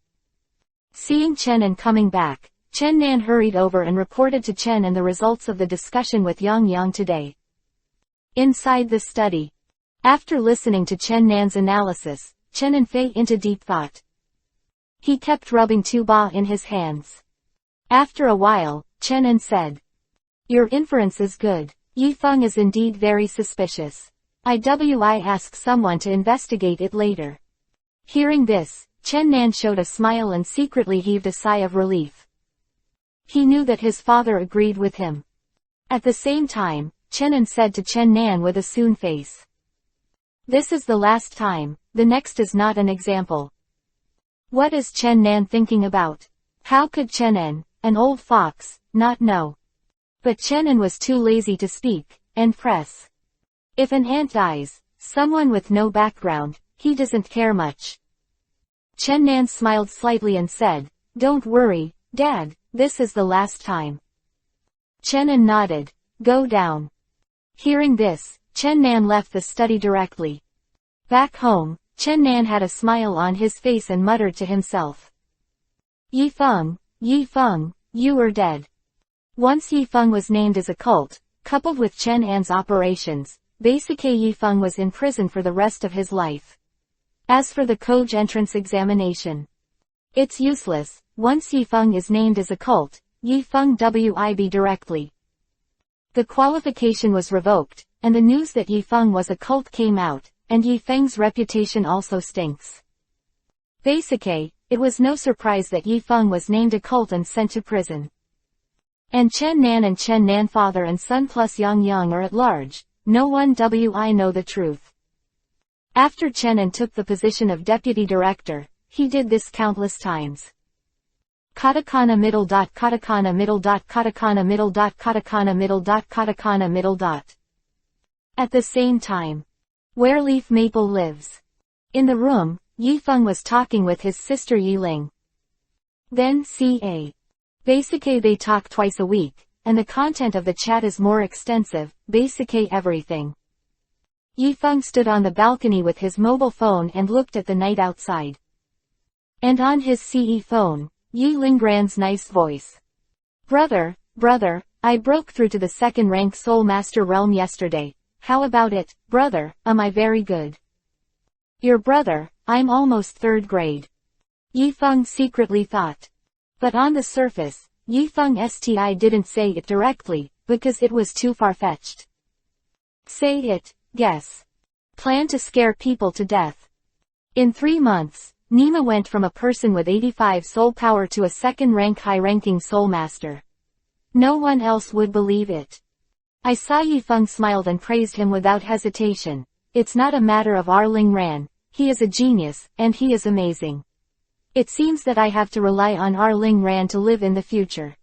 Seeing Chen An coming back, Chen Nan hurried over and reported to Chen An the results of the discussion with Yiong today. Inside the study. After listening to Chen Nan's analysis, Chen An fell into deep thought. He kept rubbing two ba in his hands. After a while, Chen An said, "Your inference is good. Yifeng is indeed very suspicious. I ask someone to investigate it later." Hearing this, Chen Nan showed a smile and secretly heaved a sigh of relief. He knew that his father agreed with him. At the same time, Chen An said to Chen Nan with a soon face, "This is the last time, the next is not an example." What is Chen Nan thinking about? How could Chen An, an old fox, not know? But Chen An was too lazy to speak and press. If an ant dies, someone with no background, he doesn't care much. Chen Nan smiled slightly and said, "Don't worry, Dad, this is the last time." Chen An nodded. "Go down." Hearing this, Chen Nan left the study directly. Back home, Chen Nan had a smile on his face and muttered to himself, Yifeng, you are dead." Once Yifeng was named as a cult, coupled with Chen An's operations, basically Yifeng was in prison for the rest of his life. As for the Koj entrance examination, it's useless. Once Yifeng is named as a cult, Yifeng WIB directly. The qualification was revoked, and the news that Yifeng was a cult came out, and Yifeng's reputation also stinks. Basically, it was no surprise that Yifeng was named a cult and sent to prison. And Chen Nan father and son plus Yiong are at large. No one know the truth. After Chen An took the position of deputy director, he did this countless times. Katakana middle dot katakana middle dot katakana middle dot katakana middle dot katakana middle dot. At the same time, where Leaf Maple lives. In the room, Yifeng was talking with his sister Yiling. Then ca. Basically they talk twice a week, and the content of the chat is more extensive, basically everything. Yifeng stood on the balcony with his mobile phone and looked at the night outside. And on his CE phone, Yi Linggran's nice voice. Brother, I broke through to the second rank Soulmaster realm yesterday. How about it, brother, am I very good? Your brother, I'm almost third grade. Yifeng secretly thought. But on the surface, Yifeng STI didn't say it directly, because it was too far-fetched. Say it, guess. Plan to scare people to death. In 3 months, Nima went from a person with 85 soul power to a second-rank high-ranking Soulmaster. No one else would believe it. I saw Yifeng smiled and praised him without hesitation. It's not a matter of Linggran, he is a genius, and he is amazing. It seems that I have to rely on Linggran to live in the future.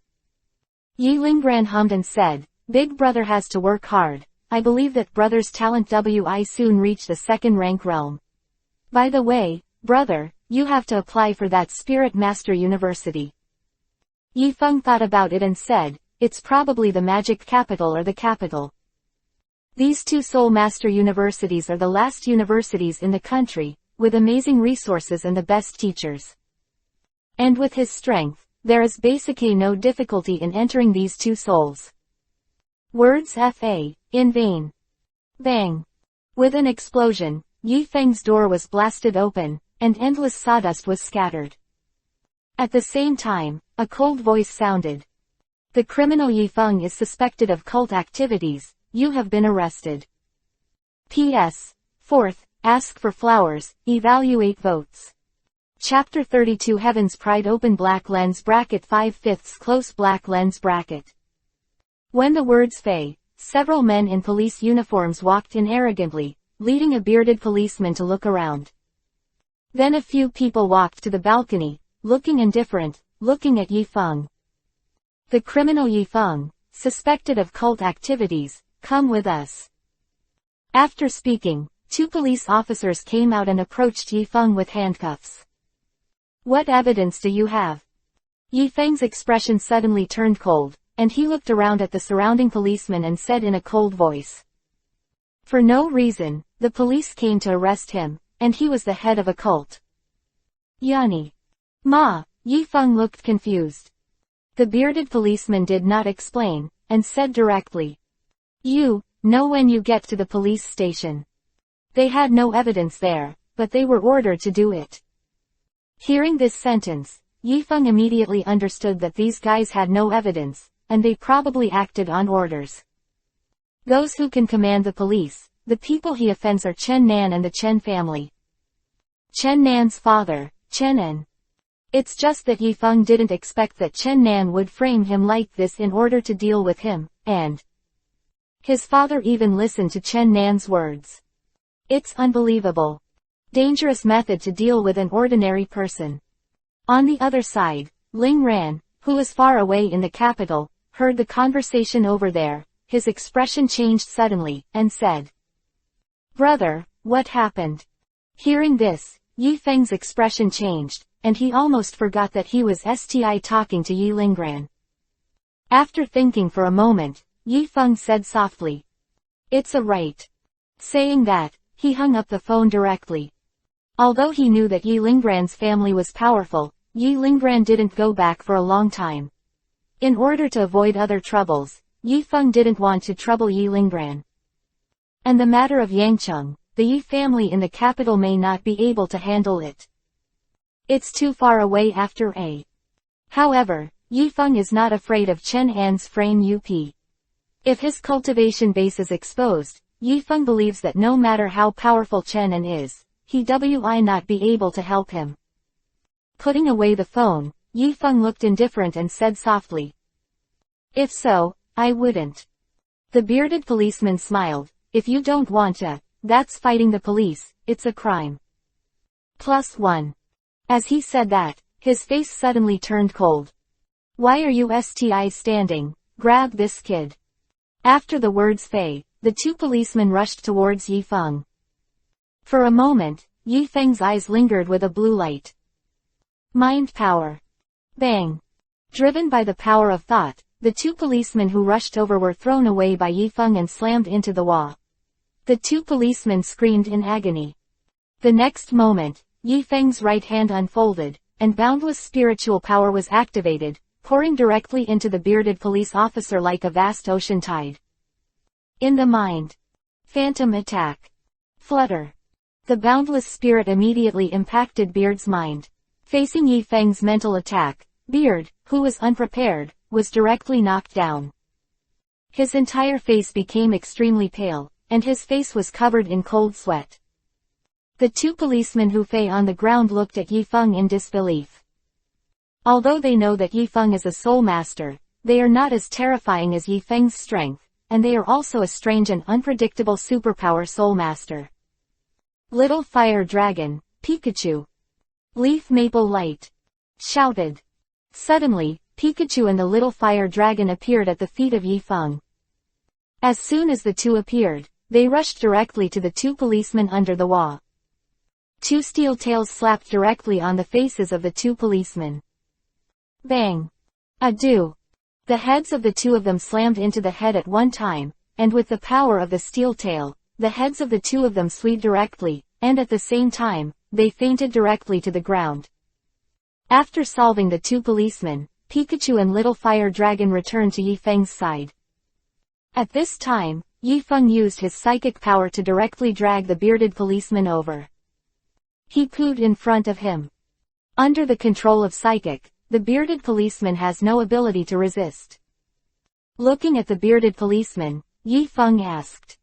Yi Linggran hummed and said, Big brother has to work hard. I believe that brother's talent will soon reach the second rank realm. By the way, brother, you have to apply for that Spirit Master University. Yifeng thought about it and said, it's probably the magic capital or the capital. These two Soul Master Universities are the last universities in the country, with amazing resources and the best teachers. And with his strength, there is basically no difficulty in entering these two souls. Words Fa. In vain. Bang. With an explosion, Yifeng's door was blasted open, and endless sawdust was scattered. At the same time, a cold voice sounded. The criminal Yifeng is suspected of cult activities. You have been arrested. P.S. 4th, ask for flowers, evaluate votes. Chapter 32 Heaven's Pride Open black lens bracket 5/5 close black lens bracket. When the words Fei, several men in police uniforms walked in arrogantly, leading a bearded policeman to look around. Then a few people walked to the balcony, looking indifferent, looking at Yifeng. The criminal Yifeng, suspected of cult activities, come with us. After speaking, 2 police officers came out and approached Yifeng with handcuffs. What evidence do you have? Yifeng's expression suddenly turned cold, and he looked around at the surrounding policemen and said in a cold voice. For no reason, the police came to arrest him, and he was the head of a cult. Yani. Ma, Yifeng looked confused. The bearded policeman did not explain, and said directly, "You know when you get to the police station." They had no evidence there, but they were ordered to do it. Hearing this sentence, Yifeng immediately understood that these guys had no evidence, and they probably acted on orders. Those who can command the police, the people he offends are Chen Nan and the Chen family. Chen Nan's father, Chen En. It's just that Yifeng didn't expect that Chen Nan would frame him like this in order to deal with him, and his father even listened to Chen Nan's words. It's unbelievable. Dangerous method to deal with an ordinary person. On the other side, Ling Ran, who was far away in the capital, heard the conversation over there. His expression changed suddenly, and said, "Brother, what happened?" Hearing this, Yifeng's expression changed, and he almost forgot that he was talking to Yi Lingran. After thinking for a moment, Yifeng said softly, "It's a right." Saying that, he hung up the phone directly. Although he knew that Yi Lingran's family was powerful, Yi Lingran didn't go back for a long time. In order to avoid other troubles, Yifeng didn't want to trouble Yi Lingran. And the matter of Yangcheng, the Yi family in the capital may not be able to handle it. It's too far away after a. However, Yifeng is not afraid of Chen An's frame UP. If his cultivation base is exposed, Yifeng believes that no matter how powerful Chen An is, he will not be able to help him. Putting away the phone, Yifeng looked indifferent and said softly, "If so, I wouldn't." The bearded policeman smiled. "If you don't want to, that's fighting the police, it's a crime. +1. As he said that, his face suddenly turned cold. "Why are you standing? Grab this kid." After the words Fei, the two policemen rushed towards Yifeng. For a moment, Yifeng's eyes lingered with a blue light. Mind power. Bang. Driven by the power of thought, the two policemen who rushed over were thrown away by Yifeng and slammed into the wall. The two policemen screamed in agony. The next moment, Yifeng's right hand unfolded, and boundless spiritual power was activated, pouring directly into the bearded police officer like a vast ocean tide. In the mind. Phantom attack. Flutter. The boundless spirit immediately impacted Beard's mind. Facing Yifeng's mental attack, Beard, who was unprepared, was directly knocked down. His entire face became extremely pale, and his face was covered in cold sweat. The two policemen who fell on the ground looked at Yifeng in disbelief. Although they know that Yifeng is a Soulmaster, they are not as terrifying as Yifeng's strength, and they are also a strange and unpredictable superpower Soulmaster. Little Fire Dragon, Pikachu. Leaf Maple Light. Shouted. Suddenly, Pikachu and the Little Fire Dragon appeared at the feet of Yifeng. As soon as the two appeared, they rushed directly to the two policemen under the wall. Two steel tails slapped directly on the faces of the two policemen. Bang. Adieu. The heads of the two of them slammed into the head at one time, and with the power of the steel tail, the heads of the two of them swayed directly, and at the same time, they fainted directly to the ground. After solving the two policemen, Pikachu and Little Fire Dragon returned to Yifeng's side. At this time, Yifeng used his psychic power to directly drag the bearded policeman over. He pooed in front of him. Under the control of psychic, the bearded policeman has no ability to resist. Looking at the bearded policeman, Yifeng asked,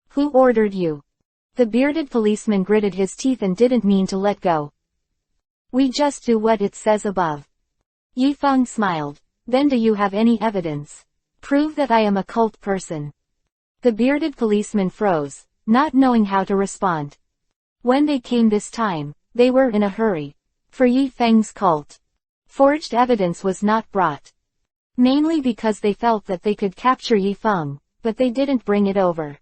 "Who ordered you?" The bearded policeman gritted his teeth and didn't mean to let go. "We just do what it says above." Yifeng smiled. "Then do you have any evidence? Prove that I am a cult person." The bearded policeman froze, not knowing how to respond. When they came this time, they were in a hurry. For Yifeng's cult, forged evidence was not brought. Mainly because they felt that they could capture Yifeng, but they didn't bring it over.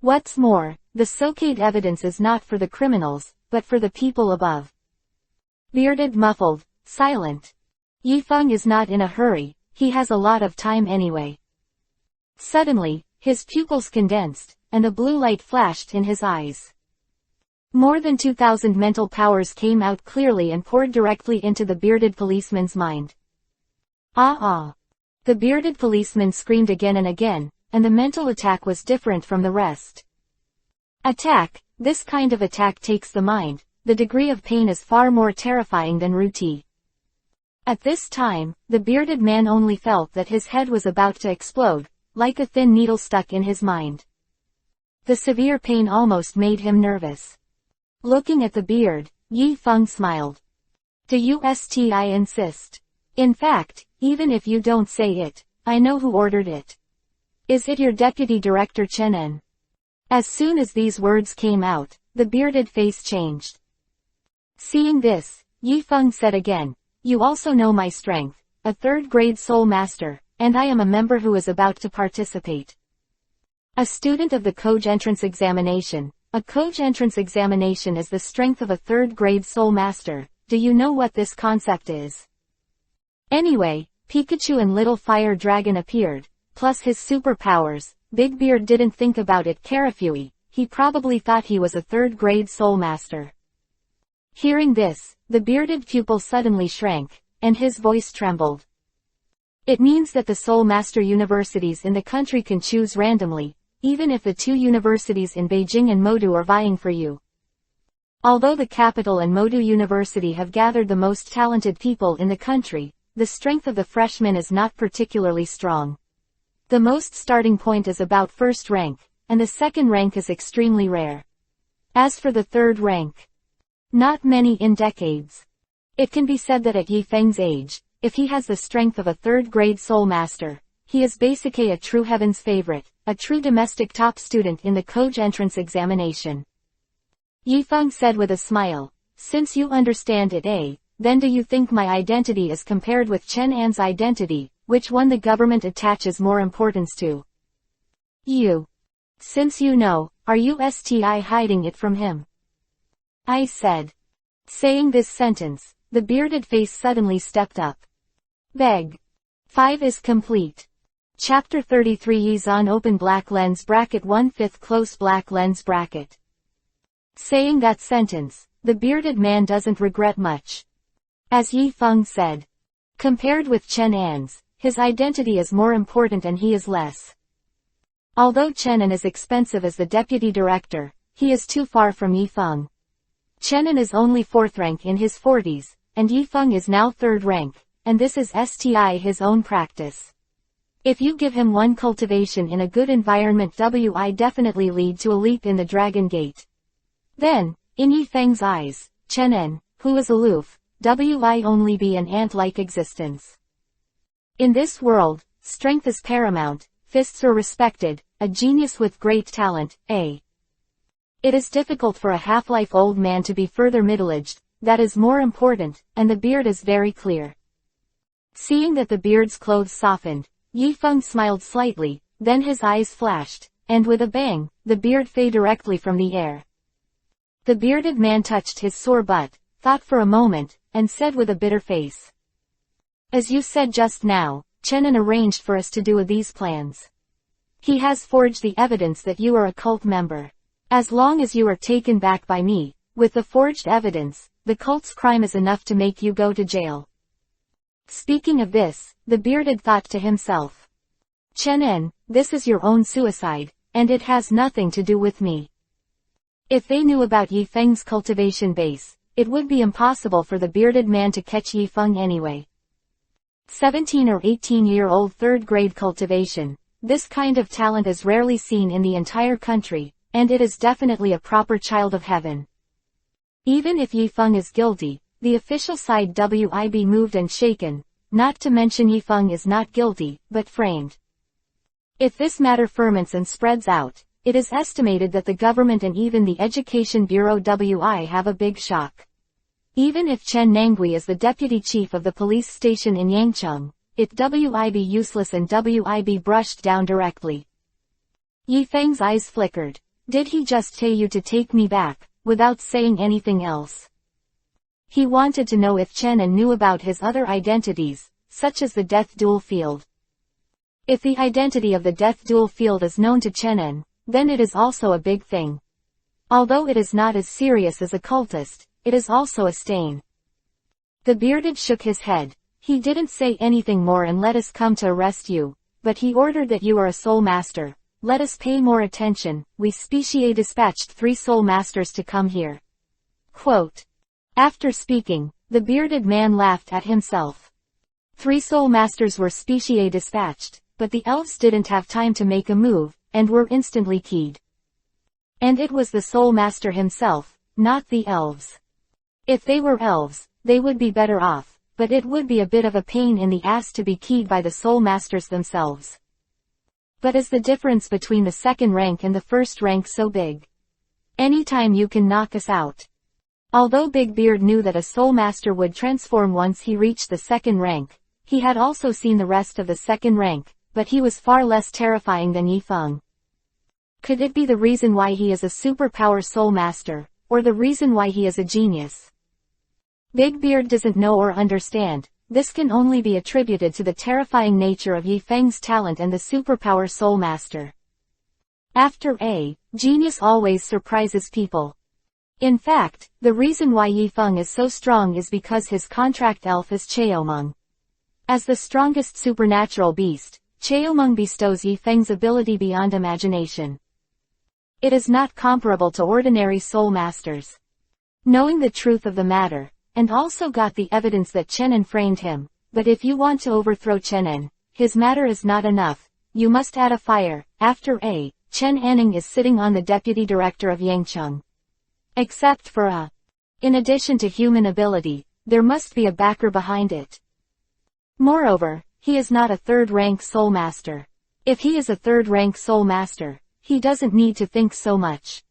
What's more, the Sokate evidence is not for the criminals, but for the people above. Bearded muffled, silent. Yifeng is not in a hurry, he has a lot of time anyway. Suddenly, his pupils condensed, and a blue light flashed in his eyes. More than 2,000 mental powers came out clearly and poured directly into the bearded policeman's mind. Ah! The bearded policeman screamed again and again, and the mental attack was different from the rest. Attack. This kind of attack takes the mind. The degree of pain is far more terrifying than routine. At this time, the bearded man only felt that his head was about to explode, like a thin needle stuck in his mind. The severe pain almost made him nervous. Looking at the beard, Yiong smiled. Do you insist? In fact, even if you don't say it, I know who ordered it. Is it your deputy director Chen? As soon as these words came out, the bearded face changed. Seeing this, Yiong said again, you also know my strength, a third-grade Soulmaster, and I am a member who is about to participate. A student of the Kobo entrance examination. A Kobo entrance examination is the strength of a third-grade Soulmaster. Do you know what this concept is? Anyway, Pikachu and Little Fire Dragon appeared, plus his superpowers. Big Beard didn't think about it carefully, he probably thought he was a third-grade Soulmaster. Hearing this, the bearded pupil suddenly shrank, and his voice trembled. It means that the Soulmaster universities in the country can choose randomly, even if the two universities in Beijing and Modu are vying for you. Although the capital and Modu University have gathered the most talented people in the country, the strength of the freshmen is not particularly strong. The most starting point is about first rank, and the second rank is extremely rare. As for the third rank, not many in decades. It can be said that at Yifeng's age, if he has the strength of a third-grade Soulmaster, he is basically a true heaven's favorite, a true domestic top student in the Kobo entrance examination. Yiong said with a smile, since you understand it, then do you think my identity is compared with Chen An's identity, which one the government attaches more importance to? You. Since you know, are you hiding it from him? I said. Saying this sentence, the bearded face suddenly stepped up. Beg. 5 is complete. Chapter 33 Yizan open black lens bracket 1/5 close black lens bracket. Saying that sentence, the bearded man doesn't regret much. As Yiong said. Compared with Chen An's, his identity is more important and he is less. Although Chen An is expensive as the deputy director, he is too far from Yiong. Chen An is only 4th rank in his 40s, and Yiong is now 3rd rank, and this is his own practice. If you give him one cultivation in a good environment wi definitely lead to a leap in the Dragon Gate. Then, in Yifeng's eyes, Chen An, who is aloof, wi only be an ant-like existence. In this world, strength is paramount, fists are respected, a genius with great talent, It is difficult for a half-life old man to be further middle-aged, that is more important, and the beard is very clear. Seeing that the beard's clothes softened, Yiong smiled slightly, then his eyes flashed, and with a bang, the beard fell directly from the air. The bearded man touched his sore butt, thought for a moment, and said with a bitter face. As you said just now, Chen An arranged for us to do these plans. He has forged the evidence that you are a cult member. As long as you are taken back by me, with the forged evidence, the cult's crime is enough to make you go to jail. Speaking of this, the bearded thought to himself. Chen An, this is your own suicide, and it has nothing to do with me. If they knew about Yifeng's cultivation base, it would be impossible for the bearded man to catch Yiong anyway. 17 or 18-year-old 3rd-grade cultivation. This kind of talent is rarely seen in the entire country, and it is definitely a proper child of heaven. Even if Yiong is guilty, the official side will be moved and shaken, not to mention Yiong is not guilty, but framed. If this matter ferments and spreads out, it is estimated that the government and even the Education Bureau will have a big shock. Even if Chen Nangui is the deputy chief of the police station in Yangcheng, it will be useless and will be brushed down directly. Yifeng's eyes flickered. Did he just tell you to take me back, without saying anything else? He wanted to know if Chen An knew about his other identities, such as the Death Duel Field. If the identity of the Death Duel Field is known to Chen An, then it is also a big thing. Although it is not as serious as a cultist, it is also a stain. The bearded shook his head. He didn't say anything more and let us come to arrest you, but he ordered that you are a Soulmaster. Let us pay more attention. We specially dispatched 3 Soulmasters to come here. Quote. After speaking, the bearded man laughed at himself. 3 Soulmasters were specially dispatched, but the elves didn't have time to make a move, and were instantly keyed. And it was the Soulmaster himself, not the elves. If they were elves, they would be better off, but it would be a bit of a pain in the ass to be keyed by the Soulmasters themselves. But is the difference between the second rank and the first rank so big? Anytime you can knock us out. Although Big Beard knew that a Soulmaster would transform once he reached the second rank, he had also seen the rest of the second rank, but he was far less terrifying than Yiong. Could it be the reason why he is a superpower Soulmaster, or the reason why he is a genius? Big Beard doesn't know or understand. This can only be attributed to the terrifying nature of Yifeng's talent and the superpower Soulmaster. After A, genius always surprises people. In fact, the reason why Yiong is so strong is because his contract elf is Cheomung. As the strongest supernatural beast, Cheomung bestows Yifeng's ability beyond imagination. It is not comparable to ordinary Soulmasters. Knowing the truth of the matter, and also got the evidence that Chenin framed him, but if you want to overthrow Chenin, his matter is not enough, you must add a fire. After A, Chen Anning is sitting on the deputy director of Yangcheng. Except for A. In addition to human ability, there must be a backer behind it. Moreover, he is not a third-rank Soulmaster. If he is a third-rank Soulmaster, he doesn't need to think so much.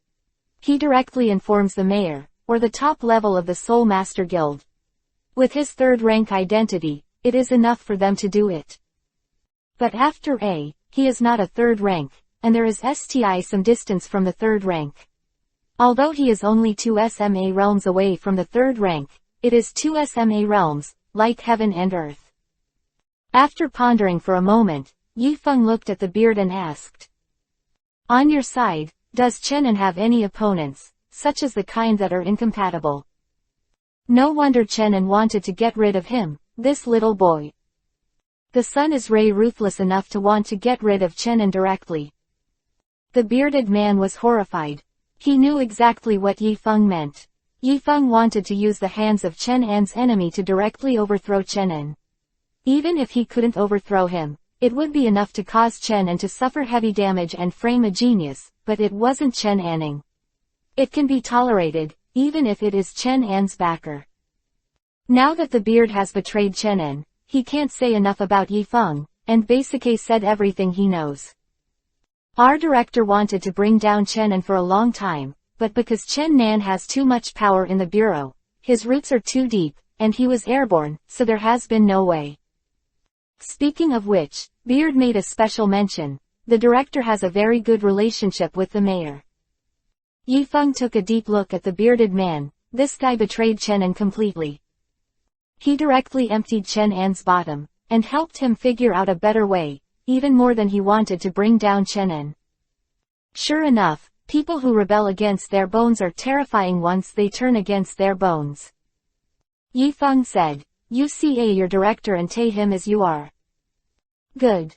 He directly informs the mayor, or the top level of the Soulmaster Guild. With his third-rank identity, it is enough for them to do it. But after A, he is not a third rank, and there is some distance from the third rank. Although he is only 2 SMA realms away from the third rank, it is 2 SMA realms, like heaven and earth. After pondering for a moment, Yifeng looked at the beard and asked. On your side, does Chenin have any opponents, such as the kind that are incompatible? No wonder Chenin wanted to get rid of him, this little boy. The sun is ruthless enough to want to get rid of Chenin directly. The bearded man was horrified. He knew exactly what Yifeng meant. Yifeng wanted to use the hands of Chen An's enemy to directly overthrow Chenin. Even if he couldn't overthrow him, it would be enough to cause Chen An to suffer heavy damage and frame a genius, but it wasn't Chen Anning. It can be tolerated, even if it is Chen An's backer. Now that the beard has betrayed Chen An, he can't say enough about Yifeng, and basically said everything he knows. Our director wanted to bring down Chen An for a long time, but because Chen Nan has too much power in the bureau, his roots are too deep, and he was airborne, so there has been no way. Speaking of which, Beard made a special mention. The director has a very good relationship with the mayor. Yifeng took a deep look at the bearded man. This guy betrayed Chen An completely. He directly emptied Chen An's bottom, and helped him figure out a better way, even more than he wanted to bring down Chen An. Sure enough, people who rebel against their bones are terrifying once they turn against their bones. Yifeng said, "You ca your director and take him as you are." Good.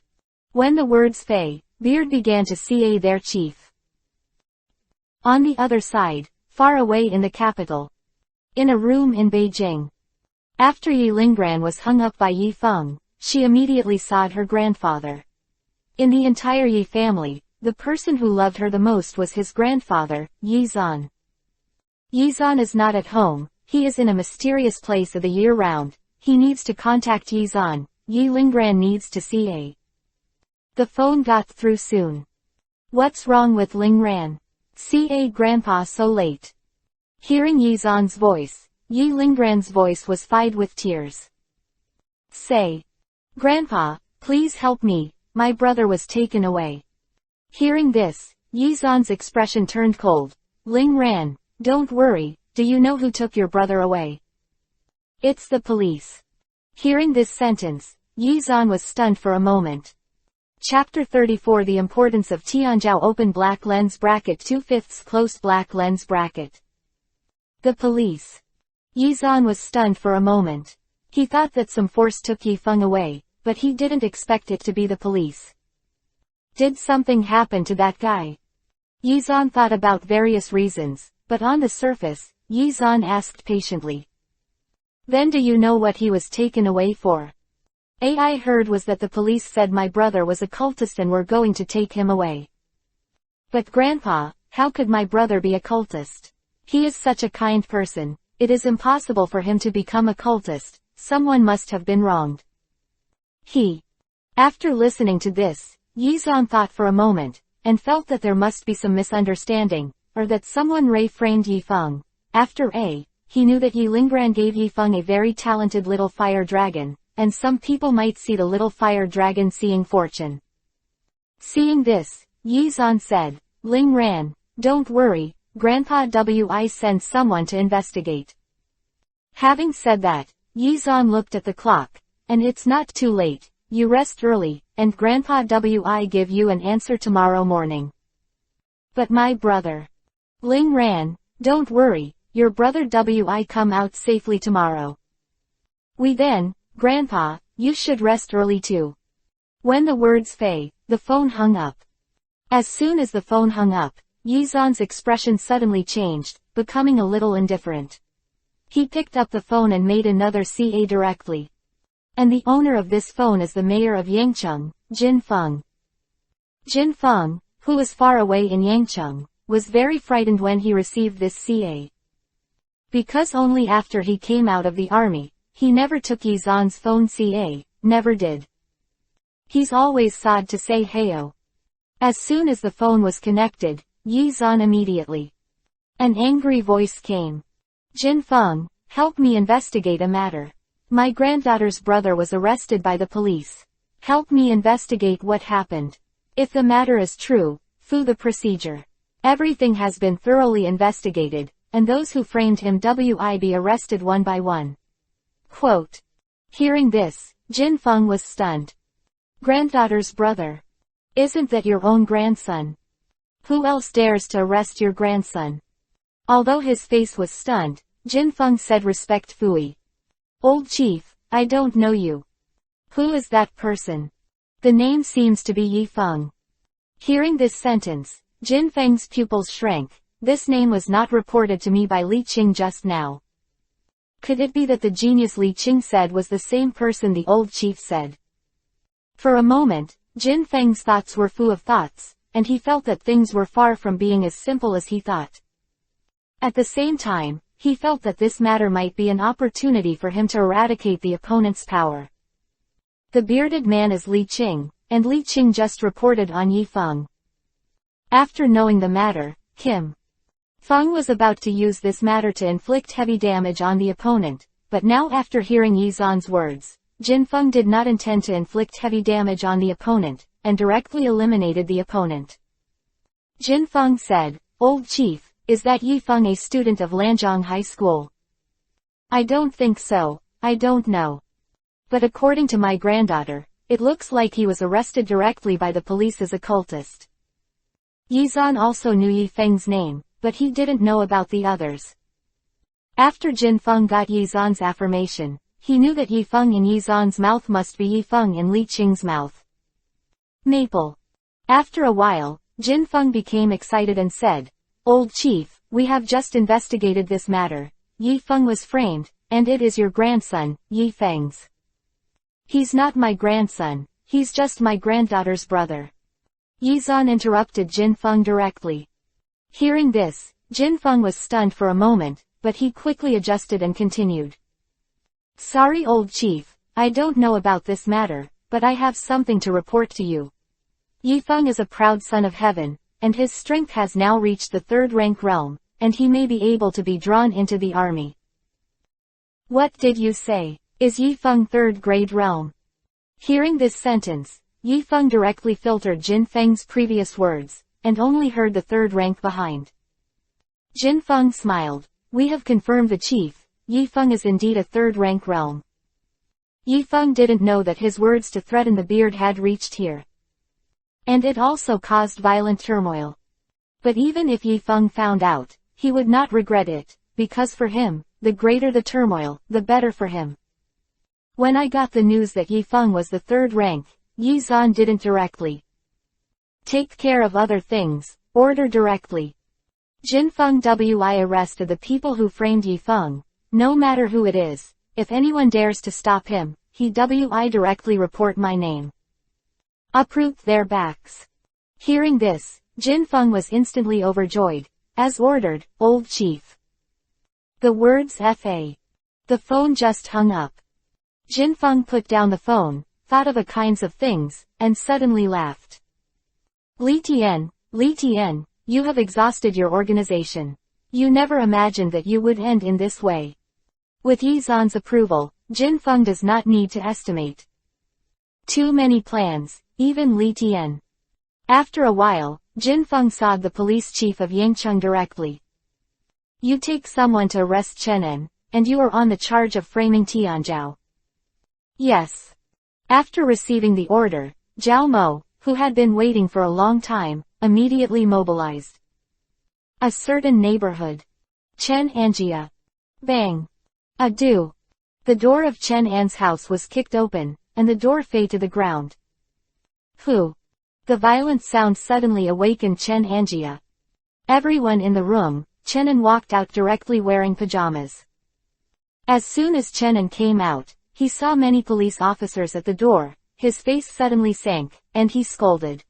When the words fey, Beard began to ca their chief. On the other side, far away in the capital. In a room in Beijing. After Yi Linggran was hung up by Yifeng, she immediately sought her grandfather. In the entire Yi family, the person who loved her the most was his grandfather, Yi Zan. Yi Zan is not at home, he is in a mysterious place of the year round. He needs to contact Yi Zan. Yi Linggran needs to ca. The phone got through soon. What's wrong with Linggran? Ca grandpa so late. Hearing Yi Zan's voice, Yi Linggran's voice was filled with tears. Say. Grandpa, please help me, my brother was taken away. Hearing this, Yi Zan's expression turned cold. Linggran, don't worry, do you know who took your brother away? It's the police. Hearing this sentence, Yi Zan was stunned for a moment. Chapter 34 The Importance of Tianjiao Open Black Lens Bracket 2/5 Closed Black Lens Bracket. The police. Yizan was stunned for a moment. He thought that some force took Yifeng away, but he didn't expect it to be the police. Did something happen to that guy? Yizan thought about various reasons, but on the surface, Yizan asked patiently. Then do you know what he was taken away for? I heard was that the police said my brother was a cultist and were going to take him away. But Grandpa, how could my brother be a cultist? He is such a kind person, it is impossible for him to become a cultist, someone must have been wronged. After listening to this, Yizan thought for a moment, and felt that there must be some misunderstanding, or that someone reframed Yifeng. After he knew that Yilingran gave Yifeng a very talented little fire dragon, and some people might see the little fire dragon seeing fortune. Seeing this, Yizan said, Lingran, don't worry, Grandpa Wi send someone to investigate. Having said that, Yizan looked at the clock, and it's not too late, you rest early, and Grandpa Wi give you an answer tomorrow morning. But my brother. Lingran, don't worry, your brother Wi come out safely tomorrow. Grandpa, you should rest early too. When the words fade, the phone hung up. As soon as the phone hung up, Yizan's expression suddenly changed, becoming a little indifferent. He picked up the phone and made another CA directly. And the owner of this phone is the mayor of Yangcheng, Jin Feng. Jin Feng, who was far away in Yangcheng, was very frightened when he received this CA. Because only after he came out of the army, he never took Yizan's phone CA, never did. He's always sad to say heyo. As soon as the phone was connected, Yizan immediately. An angry voice came. Jin Feng, help me investigate a matter. My granddaughter's brother was arrested by the police. Help me investigate what happened. If the matter is true, through the procedure. Everything has been thoroughly investigated, and those who framed him will be arrested one by one. Quote. Hearing this, Jin Feng was stunned. Granddaughter's brother. Isn't that your own grandson? Who else dares to arrest your grandson? Although his face was stunned, Jin Feng said respectfully. Old chief, I don't know you. Who is that person? The name seems to be Yifeng. Hearing this sentence, Jin Feng's pupils shrank. This name was not reported to me by Li Qing just now. Could it be that the genius Li Qing said was the same person the old chief said? For a moment, Jin Feng's thoughts were full of thoughts, and he felt that things were far from being as simple as he thought. At the same time, he felt that this matter might be an opportunity for him to eradicate the opponent's power. The bearded man is Li Qing, and Li Qing just reported on Yifeng. After knowing the matter, Kim Feng was about to use this matter to inflict heavy damage on the opponent, but now after hearing Yizan's words, Jin Feng did not intend to inflict heavy damage on the opponent, and directly eliminated the opponent. Jin Feng said, Old chief, is that Yifeng a student of Lanzhong High School? I don't think so, I don't know. But according to my granddaughter, it looks like he was arrested directly by the police as a cultist. Yizan also knew Yifeng's name, but he didn't know about the others. After Jin Feng got Yizan's affirmation, he knew that Yifeng in Yizan's mouth must be Yifeng in Li Qing's mouth. Maple. After a while, Jin Feng became excited and said, Old chief, we have just investigated this matter. Yifeng was framed, and it is your grandson, Yifeng's. He's not my grandson, he's just my granddaughter's brother. Yizan interrupted Jin Feng directly. Hearing this, Jin Feng was stunned for a moment, but he quickly adjusted and continued. Sorry old chief, I don't know about this matter, but I have something to report to you. Yifeng is a proud son of heaven, and his strength has now reached the 3rd rank realm, and he may be able to be drawn into the army. What did you say? Is Yifeng 3rd grade realm? Hearing this sentence, Yifeng directly filtered Jin Feng's previous words, and only heard the 3rd rank behind. Jin Feng smiled. We have confirmed the chief, Yifeng is indeed a 3rd rank realm. Yifeng didn't know that his words to threaten the beard had reached here. And it also caused violent turmoil. But even if Yifeng found out, he would not regret it, because for him, the greater the turmoil, the better for him. When I got the news that Yifeng was the third rank, Yizan didn't directly take care of other things, order directly. Jinfeng Wi arrested the people who framed Yifeng, no matter who it is, if anyone dares to stop him, he Wi directly report my name. Uproot their backs. Hearing this, Jinfeng was instantly overjoyed. As ordered, old chief. The words F.A. The phone just hung up. Jinfeng put down the phone, thought of a kinds of things, and suddenly laughed. Li Tian, you have exhausted your organization. You never imagined that you would end in this way. With Yizan's approval, Jinfeng does not need to estimate too many plans, even Li Tian. After a while, Jinfeng saw the police chief of Yangcheng directly. You take someone to arrest Chenan, and you are on the charge of framing Tianzhao. Yes. After receiving the order, Zhao Mo, who had been waiting for a long time, immediately mobilized. A certain neighborhood. Chen Anjia. Bang. Adieu. The door of Chen An's house was kicked open, and the door fell to the ground. Who? The violent sound suddenly awakened Chen Anjia. Everyone in the room, Chenan walked out directly wearing pajamas. As soon as Chenan came out, he saw many police officers at the door, his face suddenly sank, and he scolded.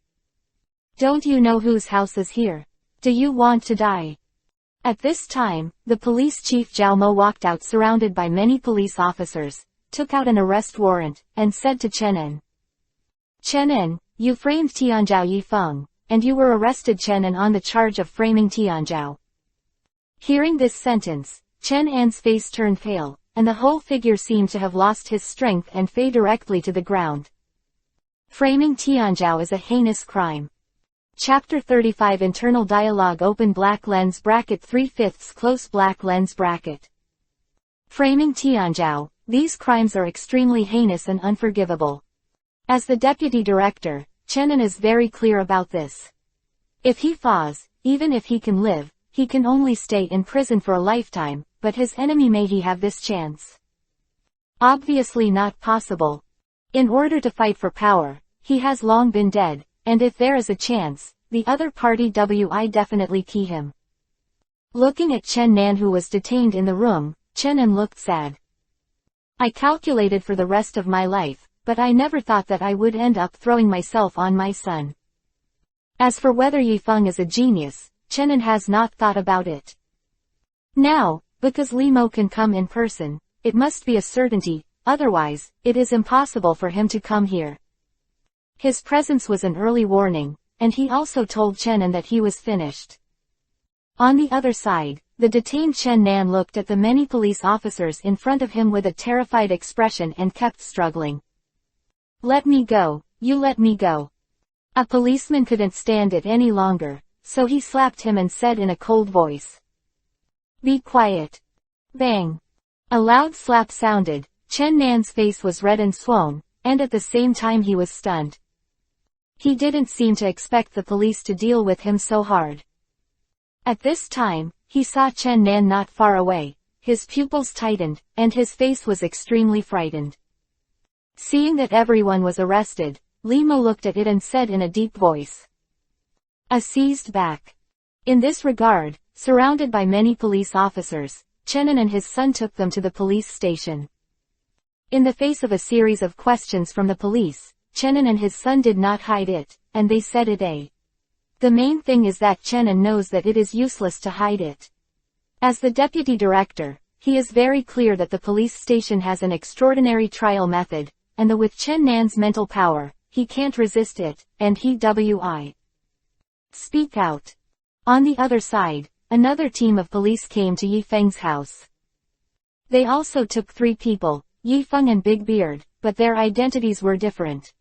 Don't you know whose house is here? Do you want to die? At this time, the police chief Zhao Mo walked out surrounded by many police officers, took out an arrest warrant, and said to Chenan. Chenan, you framed Tianzhao Yifeng, and you were arrested Chenan on the charge of framing Tianzhao. Hearing this sentence, Chen An's face turned pale, and the whole figure seemed to have lost his strength and fell directly to the ground. Framing Tianzhao is a heinous crime. Chapter 35 Internal Dialogue Open black lens bracket 3/5 close black lens bracket. Framing Tianzhao, these crimes are extremely heinous and unforgivable. As the deputy director, Chenan is very clear about this. If he falls, even if he can live, he can only stay in prison for a lifetime, but his enemy may he have this chance? Obviously not possible. In order to fight for power, he has long been dead, and if there is a chance, the other party Wi definitely key him. Looking at Chen Nan who was detained in the room, Chenan looked sad. I calculated for the rest of my life, but I never thought that I would end up throwing myself on my son. As for whether Yifeng is a genius, Chenan has not thought about it. Now, because Li Mo can come in person, it must be a certainty, otherwise, it is impossible for him to come here. His presence was an early warning, and he also told Chenan that he was finished. On the other side, the detained Chen Nan looked at the many police officers in front of him with a terrified expression and kept struggling. Let me go, you let me go. A policeman couldn't stand it any longer, so he slapped him and said in a cold voice. Be quiet. Bang. A loud slap sounded, Chen Nan's face was red and swollen, and at the same time he was stunned. He didn't seem to expect the police to deal with him so hard. At this time, he saw Chen Nan not far away, his pupils tightened, and his face was extremely frightened. Seeing that everyone was arrested, Li Mo looked at it and said in a deep voice. A seized back. In this regard, surrounded by many police officers, Chenan and his son took them to the police station. In the face of a series of questions from the police, Chenan and his son did not hide it, and they said it. The main thing is that Chenan knows that it is useless to hide it. As the deputy director, he is very clear that the police station has an extraordinary trial method, and with Chen Nan's mental power, he can't resist it, and he Wi. Speak out. On the other side, another team of police came to Yifeng's house. They also took 3 people, Yifeng and Big Beard, but their identities were different.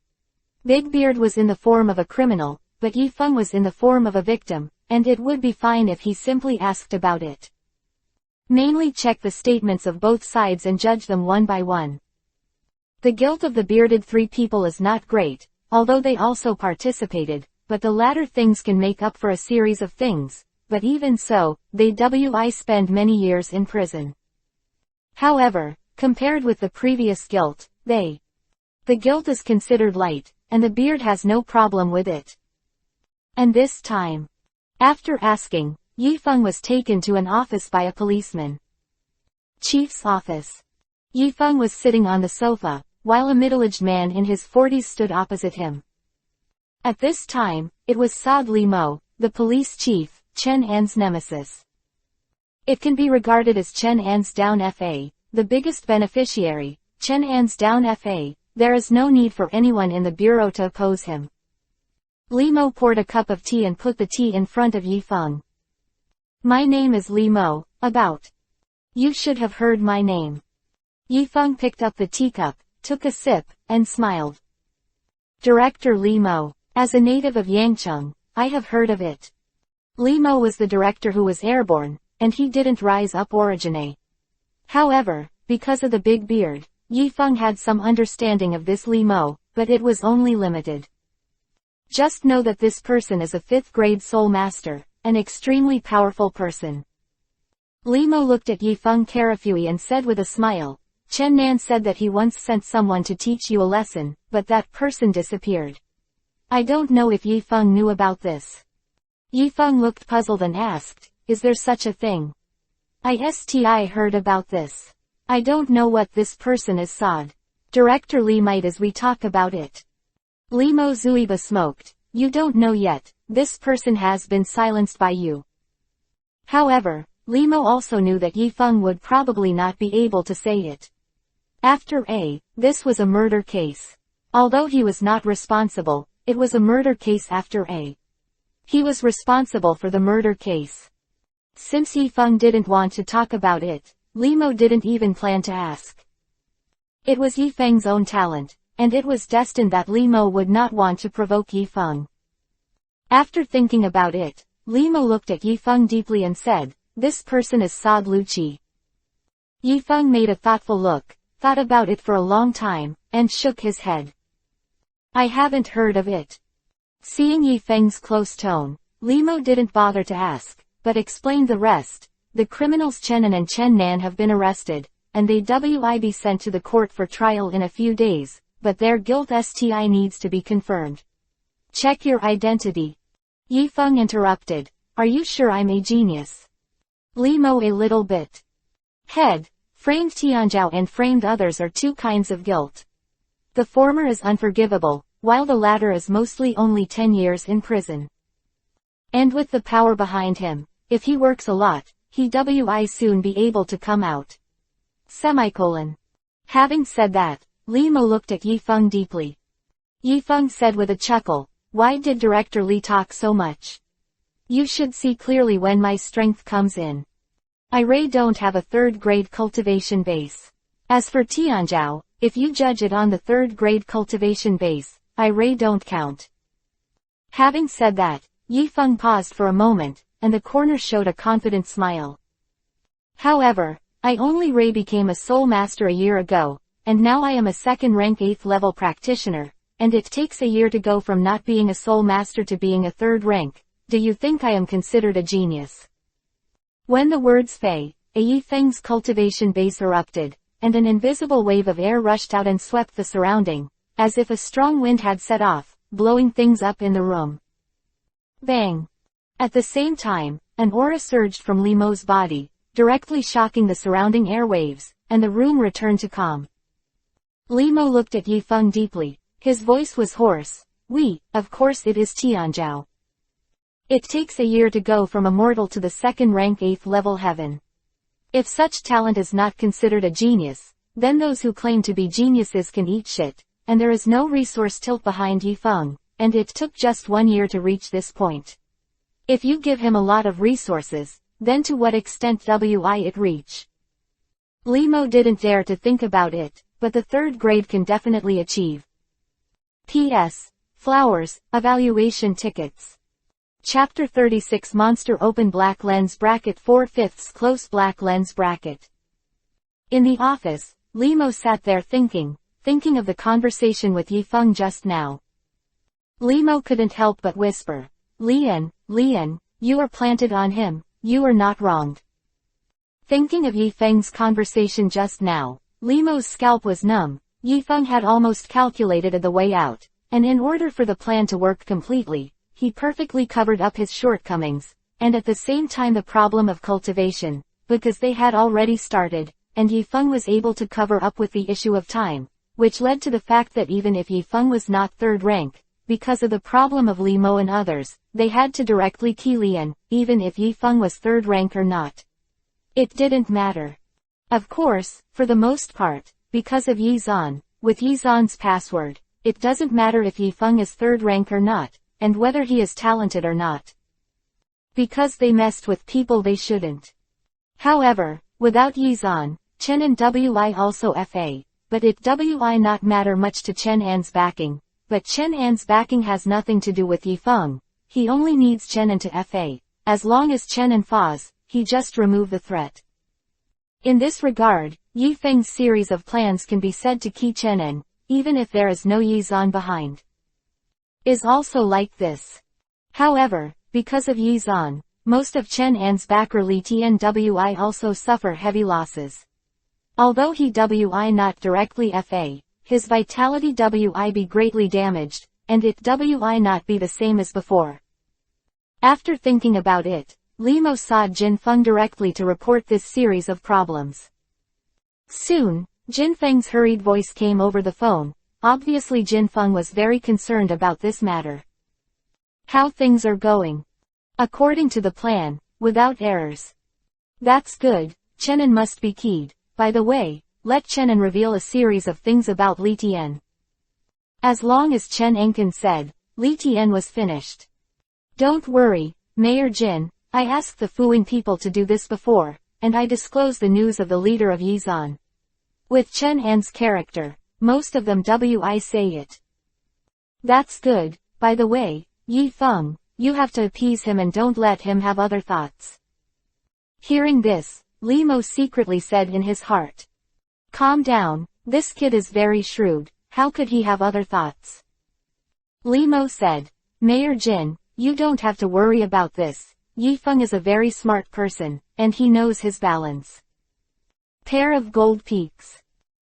Big Beard was in the form of a criminal, but Yifeng was in the form of a victim, and it would be fine if he simply asked about it. Mainly check the statements of both sides and judge them one by one. The guilt of the bearded 3 people is not great, although they also participated, but the latter things can make up for a series of things, but even so, they spend many years in prison. However, compared with the previous guilt, the guilt is considered light, and the beard has no problem with it. And this time, after asking, Yifeng was taken to an office by a policeman. Chief's office. Yifeng was sitting on the sofa, while a middle-aged man in his 40s stood opposite him. At this time, it was Saad Limo, the police chief, Chen An's nemesis. It can be regarded as Chen An's down FA, the biggest beneficiary. Chen An's down FA, there is no need for anyone in the bureau to oppose him. Limo poured a cup of tea and put the tea in front of Yifeng. My name is Limo, about. You should have heard my name. Yifeng picked up the teacup, took a sip, and smiled. Director Limo. As a native of Yangcheng, I have heard of it. Limo was the director who was airborne, and he didn't rise up origine. However, because of the big beard, Yifeng had some understanding of this Limo, but it was only limited. Just know that this person is a 5th grade Soulmaster, an extremely powerful person. Limo looked at Yifeng carefully and said with a smile, Chen Nan said that he once sent someone to teach you a lesson, but that person disappeared. I don't know if Yifeng knew about this. Yifeng looked puzzled and asked, is there such a thing? I heard about this. I don't know what this person is Saad. Director Li might as we talk about it. Limo Zuiba smoked. You don't know yet, this person has been silenced by you. However, Limo also knew that Yifeng would probably not be able to say it. After this was a murder case. Although he was not responsible, it was a murder case after he was responsible for the murder case. Since Yifeng didn't want to talk about it, Limo didn't even plan to ask. It was Yifeng's own talent, and it was destined that Limo would not want to provoke Yifeng. After thinking about it, Limo looked at Yifeng deeply and said, this person is Saad Luchi. Yifeng made a thoughtful look, thought about it for a long time, and shook his head. I haven't heard of it. Seeing Yifeng's close tone, Limo didn't bother to ask, but explained the rest. The criminals Chen An and Chen Nan have been arrested, and they will be sent to the court for trial in a few days, but their guilt needs to be confirmed. Check your identity. Yifeng interrupted. Are you sure I'm a genius? Limo a little bit. Head. Framed Tianzhao and framed others are two kinds of guilt. The former is unforgivable, while the latter is mostly only 10 years in prison. And with the power behind him, if he works a lot, he will soon be able to come out. Having said that, Limo looked at Yifeng deeply. Yifeng said with a chuckle, why did Director Li talk so much? You should see clearly when my strength comes in. I don't have a 3rd grade cultivation base. As for Tianzhao, if you judge it on the 3rd grade cultivation base, I don't count. Having said that, Yifeng paused for a moment, and the corner showed a confident smile. However, I only became a Soulmaster a year ago, and now I am a 2nd rank 8th level practitioner, and it takes a year to go from not being a Soulmaster to being a 3rd rank. Do you think I am considered a genius? When the words Fei, Yifeng's cultivation base erupted, and an invisible wave of air rushed out and swept the surrounding, as if a strong wind had set off, blowing things up in the room. Bang! At the same time, an aura surged from Limo's body, directly shocking the surrounding airwaves, and the room returned to calm. Limo looked at Yifeng deeply. His voice was hoarse. Of course it is Tianzhao. It takes a year to go from a mortal to the 2nd rank 8th level heaven. If such talent is not considered a genius, then those who claim to be geniuses can eat shit, and there is no resource tilt behind Yifeng, and it took just 1 year to reach this point. If you give him a lot of resources, then to what extent will it reach? Limo didn't dare to think about it, but the 3rd grade can definitely achieve. P.S. Flowers, evaluation tickets. Chapter 36 Monster Open Black Lens Bracket 4/5 Close Black Lens Bracket. In the office, Limo sat there thinking of the conversation with Yifeng just now. Limo couldn't help but whisper, Lian, you are planted on him, you are not wronged. Thinking of Yifeng's conversation just now, Limo's scalp was numb. Yifeng had almost calculated the way out, and in order for the plan to work completely, he perfectly covered up his shortcomings, and at the same time the problem of cultivation, because they had already started, and Yifeng was able to cover up with the issue of time, which led to the fact that even if Yifeng was not third rank, because of the problem of Limo and others, they had to directly key Lian, even if Yifeng was third rank or not. It didn't matter. Of course, for the most part, because of Yizan, with Yizan's password, it doesn't matter if Yifeng is third rank or not, and whether he is talented or not. Because they messed with people they shouldn't. However, without Yizan, Chen and Wi also FA, but it Wi not matter much to Chen An's backing, but Chen An's backing has nothing to do with Yifeng. He only needs Chen An to FA. As long as Chen An FAs, he just remove the threat. In this regard, Yifeng's series of plans can be said to key Chen An, even if there is no Yizan behind. Is also like this. However, because of Yizan, most of Chen An's backer Li Tian Wi also suffer heavy losses. Although he Wi not directly FA, his vitality Wi be greatly damaged, and it Wi not be the same as before. After thinking about it, Limo sought Jin Feng directly to report this series of problems. Soon, Jin Feng's hurried voice came over the phone. Obviously Jin Feng was very concerned about this matter. How things are going? According to the plan, without errors. That's good, Chen An must be keyed. By the way, let Chen An reveal a series of things about Li Tian. As long as Chen Enkin said, Li Tian was finished. Don't worry, Mayor Jin, I asked the Fuin people to do this before, and I disclosed the news of the leader of Yizan. With Chen An's character, most of them Wi say it. That's good. By the way, Yifeng, you have to appease him and don't let him have other thoughts. Hearing this, Limo secretly said in his heart. Calm down, this kid is very shrewd, how could he have other thoughts? Limo said, Mayor Jin, you don't have to worry about this. Yifeng is a very smart person, and he knows his balance. Pair of gold peaks.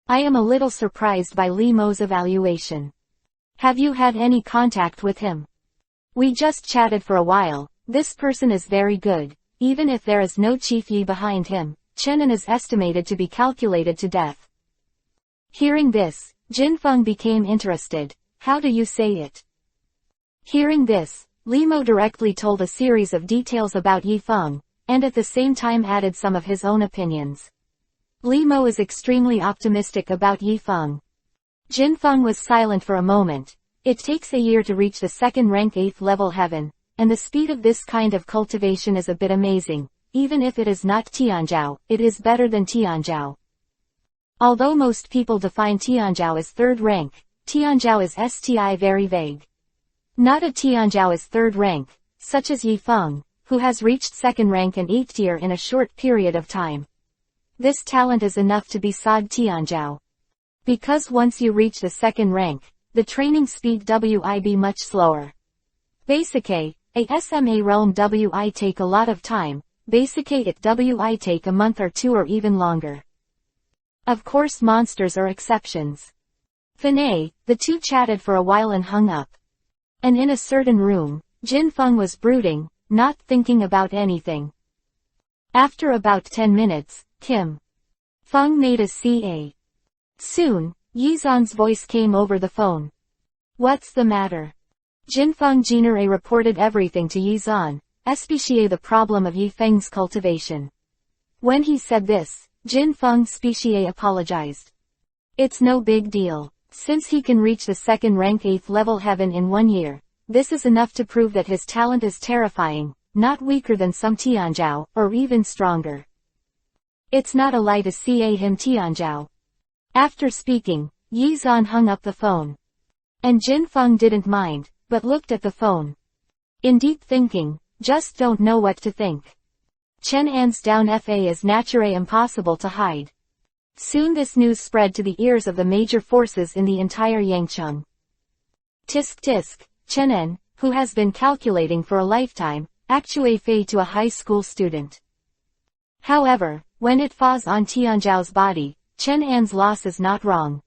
I am a little surprised by Limo's evaluation. Have you had any contact with him? We just chatted for a while. This person is very good. Even if there is no Chief Yi behind him, Chen An is estimated to be calculated to death. Hearing this, Jin Feng became interested. How do you say it? Hearing this, Limo directly told a series of details about Yifeng, and at the same time added some of his own opinions. Limo is extremely optimistic about Yifeng. Jin Feng was silent for a moment. It takes a year to reach the second rank 8th level heaven, and the speed of this kind of cultivation is a bit amazing. Even if it is not Tianzhao, it is better than Tianzhao. Although most people define Tianzhao as third rank, Tianzhao is STI very vague. Not a Tianzhao is third rank, such as Yifeng, who has reached second rank and 8th tier in a short period of time. This talent is enough to be Sod Tianzhao. Because once you reach the second rank, the training speed Wi be much slower. Basic A SMA realm Wi take a lot of time, Basic A it Wi take a month or 2 or even longer. Of course monsters are exceptions. Fin the two chatted for a while and hung up. And in a certain room, Jin Feng was brooding, not thinking about anything. After about 10 minutes, Kim Feng made a CA. Soon, Yizan's voice came over the phone. What's the matter? Jin Feng Jinere reported everything to Yizan, especially the problem of Yifeng's cultivation. When he said this, Jin Feng Speciae apologized. It's no big deal. Since he can reach the second rank 8th level heaven in 1 year, this is enough to prove that his talent is terrifying, not weaker than some Tianzhao, or even stronger. It's not a lie to CA him Tianzhao. After speaking, Yizan hung up the phone. And Jin Feng didn't mind, but looked at the phone. In deep thinking, just don't know what to think. Chen An's down FA is naturally impossible to hide. Soon this news spread to the ears of the major forces in the entire Yangcheng. Tisk tisk, Chen, who has been calculating for a lifetime, actually fei to a high school student. However, when it falls on Tianzhao's body, Chen-An's loss is not wrong.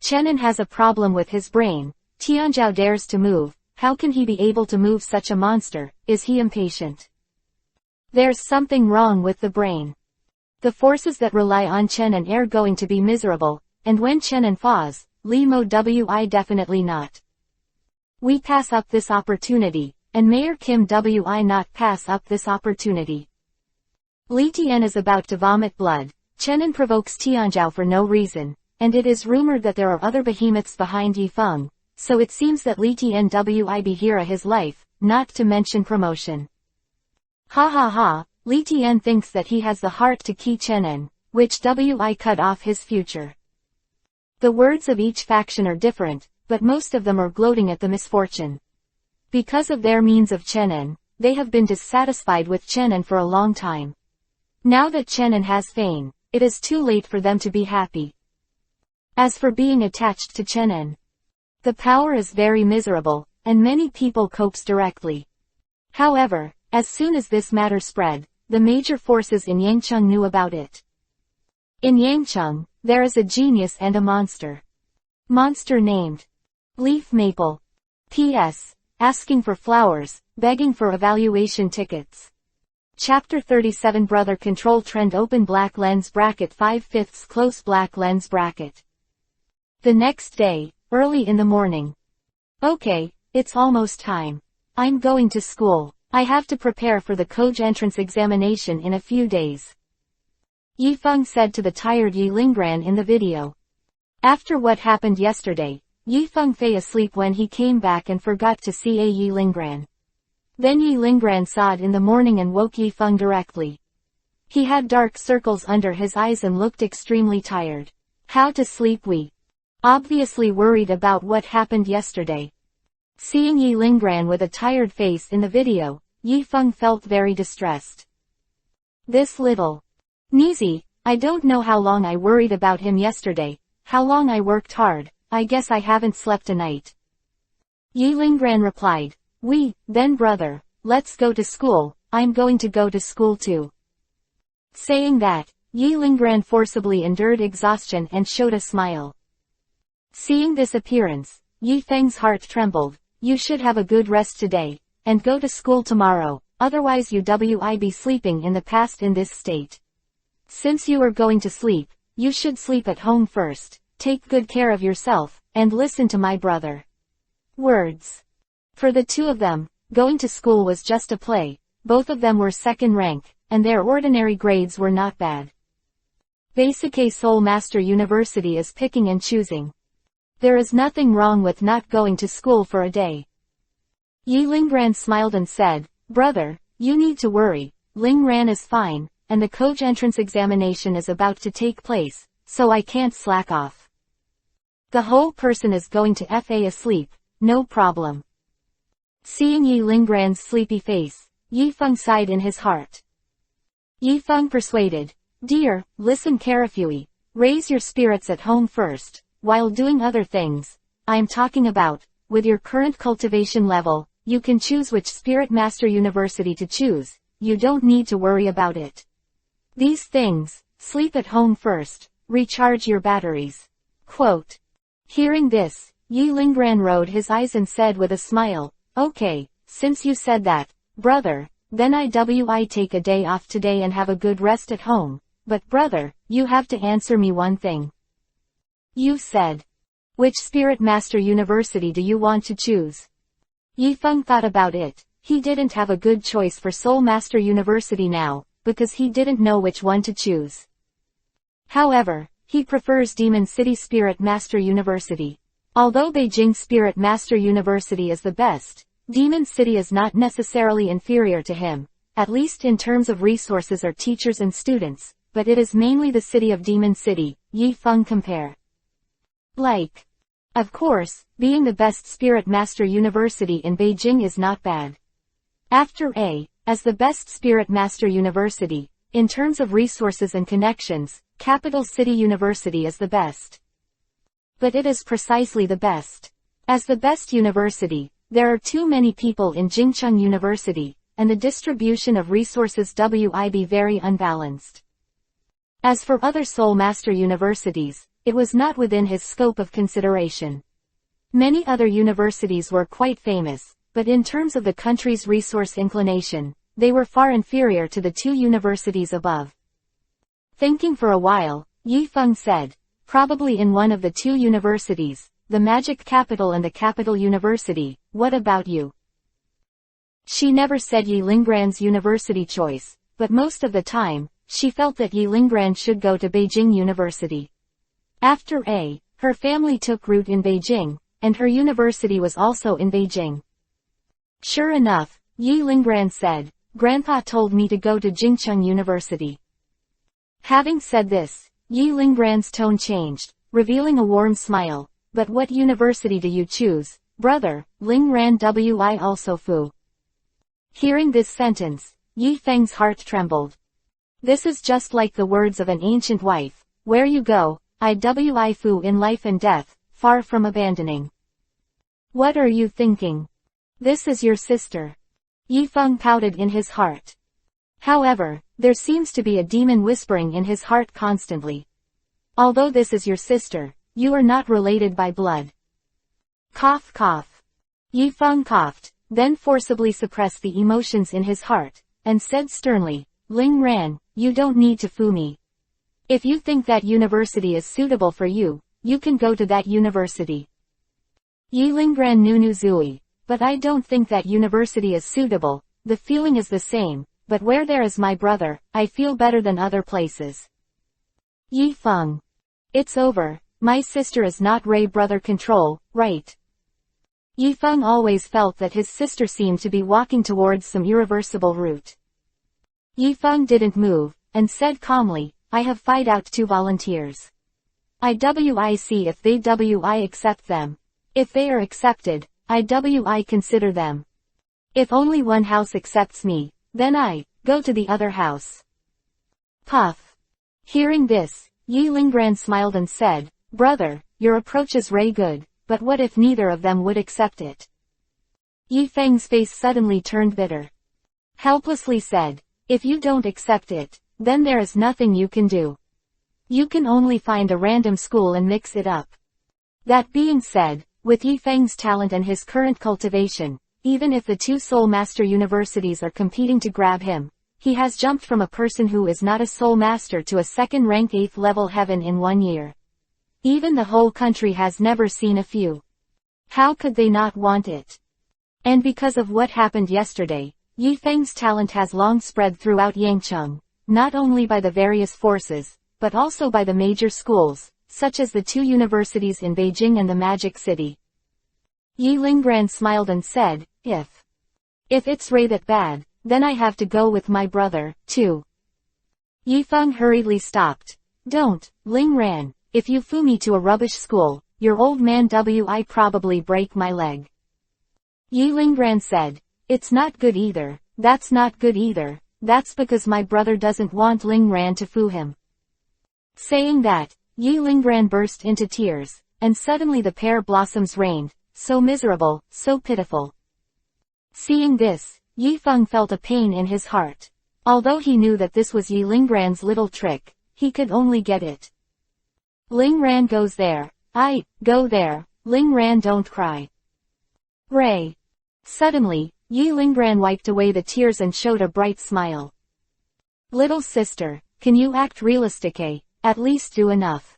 Chen-An has a problem with his brain. Tianzhao dares to move. How can he be able to move such a monster? Is he impatient? There's something wrong with the brain. The forces that rely on Chen-An are going to be miserable, and when Chen-An falls, Li Mo Wi definitely not. We pass up this opportunity, and Mayor Kim Wi not pass up this opportunity. Li Tian is about to vomit blood. Chen-An provokes Tianzhao for no reason, and it is rumored that there are other behemoths behind Yifeng, so it seems that Li Tian Wi be here his life, not to mention promotion. Ha ha ha, Li Tian thinks that he has the heart to key Chen-An, which Wi cut off his future. The words of each faction are different, but most of them are gloating at the misfortune. Because of their means of Chen-An, they have been dissatisfied with Chen-An for a long time. Now that Chen-An has fame, it is too late for them to be happy. As for being attached to Chen-An, the power is very miserable, and many people copes directly. However, as soon as this matter spread, the major forces in Yangcheng knew about it. In Yangcheng, there is a genius and a monster. Monster named Leaf Maple. P.S. Asking for flowers, begging for evaluation tickets. Chapter 37 Brother Control Trend Open Black Lens Bracket 5/5 Close Black Lens Bracket. The next day, early in the morning. Okay, it's almost time. I'm going to school. I have to prepare for the Koj entrance examination in a few days. Yifeng said to the tired Yi Lingran in the video. After what happened yesterday, Yifeng fell asleep when he came back and forgot to see Yi Lingran. Then Yi Lingran saw it in the morning and woke Yifeng directly. He had dark circles under his eyes and looked extremely tired. How to sleep we? Obviously worried about what happened yesterday. Seeing Yi Lingran with a tired face in the video, Yifeng felt very distressed. This little Nizi, I don't know how long I worried about him yesterday, how long I worked hard, I guess I haven't slept a night. Yi Lingran replied, then brother, let's go to school, I'm going to go to school too. Saying that, Yi Lingran forcibly endured exhaustion and showed a smile. Seeing this appearance, Yifeng's heart trembled. You should have a good rest today, and go to school tomorrow, otherwise you will be sleeping in the past in this state. Since you are going to sleep, you should sleep at home first, take good care of yourself, and listen to my brother. Words. For the two of them, going to school was just a play, both of them were second rank, and their ordinary grades were not bad. Basically Soulmaster University is picking and choosing. There is nothing wrong with not going to school for a day. Yi Lingran smiled and said, brother, you need to worry, Lingran is fine, and the Koj entrance examination is about to take place, so I can't slack off. The whole person is going to fa asleep, no problem. Seeing Yi Lingran's sleepy face, Yifeng sighed in his heart. Yifeng persuaded, dear, listen carefully, raise your spirits at home first. While doing other things, I'm talking about, with your current cultivation level, you can choose which Spirit Master University to choose, you don't need to worry about it. These things, sleep at home first, recharge your batteries. Quote. Hearing this, Yi Lingran rolled his eyes and said with a smile, okay, since you said that, brother, then I take a day off today and have a good rest at home, but brother, you have to answer me one thing. You said. Which Spirit Master University do you want to choose? Yifeng thought about it. He didn't have a good choice for Soulmaster University now, because he didn't know which one to choose. However, he prefers Demon City Spirit Master University. Although Beijing Spirit Master University is the best, Demon City is not necessarily inferior to him, at least in terms of resources or teachers and students, but it is mainly the city of Demon City, Yifeng compare. Like. Of course, being the best Spirit Master University in Beijing is not bad. After as the best Spirit Master University, in terms of resources and connections, Capital City University is the best. But it is precisely the best. As the best university, there are too many people in Jingcheng University, and the distribution of resources would very unbalanced. As for other Soulmaster universities, it was not within his scope of consideration. Many other universities were quite famous, but in terms of the country's resource inclination, they were far inferior to the two universities above. Thinking for a while, Yi Feng said, probably in one of the two universities, the Magic Capital and the Capital University. What about you? She never said Yi Linggran's university choice, but most of the time, she felt that Yi Linggran should go to Beijing University. After her family took root in Beijing, and her university was also in Beijing. Sure enough, Yi Linggran said, Grandpa told me to go to Jingcheng University. Having said this, Yi Linggran's tone changed, revealing a warm smile. But what university do you choose, brother? Linggran wi also fu. Hearing this sentence, Yi Feng's heart trembled. This is just like the words of an ancient wife, where you go, I fu in life and death, far from abandoning. What are you thinking? This is your sister. Yi Feng pouted in his heart. However, there seems to be a demon whispering in his heart constantly. Although this is your sister, you are not related by blood. Cough cough. Yi Feng coughed, then forcibly suppressed the emotions in his heart, and said sternly, Linggran, you don't need to fool me. If you think that university is suitable for you, you can go to that university. Yi Linggran Nunu Zui, but I don't think that university is suitable. The feeling is the same, but where there is my brother, I feel better than other places. Yi Feng. It's over. My sister is not Ray brother control, right? Yi Feng always felt that his sister seemed to be walking towards some irreversible route. Yi Feng didn't move, and said calmly, I have find out two volunteers. I see if they accept them. If they are accepted, I consider them. If only one house accepts me, then I go to the other house. Puff. Hearing this, Yi Linggran smiled and said, Brother, your approach is very good, but what if neither of them would accept it? Yi Feng's face suddenly turned bitter. Helplessly said, if you don't accept it, then there is nothing you can do. You can only find a random school and mix it up. That being said, with Yi Feng's talent and his current cultivation, even if the two Soulmaster universities are competing to grab him, he has jumped from a person who is not a Soulmaster to a second-rank 8th level heaven in 1 year. Even the whole country has never seen a few. How could they not want it? And because of what happened yesterday, Yi Feng's talent has long spread throughout Yangcheng, not only by the various forces, but also by the major schools, such as the two universities in Beijing and the Magic City. Yi Linggran smiled and said, if it's Ray that bad, then I have to go with my brother, too. Yi Feng hurriedly stopped. Don't, Linggran. If you foo me to a rubbish school, your old man I probably break my leg. Yi Linggran said, it's not good either, that's not good either, that's because my brother doesn't want Linggran to foo him. Saying that, Yi Linggran burst into tears, and suddenly the pear blossoms rained, so miserable, so pitiful. Seeing this, Yi Feng felt a pain in his heart. Although he knew that this was Yi Linggran's little trick, he could only get it. Linggran goes there. I go there. Linggran don't cry. Ray. Suddenly, Yi Linggran wiped away the tears and showed a bright smile. Little sister, can you act realistic? At least do enough.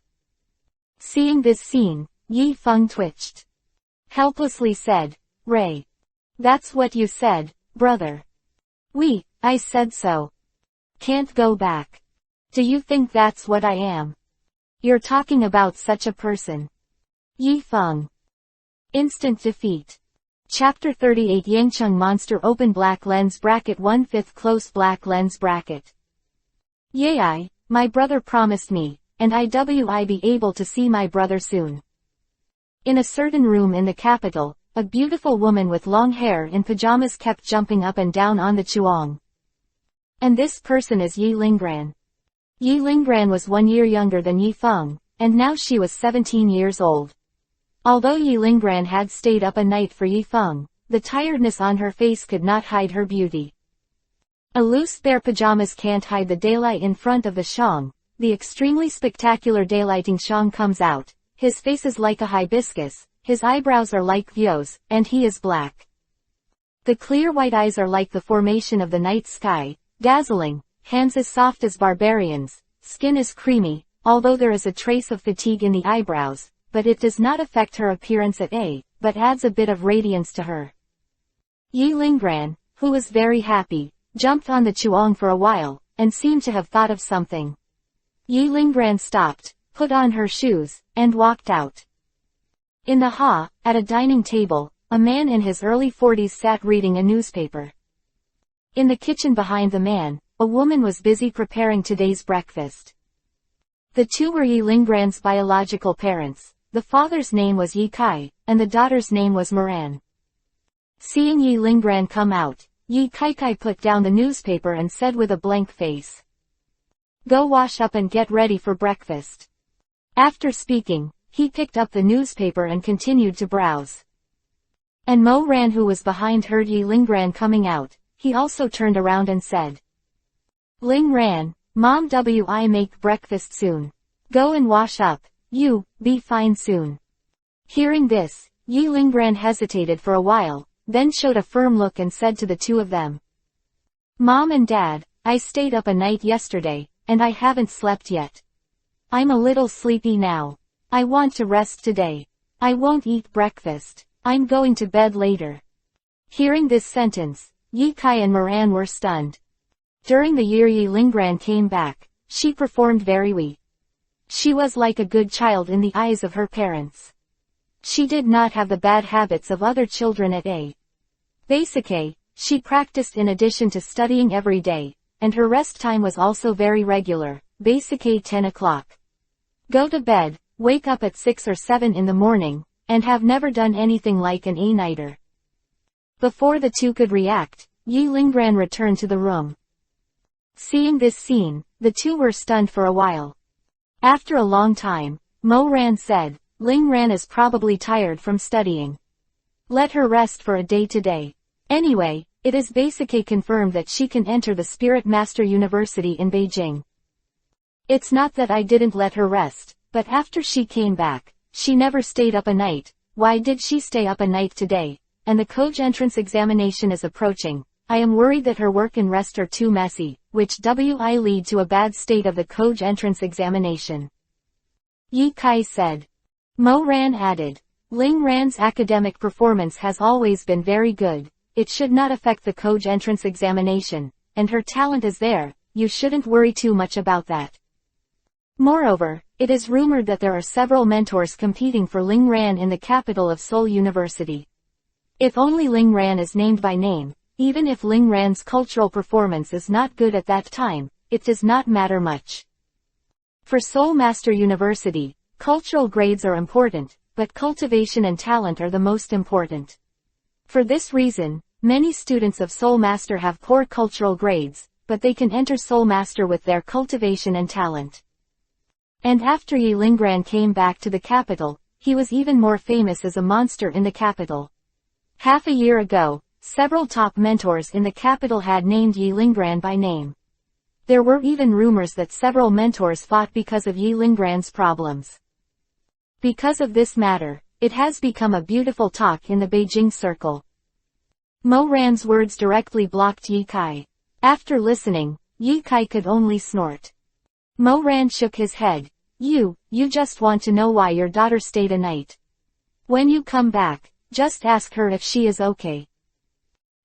Seeing this scene, Yi Feng twitched. Helplessly said, Ray. That's what you said, brother. I said so. Can't go back. Do you think that's what I am? You're talking about such a person. Yi Feng. Instant defeat. Chapter 38 Yangcheng Monster Open Black Lens Bracket 1/5 Close Black Lens Bracket. Yay, my brother promised me, and I be able to see my brother soon. In a certain room in the capital, a beautiful woman with long hair in pajamas kept jumping up and down on the chuang. And this person is Yi Linggran. Yi Linggran was 1 year younger than Yi Feng, and now she was 17 years old. Although Yi Linggran had stayed up a night for Yi Feng, the tiredness on her face could not hide her beauty. A loose bare pajamas can't hide the daylight in front of the Shang. The extremely spectacular daylighting Shang comes out. His face is like a hibiscus, his eyebrows are like viols, and he is black. The clear white eyes are like the formation of the night sky, dazzling, hands as soft as barbarians, skin is creamy, although there is a trace of fatigue in the eyebrows, but it does not affect her appearance at all, but adds a bit of radiance to her. Yi Linggran, who was very happy, jumped on the Chuang for a while, and seemed to have thought of something. Yi Linggran stopped, put on her shoes, and walked out. In the hall, at a dining table, a man in his early 40s sat reading a newspaper. In the kitchen behind the man, a woman was busy preparing today's breakfast. The two were Yi Linggran's biological parents. The father's name was Yi Kai, and the daughter's name was Moran. Seeing Yi Linggran come out, Yi Kai put down the newspaper and said with a blank face, "Go wash up and get ready for breakfast." After speaking, he picked up the newspaper and continued to browse. And Mo Ran, who was behind, heard Yi Linggran coming out. He also turned around and said, "Linggran, Mom wi make breakfast soon. Go and wash up, you, be fine soon." Hearing this, Yi Linggran hesitated for a while, then showed a firm look and said to the two of them, "Mom and Dad, I stayed up a night yesterday, and I haven't slept yet. I'm a little sleepy now. I want to rest today. I won't eat breakfast. I'm going to bed later." Hearing this sentence, Yi Kai and Moran were stunned. During the year Yi Linggran came back, she performed very well. She was like a good child in the eyes of her parents. She did not have the bad habits of other children at a. Basic. She practiced in addition to studying every day, and her rest time was also very regular, basic 10 o'clock. Go to bed, wake up at 6 or 7 in the morning, and have never done anything like an A-nighter. Before the two could react, Yi Linggran returned to the room. Seeing this scene, the two were stunned for a while. After a long time, Mo Ran said, "Linggran is probably tired from studying. Let her rest for a day today. Anyway, it is basically confirmed that she can enter the Spirit Master University in Beijing. It's not that I didn't let her rest, but after she came back, she never stayed up a night. Why did she stay up a night today? And the Koj entrance examination is approaching. I am worried that her work and rest are too messy, which will lead to a bad state of the Koj entrance examination." Yi Kai said. Mo Ran added, "Linggran's academic performance has always been very good. It should not affect the Koj entrance examination, and her talent is there. You shouldn't worry too much about that. Moreover, it is rumored that there are several mentors competing for Linggran in the capital of Seoul University. If only Linggran is named by name, even if Linggran's cultural performance is not good at that time, it does not matter much. For Soulmaster University, cultural grades are important, but cultivation and talent are the most important. For this reason, many students of Soulmaster have poor cultural grades, but they can enter Soulmaster with their cultivation and talent." And after Yi Linggran came back to the capital, he was even more famous as a monster in the capital. Half a year ago, several top mentors in the capital had named Yi Linggran by name. There were even rumors that several mentors fought because of Yi Linggran's problems. Because of this matter, it has become a beautiful talk in the Beijing circle. Mo Ran's words directly blocked Yi Kai. After listening, Yi Kai could only snort. Mo Ran shook his head. You just want to know why your daughter stayed a night. When you come back, just ask her if she is okay."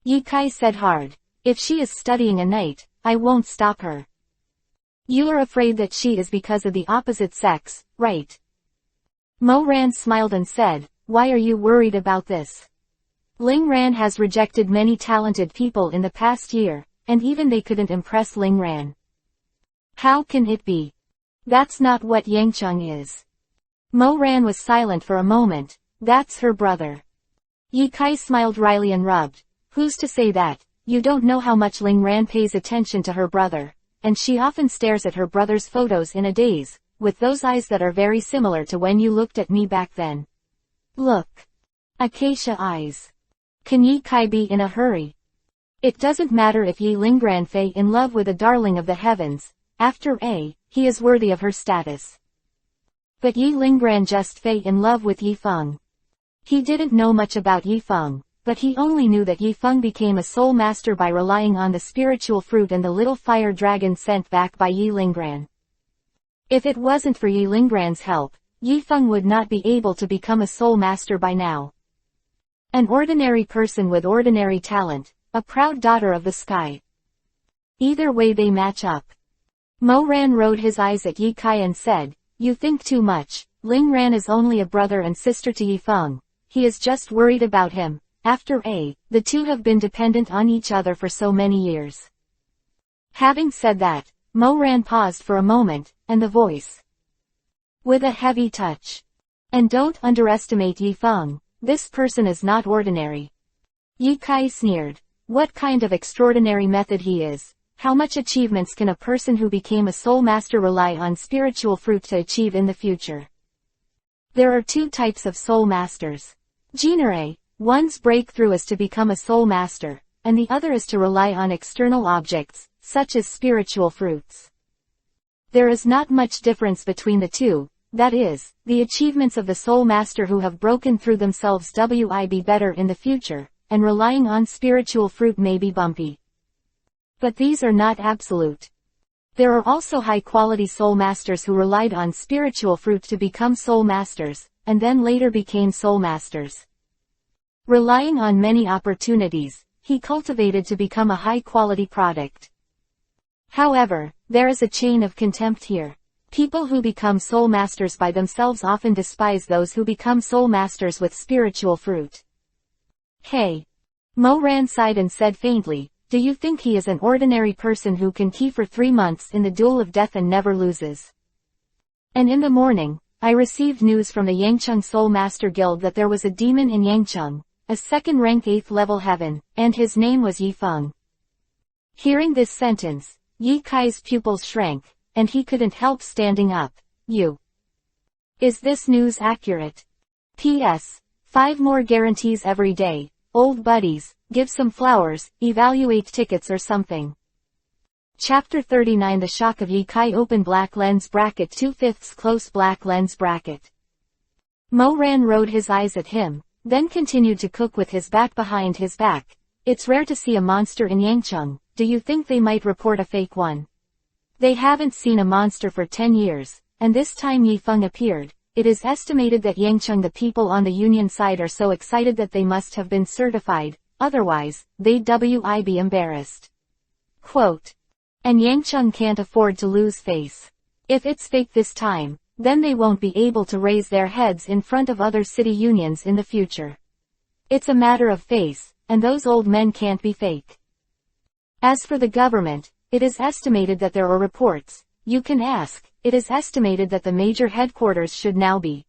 Yi Kai said hard. "If she is studying a night, I won't stop her." "You are afraid that she is because of the opposite sex, right?" Mo Ran smiled and said, "Why are you worried about this? Linggran has rejected many talented people in the past year, and even they couldn't impress Linggran. How can it be? That's not what Yangcheng is." Mo Ran was silent for a moment. "That's her brother." Yi Kai smiled wryly and rubbed. "Who's to say that? You don't know how much Linggran pays attention to her brother, and she often stares at her brother's photos in a daze, with those eyes that are very similar to when you looked at me back then. Look. Acacia eyes. Can Yi Kai be in a hurry? It doesn't matter if Yi Linggran fell in love with a darling of the heavens, after A, he is worthy of her status. But Yi Linggran just fell in love with Yi Feng. He didn't know much about Yi Feng, but he only knew that Yi Feng became a soul master by relying on the spiritual fruit and the little fire dragon sent back by Yi Linggran. If it wasn't for Yi Linggran's help, Yi Feng would not be able to become a soul master by now. An ordinary person with ordinary talent, a proud daughter of the sky. Either way they match up. Mo Ran rolled his eyes at Yi Kai and said, "You think too much. Ling Ran is only a brother and sister to Yi Feng. He is just worried about him. After A, the two have been dependent on each other for so many years." Having said that, Mo Ran paused for a moment, and the voice, with a heavy touch. "And don't underestimate Yi Feng. This person is not ordinary." Yi Kai sneered. "What kind of extraordinary method he is? How much achievements can a person who became a soul master rely on spiritual fruit to achieve in the future?" There are two types of soul masters. Genre, one's breakthrough is to become a soul master, and the other is to rely on external objects, such as spiritual fruits. There is not much difference between the two, that is, the achievements of the soul master who have broken through themselves will be better in the future, and relying on spiritual fruit may be bumpy. But these are not absolute. There are also high-quality soul masters who relied on spiritual fruit to become soul masters, and then later became soul masters. Relying on many opportunities, he cultivated to become a high-quality product. However, there is a chain of contempt here. People who become soul masters by themselves often despise those who become soul masters with spiritual fruit. "Hey." Mo Ran sighed and said faintly, "Do you think he is an ordinary person who can key for 3 months in the duel of death and never loses?" And in the morning, I received news from the Yangcheng Soul Master Guild that there was a demon in Yangcheng, a second-rank 8th level heaven, and his name was Yi Feng. Hearing this sentence, Yi Kai's pupils shrank, and he couldn't help standing up. Is this news accurate? P.S. 5 more guarantees every day. Old buddies, give some flowers, evaluate tickets or something. Chapter 39 The shock of Yi Kai. Open black lens bracket 2/5 close black lens bracket. Mo Ran rolled his eyes at him, then continued to cook with his bat behind his back. "It's rare to see a monster in Yangcheng. Do you think they might report a fake one? They haven't seen a monster for 10 years, and this time Yi Feng appeared. It is estimated that Yangcheng the people on the Union side are so excited that they must have been certified, otherwise, they'd be embarrassed." Quote. "And Yangcheng can't afford to lose face. If it's fake this time, then they won't be able to raise their heads in front of other city unions in the future. It's a matter of face, and those old men can't be fake. As for the government, it is estimated that there are reports. You can ask. It is estimated that the major headquarters should now be."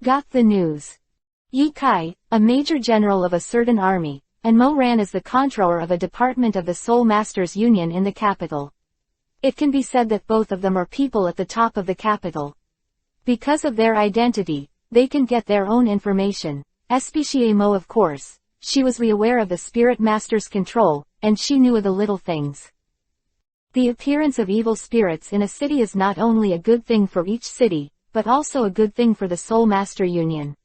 Got the news. Yi Kai, a major general of a certain army, and Mo Ran is the controller of a department of the Soul Masters Union in the capital. It can be said that both of them are people at the top of the capital. Because of their identity, they can get their own information. Especially Mo, of course. She was aware of the Spirit Master's control, and she knew of the little things. The appearance of evil spirits in a city is not only a good thing for each city, but also a good thing for the Soul Master Union.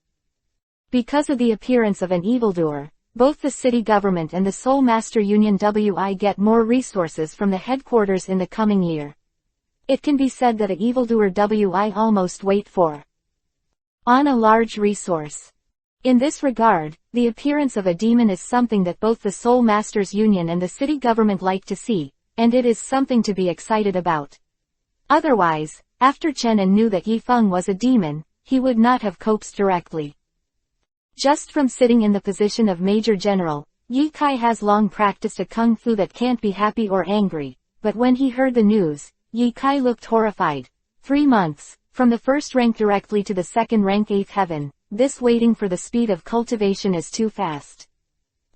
Because of the appearance of an evildoer, both the city government and the Soul Master Union get more resources from the headquarters in the coming year. It can be said that an evildoer almost wait for on a large resource. In this regard, the appearance of a demon is something that both the Soul Masters Union and the city government like to see, and it is something to be excited about. Otherwise, after Chen An knew that Yi Feng was a demon, he would not have coped directly. Just from sitting in the position of Major General, Yi Kai has long practiced a kung fu that can't be happy or angry, but when he heard the news, Yi Kai looked horrified. 3 months, from the first rank directly to the second rank 8th heaven, this waiting for the speed of cultivation is too fast.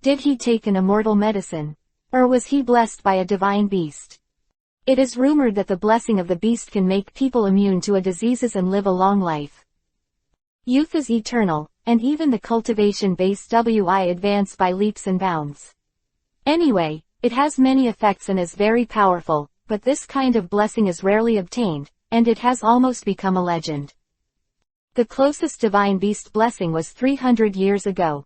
Did he take an immortal medicine? Or was he blessed by a divine beast? It is rumored that the blessing of the beast can make people immune to diseases and live a long life. Youth is eternal, and even the cultivation-based WI advance by leaps and bounds. Anyway, it has many effects and is very powerful, but this kind of blessing is rarely obtained, and it has almost become a legend. The closest divine beast blessing was 300 years ago.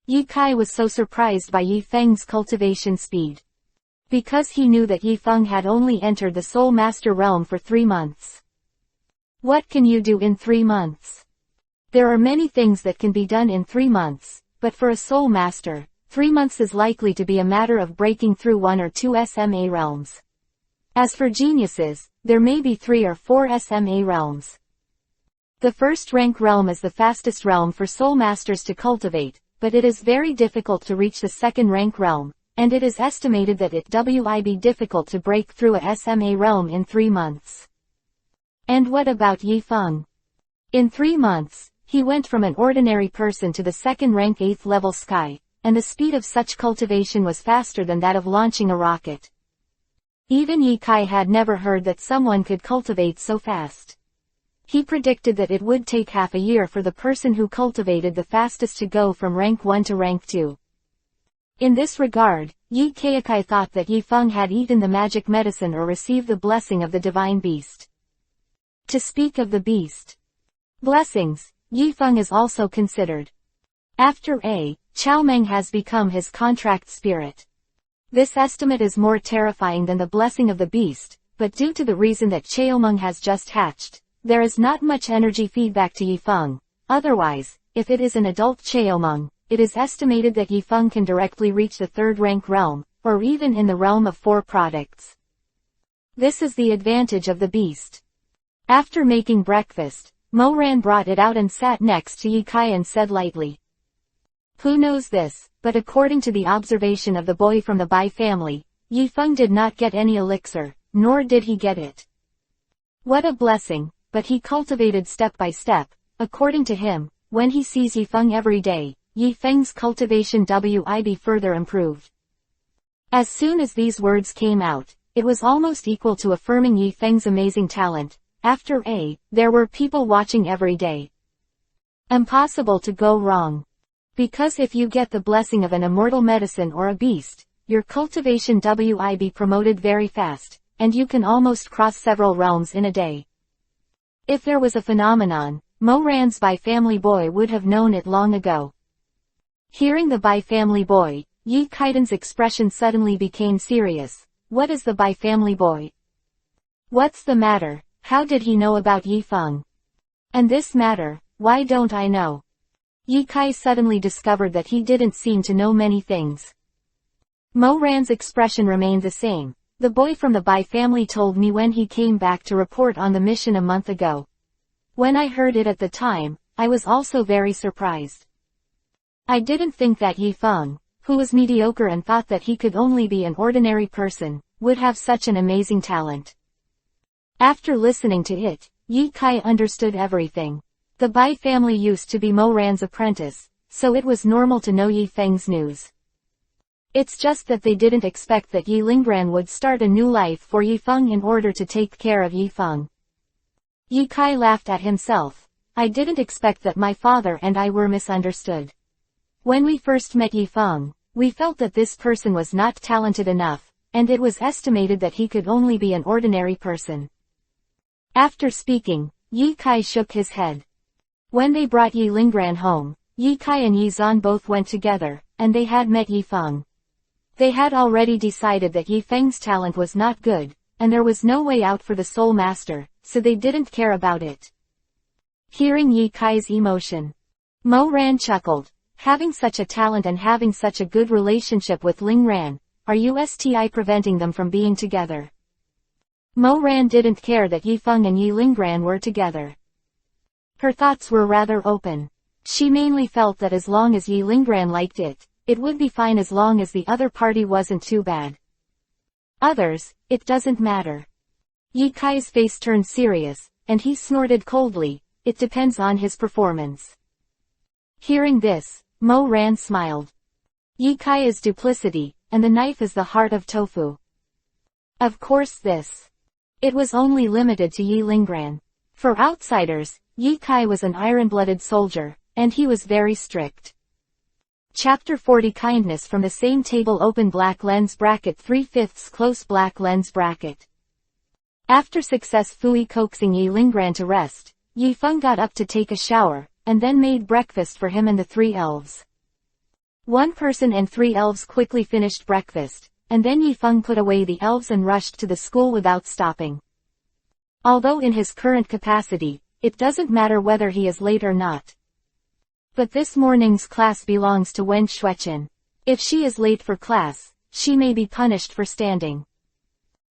Yi Kai was so surprised by Yi Feng's cultivation speed. Because he knew that Yi Feng had only entered the Soulmaster realm for 3 months. What can you do in 3 months? There are many things that can be done in 3 months, but for a Soulmaster, 3 months is likely to be a matter of breaking through 1 or 2 SMA realms. As for geniuses, there may be 3 or 4 SMA realms. The first rank realm is the fastest realm for Soulmasters to cultivate, but it is very difficult to reach the second rank realm, and it is estimated that it will be difficult to break through a SMA realm in 3 months. And what about Yi Feng? In 3 months, he went from an ordinary person to the second rank 8th level sky, and the speed of such cultivation was faster than that of launching a rocket. Even Yi Kai had never heard that someone could cultivate so fast. He predicted that it would take half a year for the person who cultivated the fastest to go from rank 1 to rank 2. In this regard, Yi Kai thought that Yi Feng had eaten the magic medicine or received the blessing of the divine beast. To speak of the beast blessings, Yi Feng is also considered. After Chao Meng has become his contract spirit. This estimate is more terrifying than the blessing of the beast, but due to the reason that Chao Meng has just hatched, there is not much energy feedback to Yi Feng. Otherwise, if it is an adult Chao Meng, it is estimated that Yi Feng can directly reach the 3rd rank realm, or even in the realm of 4 products. This is the advantage of the beast. After making breakfast, Mo Ran brought it out and sat next to Yi Kai and said lightly. Who knows this, but according to the observation of the boy from the Bai family, Yi Feng did not get any elixir, nor did he get it. What a blessing, but he cultivated step by step. According to him, when he sees Yi Feng every day, Yi Feng's cultivation will be further improved. As soon as these words came out, it was almost equal to affirming Yi Feng's amazing talent. After there were people watching every day. Impossible to go wrong. Because if you get the blessing of an immortal medicine or a beast, your cultivation will be promoted very fast, and you can almost cross several realms in a day. If there was a phenomenon, Mo Ran's Bai family boy would have known it long ago. Hearing the Bai family boy, Yi Kaiden's expression suddenly became serious. What is the Bai family boy? What's the matter? How did he know about Yi Feng? And this matter, why don't I know? Yi Kai suddenly discovered that he didn't seem to know many things. Mo Ran's expression remained the same. The boy from the Bai family told me when he came back to report on the mission a month ago. When I heard it at the time, I was also very surprised. I didn't think that Yi Feng, who was mediocre and thought that he could only be an ordinary person, would have such an amazing talent. After listening to it, Yi Kai understood everything. The Bai family used to be Mo Ran's apprentice, so it was normal to know Yi Feng's news. It's just that they didn't expect that Yi Lingran would start a new life for Yi Feng in order to take care of Yi Feng. Yi Kai laughed at himself. I didn't expect that my father and I were misunderstood. When we first met Yi Feng, we felt that this person was not talented enough, and it was estimated that he could only be an ordinary person. After speaking, Yi Kai shook his head. When they brought Yi Lingran home, Yi Kai and Yi Zan both went together, and they had met Yi Feng. They had already decided that Yi Feng's talent was not good, and there was no way out for the Soulmaster, so they didn't care about it. Hearing Yi Kai's emotion, Mo Ran chuckled. Having such a talent and having such a good relationship with Lingran, are you preventing them from being together? Mo Ran didn't care that Yi Feng and Yi Lingran were together. Her thoughts were rather open. She mainly felt that as long as Yi Lingran liked it, it would be fine as long as the other party wasn't too bad. Others, it doesn't matter. Yi Kai's face turned serious, and he snorted coldly. It depends on his performance. Hearing this, Mo Ran smiled. Yi Kai is duplicity, and the knife is the heart of tofu. Of course it was only limited to Yi Lingran. For outsiders, Yi Kai was an iron-blooded soldier, and he was very strict. Chapter 40 Kindness from the same table open black lens bracket 3/5 close black lens bracket. After successfully coaxing Yi Lingran to rest, Yi Feng got up to take a shower, and then made breakfast for him and the 3 elves. One person and 3 elves quickly finished breakfast, and then Yi Feng put away the elves and rushed to the school without stopping. Although in his current capacity, it doesn't matter whether he is late or not. But this morning's class belongs to Wen Shuechen. If she is late for class, she may be punished for standing.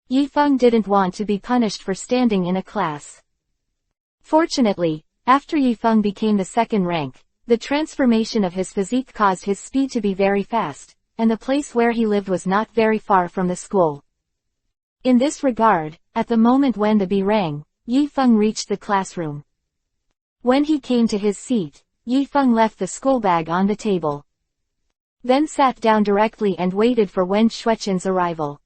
Yi Feng didn't want to be punished for standing in a class. Fortunately, after Yi Feng became the second rank, the transformation of his physique caused his speed to be very fast, and the place where he lived was not very far from the school. In this regard, at the moment when the bell rang, Yi Feng reached the classroom. When he came to his seat, Yi Feng left the schoolbag on the table. Then sat down directly and waited for Wen Shuechen's arrival.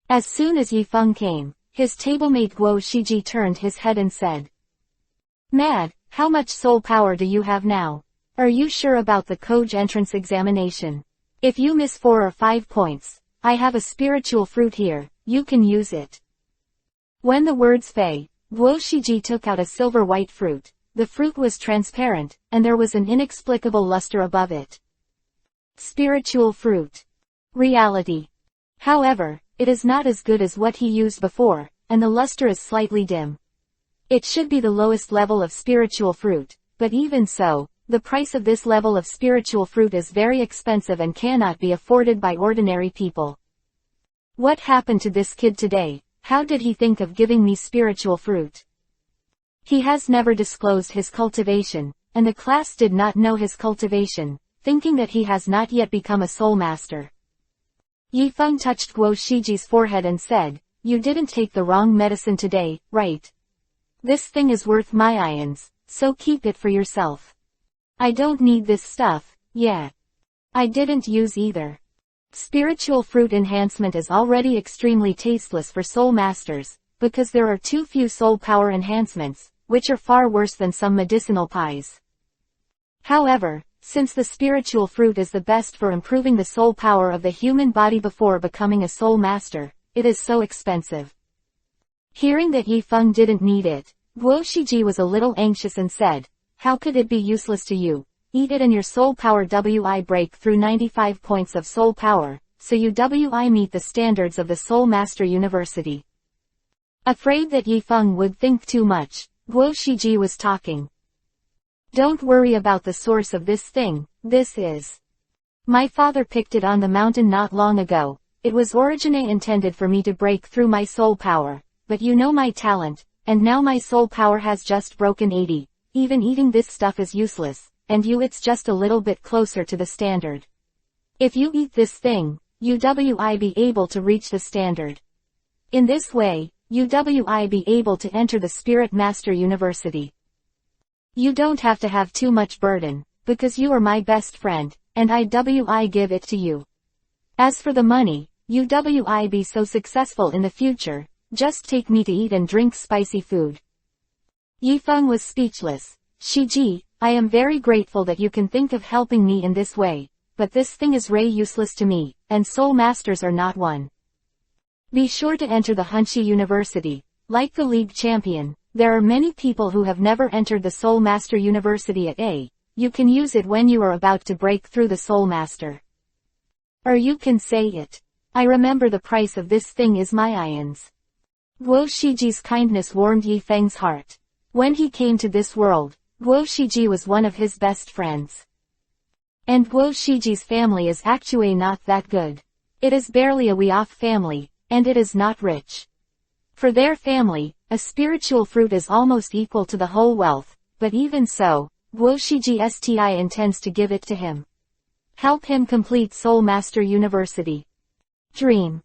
As soon as Yi Feng came, his tablemate Guo Shiji turned his head and said, "Mad, how much soul power do you have now? Are you sure about the Koj entrance examination? If you miss 4 or 5 points, I have a spiritual fruit here, you can use it." When the words fei, Guo Shiji took out a silver-white fruit. The fruit was transparent, and there was an inexplicable luster above it. Spiritual fruit. Reality. However, it is not as good as what he used before, and the luster is slightly dim. It should be the lowest level of spiritual fruit, but even so, the price of this level of spiritual fruit is very expensive and cannot be afforded by ordinary people. What happened to this kid today? How did he think of giving me spiritual fruit? He has never disclosed his cultivation, and the class did not know his cultivation, thinking that he has not yet become a Soulmaster. Yi Feng touched Guo Shiji's forehead and said, "You didn't take the wrong medicine today, right? This thing is worth my ions, so keep it for yourself. I don't need this stuff, yeah. I didn't use either." Spiritual fruit enhancement is already extremely tasteless for Soul Masters, because there are too few soul power enhancements, which are far worse than some medicinal pies. However, since the spiritual fruit is the best for improving the soul power of the human body before becoming a Soul Master, it is so expensive. Hearing that Yi Feng didn't need it, Guo Shiji was a little anxious and said, "How could it be useless to you? Eat it and your soul power wi break through 95 points of soul power, so you wi meet the standards of the Soul Master University." Afraid that Yi Feng would think too much, Guo Shiji was talking. "Don't worry about the source of this thing, this is. My father picked it on the mountain not long ago. It was originally intended for me to break through my soul power, but you know my talent, and now my soul power has just broken 80, even eating this stuff is useless, and it's just a little bit closer to the standard. If you eat this thing, you be able to reach the standard. In this way, you be able to enter the Spirit Master University. You don't have to have too much burden, because you are my best friend, and I give it to you. As for the money, you be so successful in the future, just take me to eat and drink spicy food." Yi Feng was speechless. "Shiji, I am very grateful that you can think of helping me in this way, but this thing is useless to me, and Soul Masters are not one. Be sure to enter the Hunshi University. Like the league champion, there are many people who have never entered the Soul Master University at A. You can use it when you are about to break through the Soul Master. Or you can say it. I remember the price of this thing is my ions." Guo Shiji's kindness warmed Yi Feng's heart. When he came to this world, Guo Shiji was one of his best friends. And Guo Shiji's family is actually not that good. It is barely a Weoff family, and it is not rich. For their family, a spiritual fruit is almost equal to the whole wealth, but even so, Guo Shiji intends to give it to him. Help him complete Soul Master University. Dream.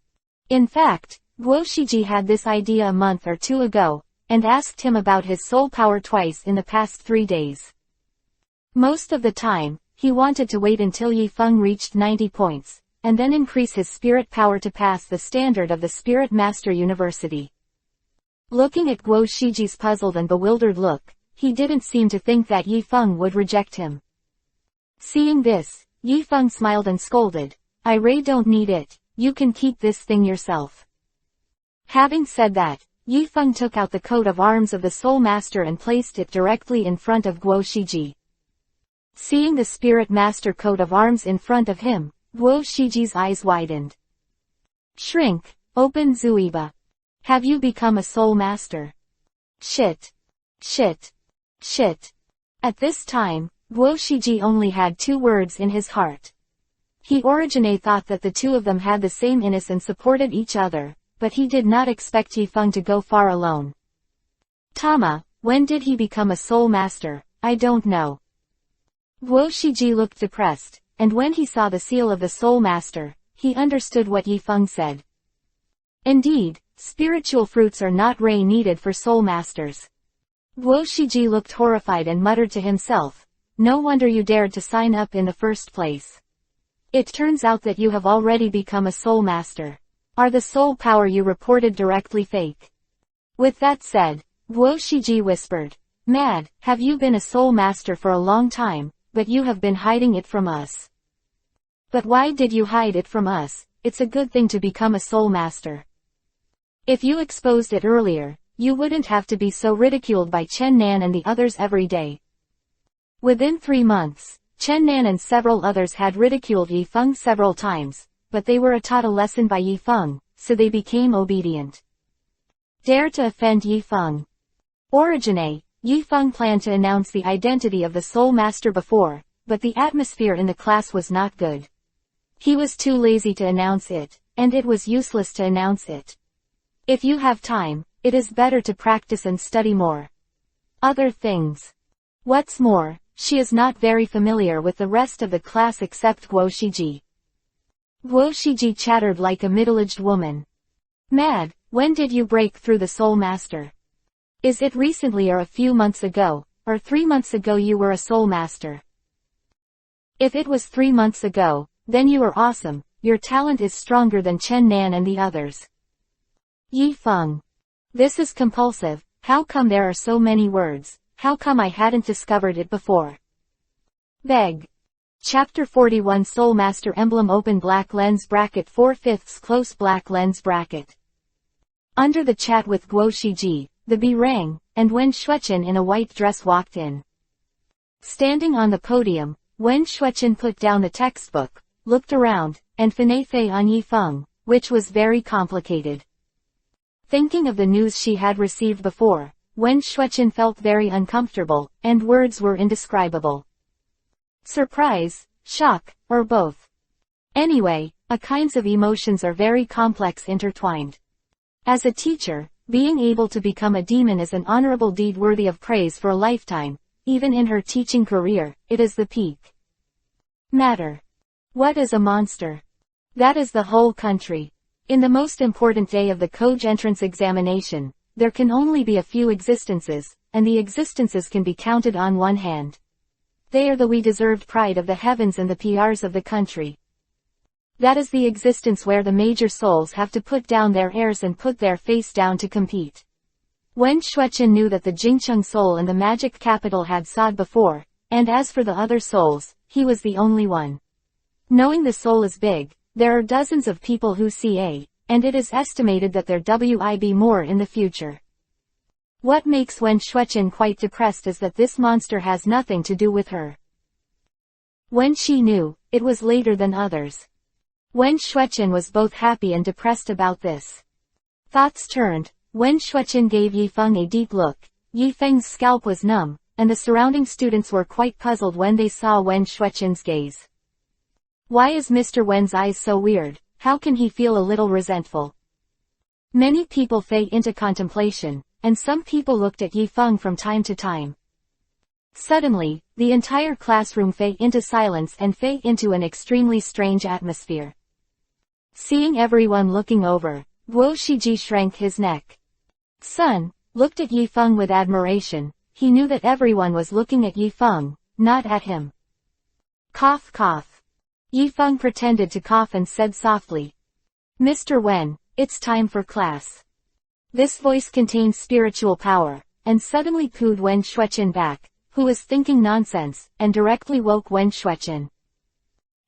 In fact, Guo Shiji had this idea a month or 2 ago, and asked him about his soul power twice in the past 3 days. Most of the time, he wanted to wait until Yi Feng reached 90 points, and then increase his spirit power to pass the standard of the Spirit Master University. Looking at Guo Shiji's puzzled and bewildered look, he didn't seem to think that Yifeng would reject him. Seeing this, Yifeng smiled and scolded, "I really don't need it, you can keep this thing yourself." Having said that, Yifeng took out the coat of arms of the Soulmaster and placed it directly in front of Guo Shiji. Seeing the Spirit Master coat of arms in front of him, Guo Shiji's eyes widened. "Shrink, open Zuiba. Have you become a Soulmaster?" Shit. Shit. Shit. At this time, Guo Shiji only had 2 words in his heart. He originally thought that the 2 of them had the same innocence and supported each other, but he did not expect Yifeng to go far alone. "Tama, when did he become a Soulmaster? I don't know." Guo Shiji looked depressed, and when he saw the seal of the Soulmaster, he understood what Yifeng said. Indeed, spiritual fruits are not needed for Soulmasters. Guo Shiji looked horrified and muttered to himself, "No wonder you dared to sign up in the first place. It turns out that you have already become a Soulmaster. Are the soul power you reported directly fake?" With that said, Guo Shiji whispered, "Mad, have you been a Soulmaster for a long time, but you have been hiding it from us." "But why did you hide it from us? It's a good thing to become a Soulmaster. If you exposed it earlier, you wouldn't have to be so ridiculed by Chen Nan and the others every day." Within 3 months, Chen Nan and several others had ridiculed Yifeng several times, but they were taught a lesson by Yifeng, so they became obedient. Dare to offend Yifeng. Originally, Yifeng planned to announce the identity of the Soulmaster before, but the atmosphere in the class was not good. He was too lazy to announce it, and it was useless to announce it. If you have time, it is better to practice and study more. Other things. What's more, she is not very familiar with the rest of the class except Guo Shiji. Guo Shiji chattered like a middle-aged woman. "Mad, when did you break through the Soulmaster? Is it recently or a few months ago, or 3 months ago you were a Soulmaster? If it was 3 months ago, then you are awesome, your talent is stronger than Chen Nan and the others." Yifeng. "This is compulsive, how come there are so many words, how come I hadn't discovered it before?" Beg. Chapter 41 Soulmaster Emblem Open Black Lens Bracket 4/5 Close Black Lens Bracket. Under the chat with Guo Shiji, the bell rang, and Wen Shueqin in a white dress walked in. Standing on the podium, Wen Shueqin put down the textbook, looked around, and Fanfei on Yifeng, which was very complicated. Thinking of the news she had received before, Wen Shueqin felt very uncomfortable, and words were indescribable. Surprise, shock, or both. Anyway, a kinds of emotions are very complex intertwined. As a teacher, being able to become a demon is an honorable deed worthy of praise for a lifetime. Even in her teaching career, it is the peak. Matter. What is a monster? That is the whole country. In the most important day of the Koj entrance examination, there can only be a few existences, and the existences can be counted on one hand. They are the we-deserved pride of the heavens and the PRs of the country. That is the existence where the major souls have to put down their airs and put their face down to compete. Wen Shueqin knew that the Jingcheng soul and the magic capital had sawed before, and as for the other souls, he was the only one. Knowing the soul is big, there are dozens of people who CA, and it is estimated that there will be more in the future. What makes Wen Shueqin quite depressed is that this monster has nothing to do with her. When she knew, it was later than others. Wen Shueqin was both happy and depressed about this. Thoughts turned, Wen Shueqin gave Yifeng a deep look. Yifeng's scalp was numb, and the surrounding students were quite puzzled when they saw Wen Shueqin's gaze. Why is Mr. Wen's eyes so weird? How can he feel a little resentful? Many people fell into contemplation, and some people looked at Yifeng from time to time. Suddenly, the entire classroom fell into silence and fell into an extremely strange atmosphere. Seeing everyone looking over, Guo Shiji shrank his neck. Sun looked at Yifeng with admiration. He knew that everyone was looking at Yifeng, not at him. Cough cough. Yifeng pretended to cough and said softly, "Mr. Wen, it's time for class." This voice contained spiritual power, and suddenly cooed Wen Shueqin back, who was thinking nonsense, and directly woke Wen Shueqin.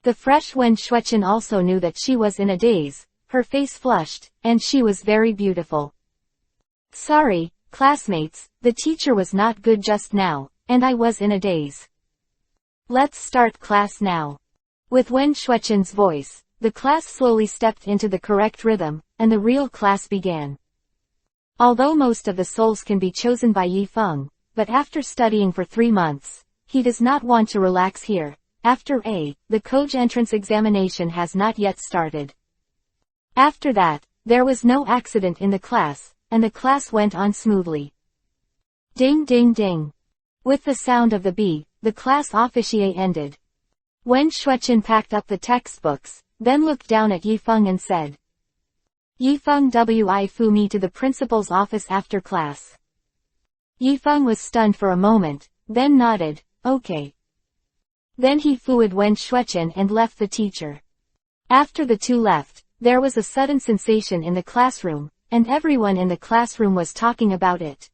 The fresh Wen Shueqin also knew that she was in a daze, her face flushed, and she was very beautiful. Sorry, classmates, the teacher was not good just now, and I was in a daze. Let's start class now. With Wen Shueqin's voice, the class slowly stepped into the correct rhythm, and the real class began. Although most of the souls can be chosen by Yifeng, but after studying for 3 months, he does not want to relax here. After the Koj entrance examination has not yet started. After that, there was no accident in the class, and the class went on smoothly. Ding ding ding. With the sound of the B, the class officier ended. Wen Shueqin packed up the textbooks, then looked down at Yifeng and said, Yifeng wi fu me to the principal's office after class. Yifeng was stunned for a moment, then nodded, okay. Then he fooed Wen Shueqin and left the teacher. After the two left, there was a sudden sensation in the classroom, and everyone in the classroom was talking about it.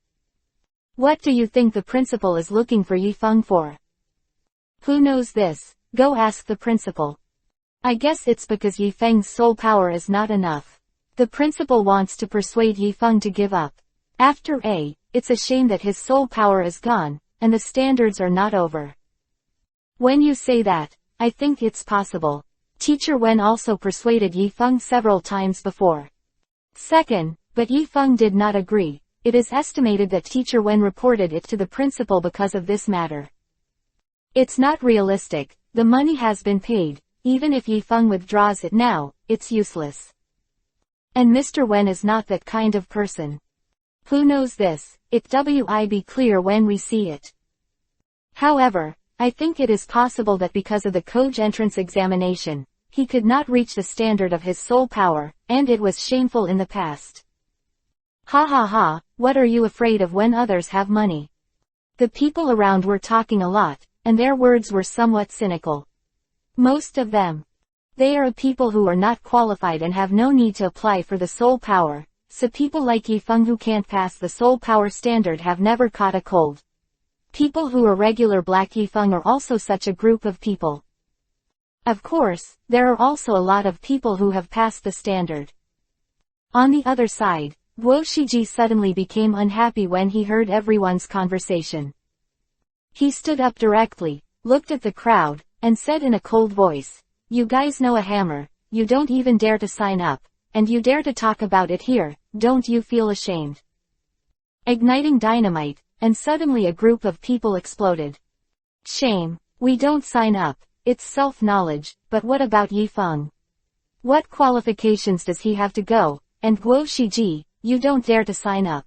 What do you think the principal is looking for Yifeng for? Who knows this? Go ask the principal. I guess it's because Yifeng's soul power is not enough. The principal wants to persuade Yifeng to give up. After it's a shame that his soul power is gone, and the standards are not over. When you say that, I think it's possible. Teacher Wen also persuaded Yifeng several times before. Second, but Yifeng did not agree. It is estimated that Teacher Wen reported it to the principal because of this matter. It's not realistic, the money has been paid, even if Yifeng withdraws it now, it's useless. And Mr. Wen is not that kind of person. Who knows this? It will be clear when we see it. However, I think it is possible that because of the Koj entrance examination, he could not reach the standard of his soul power, and it was shameful in the past. Ha ha ha, what are you afraid of when others have money? The people around were talking a lot, and their words were somewhat cynical. Most of them. They are people who are not qualified and have no need to apply for the soul power, so people like Yifeng who can't pass the soul power standard have never caught a cold. People who are regular black Yifeng are also such a group of people. Of course, there are also a lot of people who have passed the standard. On the other side, Guo Shiji suddenly became unhappy when he heard everyone's conversation. He stood up directly, looked at the crowd, and said in a cold voice, "You guys know a hammer, you don't even dare to sign up, and you dare to talk about it here, don't you feel ashamed?" Igniting dynamite, and suddenly a group of people exploded. Shame, we don't sign up, it's self-knowledge, but what about Yifeng? What qualifications does he have to go, and Guo Shiji, you don't dare to sign up.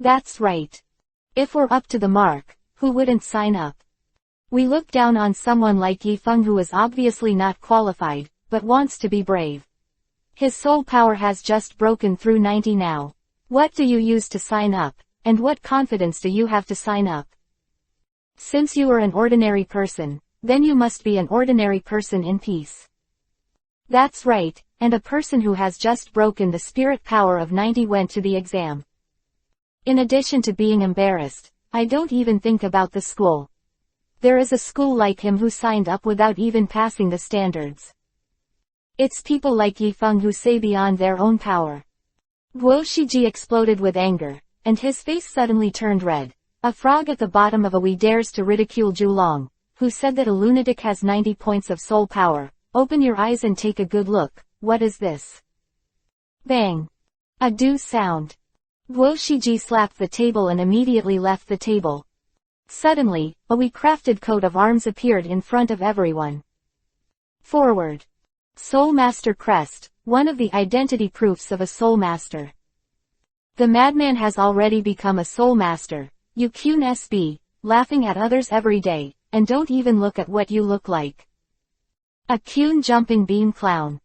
That's right. If we're up to the mark, who wouldn't sign up? We look down on someone like Yifeng who is obviously not qualified, but wants to be brave. His soul power has just broken through 90 now. What do you use to sign up? And what confidence do you have to sign up? Since you are an ordinary person, then you must be an ordinary person in peace. That's right, and a person who has just broken the spirit power of 90 went to the exam. In addition to being embarrassed, I don't even think about the school. There is a school like him who signed up without even passing the standards. It's people like Yifeng who say beyond their own power. Guo Shiji exploded with anger, and his face suddenly turned red. A frog at the bottom of a we dares to ridicule Zhulong, who said that a lunatic has 90 points of soul power. Open your eyes and take a good look, what is this? Bang. A do sound. Guo Shiji slapped the table and immediately left the table. Suddenly, a we-crafted coat of arms appeared in front of everyone. Forward. Soulmaster crest, one of the identity proofs of a Soulmaster. The madman has already become a Soulmaster. You Qun SB, laughing at others every day, and don't even look at what you look like. A Qun jumping bean clown.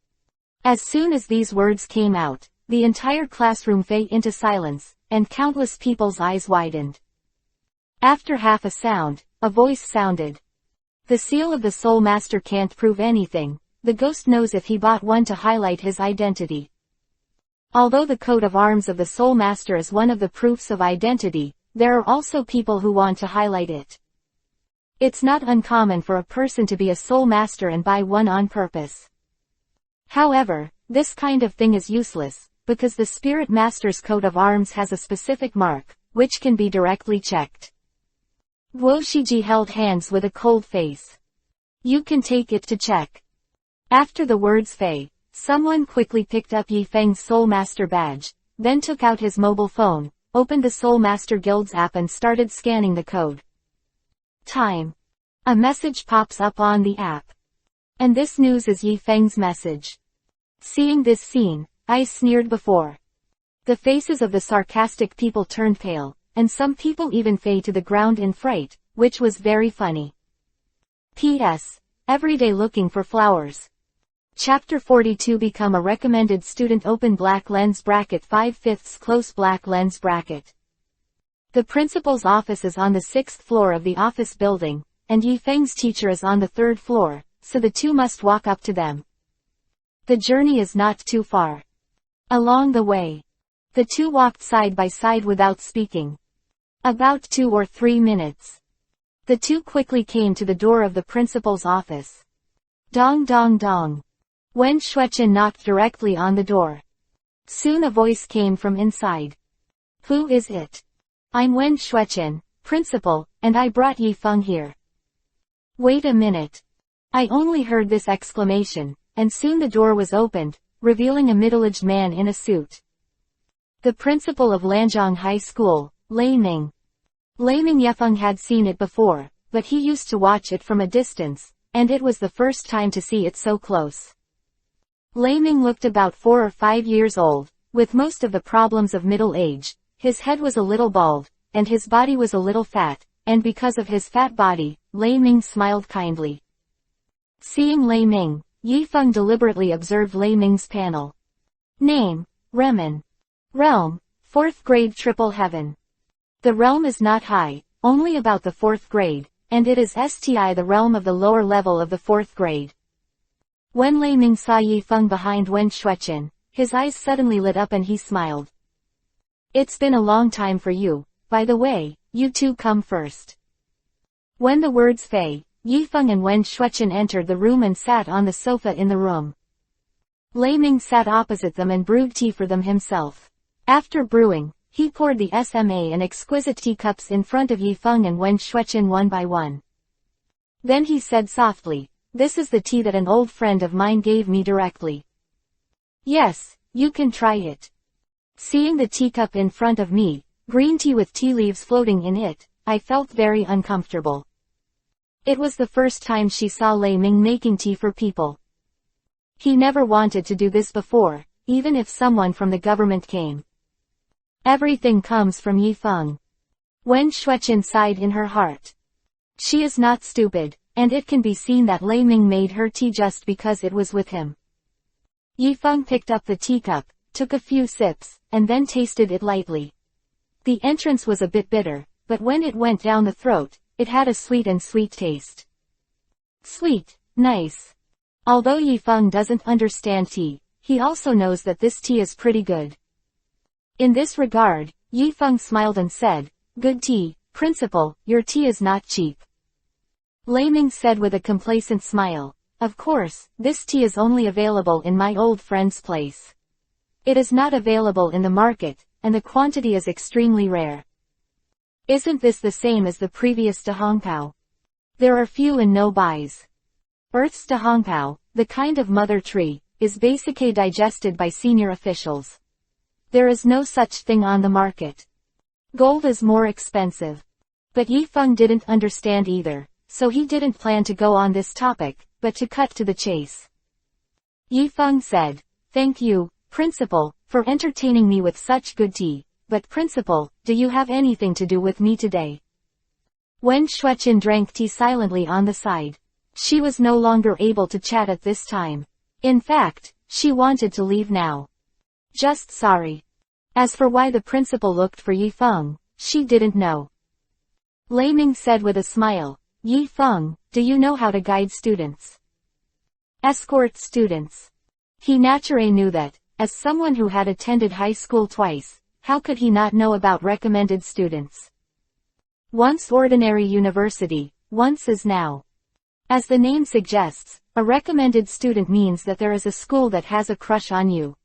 As soon as these words came out, the entire classroom fell into silence, and countless people's eyes widened. After half a sound, a voice sounded. The seal of the Soulmaster can't prove anything, the ghost knows if he bought one to highlight his identity. Although the coat of arms of the Soulmaster is one of the proofs of identity, there are also people who want to highlight it. It's not uncommon for a person to be a Soulmaster and buy one on purpose. However, this kind of thing is useless, because the Spirit Master's coat of arms has a specific mark, which can be directly checked. Guo Shiji held hands with a cold face. You can take it to check. After the words Fei, someone quickly picked up Yi Feng's Soulmaster badge, then took out his mobile phone, opened the Soulmaster Guild's app and started scanning the code. Time. A message pops up on the app. And this news is Yi Feng's message. Seeing this scene, I sneered before. The faces of the sarcastic people turned pale, and some people even fell to the ground in fright, which was very funny. P.S. Everyday looking for flowers. Chapter 42 Become a recommended student. Open black lens bracket 5/5 close black lens bracket. The principal's office is on the 6th floor of the office building, and Yi Feng's teacher is on the 3rd floor, so the two must walk up to them. The journey is not too far. Along the way, the two walked side by side without speaking. About 2 or 3 minutes. The two quickly came to the door of the principal's office. Dong dong dong. Wen Shueqin knocked directly on the door. Soon a voice came from inside. Who is it? I'm Wen Shueqin, principal, and I brought Yi Feng here. Wait a minute. I only heard this exclamation, and soon the door was opened, revealing a middle-aged man in a suit. The principal of Lanzhong High School, Lei Ming. Lei Ming Yifeng had seen it before, but he used to watch it from a distance, and it was the first time to see it so close. Lei Ming looked about 4 or 5 years old, with most of the problems of middle age. His head was a little bald, and his body was a little fat, and because of his fat body, Lei Ming smiled kindly. Seeing Lei Ming, Yi Feng deliberately observed Lei Ming's panel. Name, Remen. Realm, 4th grade Triple Heaven. The realm is not high, only about the 4th grade, and it is STI the realm of the lower level of the 4th grade. When Lei Ming saw Yi Feng behind Wen Shueqin, his eyes suddenly lit up and he smiled. It's been a long time for you. By the way, you two come first. When the words Fei, Yi Feng and Wen Shueqin entered the room and sat on the sofa in the room. Lei Ming sat opposite them and brewed tea for them himself. After brewing, he poured the SMA and exquisite teacups in front of Yi Feng and Wen Shueqin one by one. Then he said softly, "This is the tea that an old friend of mine gave me directly. Yes, you can try it." Seeing the teacup in front of me, green tea with tea leaves floating in it, I felt very uncomfortable. It was the first time she saw Lei Ming making tea for people. He never wanted to do this before, even if someone from the government came. Everything comes from Yi Feng. Wen Shueqin sighed in her heart. She is not stupid, and it can be seen that Lei Ming made her tea just because it was with him. Yi Feng picked up the teacup, took a few sips, and then tasted it lightly. The entrance was a bit bitter, but when it went down the throat, it had a sweet and sweet taste. Sweet, nice. Although Yi Feng doesn't understand tea, he also knows that this tea is pretty good. In this regard, Yi Feng smiled and said, "Good tea, principal, your tea is not cheap." Lei Ming said with a complacent smile, "Of course, this tea is only available in my old friend's place. It is not available in the market, and the quantity is extremely rare. Isn't this the same as the previous Dahongpao? There are few and no buys. Earth's Dahongpao, the kind of mother tree, is basically digested by senior officials. There is no such thing on the market. Gold is more expensive." But Yi Feng didn't understand either, so he didn't plan to go on this topic, but to cut to the chase. Yi Feng said, "Thank you, principal, for entertaining me with such good tea, but principal, do you have anything to do with me today?" Wen Shueqin drank tea silently on the side. She was no longer able to chat at this time. In fact, she wanted to leave now. Just sorry. As for why the principal looked for Yi Feng, she didn't know. Lei Ming said with a smile, "Yi Feng, do you know how to guide students? Escort students?" He naturally knew that, as someone who had attended high school twice, how could he not know about recommended students? Once ordinary university, once is now. As the name suggests, a recommended student means that there is a school that has a crush on you.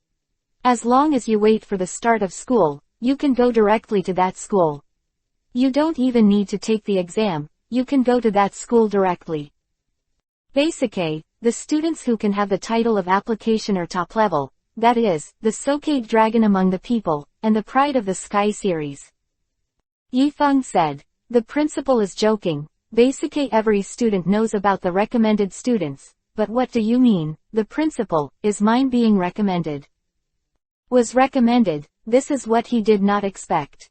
As long as you wait for the start of school, you can go directly to that school. You don't even need to take the exam, you can go to that school directly. Basically, the students who can have the title of application are top level, that is, the Sokate Dragon among the people, and the Pride of the Sky series. Yifeng said. The principal is joking. Basically every student knows about the recommended students, but what do you mean, the principal, is mine being recommended? Was recommended, this is what he did not expect.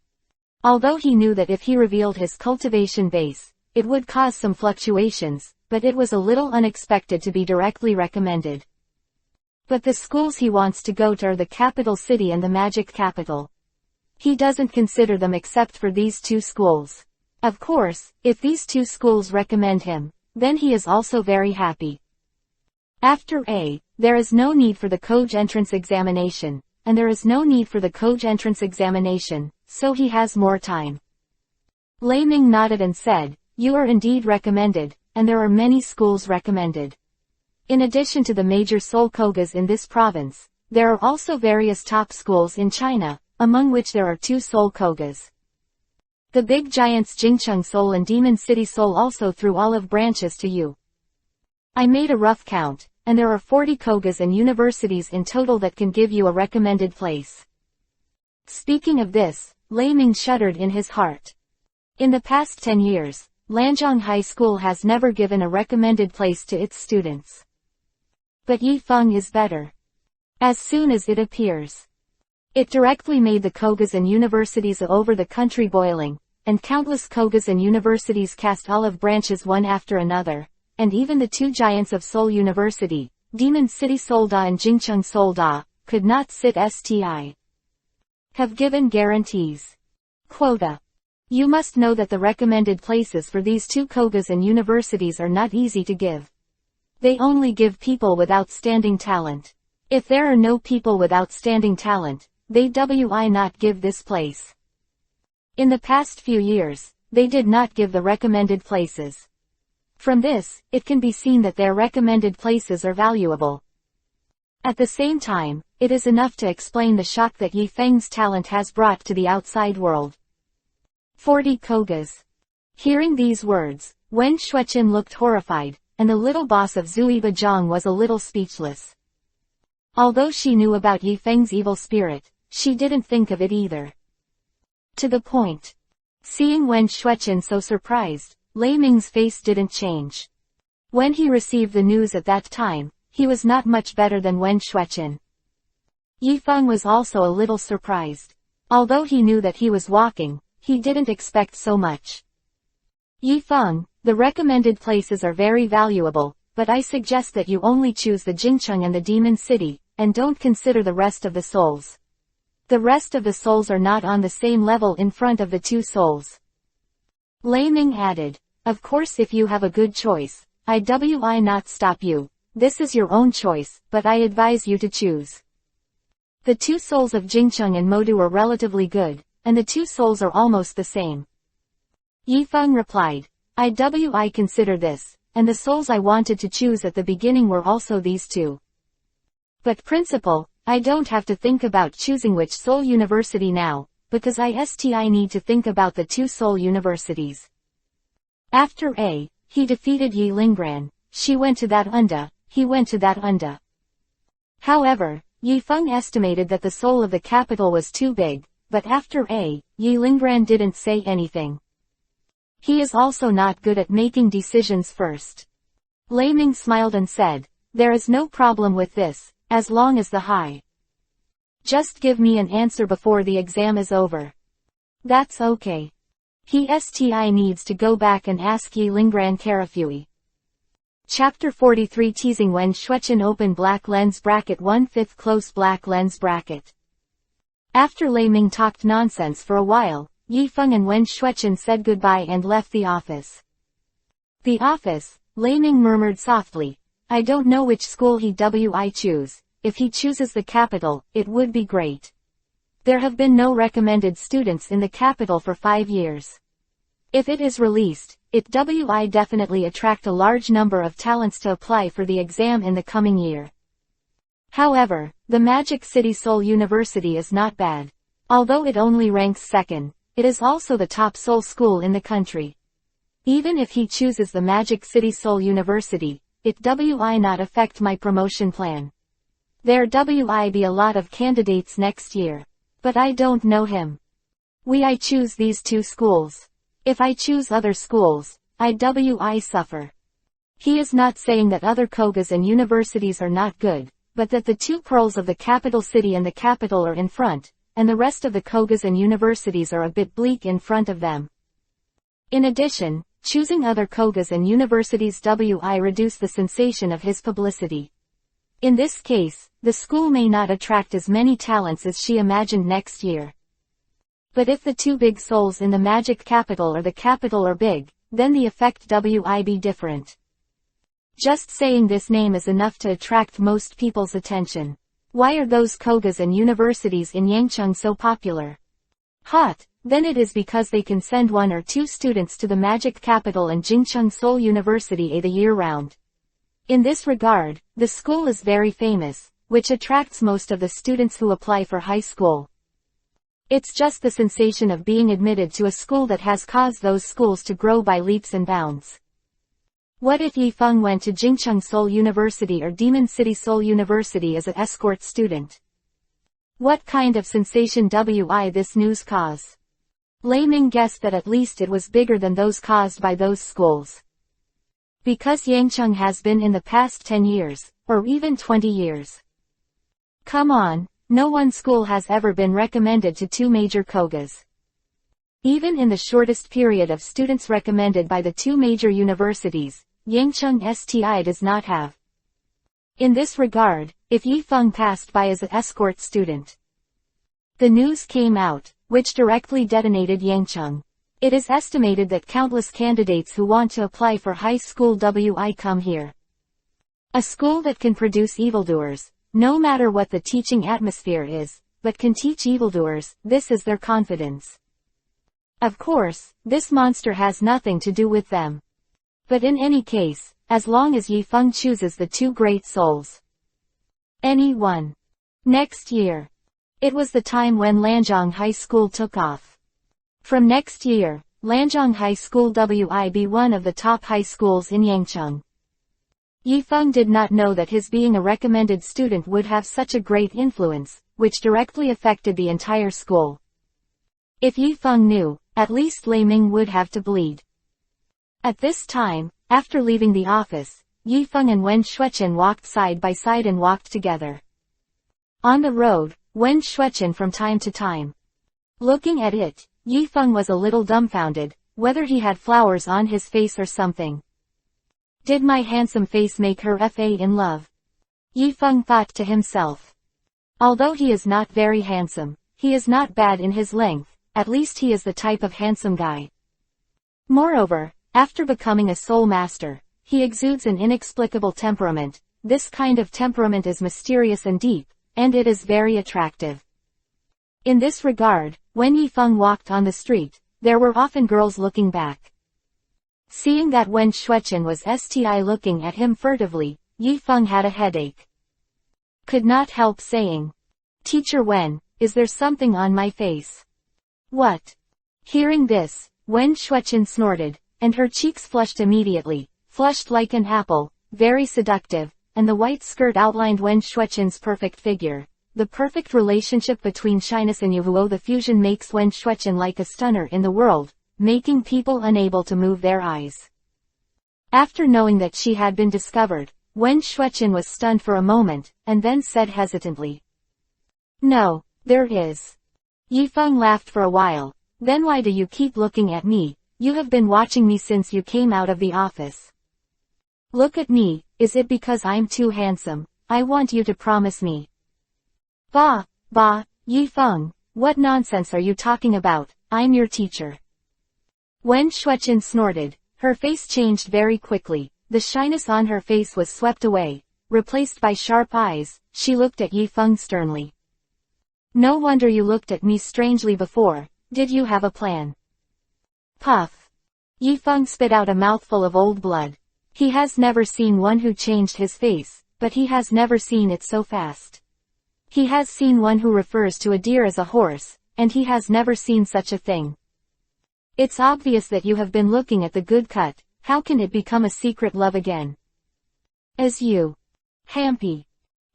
Although he knew that if he revealed his cultivation base, it would cause some fluctuations, but it was a little unexpected to be directly recommended. But the schools he wants to go to are the capital city and the magic capital. He doesn't consider them except for these two schools. Of course, if these two schools recommend him, then he is also very happy. After A, there is no need for the Koj entrance examination, and there is no need for the Koj entrance examination, so he has more time. Lei Ming nodded and said, you are indeed recommended, and there are many schools recommended. In addition to the major Seoul Kogas in this province, there are also various top schools in China, among which there are 2 Seoul Kogas. The big giants Jingcheng Seoul and Demon City Seoul also threw olive branches to you. I made a rough count, and there are 40 Kogas and universities in total that can give you a recommended place. Speaking of this, Lei Ming shuddered in his heart. In the past 10 years, Lanzhong High School has never given a recommended place to its students. But Yifeng is better. As soon as it appears, it directly made the Kogas and universities over the country boiling, and countless Kogas and universities cast olive branches one after another, and even the 2 giants of Seoul University, Demon City Seoulda and Jingcheng Seoulda, could not sit sti. Have given guarantees. Quota. You must know that the recommended places for these 2 Kogas and universities are not easy to give. They only give people with outstanding talent. If there are no people with outstanding talent, they will not give this place. In the past few years, they did not give the recommended places. From this, it can be seen that their recommended places are valuable. At the same time, it is enough to explain the shock that Yifeng's talent has brought to the outside world. 40 Kogas. Hearing these words, Wen Shueqin looked horrified, and the little boss of Zuiba Zhang was a little speechless. Although she knew about Yifeng's evil spirit, she didn't think of it either. To the point. Seeing Wen Shueqin so surprised, Lei Ming's face didn't change. When he received the news at that time, he was not much better than Wen Shueqin. Yifeng was also a little surprised. Although he knew that he was walking, he didn't expect so much. Yifeng, the recommended places are very valuable, but I suggest that you only choose the Jingcheng and the Demon City, and don't consider the rest of the souls. The rest of the souls are not on the same level in front of the 2 souls. Lei Ming added, of course if you have a good choice, I will not stop you. This is your own choice, but I advise you to choose. The 2 souls of Jingcheng and Modu are relatively good, and the 2 souls are almost the same. Yifeng replied, I consider this, and the souls I wanted to choose at the beginning were also these 2. But principal, I don't have to think about choosing which Seoul University now, because I need to think about the 2 Seoul universities. After A, he defeated Yi Linggran, she went to that Unda, he went to that Unda. However, Yifeng estimated that the soul of the capital was too big, but after A, Yi Linggran didn't say anything. He is also not good at making decisions first. Lei Ming smiled and said, there is no problem with this, as long as the high. Just give me an answer before the exam is over. That's okay. He needs to go back and ask Yi Linggran Karafui. Chapter 43 Teasing Wen Shueqin Open Black Lens Bracket 1/5 Close Black Lens Bracket. After Lei Ming talked nonsense for a while, Yifeng and Wen Shueqin said goodbye and left the office. The office, Lei Ming murmured softly, I don't know which school he will choose, if he chooses the capital, it would be great. There have been no recommended students in the capital for 5 years. If it is released, it will definitely attract a large number of talents to apply for the exam in the coming year. However, the Magic City Seoul University is not bad. Although it only ranks second, it is also the top Seoul school in the country. Even if he chooses the Magic City Seoul University, it will not affect my promotion plan. There will be a lot of candidates next year. But I don't know him. I choose these 2 schools. If I choose other schools, I will suffer. He is not saying that other kogas and universities are not good, but that the 2 pearls of the capital city and the capital are in front, and the rest of the kogas and universities are a bit bleak in front of them. In addition, choosing other kogas and universities will reduce the sensation of his publicity. In this case, the school may not attract as many talents as she imagined next year. But if the 2 big souls in the magic capital or the capital are big, then the effect will be different. Just saying this name is enough to attract most people's attention. Why are those kogas and universities in Yangcheng so popular? Hot, then it is because they can send 1 or 2 students to the magic capital and Jingcheng Seoul University the year round. In this regard, the school is very famous, which attracts most of the students who apply for high school. It's just the sensation of being admitted to a school that has caused those schools to grow by leaps and bounds. What if Yifeng went to Jingcheng Seoul University or Demon City Seoul University as an escort student? What kind of sensation will this news cause? Lei Ming guessed that at least it was bigger than those caused by those schools. Because Yangcheng has been in the past 10 years, or even 20 years. Come on, no one school has ever been recommended to 2 major kogas. Even in the shortest period of students recommended by the 2 major universities, Yangcheng STI does not have. In this regard, if Yifeng passed by as an escort student. The news came out, which directly detonated Yangcheng. It is estimated that countless candidates who want to apply for high school will come here. A school that can produce evildoers, no matter what the teaching atmosphere is, but can teach evildoers, this is their confidence. Of course, this monster has nothing to do with them. But in any case, as long as Yifeng chooses the 2 great souls. Anyone. Next year. It was the time when Lanzhong High School took off. From next year, Lanzhong High School will be one of the top high schools in Yangcheng. Yifeng did not know that his being a recommended student would have such a great influence, which directly affected the entire school. If Yifeng knew, at least Lei Ming would have to bleed. At this time, after leaving the office, Yifeng and Wen Shuechen walked side by side and walked together. On the road, Wen Shuechen from time to time. Looking at it, Yifeng was a little dumbfounded, whether he had flowers on his face or something. Did my handsome face make her in love? Yifeng thought to himself. Although he is not very handsome, he is not bad in his length, at least he is the type of handsome guy. Moreover, after becoming a Soulmaster, he exudes an inexplicable temperament. This kind of temperament is mysterious and deep, and it is very attractive. In this regard, when Yifeng walked on the street, there were often girls looking back. Seeing that Wen Shuechen was looking at him furtively, Yifeng had a headache. Could not help saying, "Teacher Wen, is there something on my face?" "What?" Hearing this, Wen Shuechen snorted, and her cheeks flushed immediately, flushed like an apple, very seductive, and the white skirt outlined Wen Shuechen's perfect figure. The perfect relationship between shyness and yuhuo, the fusion makes Wen Shuechen like a stunner in the world, making people unable to move their eyes. After knowing that she had been discovered, Wen Shuechen was stunned for a moment, and then said hesitantly, "No, there is." Yifeng laughed for a while. "Then why do you keep looking at me? You have been watching me since you came out of the office. Look at me, is it because I'm too handsome? I want you to promise me." "Bah, Yifeng, what nonsense are you talking about? I'm your teacher." Wen Shuechen snorted. Her face changed very quickly. The shyness on her face was swept away. replaced by sharp eyes, she looked at Yifeng sternly. No wonder you looked at me strangely before. Did you have a plan? Puff. Yifeng spit out a mouthful of old blood. He has never seen one who changed his face, but he has never seen it so fast. He has seen one who refers to a deer as a horse, and he has never seen such a thing. It's obvious that you have been looking at the good cut. How can it become a secret love again? As you. Hampy.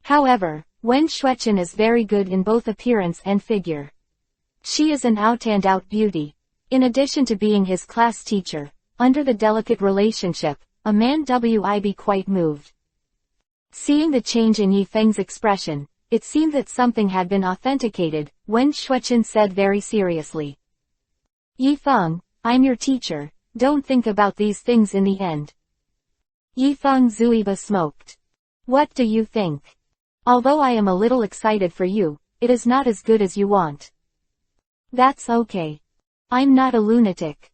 However, Wen Xueqin is very good in both appearance and figure. She is an out-and-out beauty. In addition to being his class teacher, under the delicate relationship, a man would be quite moved. Seeing the change in Yifeng's expression, it seemed that something had been authenticated. Wen Xueqin said very seriously. Yifeng, I'm your teacher, don't think about these things in the end. Yifeng Zuiba smoked. What do you think? Although I am a little excited for you, it is not as good as you want. That's okay. I'm not a lunatic.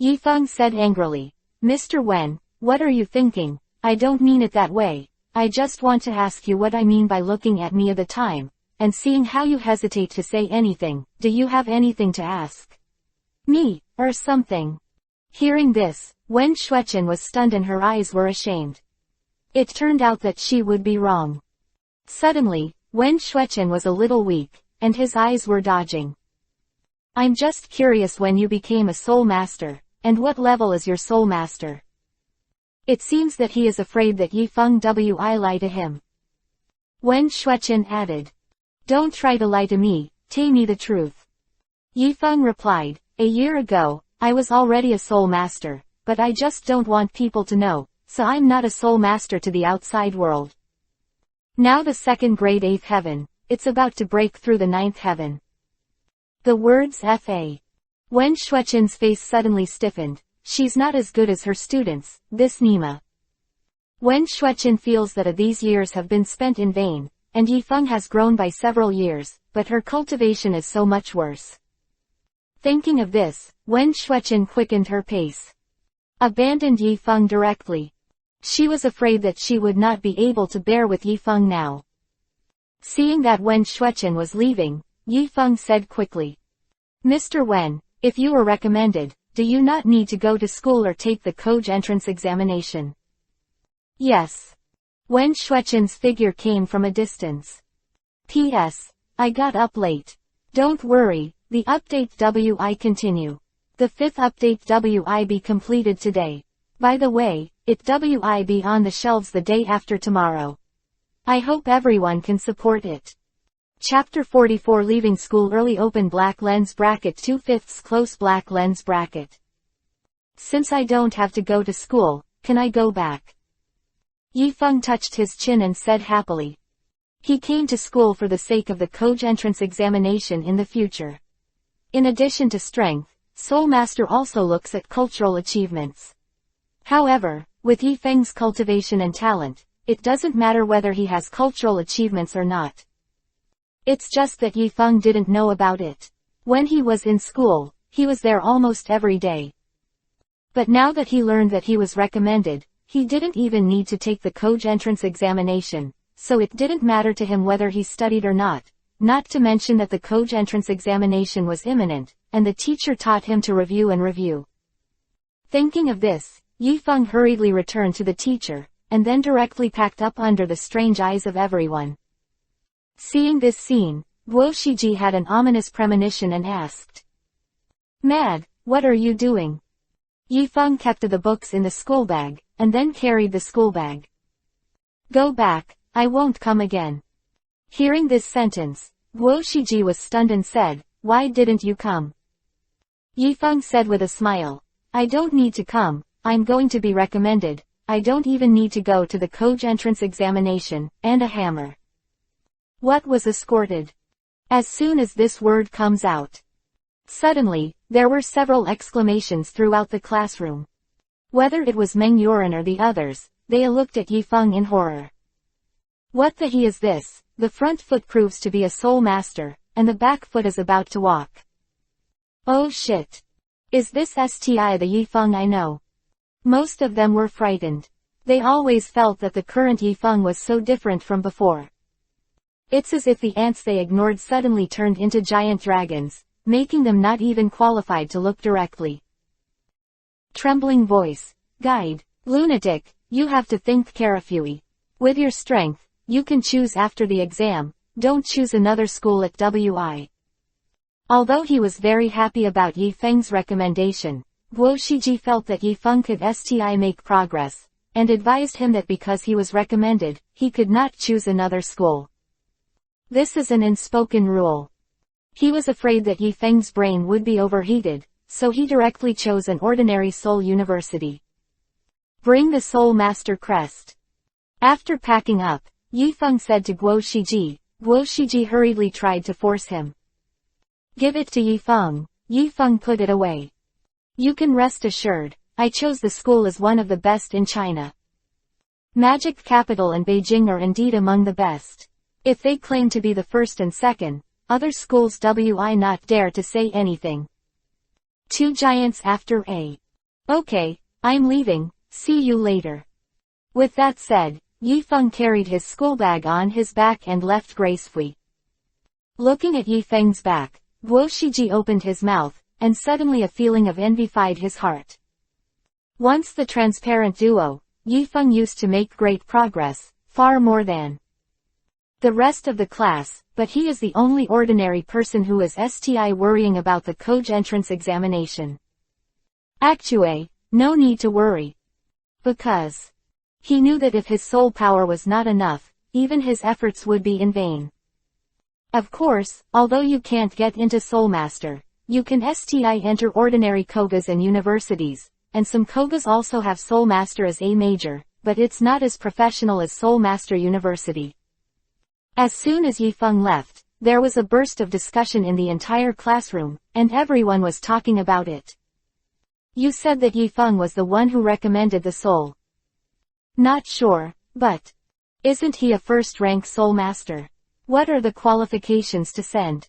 Yifeng said angrily. Mr. Wen, what are you thinking? I don't mean it that way. I just want to ask you what I mean by looking at me at the time, and seeing how you hesitate to say anything. Do you have anything to ask me, or something? Hearing this, Wen Xueqin was stunned and her eyes were ashamed. It turned out that she would be wrong. Suddenly, Wen Xueqin was a little weak, and his eyes were dodging. I'm just curious when you became a Soulmaster, and what level is your Soulmaster? It seems that he is afraid that Yifeng will lie to him. Wen Xueqin added. Don't try to lie to me, tell me the truth. Yifeng replied, a year ago, I was already a Soulmaster, but I just don't want people to know, so I'm not a Soulmaster to the outside world. Now the second grade 8th heaven, it's about to break through the 9th heaven. The words F.A. Wen Xueqin's face suddenly stiffened. She's not as good as her students, this Nima. Wen Xueqin feels that these years have been spent in vain, and Yifeng has grown by several years, but her cultivation is so much worse. Thinking of this, Wen Xueqin quickened her pace. Abandoned Yifeng directly. She was afraid that she would not be able to bear with Yifeng now. Seeing that Wen Xueqin was leaving, Yifeng said quickly. Mr. Wen, if you were recommended, do you not need to go to school or take the Koj entrance examination? Yes. Wen Xueqin's figure came from a distance. P.S. I got up late. Don't worry, the update will continue. The 5th update will be completed today. By the way, it will be on the shelves the day after tomorrow. I hope everyone can support it. Chapter 44 Leaving School Early Open Black Lens Bracket 2/5 Close Black Lens Bracket. Since I don't have to go to school, can I go back? Yifeng touched his chin and said happily. He came to school for the sake of the Koj entrance examination in the future. In addition to strength, Soulmaster also looks at cultural achievements. However, with Yifeng's cultivation and talent, it doesn't matter whether he has cultural achievements or not. It's just that Yifeng didn't know about it. When he was in school, he was there almost every day. But now that he learned that he was recommended, he didn't even need to take the Koj entrance examination, so it didn't matter to him whether he studied or not to mention that the Koj entrance examination was imminent, and the teacher taught him to review and review. Thinking of this, Yifeng hurriedly returned to the teacher, and then directly packed up under the strange eyes of everyone. Seeing this scene, Guo Shiji had an ominous premonition and asked. Mad, what are you doing? Yifeng kept the books in the school bag, and then carried the school bag. Go back, I won't come again. Hearing this sentence, Guo Shiji was stunned and said, why didn't you come? Yifeng said with a smile. I don't need to come, I'm going to be recommended, I don't even need to go to the Koj entrance examination, and a hammer. What was escorted? As soon as this word comes out. Suddenly, there were several exclamations throughout the classroom. Whether it was Meng Yuran or the others, they looked at Yifeng in horror. What the he is this? The front foot proves to be a Soulmaster, and the back foot is about to walk. Oh shit. Is this STI the Yifeng I know? Most of them were frightened. They always felt that the current Yifeng was so different from before. It's as if the ants they ignored suddenly turned into giant dragons, making them not even qualified to look directly. Trembling voice. Guide. Lunatic, you have to think carefully. With your strength, you can choose after the exam, don't choose another school at WI. Although he was very happy about Yifeng's recommendation, Guo Shiji felt that Yifeng could make progress, and advised him that because he was recommended, he could not choose another school. This is an unspoken rule. He was afraid that Yifeng's brain would be overheated, so he directly chose an ordinary Seoul university. Bring the Soulmaster crest. After packing up, Yifeng said to Guo Shiji. Guo Shiji hurriedly tried to force him. Give it to Yifeng. Yifeng put it away. You can rest assured, I chose the school as one of the best in China. Magic capital and Beijing are indeed among the best. If they claim to be the first and second, other schools wi not dare to say anything. Two giants after A. Okay, I'm leaving, see you later. With that said, Yifeng carried his schoolbag on his back and left gracefully. Looking at Yifeng's back, Guo Shiji opened his mouth, and suddenly a feeling of envy filled his heart. Once the transparent duo, Yifeng used to make great progress, far more than the rest of the class, but he is the only ordinary person who is worrying about the Koj entrance examination. Actually, no need to worry. Because he knew that if his soul power was not enough, even his efforts would be in vain. Of course, although you can't get into Soulmaster, you can enter ordinary Kogas and universities, and some Kogas also have Soulmaster as a major, but it's not as professional as Soulmaster University. As soon as Yifeng left, there was a burst of discussion in the entire classroom, and everyone was talking about it. You said that Yifeng was the one who recommended the soul. Not sure, but isn't he a first-rank Soulmaster? What are the qualifications to send?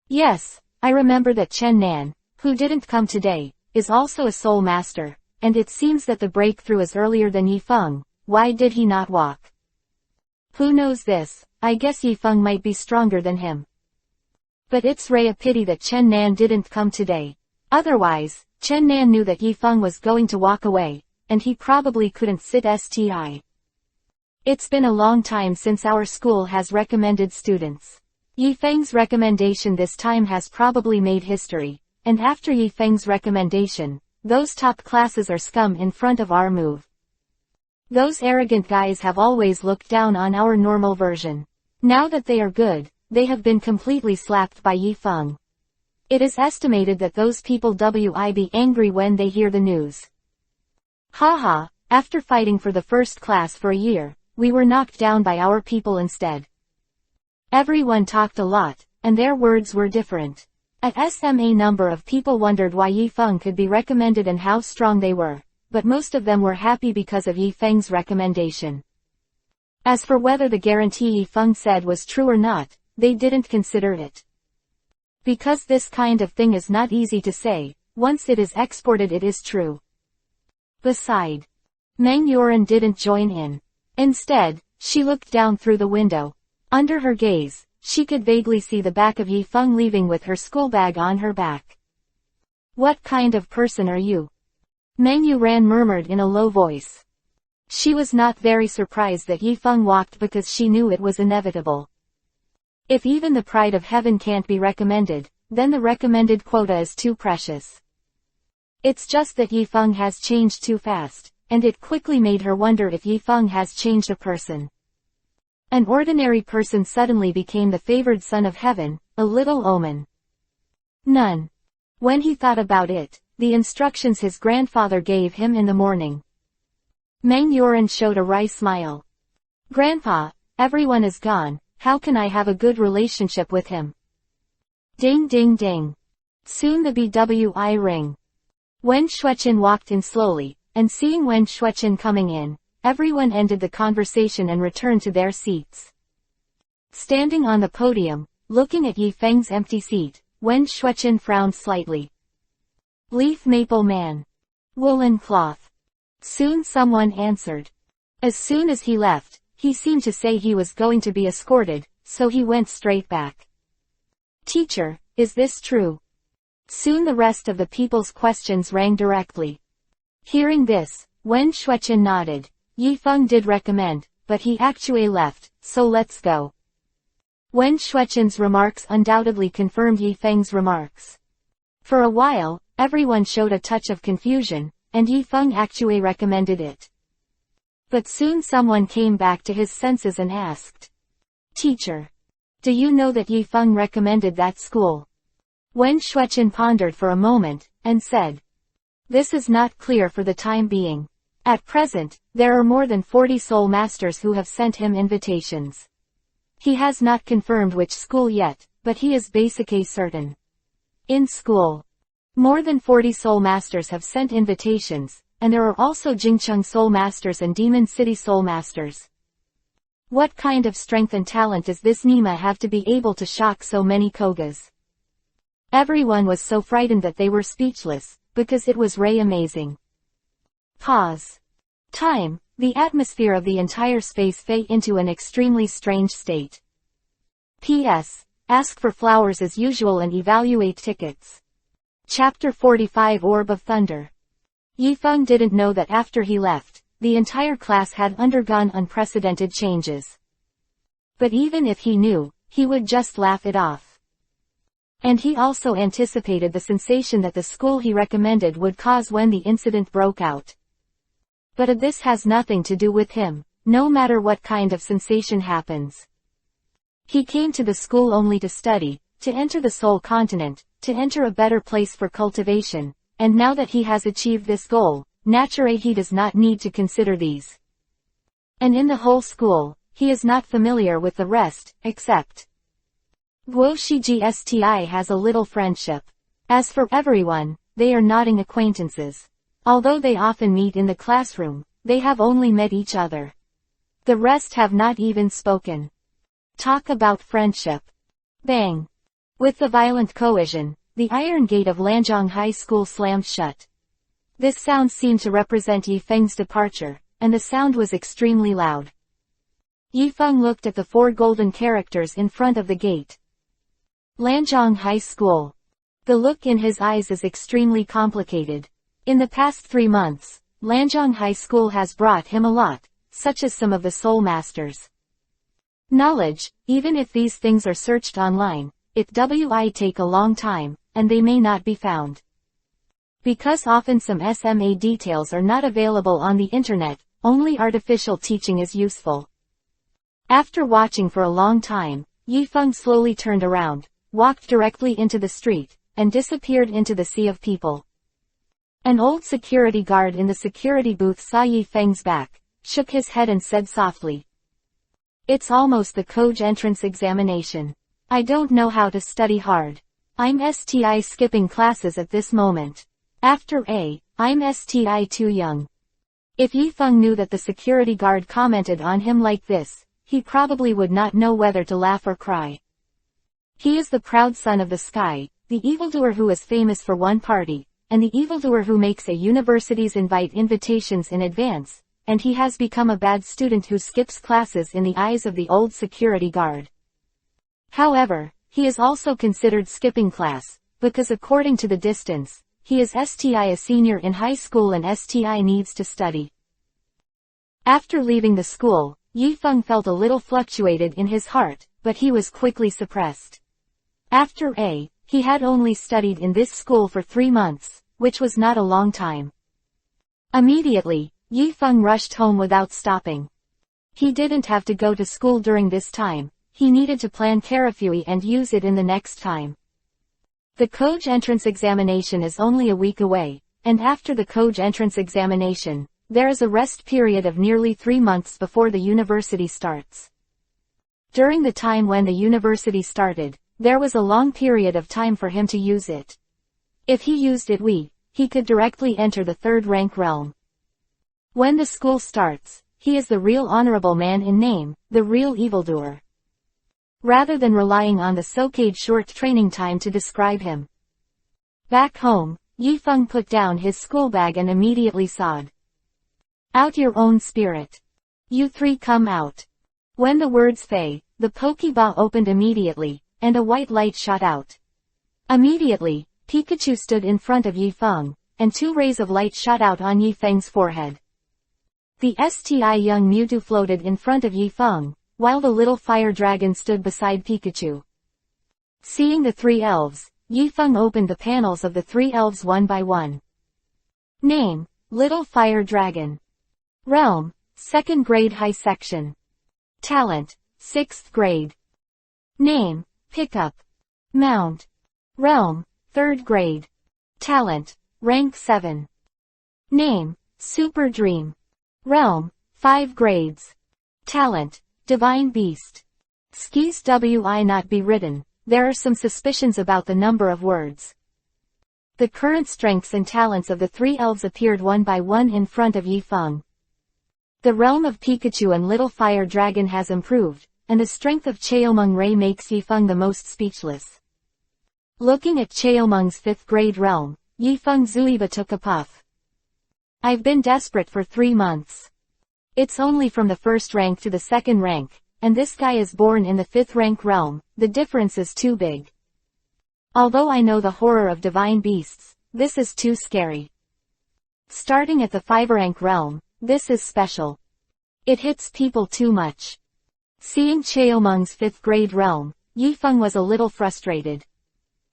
Yes, I remember that Chen Nan, who didn't come today, is also a Soulmaster, and it seems that the breakthrough is earlier than Yifeng. Why did he not walk? Who knows this? I guess Yifeng might be stronger than him. But it's a pity that Chen Nan didn't come today. Otherwise, Chen Nan knew that Yifeng was going to walk away, and he probably couldn't sit still. It's been a long time since our school has recommended students. Yifeng's recommendation this time has probably made history, and after Yifeng's recommendation, those top classes are scum in front of our move. Those arrogant guys have always looked down on our normal version. Now that they are good, they have been completely slapped by Yifeng. It is estimated that those people will be angry when they hear the news. Haha, after fighting for the first class for a year, we were knocked down by our people instead. Everyone talked a lot, and their words were different. A number of people wondered why Yifeng could be recommended and how strong they were, but most of them were happy because of Yifeng's recommendation. As for whether the guarantee Yifeng said was true or not, they didn't consider it. Because this kind of thing is not easy to say, once it is exported it is true. Beside, Meng Yuan didn't join in. Instead, she looked down through the window. Under her gaze, she could vaguely see the back of Yifeng leaving with her schoolbag on her back. What kind of person are you? Meng Yuan murmured in a low voice. She was not very surprised that Yifeng walked because she knew it was inevitable. If even the pride of heaven can't be recommended, then the recommended quota is too precious. It's just that Yifeng has changed too fast, and it quickly made her wonder if Yifeng has changed a person. An ordinary person suddenly became the favored son of heaven, a little omen. None. When he thought about it, the instructions his grandfather gave him in the morning. Meng Yuan showed a wry smile. Grandpa, everyone is gone, how can I have a good relationship with him? Ding ding ding. Soon the BWI ring. Wen Shueqin walked in slowly, and seeing Wen Shueqin coming in, everyone ended the conversation and returned to their seats. Standing on the podium, looking at Yifeng's empty seat, Wen Shueqin frowned slightly. Leaf maple man. Woolen cloth. Soon someone answered. As soon as he left, he seemed to say he was going to be escorted, so he went straight back. Teacher, is this true? Soon the rest of the people's questions rang directly. Hearing this, Wen Shueqin nodded. Yifeng did recommend, but he actually left, so let's go. Wen Shueqin's remarks undoubtedly confirmed Yifeng's remarks. For a while, everyone showed a touch of confusion, and Yifeng actually recommended it. But soon someone came back to his senses and asked, Teacher, do you know that Yifeng recommended that school? Wen Shueqin pondered for a moment, and said, This is not clear for the time being. At present, there are more than 40 Soulmasters who have sent him invitations. He has not confirmed which school yet, but he is basically certain. In school, more than 40 Soulmasters have sent invitations, and there are also Jingcheng Soulmasters and Demon City Soulmasters. What kind of strength and talent does this Nima have to be able to shock so many Kogas? Everyone was so frightened that they were speechless, because it was really amazing. Pause. Time, the atmosphere of the entire space fell into an extremely strange state. P.S. Ask for flowers as usual and evaluate tickets. Chapter 45 Orb of Thunder. Yifeng didn't know that after he left, the entire class had undergone unprecedented changes. But even if he knew, he would just laugh it off. And he also anticipated the sensation that the school he recommended would cause when the incident broke out. But this has nothing to do with him, no matter what kind of sensation happens. He came to the school only to study, to enter the Soul Continent, to enter a better place for cultivation, and now that he has achieved this goal, naturally he does not need to consider these. And in the whole school, he is not familiar with the rest, except Guo Shigsti has a little friendship. As for everyone, they are nodding acquaintances. Although they often meet in the classroom, they have only met each other. The rest have not even spoken. Talk about friendship. Bang! With the violent cohesion, the iron gate of Lanzhong High School slammed shut. This sound seemed to represent Yifeng's departure, and the sound was extremely loud. Yifeng looked at the 4 golden characters in front of the gate. Lanzhong High School. The look in his eyes is extremely complicated. In the past 3 months, Lanzhong High School has brought him a lot, such as some of the Soulmasters. Knowledge, even if these things are searched online, it will take a long time, and they may not be found. Because often some SMA details are not available on the internet, only artificial teaching is useful. After watching for a long time, Yifeng slowly turned around, walked directly into the street, and disappeared into the sea of people. An old security guard in the security booth saw Yifeng's back, shook his head and said softly, It's almost the Koj entrance examination. I don't know how to study hard. I'm skipping classes at this moment. After I'm too young. If Yifeng knew that the security guard commented on him like this, he probably would not know whether to laugh or cry. He is the proud son of the sky, the evildoer who is famous for one party, and the evildoer who makes a universities invite invitations in advance, and he has become a bad student who skips classes in the eyes of the old security guard. However, he is also considered skipping class, because according to the distance, he is a senior in high school and needs to study. After leaving the school, Yifeng felt a little fluctuated in his heart, but he was quickly suppressed. After he had only studied in this school for 3 months, which was not a long time. Immediately, Yifeng rushed home without stopping. He didn't have to go to school during this time, he needed to plan carefully and use it in the next time. The Koj entrance examination is only a week away, and after the Koj entrance examination, there is a rest period of nearly 3 months before the university starts. During the time when the university started, there was a long period of time for him to use it. If he used it he could directly enter the 3rd rank realm. When the school starts, he is the real honorable man in name, the real evildoer. Rather than relying on the so-called short training time to describe him. Back home, Yifeng put down his school bag and immediately sobbed. Out your own spirit. You three come out. When the words "Fei," the Pokeball opened immediately, and a white light shot out. Immediately, Pikachu stood in front of Yifeng, and 2 rays of light shot out on Yifeng's forehead. The young Mewtwo floated in front of Yifeng, while the little fire dragon stood beside Pikachu. Seeing the 3 elves, Yifeng opened the panels of the 3 elves one by one. Name: Little Fire Dragon. Realm: 2nd grade high section. Talent: 6th grade. Name: Pickup. Mount: Realm: 3rd grade. Talent: Rank 7. Name: Super Dream. Realm: 5 grades. Talent: Divine Beast. Skis wi not be written. There are some suspicions about the number of words. The current strengths and talents of the 3 elves appeared one by one in front of Yifeng. The realm of Pikachu and Little Fire Dragon has improved, and the strength of Cheomung Ray makes Yifeng the most speechless. Looking at Cheomung's 5th grade realm, Yifeng Zuiba took a puff. I've been desperate for 3 months. It's only from the 1st rank to the 2nd rank, and this guy is born in the 5th rank realm. The difference is too big. Although I know the horror of divine beasts, this is too scary. Starting at the 5 rank realm, this is special. It hits people too much. Seeing Cheomung's 5th grade realm, Yifeng was a little frustrated.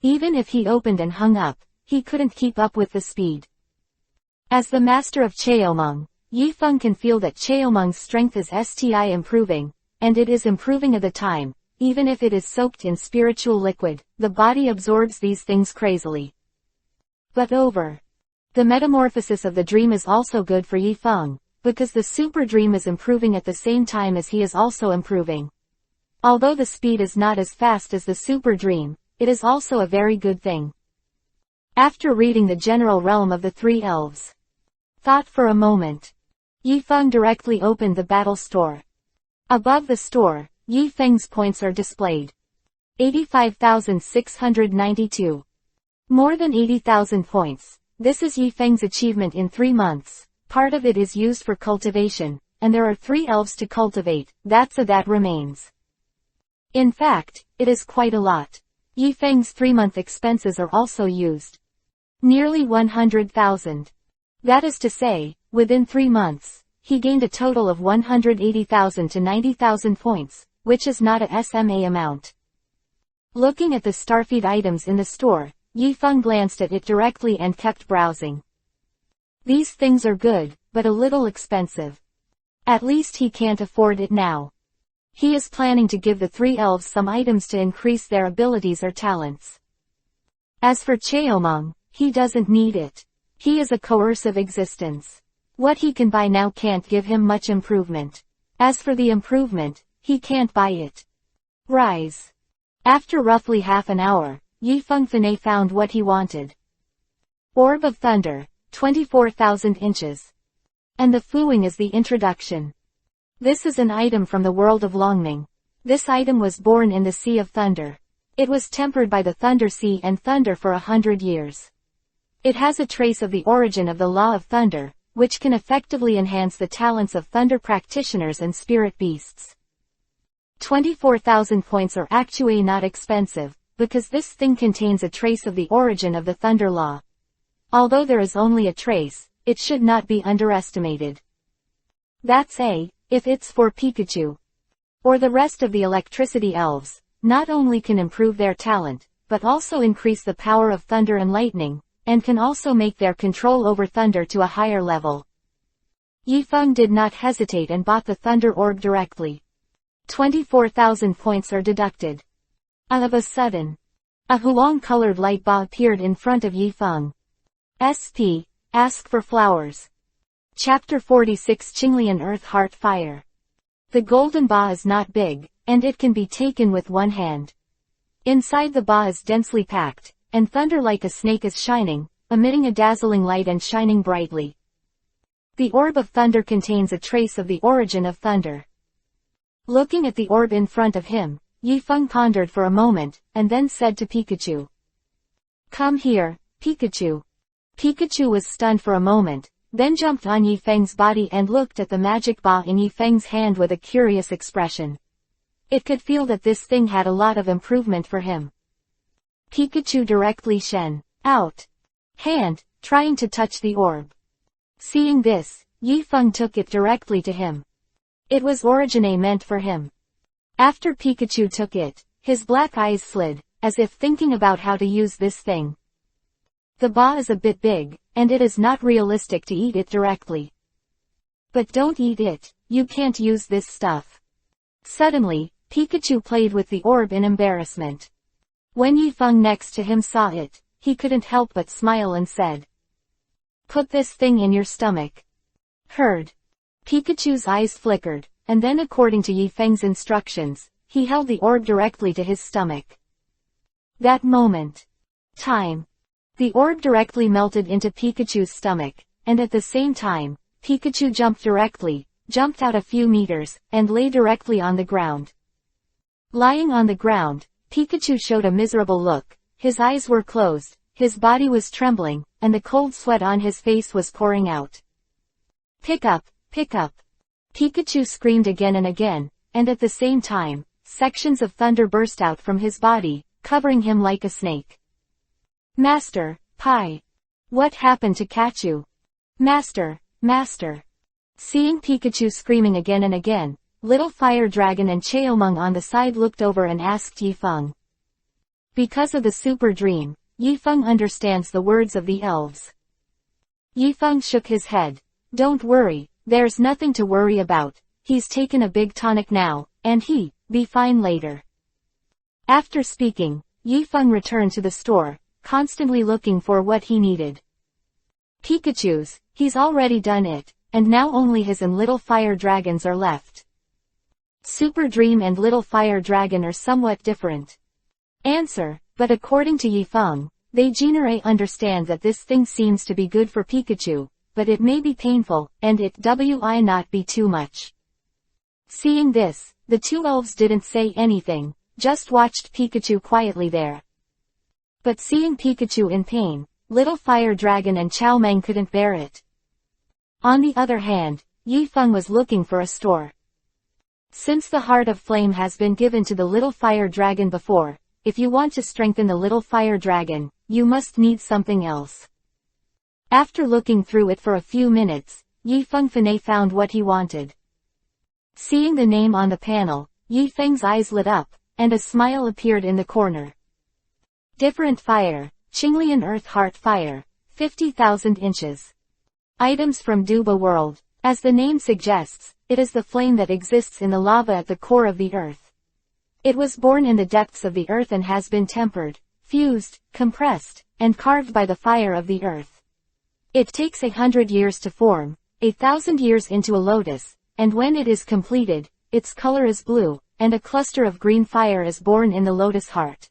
Even if he opened and hung up, he couldn't keep up with the speed. As the master of Cheomung, Yifeng can feel that Cheomung's strength is improving, and it is improving at the time. Even if it is soaked in spiritual liquid, the body absorbs these things crazily. But the metamorphosis of the dream is also good for Yifeng, because the super dream is improving at the same time as he is also improving. Although the speed is not as fast as the super dream, it is also a very good thing. After reading the general realm of the 3 elves, thought for a moment, Yifeng directly opened the battle store. Above the store, Yifeng's points are displayed. 85,692. More than 80,000 points. This is Yifeng's achievement in 3 months. Part of it is used for cultivation, and there are 3 elves to cultivate. That remains. In fact, it is quite a lot. Yifeng's 3-month expenses are also used. Nearly 100,000. That is to say, within 3 months, he gained a total of 180,000 to 90,000 points, which is not a SMA amount. Looking at the starfeed items in the store, Yifeng glanced at it directly and kept browsing. These things are good, but a little expensive. At least he can't afford it now. He is planning to give the 3 elves some items to increase their abilities or talents. As for Cheomung, he doesn't need it. He is a coercive existence. What he can buy now can't give him much improvement. As for the improvement, he can't buy it. Rise. After roughly half an hour, Yifeng Fane found what he wanted. Orb of Thunder, 24,000 inches. And the Fuing is the introduction. This is an item from the world of Longming. This item was born in the Sea of Thunder. It was tempered by the Thunder Sea and Thunder for 100 years. It has a trace of the origin of the Law of Thunder, which can effectively enhance the talents of Thunder practitioners and spirit beasts. 24,000 points are actually not expensive, because this thing contains a trace of the origin of the Thunder Law. Although there is only a trace, it should not be underestimated. That's if it's for Pikachu. Or the rest of the electricity elves, not only can improve their talent, but also increase the power of thunder and lightning, and can also make their control over thunder to a higher level. Yifeng did not hesitate and bought the Thunder Orb directly. 24,000 points are deducted. Of a sudden, a Huang-colored light bar appeared in front of Yifeng. SP, ask for flowers. Chapter 46 Qinglian Earth Heart Fire. The golden ba is not big, and it can be taken with one hand. Inside the ba is densely packed, and thunder like a snake is shining, emitting a dazzling light and shining brightly. The Orb of Thunder contains a trace of the origin of thunder. Looking at the orb in front of him, Yifeng pondered for a moment, and then said to Pikachu. Come here, Pikachu. Pikachu was stunned for a moment, then jumped on Yifeng's body and looked at the magic ball in Yifeng's hand with a curious expression. It could feel that this thing had a lot of improvement for him. Pikachu directly shen out hand, trying to touch the orb. Seeing this, Yifeng took it directly to him. It was origine meant for him. After Pikachu took it, his black eyes slid, as if thinking about how to use this thing. The ball is a bit big, and it is not realistic to eat it directly. But don't eat it, you can't use this stuff. Suddenly, Pikachu played with the orb in embarrassment. When Yifeng next to him saw it, he couldn't help but smile and said, "Put this thing in your stomach." Heard. Pikachu's eyes flickered, and then according to Yifeng's instructions, he held the orb directly to his stomach. That moment. Time. The orb directly melted into Pikachu's stomach, and at the same time, Pikachu jumped out a few meters, and lay directly on the ground. Lying on the ground, Pikachu showed a miserable look, his eyes were closed, his body was trembling, and the cold sweat on his face was pouring out. Pick up, pick up. Pikachu screamed again and again, and at the same time, sections of thunder burst out from his body, covering him like a snake. Master, Pi. What happened to Kachu? Master, Master. Seeing Pikachu screaming again and again, Little Fire Dragon and Cheomung on the side looked over and asked Yifeng. Because of the super dream, Yifeng understands the words of the elves. Yifeng shook his head. Don't worry, there's nothing to worry about, he's taken a big tonic now, and be fine later. After speaking, Yifeng returned to the store, constantly looking for what he needed. Pikachu's, he's already done it, and now only his and Little Fire Dragons are left. Super Dream and Little Fire Dragon are somewhat different. Answer, but according to Yifeng, they generally understand that this thing seems to be good for Pikachu, but it may be painful, and it will not be too much. Seeing this, the two elves didn't say anything, just watched Pikachu quietly there. But seeing Pikachu in pain, Little Fire Dragon and Chow Meng couldn't bear it. On the other hand, Yifeng was looking for a store. Since the Heart of Flame has been given to the Little Fire Dragon before, if you want to strengthen the Little Fire Dragon, you must need something else. After looking through it for a few minutes, Yifeng found what he wanted. Seeing the name on the panel, Yifeng's eyes lit up, and a smile appeared in the corner. Different Fire, Qinglian Earth Heart Fire, 50,000 inches. Items from Duba World. As the name suggests, it is the flame that exists in the lava at the core of the earth. It was born in the depths of the earth and has been tempered, fused, compressed, and carved by the fire of the earth. It takes 100 years to form, 1,000 years into a lotus, and when it is completed, its color is blue, and a cluster of green fire is born in the lotus heart.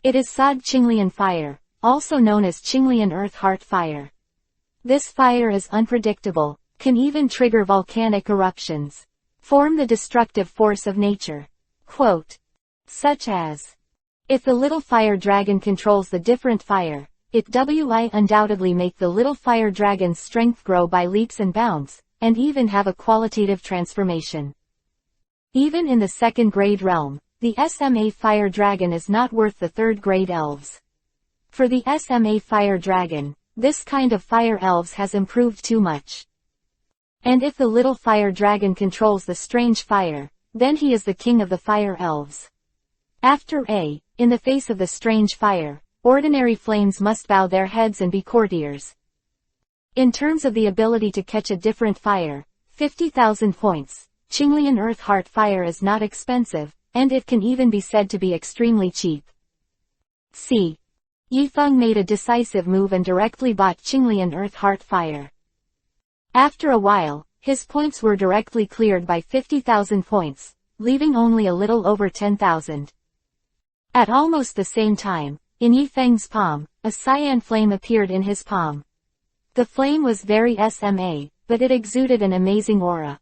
It is Sad Qinglian Fire, also known as Qinglian Earth Heart Fire. This fire is unpredictable, can even trigger volcanic eruptions, form the destructive force of nature. Quote. Such as, if the Little Fire Dragon controls the different fire, it will undoubtedly make the Little Fire Dragon's strength grow by leaps and bounds, and even have a qualitative transformation. Even in the second grade realm, the SMA Fire Dragon is not worth the third grade elves. For the SMA Fire Dragon, this kind of fire elves has improved too much. And if the Little Fire Dragon controls the strange fire, then he is the king of the fire elves. After in the face of the strange fire, ordinary flames must bow their heads and be courtiers. In terms of the ability to catch a different fire, 50,000 points, Qinglian Earth Heart Fire is not expensive, and it can even be said to be extremely cheap. C. Yifeng made a decisive move and directly bought Qinglian Earth Heart Fire. After a while, his points were directly cleared by 50,000 points, leaving only a little over 10,000. At almost the same time, in Yifeng's palm, a cyan flame appeared in his palm. The flame was very SMA, but it exuded an amazing aura.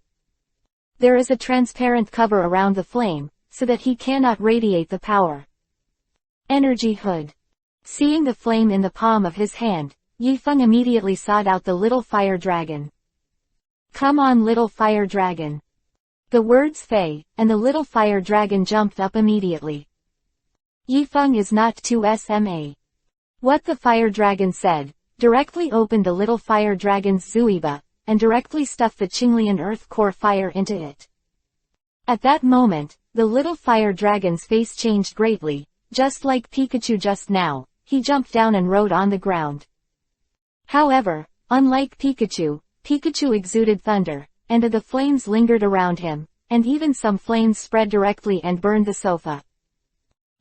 There is a transparent cover around the flame, so that he cannot radiate the power. Energy Hood. Seeing the flame in the palm of his hand, Yifeng immediately sought out the little fire dragon. "Come on, little fire dragon." The words "Fei," and the little fire dragon jumped up immediately. Yifeng is not too SMA. What the fire dragon said, directly opened the little fire dragon's zuiba, and directly stuffed the Qinglian earth core fire into it. At that moment, the little fire dragon's face changed greatly, just like Pikachu just now. He jumped down and rode on the ground. However, unlike Pikachu, Pikachu exuded thunder, and the flames lingered around him, and even some flames spread directly and burned the sofa.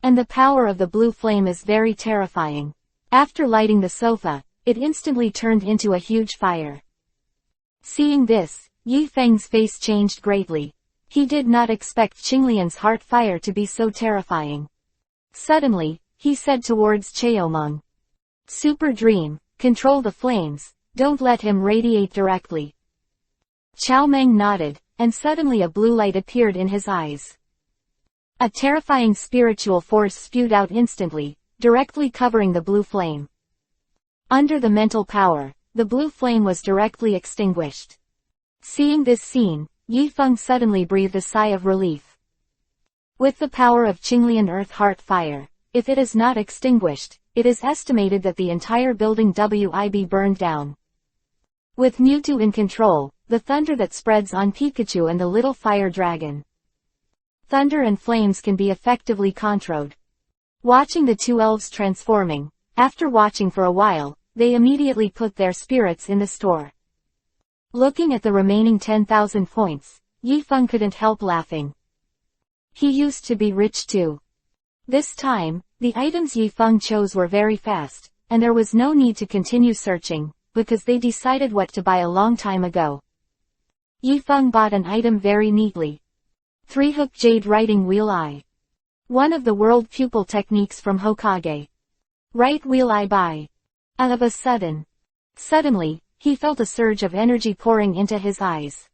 And the power of the blue flame is very terrifying. After lighting the sofa, it instantly turned into a huge fire. Seeing this, Yifeng's face changed greatly. He did not expect Qinglian's heart fire to be so terrifying. Suddenly, he said towards Cheomeng, "Super Dream, control the flames, don't let him radiate directly." Xiaomeng nodded, and suddenly a blue light appeared in his eyes. A terrifying spiritual force spewed out instantly, directly covering the blue flame. Under the mental power, the blue flame was directly extinguished. Seeing this scene, Yifeng suddenly breathed a sigh of relief. With the power of Qinglian Earth Heart Fire, if it is not extinguished, it is estimated that the entire building will be burned down. With Mewtwo in control, the thunder that spreads on Pikachu and the little fire dragon. Thunder and flames can be effectively controlled. Watching the two elves transforming, after watching for a while, they immediately put their spirits in the store. Looking at the remaining 10,000 points, Yifeng couldn't help laughing. He used to be rich too. This time, the items Yifeng chose were very fast, and there was no need to continue searching, because they decided what to buy a long time ago. Yifeng bought an item very neatly. 3-hook jade writing wheel eye. One of the world pupil techniques from Hokage. Right wheel eye buy. Of a sudden. Suddenly, he felt a surge of energy pouring into his eyes.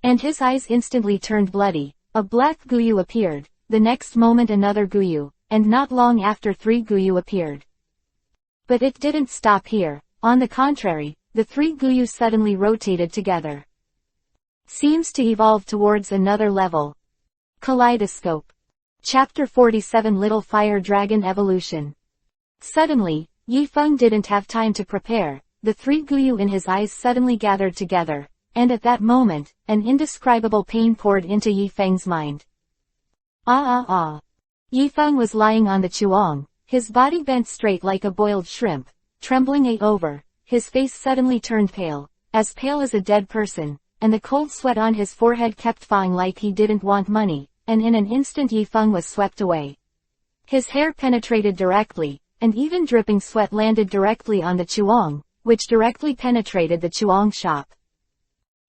And his eyes instantly turned bloody. A black Guyu appeared, the next moment another Guyu, and not long after 3 Guyu appeared. But it didn't stop here. On the contrary, the 3 Guyu suddenly rotated together. Seems to evolve towards another level. Kaleidoscope. Chapter 47 Little Fire Dragon Evolution. Suddenly, Yifeng didn't have time to prepare. The 3 Guyu in his eyes suddenly gathered together, and at that moment, an indescribable pain poured into Yifeng's mind. Yifeng was lying on the chuang, his body bent straight like a boiled shrimp, trembling over, his face suddenly turned pale as a dead person, and the cold sweat on his forehead kept falling like he didn't want money, and in an instant Yifeng was swept away. His hair penetrated directly, and even dripping sweat landed directly on the chuang, which directly penetrated the chuang shop.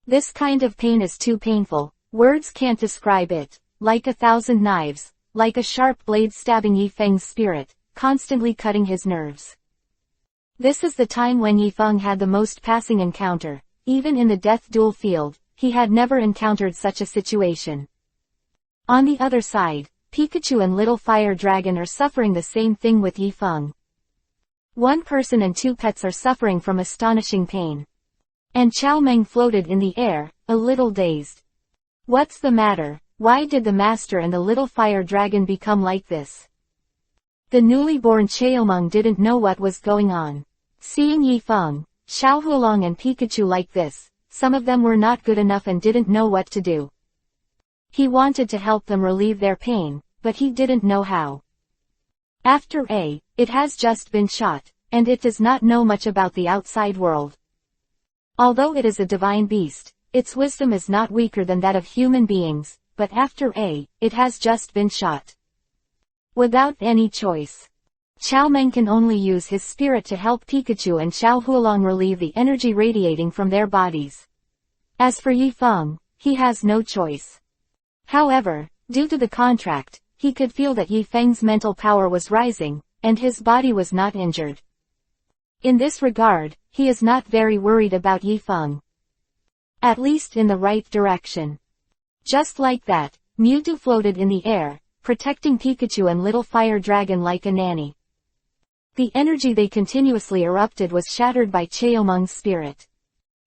This kind of pain is too painful, words can't describe it, like 1,000 knives, like a sharp blade stabbing Yifeng's spirit, constantly cutting his nerves. This is the time when Yifeng had the most passing encounter. Even in the death duel field, he had never encountered such a situation. On the other side, Pikachu and Little Fire Dragon are suffering the same thing with Yifeng. One person and 2 pets are suffering from astonishing pain. And Xiaomeng floated in the air, a little dazed. What's the matter? Why did the master and the Little Fire Dragon become like this? The newly born Cheomeng didn't know what was going on. Seeing Yifeng, Xiaohualong and Pikachu like this, some of them were not good enough and didn't know what to do. He wanted to help them relieve their pain, but he didn't know how. After it has just been shot, and it does not know much about the outside world. Although it is a divine beast, its wisdom is not weaker than that of human beings, but after it has just been shot. Without any choice. Xiaomeng can only use his spirit to help Pikachu and Xiaohualong relieve the energy radiating from their bodies. As for Yifeng, he has no choice. However, due to the contract, he could feel that Yifeng's mental power was rising, and his body was not injured. In this regard, he is not very worried about Yifeng. At least in the right direction. Just like that, Mewtwo floated in the air, protecting Pikachu and Little Fire Dragon like a nanny. The energy they continuously erupted was shattered by Cheomung's spirit.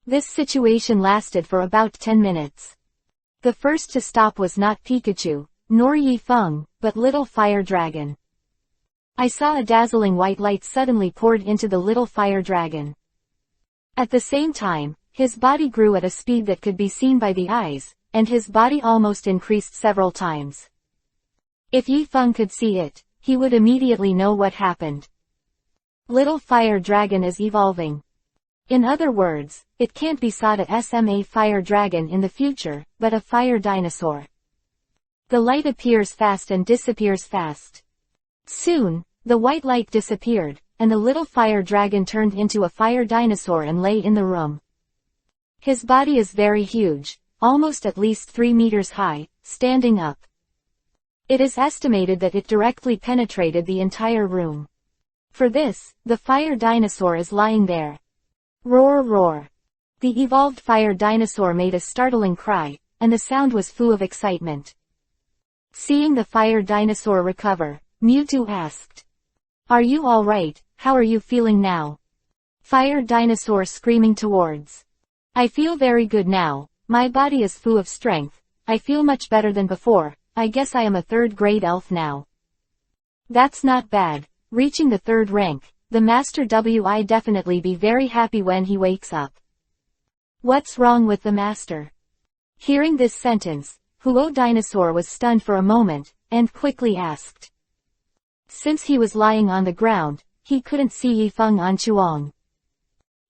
This situation lasted for about 10 minutes. The first to stop was not Pikachu, nor Yifeng, but Little Fire Dragon. I saw a dazzling white light suddenly poured into the Little Fire Dragon. At the same time, his body grew at a speed that could be seen by the eyes, and his body almost increased several times. If Yifeng could see it, he would immediately know what happened. Little Fire Dragon is evolving. In other words, it can't be sought a SMA Fire Dragon in the future, but a Fire Dinosaur. The light appears fast and disappears fast. Soon, the white light disappeared, and the Little Fire Dragon turned into a Fire Dinosaur and lay in the room. His body is very huge, almost at least 3 meters high, standing up. It is estimated that it directly penetrated the entire room. For this, the Fire Dinosaur is lying there. Roar roar. The evolved Fire Dinosaur made a startling cry, and the sound was full of excitement. Seeing the Fire Dinosaur recover, Mewtwo asked, "Are you alright? How are you feeling now?" Fire Dinosaur screaming towards, "I feel very good now, my body is full of strength, I feel much better than before, I guess I am a 3rd grade elf now." That's not bad, reaching the 3rd rank, the Master will definitely be very happy when he wakes up. What's wrong with the Master? Hearing this sentence, Huo Dinosaur was stunned for a moment, and quickly asked. Since he was lying on the ground, he couldn't see Yifeng on Chuang.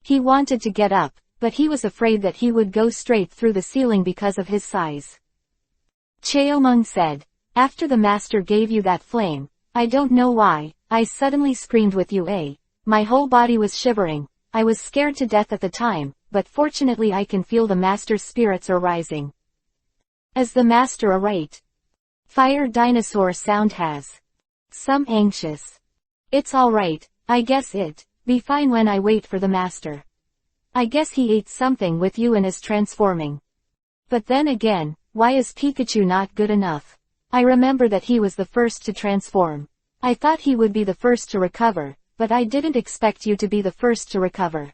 He wanted to get up, but he was afraid that he would go straight through the ceiling because of his size. Cheomung said, "After the Master gave you that flame, I don't know why, I suddenly screamed with you. My whole body was shivering, I was scared to death at the time, but fortunately I can feel the Master's spirits are rising." Is the Master alright? Fire Dinosaur sound has some anxious. It's alright, I guess it be fine when I wait for the Master. I guess he ate something with you and is transforming. But then again, why is Pikachu not good enough? I remember that he was the first to transform. I thought he would be the first to recover, but I didn't expect you to be the first to recover.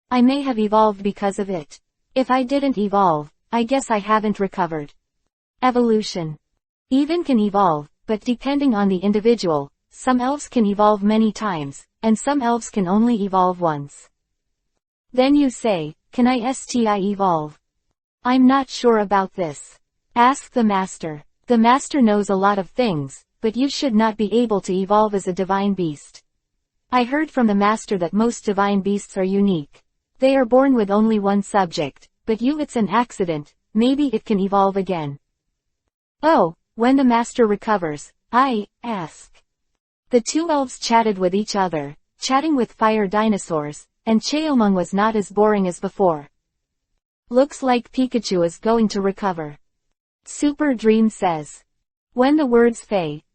I may have evolved because of it. If I didn't evolve, I guess I haven't recovered. Evolution. Even can evolve, but depending on the individual, some elves can evolve many times, and some elves can only evolve once. Then you say, can I evolve? I'm not sure about this. Ask the Master. The Master knows a lot of things, but you should not be able to evolve as a divine beast. I heard from the Master that most divine beasts are unique. They are born with only one subject, but it's an accident, maybe it can evolve again. Oh, when the Master recovers, I ask. The 2 elves chatted with each other, chatting with Fire Dinosaurs, and Cheomung was not as boring as before. Looks like Pikachu is going to recover. Super Dream says. When the words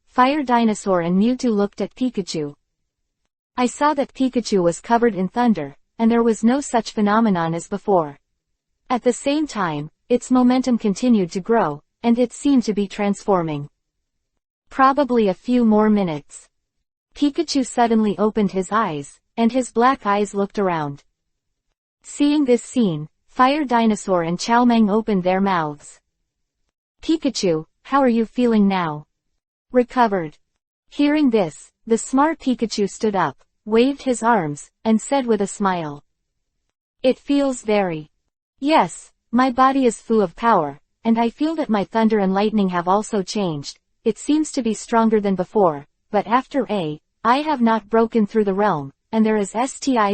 Fire Dinosaur and Mewtwo looked at Pikachu, I saw that Pikachu was covered in thunder, and there was no such phenomenon as before. At the same time, its momentum continued to grow, and it seemed to be transforming. Probably a few more minutes. Pikachu suddenly opened his eyes, and his black eyes looked around. Seeing this scene, Fire Dinosaur and Chaomeng opened their mouths. Pikachu, how are you feeling now? Recovered. Hearing this, the smart Pikachu stood up, waved his arms, and said with a smile. It feels very. Yes, my body is full of power, and I feel that my thunder and lightning have also changed. It seems to be stronger than before, but after I have not broken through the realm, and there is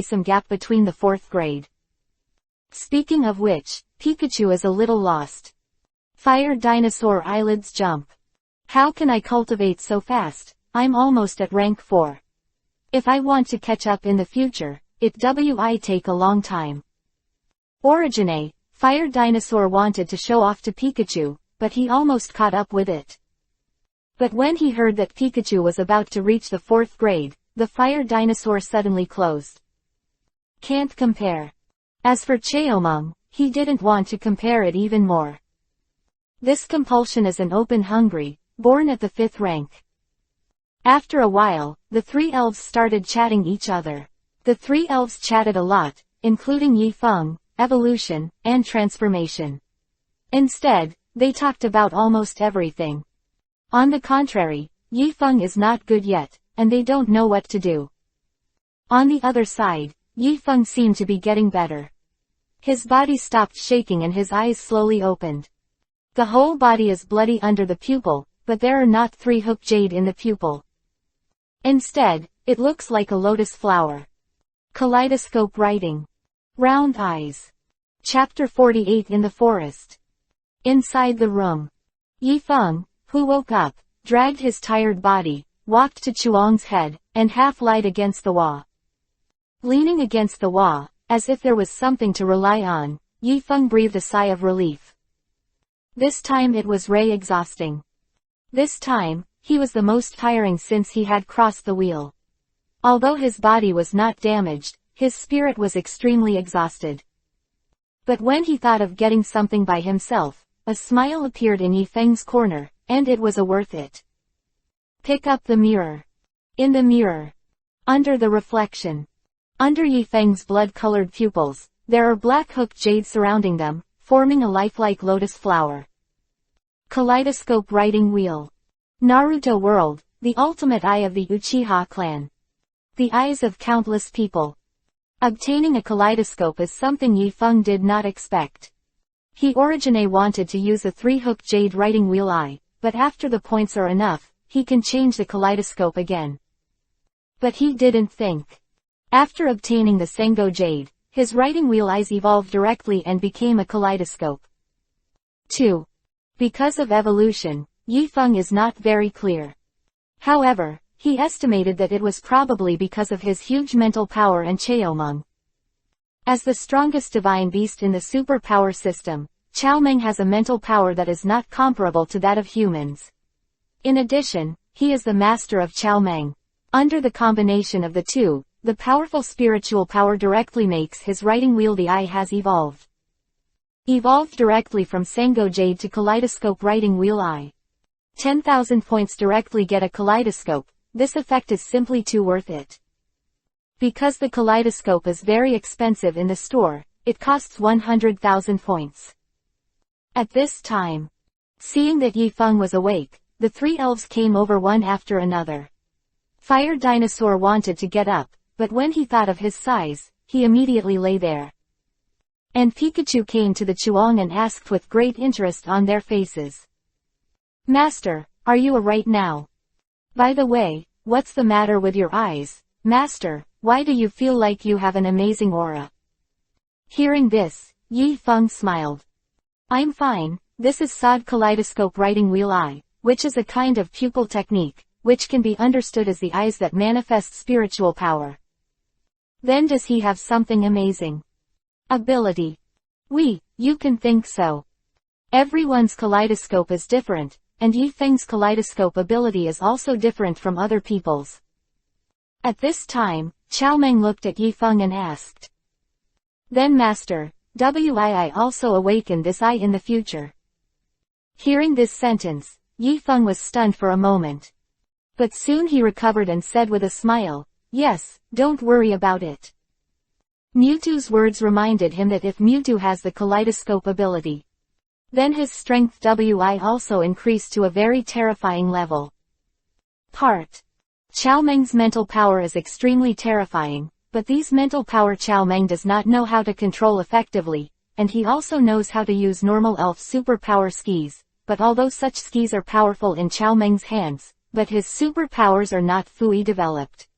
some gap between the 4th grade. Speaking of which, Pikachu is a little lost. Fire Dinosaur eyelids jump. How can I cultivate so fast? I'm almost at rank 4. If I want to catch up in the future, it will take a long time. Origine, Fire Dinosaur wanted to show off to Pikachu, but he almost caught up with it. But when he heard that Pikachu was about to reach the 4th grade, the Fire Dinosaur suddenly closed. Can't compare. As for Cheomung, he didn't want to compare it even more. This compulsion is an open hungry, born at the 5th rank. After a while, the three elves started chatting each other. The three elves chatted a lot, including Yifeng, evolution, and transformation. Instead, they talked about almost everything. On the contrary, Yifeng is not good yet, and they don't know what to do. On the other side, Yifeng seemed to be getting better. His body stopped shaking and his eyes slowly opened. The whole body is bloody under the pupil, but there are not 3 hook jade in the pupil. Instead, it looks like a lotus flower. Kaleidoscope writing. Round eyes. Chapter 48 in the forest. Inside the room. Yifeng, who woke up, dragged his tired body, walked to Chuang's head, and half lied against the wall. Leaning against the wall, as if there was something to rely on, Yifeng breathed a sigh of relief. This time it was exhausting. This time, he was the most tiring since he had crossed the wheel. Although his body was not damaged, his spirit was extremely exhausted. But when he thought of getting something by himself, a smile appeared in Yifeng's corner, and it was worth it. Pick up the mirror. In the mirror. Under the reflection. Under Yifeng's blood-colored pupils, there are black hook jade surrounding them, forming a lifelike lotus flower. Kaleidoscope writing wheel. Naruto World, the ultimate eye of the Uchiha clan. The eyes of countless people. Obtaining a kaleidoscope is something Yifeng did not expect. He originally wanted to use a 3-hook jade writing wheel eye, but after the points are enough, he can change the kaleidoscope again. But he didn't think. After obtaining the Sengo jade, his writing wheel eyes evolved directly and became a kaleidoscope. 2. Because of evolution, Yifeng is not very clear. However, he estimated that it was probably because of his huge mental power and Chaomeng. As the strongest divine beast in the superpower system, Chaomeng has a mental power that is not comparable to that of humans. In addition, he is the master of Chaomeng. Under the combination of the two, the powerful spiritual power directly makes his writing wheel the eye has evolved. Evolved directly from Sengo jade to kaleidoscope writing wheel eye. 10,000 points directly get a kaleidoscope. This effect is simply too worth it. Because the kaleidoscope is very expensive in the store, it costs 100,000 points. At this time, seeing that Yifeng was awake, the 3 elves came over one after another. Fire Dinosaur wanted to get up, but when he thought of his size, he immediately lay there. And Pikachu came to the Chuang and asked with great interest on their faces. Master, are you alright now? By the way, what's the matter with your eyes, Master? Why do you feel like you have an amazing aura? Hearing this, Yifeng smiled. I'm fine, this is Sod Kaleidoscope Writing Wheel Eye, which is a kind of pupil technique, which can be understood as the eyes that manifest spiritual power. Then does he have something amazing? Ability. You can think so. Everyone's kaleidoscope is different, and Yifeng's kaleidoscope ability is also different from other people's. At this time, Chaomeng looked at Yifeng and asked. Then Master, will also awaken this eye in the future? Hearing this sentence, Yifeng was stunned for a moment. But soon he recovered and said with a smile, yes, don't worry about it. Mewtwo's words reminded him that if Mewtwo has the kaleidoscope ability, then his strength will also increase to a very terrifying level. Chaomeng's mental power is extremely terrifying, but these mental power Chaomeng does not know how to control effectively, and he also knows how to use normal elf superpower skis, but although such skis are powerful in Chaomeng's hands, but his superpowers are not fully developed.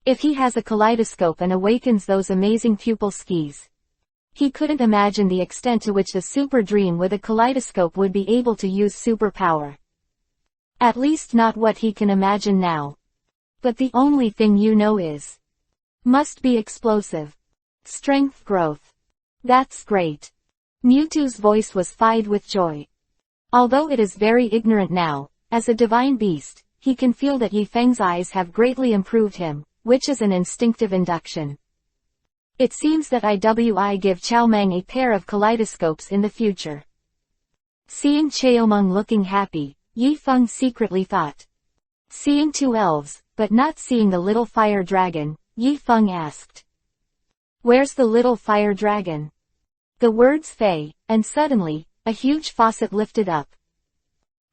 If he has a kaleidoscope and awakens those amazing pupil skis, he couldn't imagine the extent to which the super dream with a kaleidoscope would be able to use superpower. At least not what he can imagine now. But the only thing you know is, must be explosive. Strength growth. That's great. Mewtwo's voice was filled with joy. Although it is very ignorant now, as a divine beast, he can feel that Yifeng's eyes have greatly improved him, which is an instinctive induction. It seems that I give Chaomeng a pair of kaleidoscopes in the future. Seeing Chaomeng looking happy, Yifeng secretly thought. Seeing two elves, but not seeing the little fire dragon, Yifeng asked. Where's the little fire dragon? The words fey, and suddenly, a huge faucet lifted up.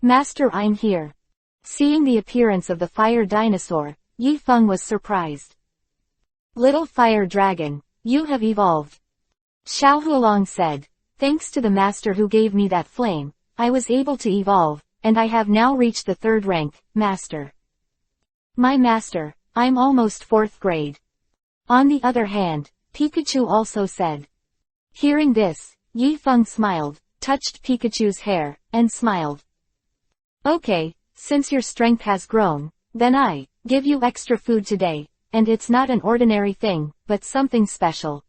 Master, I'm here. Seeing the appearance of the fire dinosaur, Yifeng was surprised. Little fire dragon, you have evolved. Xiaohualong said. Thanks to the master who gave me that flame, I was able to evolve, and I have now reached the 3rd rank, master. My master, I'm almost 4th grade. On the other hand, Pikachu also said. Hearing this, Yifeng smiled, touched Pikachu's hair, and smiled. Okay, since your strength has grown, then I give you extra food today, and it's not an ordinary thing, but something special.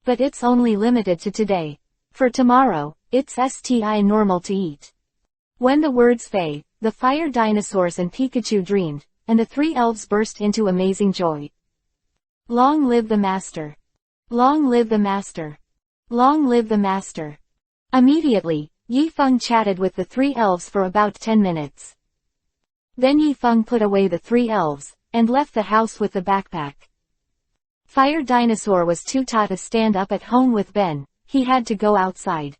But it's only limited to today. For tomorrow, it's STI normal to eat. When the words fey, the fire dinosaurs and Pikachu dreamed, and the 3 elves burst into amazing joy. Long live the master! Long live the master! Long live the master! Immediately, Yifeng chatted with the 3 elves for about 10 minutes. Then Yifeng put away the 3 elves, and left the house with the backpack. Fire Dinosaur was too tired to stand up at home with Ben, he had to go outside.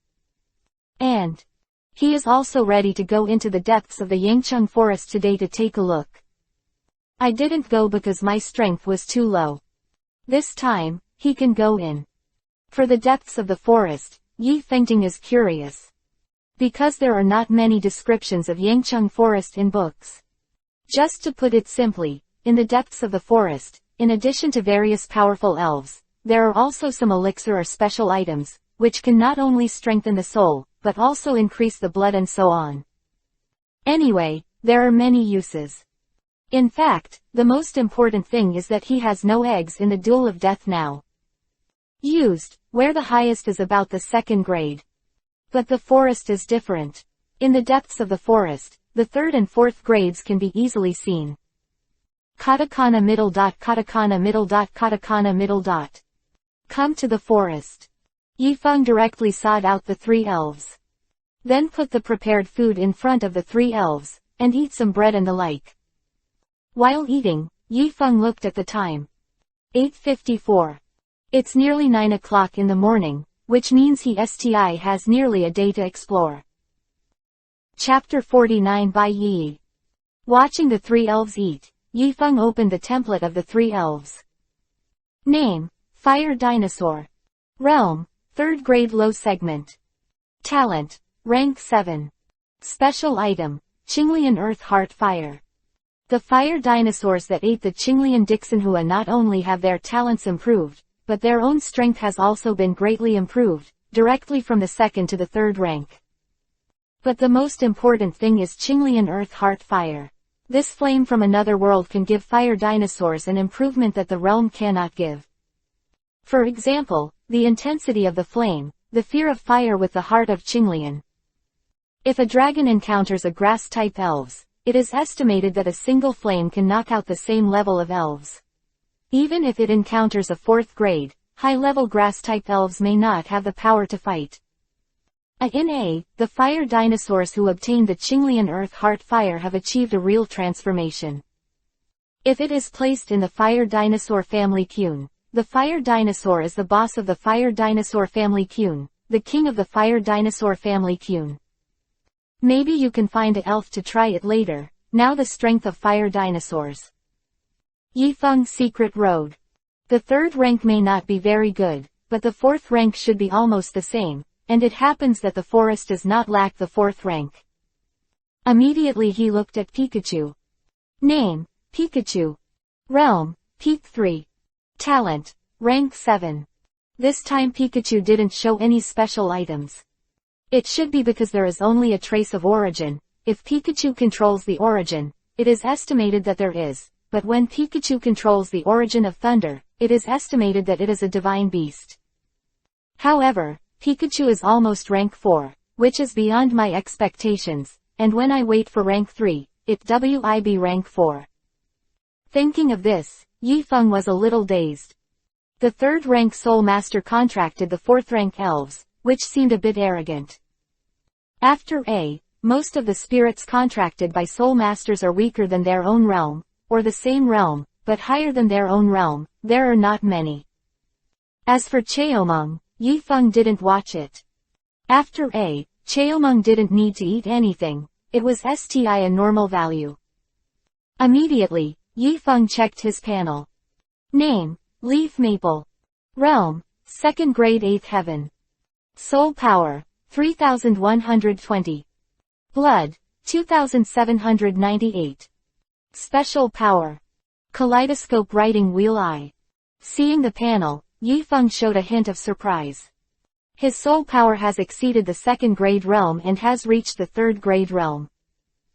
And he is also ready to go into the depths of the Yangcheng forest today to take a look. I didn't go because my strength was too low. This time, he can go in. For the depths of the forest, Yi Fengting is curious. Because there are not many descriptions of Yangcheng forest in books. Just to put it simply, in the depths of the forest, in addition to various powerful elves, there are also some elixir or special items, which can not only strengthen the soul, but also increase the blood and so on. Anyway, there are many uses. In fact, the most important thing is that he has no eggs in the Duel of Death now. Used, where the highest is about the 2nd grade. But the forest is different. In the depths of the forest, the 3rd and 4th grades can be easily seen. Katakana middle dot katakana middle dot katakana middle dot. Come to the forest. Yifeng directly sought out the 3 elves. Then put the prepared food in front of the 3 elves, and eat some bread and the like. While eating, Yifeng looked at the time. 8:54. It's nearly 9 o'clock in the morning, which means he has nearly a day to explore. Chapter 49 by Yi. Watching the 3 elves eat, Yifeng opened the template of the 3 elves. Name, Fire Dinosaur. Realm, 3rd grade low segment. Talent, rank 7. Special item, Qinglian Earth Heart Fire. The fire dinosaurs that ate the Qinglian Dixonhua not only have their talents improved, but their own strength has also been greatly improved, directly from the 2nd to the 3rd rank. But the most important thing is Qinglian Earth Heart Fire. This flame from another world can give fire dinosaurs an improvement that the realm cannot give. For example, the intensity of the flame, the fear of fire with the heart of Qinglian. If a dragon encounters a grass-type elves, it is estimated that a single flame can knock out the same level of elves. Even if it encounters a 4th grade, high-level grass-type elves may not have the power to fight. The fire dinosaurs who obtained the Qinglian Earth Heart Fire have achieved a real transformation. If it is placed in the fire dinosaur family Qun, the fire dinosaur is the boss of the fire dinosaur family Qun, the king of the fire dinosaur family Qun. Maybe you can find an elf to try it later. Now the strength of fire dinosaurs. Yifeng Secret Road. The 3rd rank may not be very good, but the 4th rank should be almost the same, and it happens that the forest does not lack the 4th rank. Immediately he looked at Pikachu. Name, Pikachu. Realm, Peak 3. Talent, rank 7. This time Pikachu didn't show any special items. It should be because there is only a trace of origin. If Pikachu controls the origin, it is estimated that there is, but when Pikachu controls the origin of thunder, it is estimated that it is a divine beast. However, Pikachu is almost rank 4, which is beyond my expectations, and when I wait for rank 3, it will be rank 4. Thinking of this, Yifeng was a little dazed. The 3rd rank Soulmaster contracted the 4th rank elves, which seemed a bit arrogant. After most of the spirits contracted by Soulmasters are weaker than their own realm, or the same realm, but higher than their own realm. There are not many. As for Cheomung, Yifeng didn't watch it. After Cheomung didn't need to eat anything, it was STI a normal value. Immediately, Yifeng checked his panel. Name, Leaf Maple. Realm, 2nd grade 8th heaven. Soul power, 3120. Blood, 2798. Special power. Kaleidoscope writing wheel eye. Seeing the panel, Yifeng showed a hint of surprise. His soul power has exceeded the 2nd grade realm and has reached the 3rd grade realm.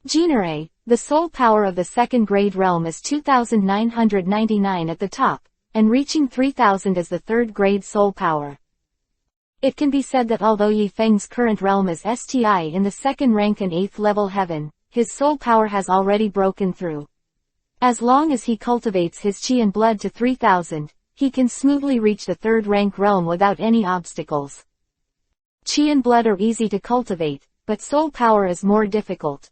Genere, the soul power of the 2nd grade realm is 2999 at the top, and reaching 3000 is the 3rd grade soul power. It can be said that although Yifeng's current realm is STI in the 2nd rank and 8th level heaven, his soul power has already broken through. As long as he cultivates his chi and blood to 3000, he can smoothly reach the 3rd rank realm without any obstacles. Chi and blood are easy to cultivate, but soul power is more difficult.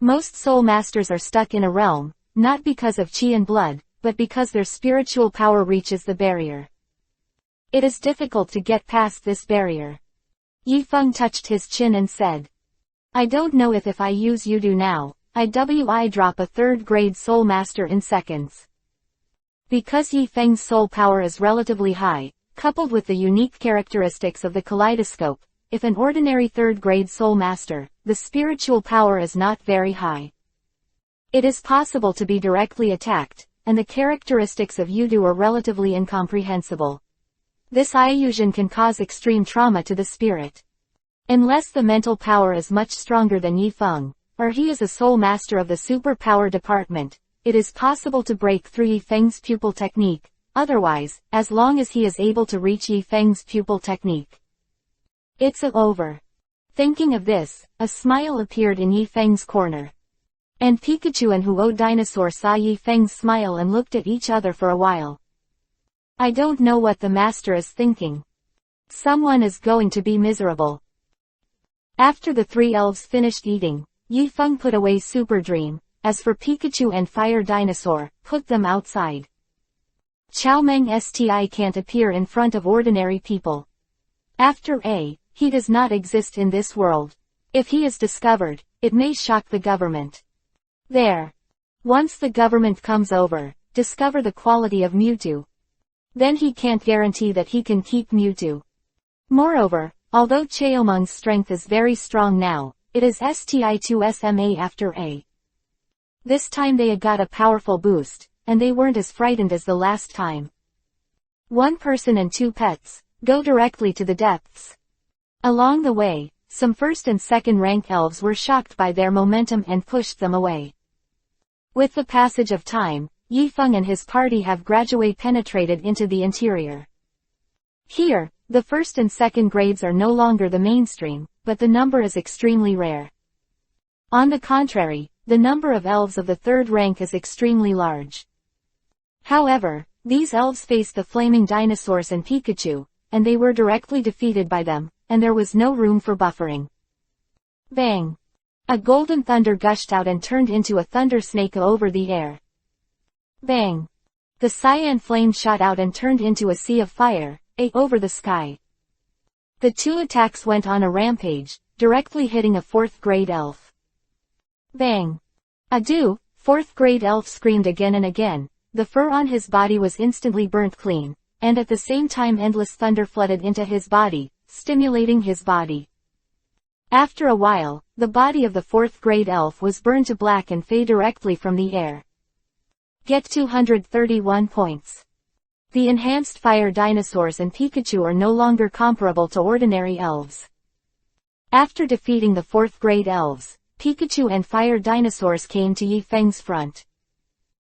Most soul masters are stuck in a realm, not because of chi and blood, but because their spiritual power reaches the barrier. It is difficult to get past this barrier. Yifeng touched his chin and said, I don't know if I use Yudu now, I drop a 3rd grade soul master in seconds. Because Yifeng's soul power is relatively high, coupled with the unique characteristics of the kaleidoscope, if an ordinary 3rd grade soul master, the spiritual power is not very high. It is possible to be directly attacked, and the characteristics of Yudu are relatively incomprehensible. This illusion can cause extreme trauma to the spirit. Unless the mental power is much stronger than Yifeng, or he is a soul master of the superpower department, it is possible to break through Yifeng's pupil technique. Otherwise, as long as he is able to reach Yifeng's pupil technique, it's over. Thinking of this, a smile appeared in Yifeng's corner. And Pikachu and Huo Dinosaur saw Yifeng's smile and looked at each other for a while. I don't know what the master is thinking. Someone is going to be miserable. After the 3 elves finished eating, Yifeng put away Super Dream. As for Pikachu and Fire Dinosaur, put them outside. Xiaomeng STI can't appear in front of ordinary people. After he does not exist in this world. If he is discovered, it may shock the government. There. Once the government comes over, discover the quality of Mewtwo. Then he can't guarantee that he can keep Mewtwo. Moreover, although Cheomung's strength is very strong now, it is STI2 SMA after This time they had got a powerful boost, and they weren't as frightened as the last time. 1 person and 2 pets, go directly to the depths. Along the way, some 1st and 2nd rank elves were shocked by their momentum and pushed them away. With the passage of time, Yifeng and his party have gradually penetrated into the interior. Here, the 1st and 2nd grades are no longer the mainstream, but the number is extremely rare. On the contrary, the number of elves of the 3rd rank is extremely large. However, these elves faced the flaming dinosaurs and Pikachu, and they were directly defeated by them, and there was no room for buffering. Bang! A golden thunder gushed out and turned into a thunder snake over the air. Bang! The cyan flame shot out and turned into a sea of fire, over the sky. The 2 attacks went on a rampage, directly hitting a 4th grade elf. Bang! Adieu, 4th grade elf screamed again and again. The fur on his body was instantly burnt clean, and at the same time endless thunder flooded into his body, stimulating his body. After a while, the body of the 4th grade elf was burned to black and fade directly from the air. Get 231 points. The enhanced fire dinosaurs and Pikachu are no longer comparable to ordinary elves. After defeating the 4th grade elves, Pikachu and fire dinosaurs came to Yifeng's front.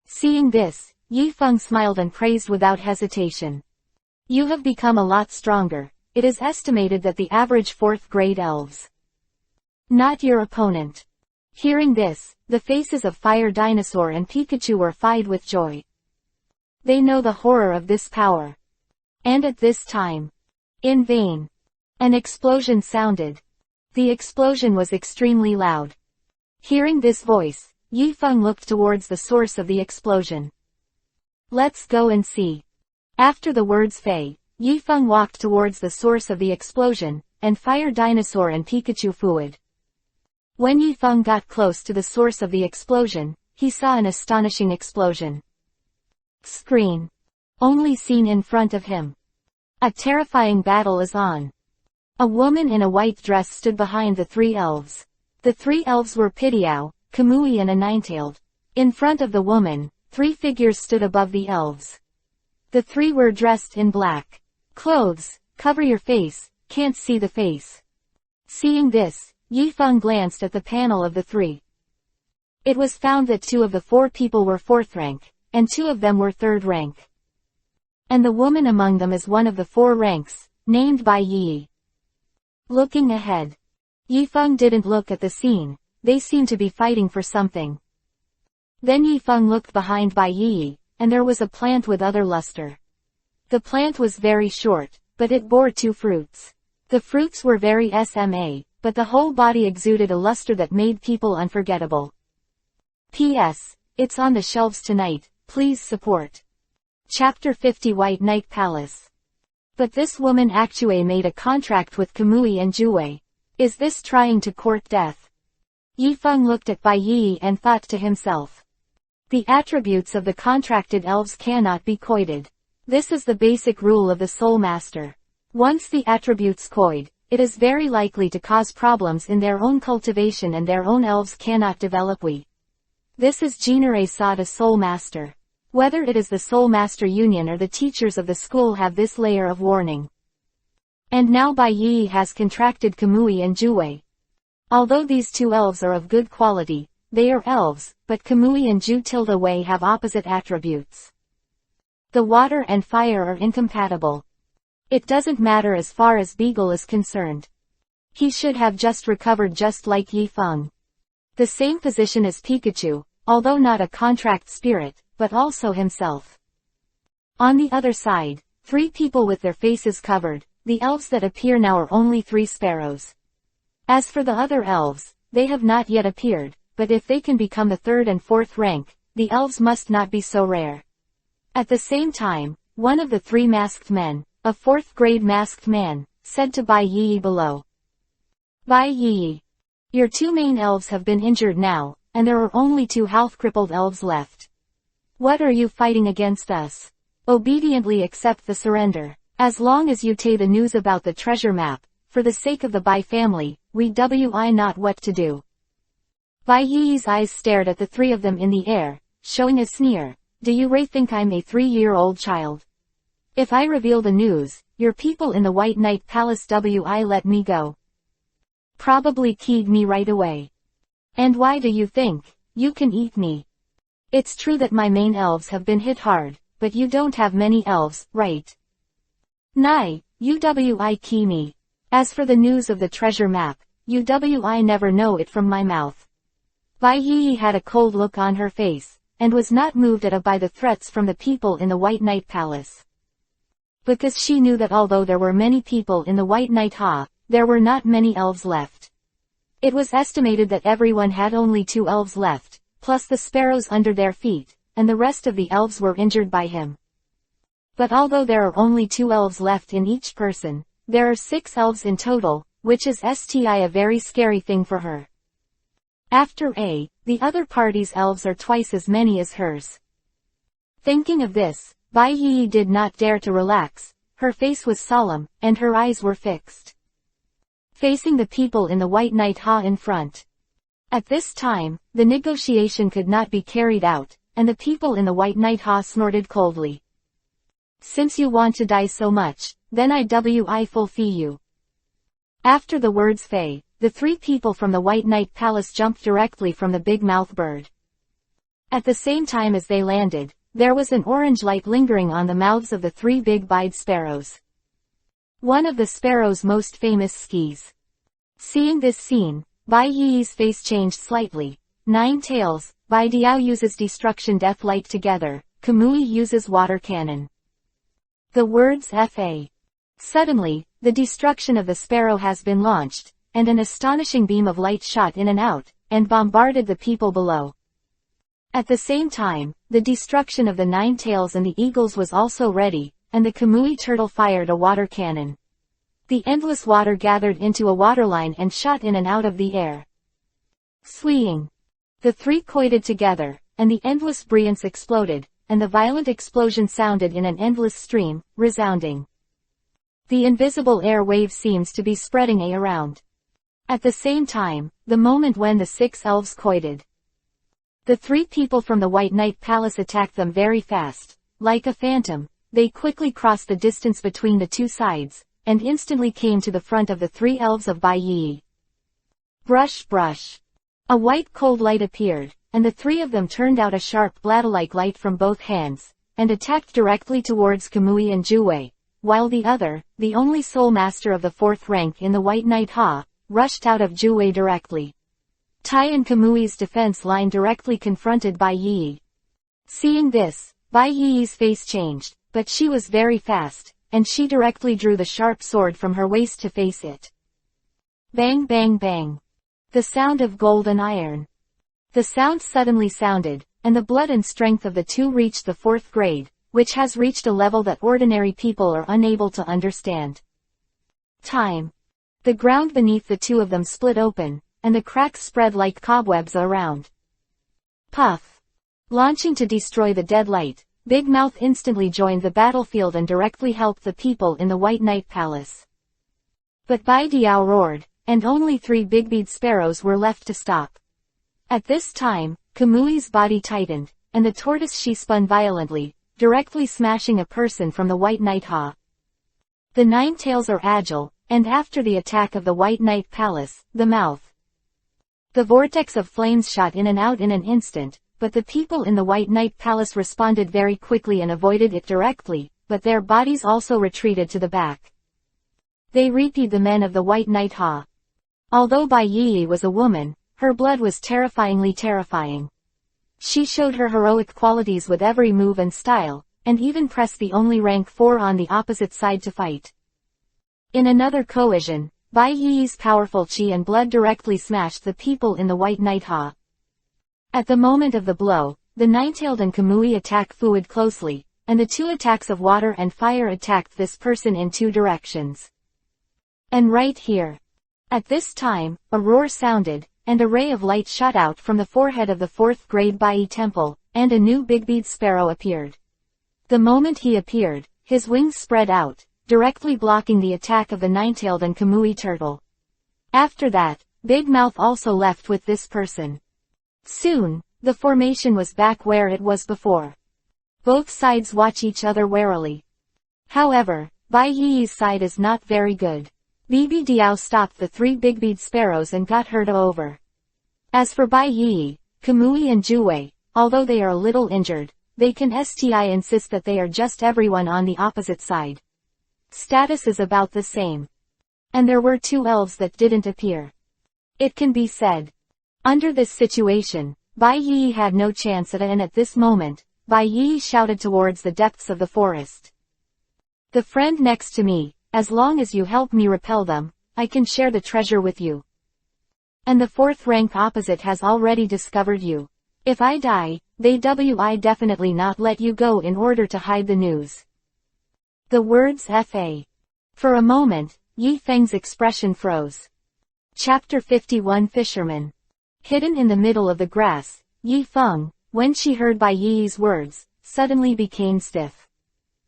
Seeing this, Yifeng smiled and praised without hesitation. You have become a lot stronger. It is estimated that the average 4th grade elves. Not your opponent. Hearing this, the faces of Fire Dinosaur and Pikachu were filled with joy. They know the horror of this power. And at this time, in vain, an explosion sounded. The explosion was extremely loud. Hearing this voice, Yifeng looked towards the source of the explosion. Let's go and see. After the words Fei, Yifeng walked towards the source of the explosion, and Fire Dinosaur and Pikachu followed. When Yifeng got close to the source of the explosion, he saw an astonishing explosion. Screen. Only seen in front of him. A terrifying battle is on. A woman in a white dress stood behind the three elves. The three elves were Pidiao, Kamui and a Ninetailed. In front of the woman, three figures stood above the elves. The three were dressed in black clothes. Cover your face, can't see the face. Seeing this, Yifeng glanced at the panel of the three. It was found that 2 of the 4 people were 4th rank, and 2 of them were 3rd rank. And the woman among them is one of the 4 ranks, named Bai Yi. Looking ahead. Yifeng didn't look at the scene, they seemed to be fighting for something. Then Yifeng looked behind Bai Yi, and there was a plant with other luster. The plant was very short, but it bore 2 fruits. The fruits were very SMA, but the whole body exuded a luster that made people unforgettable. P.S. It's on the shelves tonight, please support. Chapter 50 White Knight Palace. But this woman Actue made a contract with Kamui and Jue. Is this trying to court death? Yifeng looked at Bai Yi and thought to himself. The attributes of the contracted elves cannot be coited. This is the basic rule of the Soulmaster. Once the attributes coid, it is very likely to cause problems in their own cultivation and their own elves cannot develop. This is Genere Sa to Soulmaster. Whether it is the Soulmaster Union or the teachers of the school have this layer of warning. And now Bai Yi has contracted Kamui and Jue. Although these 2 elves are of good quality, they are elves, but Kamui and Ju Tilda Wei have opposite attributes. The water and fire are incompatible. It doesn't matter as far as Beagle is concerned. He should have just recovered just like Yifeng. The same position as Pikachu, although not a contract spirit, but also himself. On the other side, 3 people with their faces covered, the elves that appear now are only 3 sparrows. As for the other elves, they have not yet appeared, but if they can become the 3rd and 4th rank, the elves must not be so rare. At the same time, one of the 3 masked men, a 4th grade masked man, said to Bai Yi below. Bai Yi. Your 2 main elves have been injured now, and there are only 2 health-crippled elves left. What are you fighting against us? Obediently accept the surrender. As long as you take the news about the treasure map, for the sake of the Bai family, we wi not what to do. Bai Yi's eyes stared at the 3 of them in the air, showing a sneer. Do you think I'm a 3-year-old child? If I reveal the news, your people in the White Knight Palace wi let me go. Probably keyed me right away. And why do you think you can eat me? It's true that my main elves have been hit hard, but you don't have many elves, right? Nai, uwi key me. As for the news of the treasure map, uwi never know it from my mouth. Bai Yi had a cold look on her face, and was not moved at all by the threats from the people in the White Knight Palace. Because she knew that although there were many people in the White Knight there were not many elves left. It was estimated that everyone had only 2 elves left, plus the sparrows under their feet, and the rest of the elves were injured by him. But although there are only 2 elves left in each person, there are 6 elves in total, which is a very scary thing for her. After the other party's elves are twice as many as hers. Thinking of this, Bai Yi did not dare to relax, her face was solemn, and her eyes were fixed. Facing the people in the White Knight in front. At this time, the negotiation could not be carried out, and the people in the White Knight snorted coldly. Since you want to die so much, then I fulfill you. After the words Fei, the 3 people from the White Knight Palace jumped directly from the big mouth bird. At the same time as they landed, there was an orange light lingering on the mouths of the 3 big-eyed sparrows. One of the sparrows' most famous skis. Seeing this scene, Bai Yi's face changed slightly. 9 tails, Bai Diao uses destruction death light together, Kamui uses water cannon. The words Fa. Suddenly, the destruction of the sparrow has been launched, and an astonishing beam of light shot in and out, and bombarded the people below. At the same time, the destruction of the Nine Tails and the Eagles was also ready, and the Kamui turtle fired a water cannon. The endless water gathered into a waterline and shot in and out of the air. Swinging. The three collided together, and the endless brilliance exploded, and the violent explosion sounded in an endless stream, resounding. The invisible air wave seems to be spreading around. At the same time, the moment when the 6 elves collided. The 3 people from the White Knight Palace attacked them very fast. Like a phantom, they quickly crossed the distance between the 2 sides, and instantly came to the front of the 3 elves of Bai Yi. Brush brush. A white cold light appeared, and the 3 of them turned out a sharp bladder-like light from both hands, and attacked directly towards Kamui and Juwei, while the other, the only Soulmaster of the 4th rank in the White Knight Ha, rushed out of Juwei directly. Tai and Kamui's defense line directly confronted Bai Yi. Seeing this, Bai Yi's face changed, but she was very fast, and she directly drew the sharp sword from her waist to face it. Bang bang bang. The sound of gold and iron. The sound suddenly sounded, and the blood and strength of the 2 reached the 4th grade, which has reached a level that ordinary people are unable to understand. Time. The ground beneath the 2 of them split open, and the cracks spread like cobwebs around. Puff. Launching to destroy the dead light, Big Mouth instantly joined the battlefield and directly helped the people in the White Knight Palace. But Bai Diao roared, and only 3 big-bead sparrows were left to stop. At this time, Kamui's body tightened, and the tortoise she spun violently, directly smashing a person from the White Knight Ha. The 9 tails are agile, and after the attack of the White Knight Palace, the mouth. The vortex of flames shot in and out in an instant, but the people in the White Knight Palace responded very quickly and avoided it directly, but their bodies also retreated to the back. They repeat the men of the White Knight Ha. Although Bai Yi was a woman, her blood was terrifyingly terrifying. She showed her heroic qualities with every move and style, and even pressed the only rank 4 on the opposite side to fight. In another cohesion, Bai Yi's powerful chi and blood directly smashed the people in the White Knight Ha. At the moment of the blow, the Nine-tailed and Kamui attack fluid closely, and the 2 attacks of water and fire attacked this person in 2 directions. And right here. At this time, a roar sounded, and a ray of light shot out from the forehead of the 4th grade Bai Yi temple, and a new big-bead sparrow appeared. The moment he appeared, his wings spread out, directly blocking the attack of the Nine-tailed and Kamui turtle. After that, Big Mouth also left with this person. Soon, the formation was back where it was before. Both sides watch each other warily. However, Bai Yi's side is not very good. Bibi Diao stopped the 3 big-bead sparrows and got her to over. As for Bai Yi, Kamui and Juwei, although they are a little injured, they can insist that they are just everyone on the opposite side. Status is about the same. And there were 2 elves that didn't appear. It can be said. Under this situation, Bai Yi had no chance and at this moment, Bai Yi shouted towards the depths of the forest. The friend next to me, as long as you help me repel them, I can share the treasure with you. And the 4th rank opposite has already discovered you. If I die, they will definitely not let you go in order to hide the news. The words Fa. For a moment, Yi Feng's expression froze. Chapter 51 Fisherman. Hidden in the middle of the grass, Yi Feng, when she heard Bai Yi's words, suddenly became stiff.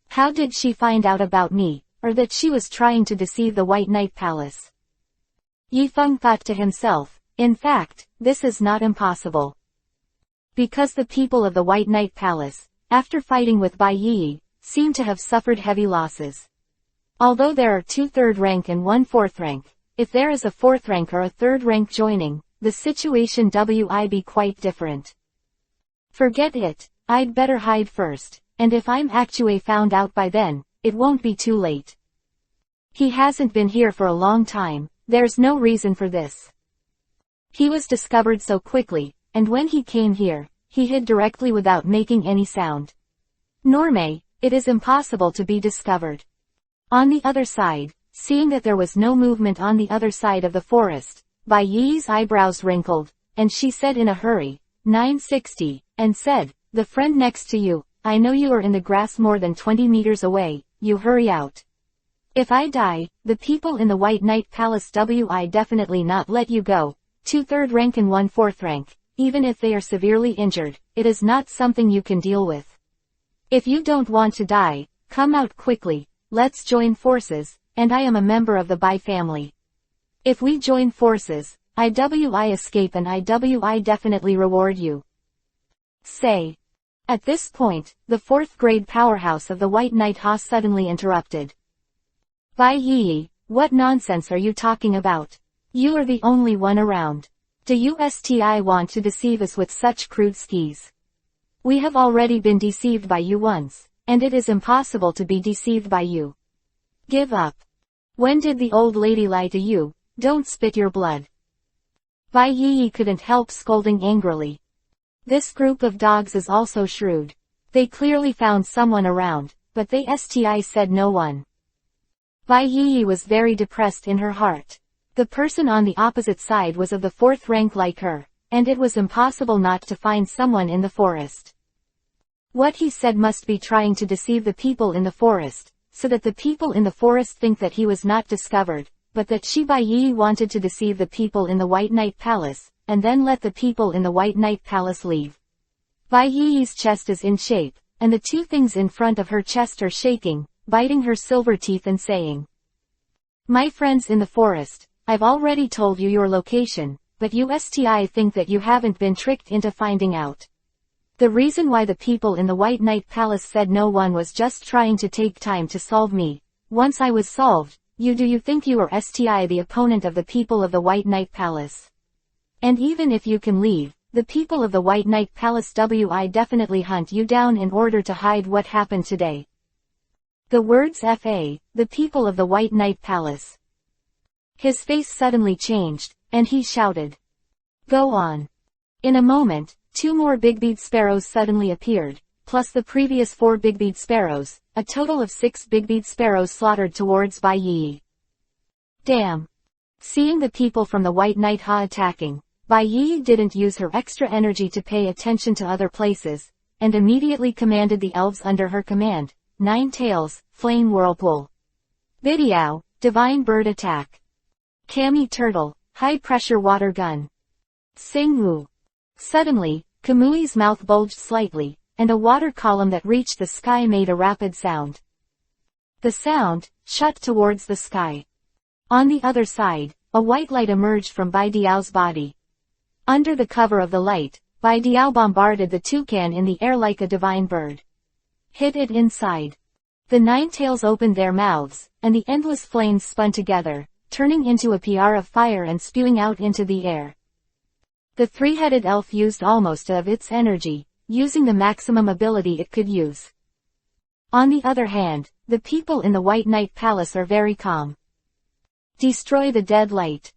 How did she find out about me, or that she was trying to deceive the White Knight Palace? Yi Feng thought to himself, in fact, this is not impossible. Because the people of the White Knight Palace, after fighting with Bai Yi, seem to have suffered heavy losses. Although there are 2 3rd rank and 1 4th rank, if there is a 4th rank or a 3rd rank joining, the situation will be quite different. Forget it, I'd better hide first, and if I'm actually found out by then, it won't be too late. He hasn't been here for a long time, there's no reason for this. He was discovered so quickly, and when he came here, he hid directly without making any sound. Normally, it is impossible to be discovered. On the other side, Seeing that there was no movement on the other side of the forest, Bai Yi's eyebrows wrinkled, and she said in a hurry, 960, and said, "The friend next to you, I know you are in the grass more than 20 meters away, you hurry out. If I die, the people in the White Knight Palace will definitely not let you go, 2/3 rank and 1/4 rank, even if they are severely injured, it is not something you can deal with. If you don't want to die, come out quickly, let's join forces, and I am a member of the Bai family. If we join forces, I escape and I definitely reward you." Say. At this point, the 4th grade powerhouse of the White Knight suddenly interrupted. "Bai Yi, what nonsense are you talking about? You are the only one around. Do you want to deceive us with such crude schemes? We have already been deceived by you once, and it is impossible to be deceived by you. Give up. When did the old lady lie to you? Don't spit your blood." Bai Yi couldn't help scolding angrily. This group of dogs is also shrewd. They clearly found someone around, but they said no one. Bai Yi was very depressed in her heart. The person on the opposite side was of the 4th rank like her, and it was impossible not to find someone in the forest. What he said must be trying to deceive the people in the forest, so that the people in the forest think that he was not discovered, but that she Bai Yi wanted to deceive the people in the White Knight Palace, and then let the people in the White Knight Palace leave. Bai Yi's chest is in shape, and the two things in front of her chest are shaking, biting her silver teeth and saying, "My friends in the forest, I've already told you your location, but you think that you haven't been tricked into finding out. The reason why the people in the White Knight Palace said no one was just trying to take time to solve me. Once I was solved, do you think you are the opponent of the people of the White Knight Palace? And even if you can leave, the people of the White Knight Palace definitely hunt you down in order to hide what happened today." The words the people of the White Knight Palace. His face suddenly changed, and he shouted, "Go on." In a moment, 2 more big-bead sparrows suddenly appeared, plus the previous 4 big-bead sparrows, a total of 6 big-bead sparrows slaughtered towards Bai Yi. Damn. Seeing the people from the White Knight attacking, Bai Yi didn't use her extra energy to pay attention to other places, and immediately commanded the elves under her command, 9 Tails, Flame Whirlpool. Bidiao, Divine Bird Attack. Kami Turtle, High Pressure Water Gun. Singwu. Suddenly, Kamui's mouth bulged slightly, and a water column that reached the sky made a rapid sound. The sound shot towards the sky. On the other side, a white light emerged from Bai Diao's body. Under the cover of the light, Bai Diao bombarded the toucan in the air like a divine bird. Hit it inside. The 9 tails opened their mouths, and the endless flames spun together, turning into a PR of fire and spewing out into the air. The 3-headed elf used almost of its energy, using the maximum ability it could use. On the other hand, the people in the White Knight Palace are very calm. Destroy the dead light.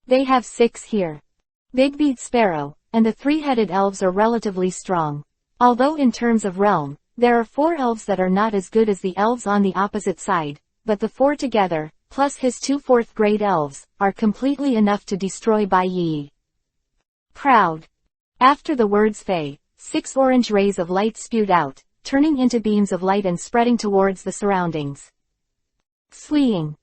They have 6 here. Big-bead sparrow, and the 3-headed elves are relatively strong. Although in terms of realm, there are 4 elves that are not as good as the elves on the opposite side, but the 4 together, plus his 2 4th grade elves, are completely enough to destroy Bai Yi. Proud. After the words Fei, 6 orange rays of light spewed out, turning into beams of light and spreading towards the surroundings. Fleeing.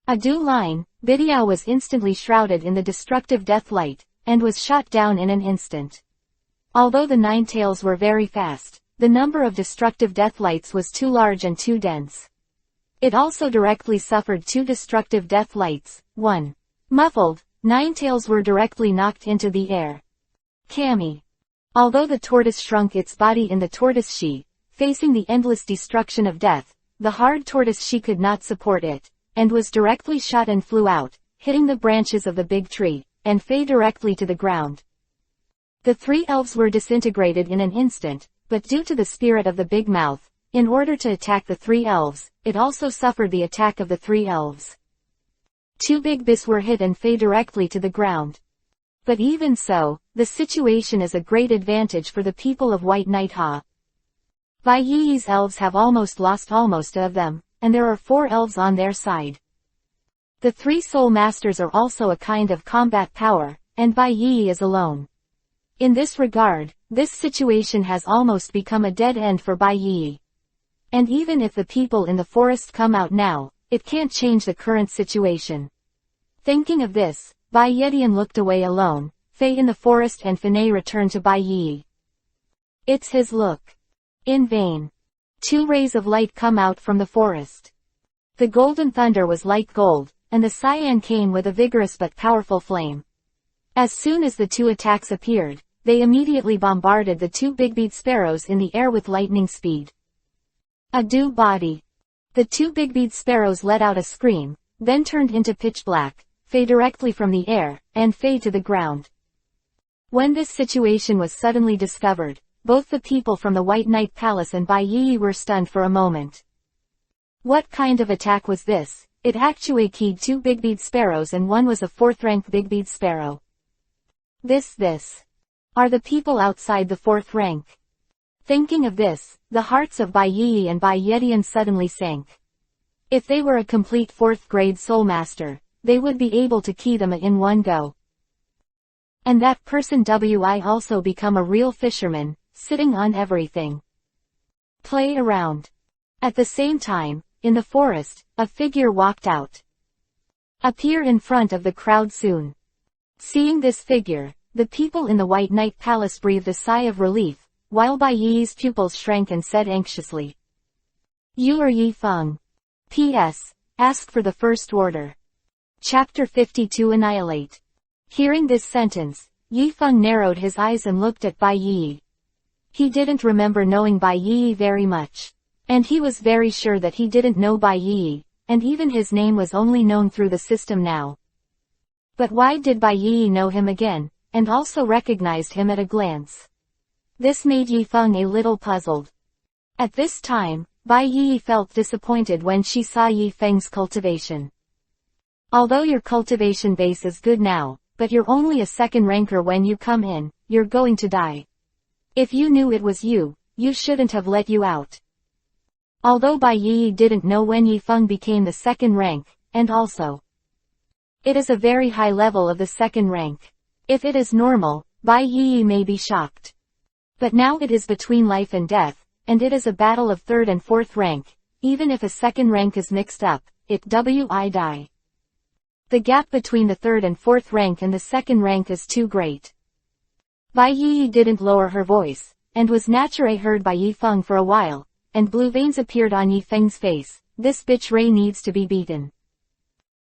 A dew line, Bidiao was instantly shrouded in the destructive death light, and was shot down in an instant. Although the 9 tails were very fast, the number of destructive death lights was too large and too dense. It also directly suffered 2 destructive death lights. 1. Muffled, 9 tails were directly knocked into the air. Kami. Although the tortoise shrunk its body in the tortoise she, facing the endless destruction of death, the hard tortoise she could not support it, and was directly shot and flew out, hitting the branches of the big tree, and fell directly to the ground. The 3 elves were disintegrated in an instant, but due to the spirit of the big mouth, in order to attack the 3 elves, it also suffered the attack of the 3 elves. 2 big bis were hit and fell directly to the ground. But even so, the situation is a great advantage for the people of White Knight Bai Yi's elves have almost lost almost of them, and there are 4 elves on their side. The 3 Soul Masters are also a kind of combat power, and Bai Yi is alone. In this regard, this situation has almost become a dead end for Bai Yi. And even if the people in the forest come out now, it can't change the current situation. Thinking of this, Bai Yedian looked away alone. Fei in the forest and Fanei returned to Bai Yi. It's his look. In vain. 2 rays of light come out from the forest. The golden thunder was like gold, and the cyan came with a vigorous but powerful flame. As soon as the 2 attacks appeared, they immediately bombarded the 2 big-bead sparrows in the air with lightning speed. Adieu body. The 2 big-bead sparrows let out a scream, then turned into pitch black, Fei directly from the air, and Fei to the ground. When this situation was suddenly discovered, both the people from the White Knight Palace and Bai Yi were stunned for a moment. What kind of attack was this? It actually keyed 2 big-bead sparrows and one was a 4th-rank big-bead sparrow. This. Are the people outside the 4th rank? Thinking of this, the hearts of Bai Yi and Bai Yedian suddenly sank. If they were a complete 4th-grade Soulmaster, they would be able to key them in one go. And that person will also become a real fisherman, sitting on everything. Play around. At the same time, in the forest, a figure walked out. Appear in front of the crowd soon. Seeing this figure, the people in the White Knight Palace breathed a sigh of relief, while Bai Yi's pupils shrank and said anxiously. You are Yi Feng. P.S. Ask for the first order. Chapter 52 Annihilate. Hearing this sentence, Yi Feng narrowed his eyes and looked at Bai Yi. He didn't remember knowing Bai Yi very much. And he was very sure that he didn't know Bai Yi, and even his name was only known through the system now. But why did Bai Yi know him again, and also recognized him at a glance? This made Yi Feng a little puzzled. At this time, Bai Yi felt disappointed when she saw Yi Feng's cultivation. Although your cultivation base is good now, but you're only a 2nd ranker when you come in, you're going to die. If you knew it was you, you shouldn't have let you out. Although Bai Yi didn't know when Yi Feng became the 2nd rank, and also, it is a very high level of the 2nd rank. If it is normal, Bai Yi may be shocked. But now it is between life and death, and it is a battle of 3rd and 4th rank. Even if a 2nd rank is mixed up, it will die. The gap between the 3rd and 4th rank and the 2nd rank is too great. Bai Yi didn't lower her voice, and was naturally heard by Yi Feng for a while, and blue veins appeared on Yi Feng's face. This bitch Ray needs to be beaten.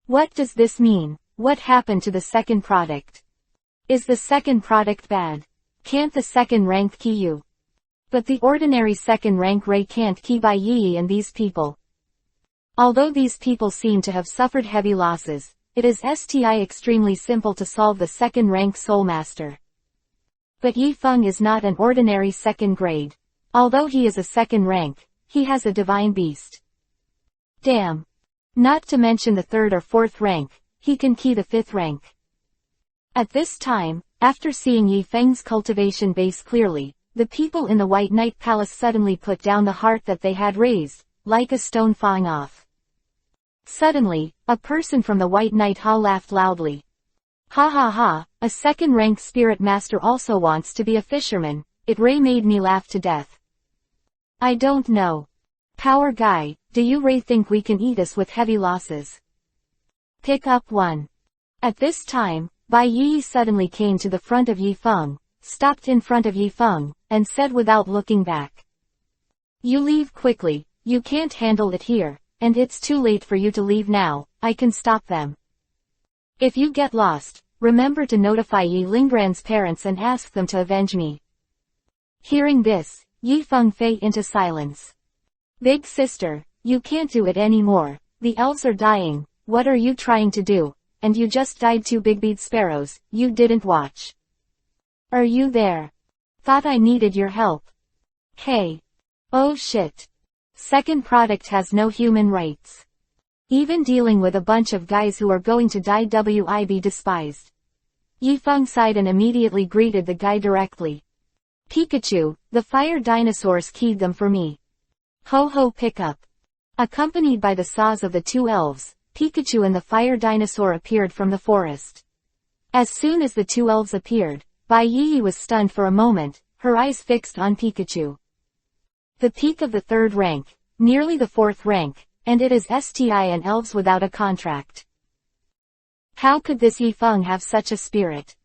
What does this mean? What happened to the 2nd product? Is the 2nd product bad? Can't the 2nd rank key you? But the ordinary 2nd rank Ray can't key Bai Yi and these people. Although these people seem to have suffered heavy losses, it is extremely simple to solve the 2nd rank Soulmaster. But Yi Feng is not an ordinary 2nd grade. Although he is a 2nd rank, he has a divine beast. Damn. Not to mention the 3rd or 4th rank, he can key the 5th rank. At this time, after seeing Yi Feng's cultivation base clearly, the people in the White Knight Palace suddenly put down the heart that they had raised, like a stone falling off. Suddenly, a person from the White Knight Hall laughed loudly. Ha ha ha, a 2nd rank spirit master also wants to be a fisherman. It Ray made me laugh to death. I don't know. Power guy, do you Ray think we can eat us with heavy losses? Pick up one. At this time, Bai Yi suddenly came to the front of Yi Feng, stopped in front of Yi Feng, and said without looking back. You leave quickly, you can't handle it here, and it's too late for you to leave now, I can stop them. If you get lost, remember to notify Yi Lingran's parents and ask them to avenge me. Hearing this, Yi Feng fell into silence. Big sister, you can't do it anymore, the elves are dying, what are you trying to do? And you just died 2 big-bead sparrows, you didn't watch. Are you there? Thought I needed your help. Hey. Oh shit. 2nd product has no human rights. Even dealing with a bunch of guys who are going to die will be despised. Yi Feng sighed and immediately greeted the guy directly. Pikachu, the fire dinosaurs keyed them for me. Ho ho pick up. Accompanied by the saws of the 2 elves, Pikachu and the fire dinosaur appeared from the forest. As soon as the two elves appeared, Bai Yi was stunned for a moment, her eyes fixed on Pikachu. The peak of the third rank, nearly the fourth rank, and it is STI and elves without a contract. How could this Yifeng have such a spirit?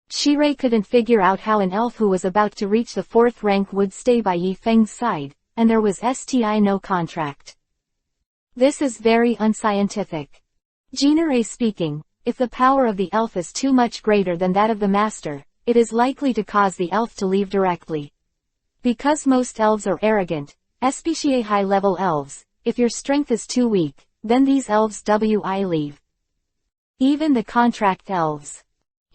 Shirei couldn't figure out how an elf who was about to reach the fourth rank would stay by Yifeng's side, and there was STI no contract. This is very unscientific. Generally speaking, if the power of the elf is too much greater than that of the master, it is likely to cause the elf to leave directly. Because most elves are arrogant, especially high-level elves, if your strength is too weak, then these elves will leave. Even the contract elves.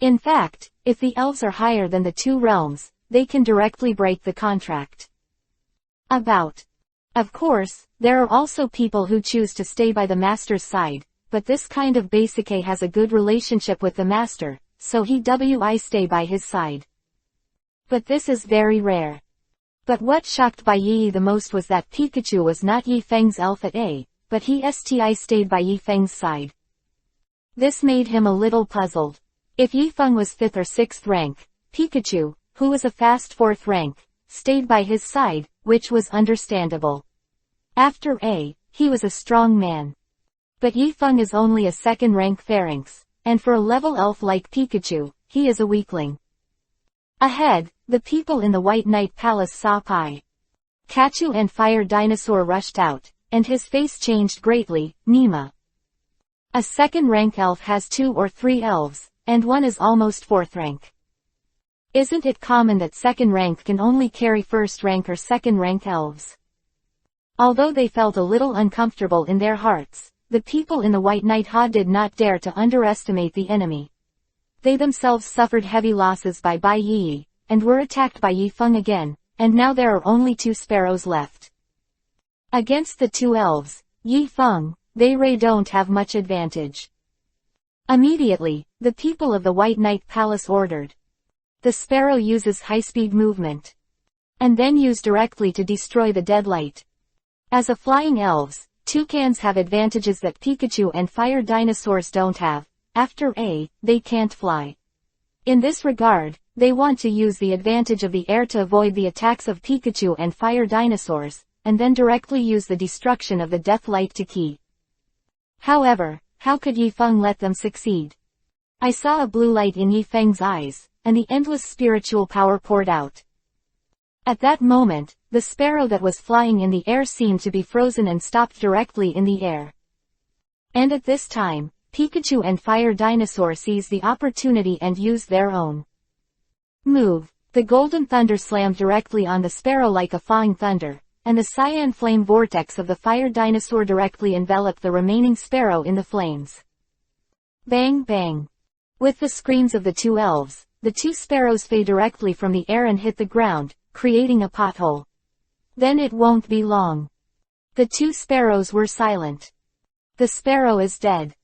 In fact, if the elves are higher than the two realms, they can directly break the contract. Of course, there are also people who choose to stay by the master's side, but this kind of basic A has a good relationship with the master, so he will stay by his side. But this is very rare. But what shocked Bai Yi the most was that Pikachu was not Yifeng's elf at A, but he stayed by Yifeng's side. This made him a little puzzled. If Yifeng was 5th or 6th rank, Pikachu, who was a fast 4th rank, stayed by his side, which was understandable. After A, he was a strong man. But Yifeng is only a 2nd rank pharynx, and for a level elf like Pikachu, he is a weakling. Ahead, the people in the White Knight Palace saw Pikachu and Fire Dinosaur rushed out, and his face changed greatly. Nima. A 2nd rank elf has 2 or 3 elves, and one is almost 4th rank. Isn't it common that 2nd rank can only carry 1st rank or 2nd rank elves? Although they felt a little uncomfortable in their hearts, the people in the White Knight did not dare to underestimate the enemy. They themselves suffered heavy losses by Bai Yi, and were attacked by Yifeng again, and now there are only 2 sparrows left. Against the 2 elves, Yifeng, they don't have much advantage. Immediately, the people of the White Knight Palace ordered. The sparrow uses high-speed movement. And then use directly to destroy the dead light. As a flying elves, toucans have advantages that Pikachu and fire dinosaurs don't have. After A, they can't fly. In this regard, they want to use the advantage of the air to avoid the attacks of Pikachu and fire dinosaurs, and then directly use the destruction of the death light to key. However, how could Yifeng let them succeed? I saw a blue light in Yifeng's eyes, and the endless spiritual power poured out. At that moment, the sparrow that was flying in the air seemed to be frozen and stopped directly in the air. And at this time, Pikachu and Fire Dinosaur seized the opportunity and used their own move. The golden thunder slammed directly on the sparrow like a falling thunder, and the cyan flame vortex of the Fire Dinosaur directly enveloped the remaining sparrow in the flames. Bang bang. With the screams of the 2 elves, the 2 sparrows fell directly from the air and hit the ground, creating a pothole. Then it won't be long. The 2 sparrows were silent. The sparrow is dead.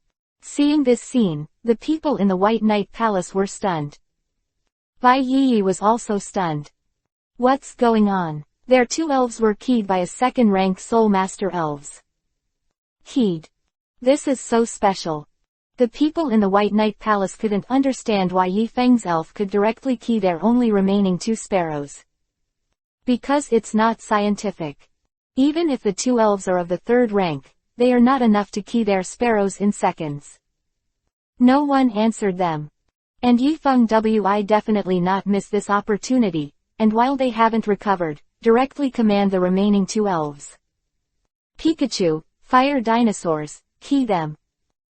Seeing this scene, the people in the White Knight Palace were stunned. Bai Yi was also stunned. What's going on? Their 2 elves were keyed by a 2nd rank Soulmaster elves. Keyed. This is so special. The people in the White Knight Palace couldn't understand why Yifeng's elf could directly key their only remaining 2 sparrows. Because it's not scientific. Even if the 2 elves are of the 3rd rank, they are not enough to key their sparrows in seconds. No one answered them. And Yifeng will definitely not miss this opportunity, and while they haven't recovered, directly command the remaining 2 elves. Pikachu, Fire Dinosaurs, key them.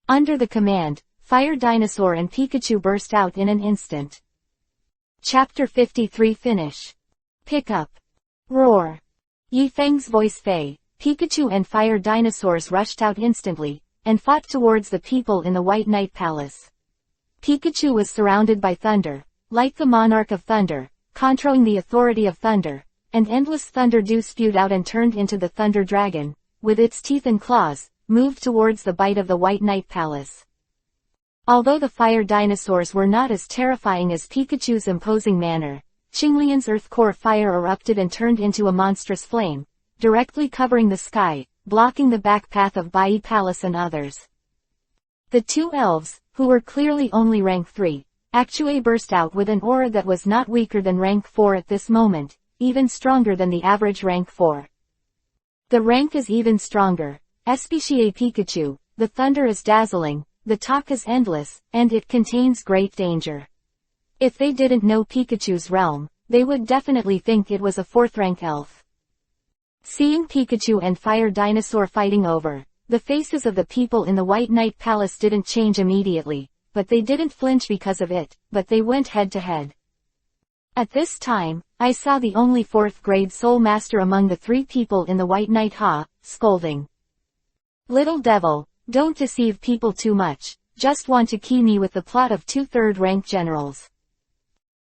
Under the command, Fire Dinosaur and Pikachu burst out in an instant. Chapter 53 Finish. Pick up. Roar. Yifeng's voice fell. Pikachu and Fire Dinosaurs rushed out instantly, and fought towards the people in the White Knight Palace. Pikachu was surrounded by thunder, like the monarch of thunder, controlling the authority of thunder, and endless thunder dew spewed out and turned into the Thunder Dragon, with its teeth and claws, moved towards the bite of the White Knight Palace. Although the Fire Dinosaurs were not as terrifying as Pikachu's imposing manner, Qinglian's Earth Core fire erupted and turned into a monstrous flame, directly covering the sky, blocking the back path of Bai Palace and others. The two elves, who were clearly only rank 3, actually burst out with an aura that was not weaker than rank 4 at this moment, even stronger than the average rank 4. The rank is even stronger, especially Pikachu, the thunder is dazzling, the talk is endless, and it contains great danger. If they didn't know Pikachu's realm, they would definitely think it was a 4th rank elf. Seeing Pikachu and Fire Dinosaur fighting over, the faces of the people in the White Knight Palace didn't change immediately, but they didn't flinch because of it, but they went head to head. At this time, I saw the only 4th grade Soulmaster among the 3 people in the White Knight scolding. Little devil, don't deceive people too much, just want to key me with the plot of 2 3rd-rank generals.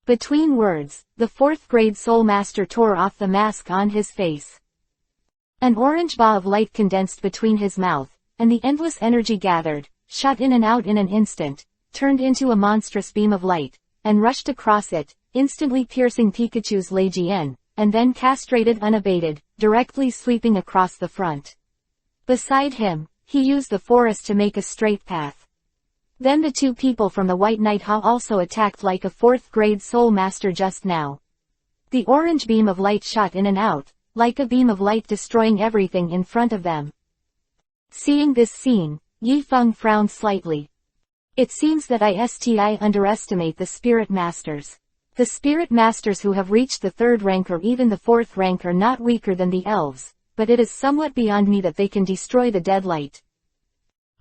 Between words, the 4th grade Soulmaster tore off the mask on his face. An orange ball of light condensed between his mouth, and the endless energy gathered, shot in and out in an instant, turned into a monstrous beam of light, and rushed across it, instantly piercing Pikachu's Legion, and then castrated unabated, directly sweeping across the front. Beside him, he used the forest to make a straight path. Then the 2 people from the White Knight also attacked like a 4th grade Soulmaster just now. The orange beam of light shot in and out, like a beam of light destroying everything in front of them. Seeing this scene, Yifeng frowned slightly. It seems that I underestimate the Spirit Masters. The Spirit Masters who have reached the 3rd rank or even the 4th rank are not weaker than the elves, but it is somewhat beyond me that they can destroy the dead light.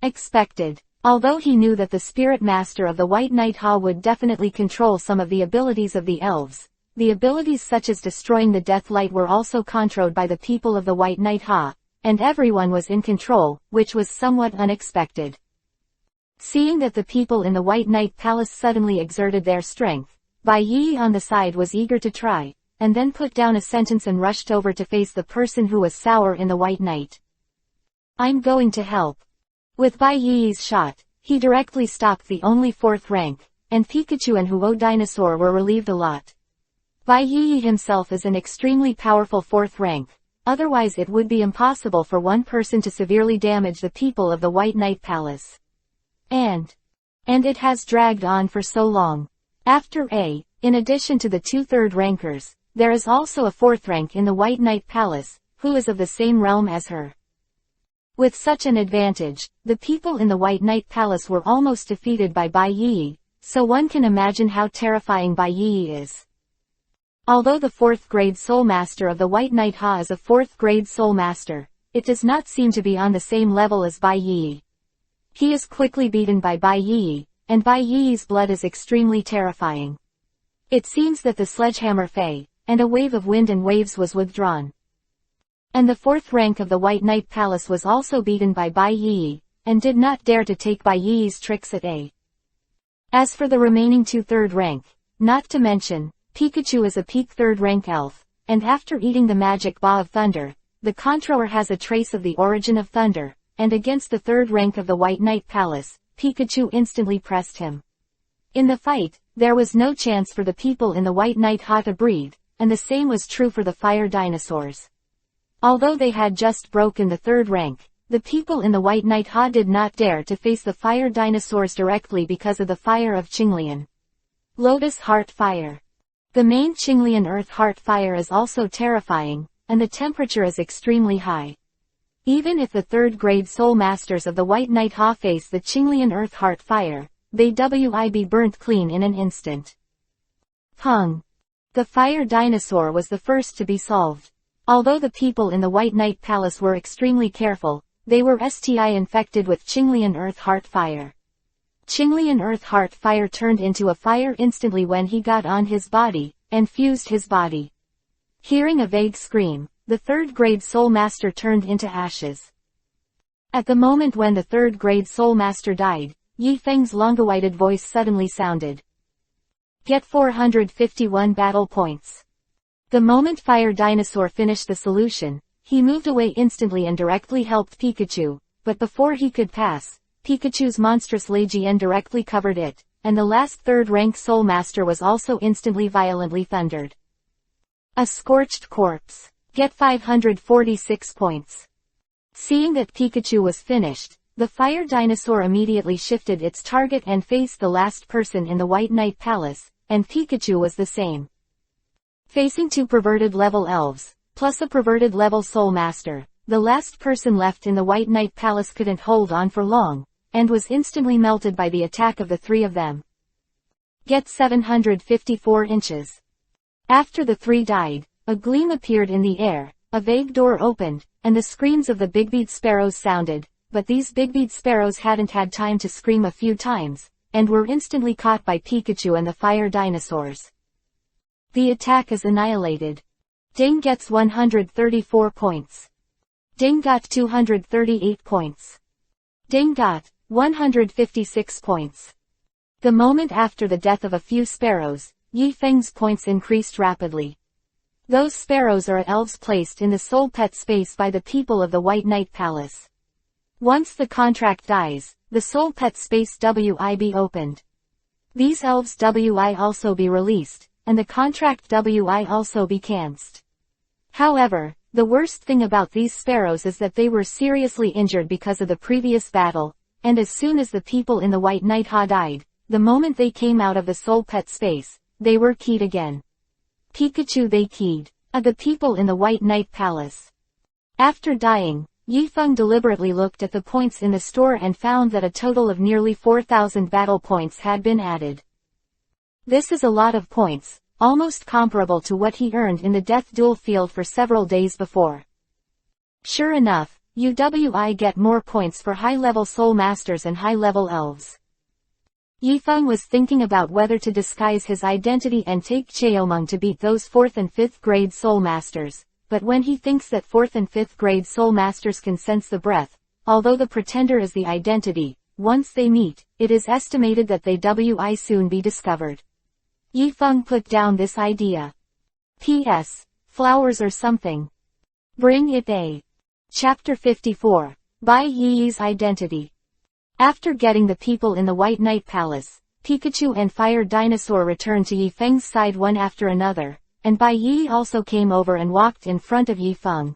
Expected. Although he knew that the Spirit Master of the White Knight would definitely control some of the abilities of the elves, the abilities such as destroying the death light were also controlled by the people of the White Knight and everyone was in control, which was somewhat unexpected. Seeing that the people in the White Knight Palace suddenly exerted their strength, Bai Yi on the side was eager to try, and then put down a sentence and rushed over to face the person who was sour in the White Knight. I'm going to help. With Bai Yi's shot, he directly stopped the only 4th rank, and Pikachu and Huo Dinosaur were relieved a lot. Bai Yi himself is an extremely powerful 4th rank, otherwise it would be impossible for one person to severely damage the people of the White Knight Palace. And it has dragged on for so long. After in addition to the 2 3rd-rankers, there is also a 4th rank in the White Knight Palace, who is of the same realm as her. With such an advantage, the people in the White Knight Palace were almost defeated by Bai Yi, so one can imagine how terrifying Bai Yi is. Although the 4th grade Soulmaster of the White Knight is a 4th grade Soulmaster, it does not seem to be on the same level as Bai Yi. He is quickly beaten by Bai Yi, and Bai Yi's blood is extremely terrifying. It seems that the sledgehammer fey, and a wave of wind and waves was withdrawn. And the 4th rank of the White Knight Palace was also beaten by Bai Yi, and did not dare to take Bai Yi's tricks at As for the remaining 2 3rd rank, not to mention, Pikachu is a peak 3rd rank elf, and after eating the magic ball of thunder, the controller has a trace of the origin of thunder, and against the 3rd rank of the White Knight Palace, Pikachu instantly pressed him. In the fight, there was no chance for the people in the White Knight to breathe, and the same was true for the fire dinosaurs. Although they had just broken the 3rd rank, the people in the White Knight did not dare to face the fire dinosaurs directly because of the fire of Qinglian. Lotus Heart Fire. The main Qinglian Earth Heart Fire is also terrifying, and the temperature is extremely high. Even if the 3rd grade Soulmasters of the White Knight face the Qinglian Earth Heart Fire, they would be burnt clean in an instant. Pung. The fire dinosaur was the first to be solved. Although the people in the White Knight Palace were extremely careful, they were infected with Qinglian Earth Heart Fire. Qinglian Earth Heart Fire turned into a fire instantly when he got on his body, and fused his body. Hearing a vague scream, the 3rd grade Soulmaster turned into ashes. At the moment when the 3rd grade Soulmaster died, Yi Feng's long-awaited voice suddenly sounded. Get 451 battle points. The moment Fire Dinosaur finished the solution, he moved away instantly and directly helped Pikachu, but before he could pass, Pikachu's monstrous Legion directly covered it, and the last 3rd rank Soulmaster was also instantly violently thundered. A scorched corpse. Get 546 points. Seeing that Pikachu was finished, The fire dinosaur immediately shifted its target and faced the last person in the White Knight Palace, and Pikachu was the same. Facing 2 perverted level elves, plus a perverted level Soulmaster, the last person left in the White Knight Palace couldn't hold on for long, and was instantly melted by the attack of the 3 of them. Get 754 inches. After the 3 died, a gleam appeared in the air, a vague door opened, and the screams of the big-bead sparrows sounded, but these big-bead sparrows hadn't had time to scream a few times, and were instantly caught by Pikachu and the fire dinosaurs. The attack is annihilated. Ding gets 134 points. Ding got 238 points. Ding got 156 points. The moment after the death of a few sparrows, Yifeng's points increased rapidly. Those sparrows are elves placed in the soul pet space by the people of the White Knight Palace. Once the contract dies, the soul pet space WI opened. These elves WI also be released, and the contract WI also be cancelled. However, the worst thing about these sparrows is that they were seriously injured because of the previous battle, and as soon as the people in the White Knight died, the moment they came out of the soul pet space, they were keyed again. Pikachu they keyed, the people in the White Knight Palace. After dying, Yifeng deliberately looked at the points in the store and found that a total of nearly 4,000 battle points had been added. This is a lot of points, almost comparable to what he earned in the death duel field for several days before. Sure enough, UWI get more points for high-level soul masters and high-level elves. Yifeng was thinking about whether to disguise his identity and take Cheomeng to beat those 4th and 5th grade soul masters, but when he thinks that 4th and 5th grade soul masters can sense the breath, although the pretender is the identity, once they meet, it is estimated that they WI soon be discovered. Yifeng put down this idea. P.S. Flowers or something. Bring it a. Chapter 54. Bai Yi's Identity. After getting the people in the White Knight Palace, Pikachu and Fire Dinosaur returned to Yifeng's side one after another, and Bai Yi also came over and walked in front of Yifeng.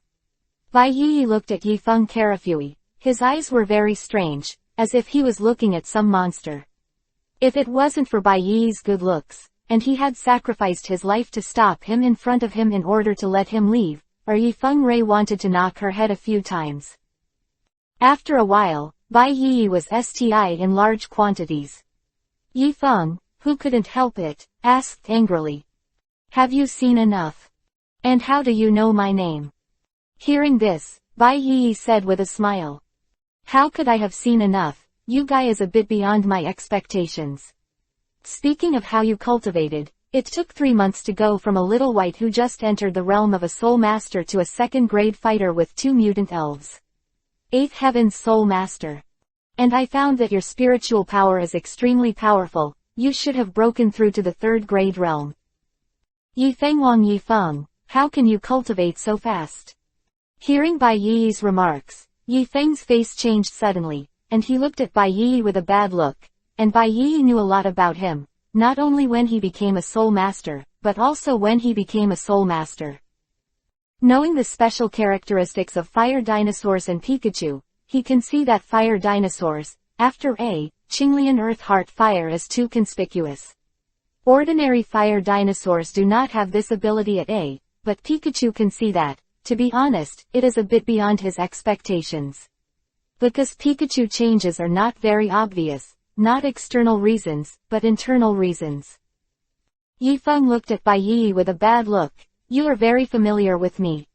Bai Yi looked at Yifeng carefully. His eyes were very strange, as if he was looking at some monster. If it wasn't for Bai Yi's good looks, and he had sacrificed his life to stop him in front of him in order to let him leave, or Yifeng Ray wanted to knock her head a few times. After a while, Bai Yi was STI in large quantities. Yifeng, who couldn't help it, asked angrily. Have you seen enough? And how do you know my name? Hearing this, Bai Yi said with a smile. How could I have seen enough? You guy is a bit beyond my expectations. Speaking of how you cultivated, it took 3 months to go from a little wight who just entered the realm of a soul master to a 2nd grade fighter with 2 mutant elves. 8th Heaven's Soul Master. And I found that your spiritual power is extremely powerful. You should have broken through to the 3rd grade realm. Yifeng Wang Yifeng, how can you cultivate so fast? Hearing Bai Yi's remarks, Yifeng's face changed suddenly, and he looked at Bai Yi with a bad look, and Bai Yi knew a lot about him, not only when he became a soul master, but also when he became a soul master. Knowing the special characteristics of fire dinosaurs and Pikachu, he can see that fire dinosaurs, after A, Qinglian Earth Heart Fire is too conspicuous. Ordinary fire dinosaurs do not have this ability at A, but Pikachu can see that. To be honest, it is a bit beyond his expectations. Because Pikachu changes are not very obvious, not external reasons, but internal reasons. Yifeng looked at Bai Yi with a bad look. You are very familiar with me.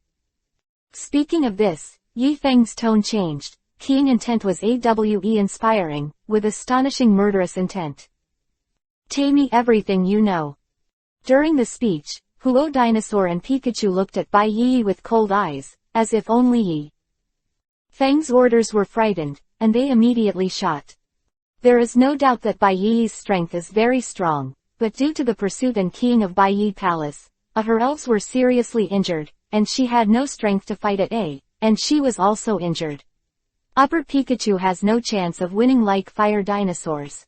Speaking of this, Yifeng's tone changed. Keen intent was AWE inspiring, with astonishing murderous intent. Tell me everything you know. During the speech, Huo Dinosaur and Pikachu looked at Bai Yi with cold eyes, as if only Yi Feng's orders were frightened, and they immediately shot. There is no doubt that Bai Yi's strength is very strong, but due to the pursuit and keying of Bai Yi Palace, her elves were seriously injured, and she had no strength to fight at A, and she was also injured. Upper Pikachu has no chance of winning like fire dinosaurs.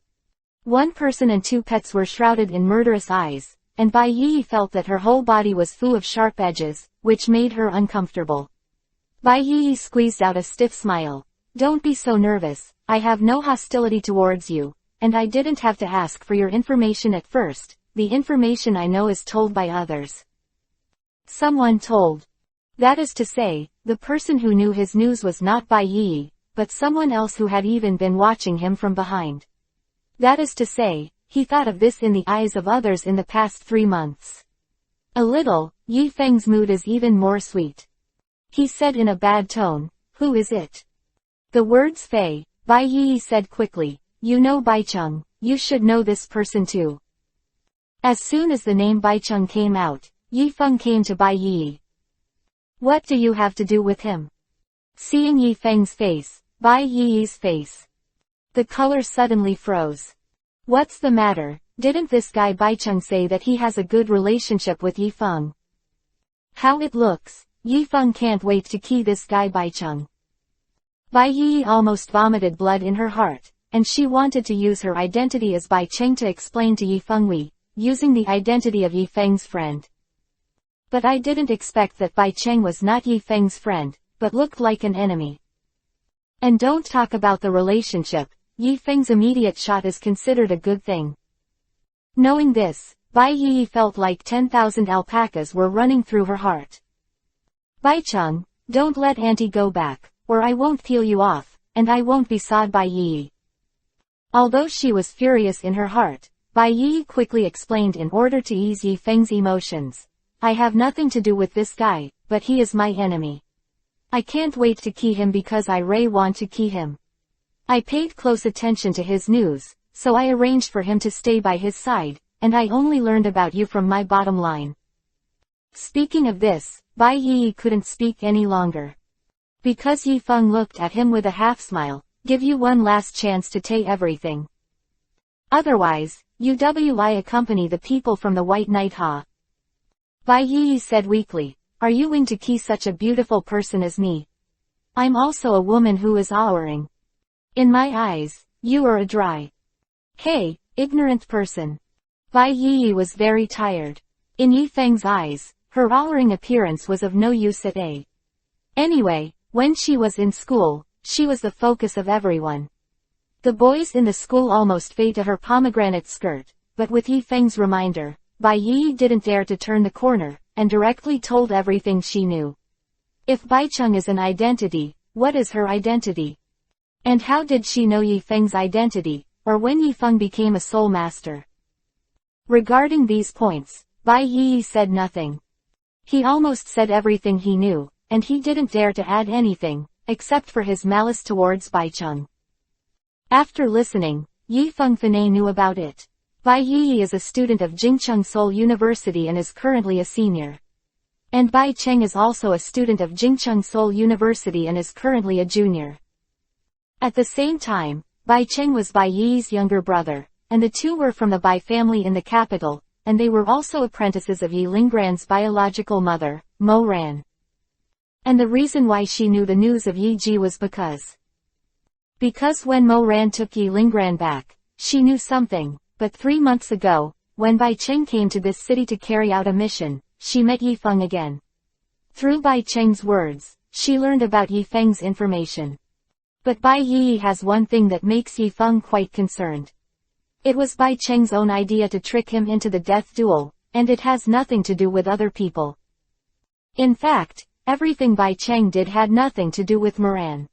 1 person and 2 pets were shrouded in murderous eyes, and Bai Yi felt that her whole body was full of sharp edges, which made her uncomfortable. Bai Yi squeezed out a stiff smile. Don't be so nervous, I have no hostility towards you, and I didn't have to ask for your information at first, the information I know is told by others. Someone told. That is to say, the person who knew his news was not Bai Yi, but someone else who had even been watching him from behind. That is to say, he thought of this in the eyes of others in the past 3 months. A little, Yi Feng's mood is even more sweet. He said in a bad tone, who is it? The words Fei, Bai Yi said quickly, you know Bai Cheng, you should know this person too. As soon as the name Bai Cheng came out, Yi Feng came to Bai Yi. What do you have to do with him? Seeing Yi Feng's face, Bai Yi's face. The color suddenly froze. What's the matter, didn't this guy Bai Cheng say that he has a good relationship with Yi Feng? How it looks, Yi Feng can't wait to key this guy Bai Cheng. Bai Yi almost vomited blood in her heart, and she wanted to use her identity as Bai Cheng to explain to Yi Feng using the identity of Yi Feng's friend. But I didn't expect that Bai Cheng was not Yi Feng's friend, but looked like an enemy. And don't talk about the relationship, Yi Feng's immediate shot is considered a good thing. Knowing this, Bai Yi felt like 10,000 alpacas were running through her heart. Bai Cheng, don't let Auntie go back, or I won't peel you off, and I won't be sawed Bai Yi. Although she was furious in her heart, Bai Yi quickly explained in order to ease Yi Feng's emotions. I have nothing to do with this guy, but he is my enemy. I can't wait to key him because I really want to key him. I paid close attention to his news, so I arranged for him to stay by his side, and I only learned about you from my bottom line. Speaking of this, Bai Yi couldn't speak any longer. Because Yi Feng looked at him with a half-smile, give you one last chance to take everything. Otherwise, you will accompany the people from the White Knight Ha. Bai Yi said weakly, are you going to key such a beautiful person as me? I'm also a woman who is awering. In my eyes, you are a dry. Hey, ignorant person. Bai Yi was very tired. In Yi Feng's eyes, her awering appearance was of no use at all. Anyway, when she was in school, she was the focus of everyone. The boys in the school almost fell to her pomegranate skirt, but with Yi Feng's reminder, Bai Yi didn't dare to turn the corner, and directly told everything she knew. If Bai Cheng is an identity, what is her identity? And how did she know Yi Feng's identity, or when Yi Feng became a Soulmaster? Regarding these points, Bai Yi said nothing. He almost said everything he knew, and he didn't dare to add anything, except for his malice towards Bai Cheng. After listening, Yi Feng Fanei knew about it. Bai Yi is a student of Jingcheng Seoul University and is currently a senior. And Bai Cheng is also a student of Jingcheng Seoul University and is currently a junior. At the same time, Bai Cheng was Bai Yi's younger brother, and the two were from the Bai family in the capital, and they were also apprentices of Yi Lingran's biological mother, Mo Ran. And the reason why she knew the news of Yi Ji was because when Mo Ran took Yi Lingran back, she knew something. But 3 months ago, when Bai Cheng came to this city to carry out a mission, she met Yi Feng again. Through Bai Cheng's words, she learned about Yi Feng's information. But Bai Yi has one thing that makes Yi Feng quite concerned. It was Bai Cheng's own idea to trick him into the death duel, and it has nothing to do with other people. In fact, everything Bai Cheng did had nothing to do with Moran.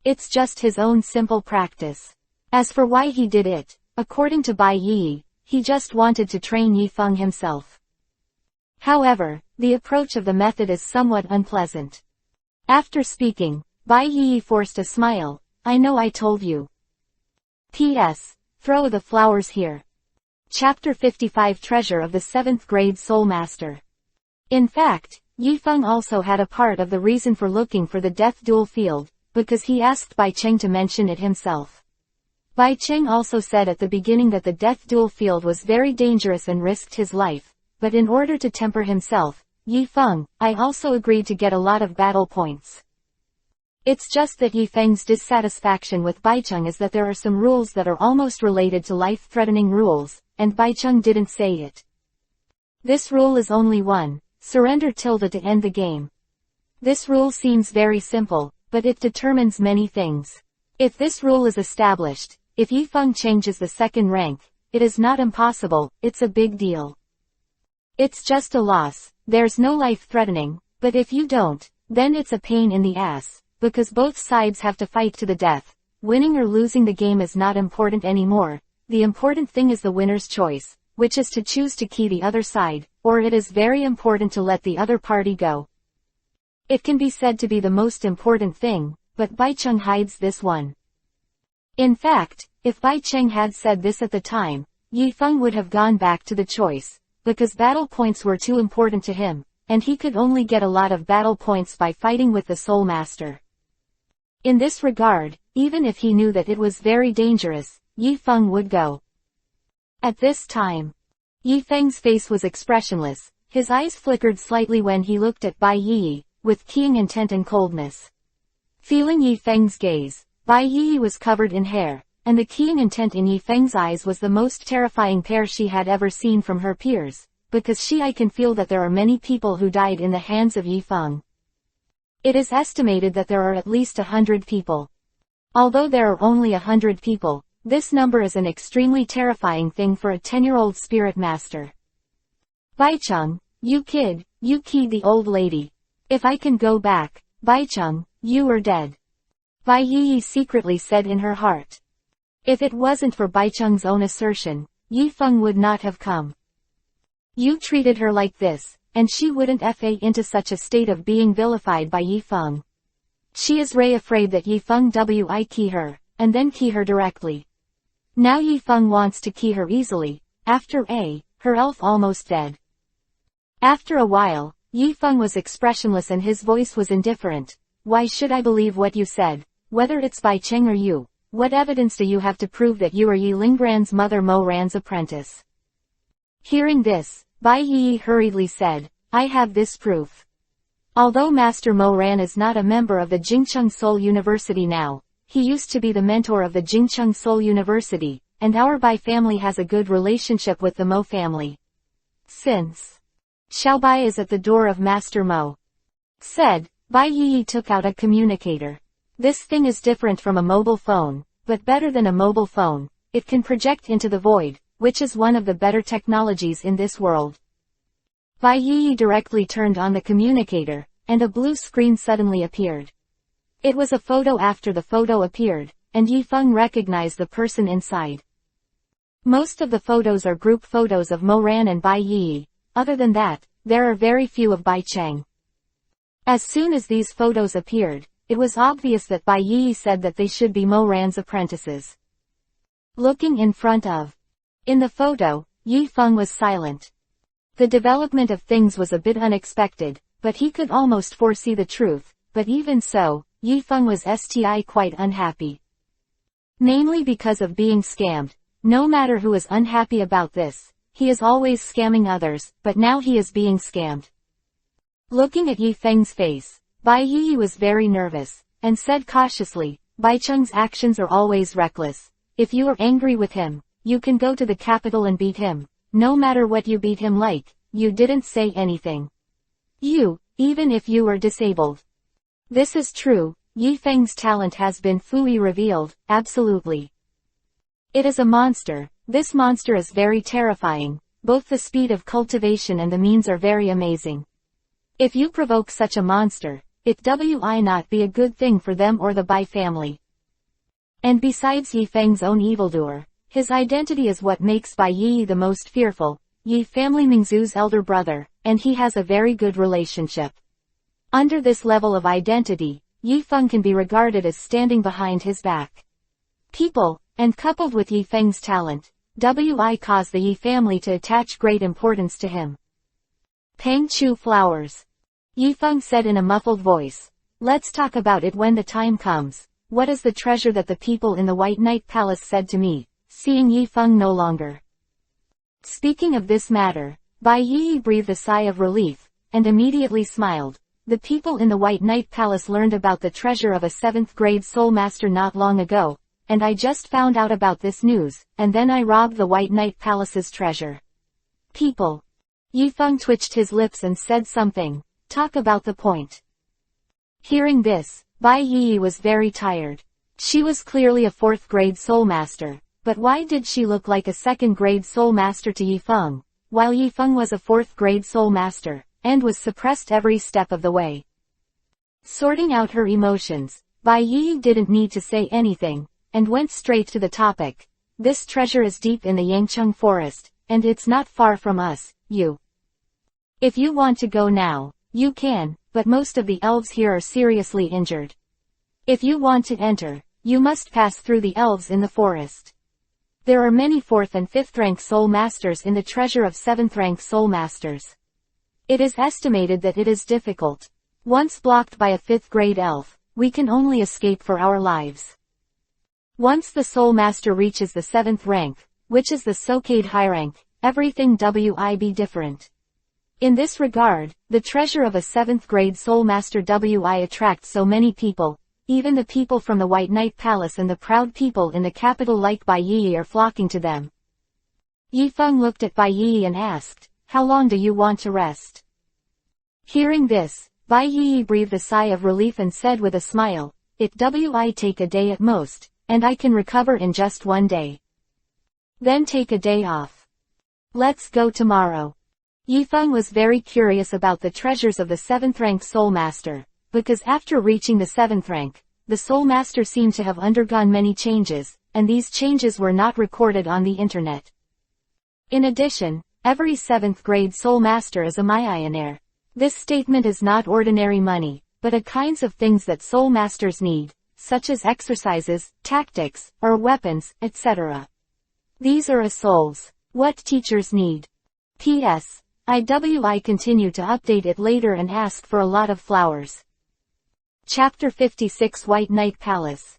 It's just his own simple practice. As for why he did it, according to Bai Yi, he just wanted to train Yi Feng himself. However, the approach of the method is somewhat unpleasant. After speaking, Bai Yi forced a smile. I know I told you. P.S. Throw the flowers here. Chapter 55 Treasure of the 7th Grade Soulmaster. In fact, Yi Feng also had a part of the reason for looking for the death duel field, because he asked Bai Cheng to mention it himself. Bai Cheng also said at the beginning that the death duel field was very dangerous and risked his life, but in order to temper himself, Yi Feng, I also agreed to get a lot of battle points. It's just that Yi Feng's dissatisfaction with Bai Cheng is that there are some rules that are almost related to life-threatening rules, and Bai Cheng didn't say it. This rule is only one, surrender tilde to end the game. This rule seems very simple, but it determines many things. If this rule is established, if Yifeng changes the second rank, it is not impossible, it's a big deal. It's just a loss, there's no life threatening, but if you don't, then it's a pain in the ass, because both sides have to fight to the death. Winning or losing the game is not important anymore, the important thing is the winner's choice, which is to choose to key the other side, or it is very important to let the other party go. It can be said to be the most important thing, but Baicheng hides this one. In fact, if Baicheng had said this at the time, Yifeng would have gone back to the choice, because battle points were too important to him, and he could only get a lot of battle points by fighting with the Soulmaster. In this regard, even if he knew that it was very dangerous, Yifeng would go. At this time, Yifeng's face was expressionless, his eyes flickered slightly when he looked at Bai Yi, with keen intent and coldness. Feeling Yifeng's gaze, Bai Yi was covered in hair, and the keen intent in Yifeng's eyes was the most terrifying pair she had ever seen from her peers, because I can feel that there are many people who died in the hands of Yifeng. It is estimated that there are at least 100 people. Although there are only 100 people, this number is an extremely terrifying thing for a 10-year-old spirit master. Baicheng, you kid, you keyed the old lady. If I can go back, Baicheng, you are dead. Bai Yi secretly said in her heart. If it wasn't for Baicheng's own assertion, Yifeng would not have come. You treated her like this, and she wouldn't fa into such a state of being vilified by Yifeng. She is afraid that Yifeng wi key her, and then key her directly. Now Yifeng wants to key her easily, after her elf almost dead. After a while, Yifeng was expressionless and his voice was indifferent. Why should I believe what you said, whether it's Baicheng or you? What evidence do you have to prove that you are Yi Lingran's mother Mo Ran's apprentice? Hearing this, Bai Yi hurriedly said, I have this proof. Although Master Mo Ran is not a member of the Jingcheng Seoul University now, he used to be the mentor of the Jingcheng Seoul University, and our Bai family has a good relationship with the Mo family. Since Xiaobai is at the door of Master Mo, said, Bai Yi took out a communicator. This thing is different from a mobile phone, but better than a mobile phone. It can project into the void, which is one of the better technologies in this world. Bai Yi directly turned on the communicator, and a blue screen suddenly appeared. It was a photo after the photo appeared, and Yifeng recognized the person inside. Most of the photos are group photos of Mo Ran and Bai Yi. Other than that, there are very few of Baicheng. As soon as these photos appeared, it was obvious that Bai Yi said that they should be Mo Ran's apprentices. Looking in front of. In the photo, Yifeng was silent. The development of things was a bit unexpected, but he could almost foresee the truth, but even so, Yifeng was quite unhappy. Namely because of being scammed. No matter who is unhappy about this, he is always scamming others, but now he is being scammed. Looking at Yifeng's face, Bai Yi was very nervous, and said cautiously, Baicheng's actions are always reckless. If you are angry with him, you can go to the capital and beat him. No matter what you beat him like, you didn't say anything. Even if you were disabled. This is true, Yifeng's talent has been fully revealed, absolutely. It is a monster. This monster is very terrifying. Both the speed of cultivation and the means are very amazing. If you provoke such a monster, it will not be a good thing for them or the Bai family. And besides Yifeng's own evildoer, his identity is what makes Bai Yi the most fearful. Yi family Mingzu's elder brother, and he has a very good relationship. Under this level of identity, Yifeng can be regarded as standing behind his back. People, and coupled with Yifeng's talent, cause the Yi family to attach great importance to him. Peng Chu flowers. Yifeng said in a muffled voice. Let's talk about it when the time comes. What is the treasure that the people in the White Knight Palace said to me, seeing Yifeng no longer? Speaking of this matter, Bai Yi breathed a sigh of relief, and immediately smiled. The people in the White Knight Palace learned about the treasure of a 7th grade Soulmaster not long ago, and I just found out about this news, and then I robbed the White Knight Palace's treasure. People. Yifeng twitched his lips and said something. Talk about the point. Hearing this, Bai Yi was very tired. She was clearly a 4th grade Soulmaster, but why did she look like a 2nd grade Soulmaster to Yifeng, while Yifeng was a 4th grade Soulmaster, and was suppressed every step of the way? Sorting out her emotions, Bai Yi didn't need to say anything, and went straight to the topic. This treasure is deep in the Yangcheng forest, and it's not far from us, If you want to go now, you can, but most of the elves here are seriously injured. If you want to enter, you must pass through the elves in the forest. There are many 4th and 5th rank Soul Masters in the treasure of 7th rank Soul Masters. It is estimated that it is difficult. Once blocked by a 5th grade elf, we can only escape for our lives. Once the Soul Master reaches the 7th rank, which is the Sokade high rank, everything will be different. In this regard, the treasure of a 7th grade Soul Master will attract so many people. Even the people from the White Knight Palace and the proud people in the capital like Bai Yi are flocking to them. Yifeng looked at Bai Yi and asked, "How long do you want to rest?" Hearing this, Bai Yi breathed a sigh of relief and said with a smile, "It will take a day at most, and I can recover in just 1 day. Then take a day off. Let's go tomorrow." Yifeng was very curious about the treasures of the 7th rank Soul Master, because after reaching the 7th rank, the Soul Master seemed to have undergone many changes, and these changes were not recorded on the internet. In addition, every 7th grade Soul Master is a millionaire. This statement is not ordinary money, but a kinds of things that Soul Masters need, such as exercises, tactics, or weapons, etc. These are souls. What teachers need. P.S. I continue to update it later and ask for a lot of flowers. Chapter 56 White Knight Palace.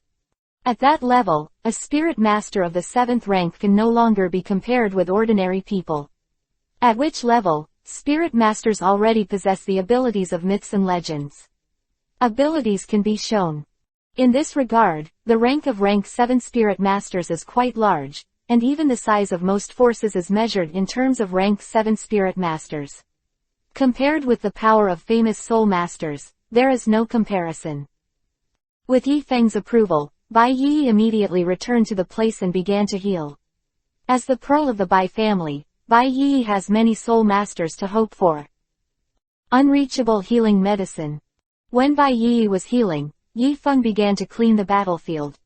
At that level, a spirit master of the 7th rank can no longer be compared with ordinary people. At which level, spirit masters already possess the abilities of myths and legends. Abilities can be shown. In this regard, the rank of rank 7 spirit masters is quite large, and even the size of most forces is measured in terms of rank 7 spirit masters. Compared with the power of famous soul masters, there is no comparison. With Yifeng's approval, Bai Yi immediately returned to the place and began to heal. As the pearl of the Bai family, Bai Yi has many soul masters to hope for. Unreachable healing medicine. When Bai Yi was healing, Yifeng began to clean the battlefield.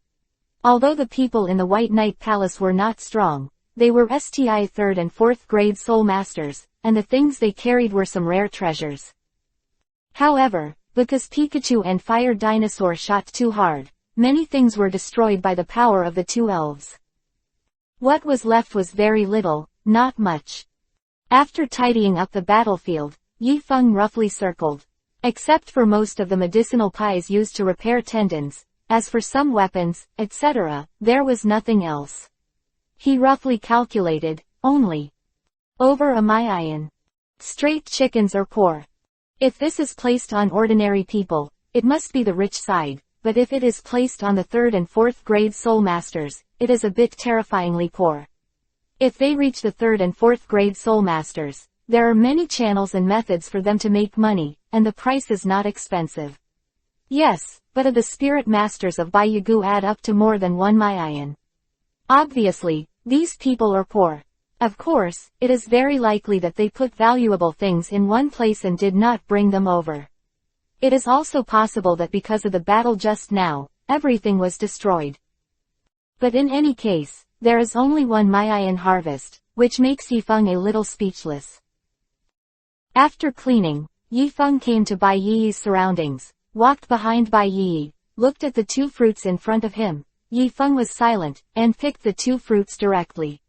Although the people in the White Knight Palace were not strong, they were STI 3rd and 4th grade soul masters, and the things they carried were some rare treasures. However, because Pikachu and Fire Dinosaur shot too hard, many things were destroyed by the power of the 2 elves. What was left was very little, not much. After tidying up the battlefield, Yifeng roughly circled. Except for most of the medicinal pies used to repair tendons, as for some weapons, etc., there was nothing else. He roughly calculated, only over a million. Straight chickens are poor. If this is placed on ordinary people, it must be the rich side, but if it is placed on the 3rd and 4th grade soul masters, it is a bit terrifyingly poor. If they reach the 3rd and 4th grade soul masters, there are many channels and methods for them to make money, and the price is not expensive. Yes, but the spirit masters of Baiyigu add up to more than 1 million. Obviously, these people are poor. Of course, it is very likely that they put valuable things in one place and did not bring them over. It is also possible that because of the battle just now, everything was destroyed. But in any case, there is only 1 million harvest, which makes Yifeng a little speechless. After cleaning, Yifeng came to Bai Yi's surroundings, walked behind Bai Yi, looked at the 2 fruits in front of him. Yifeng was silent, and picked the 2 fruits directly.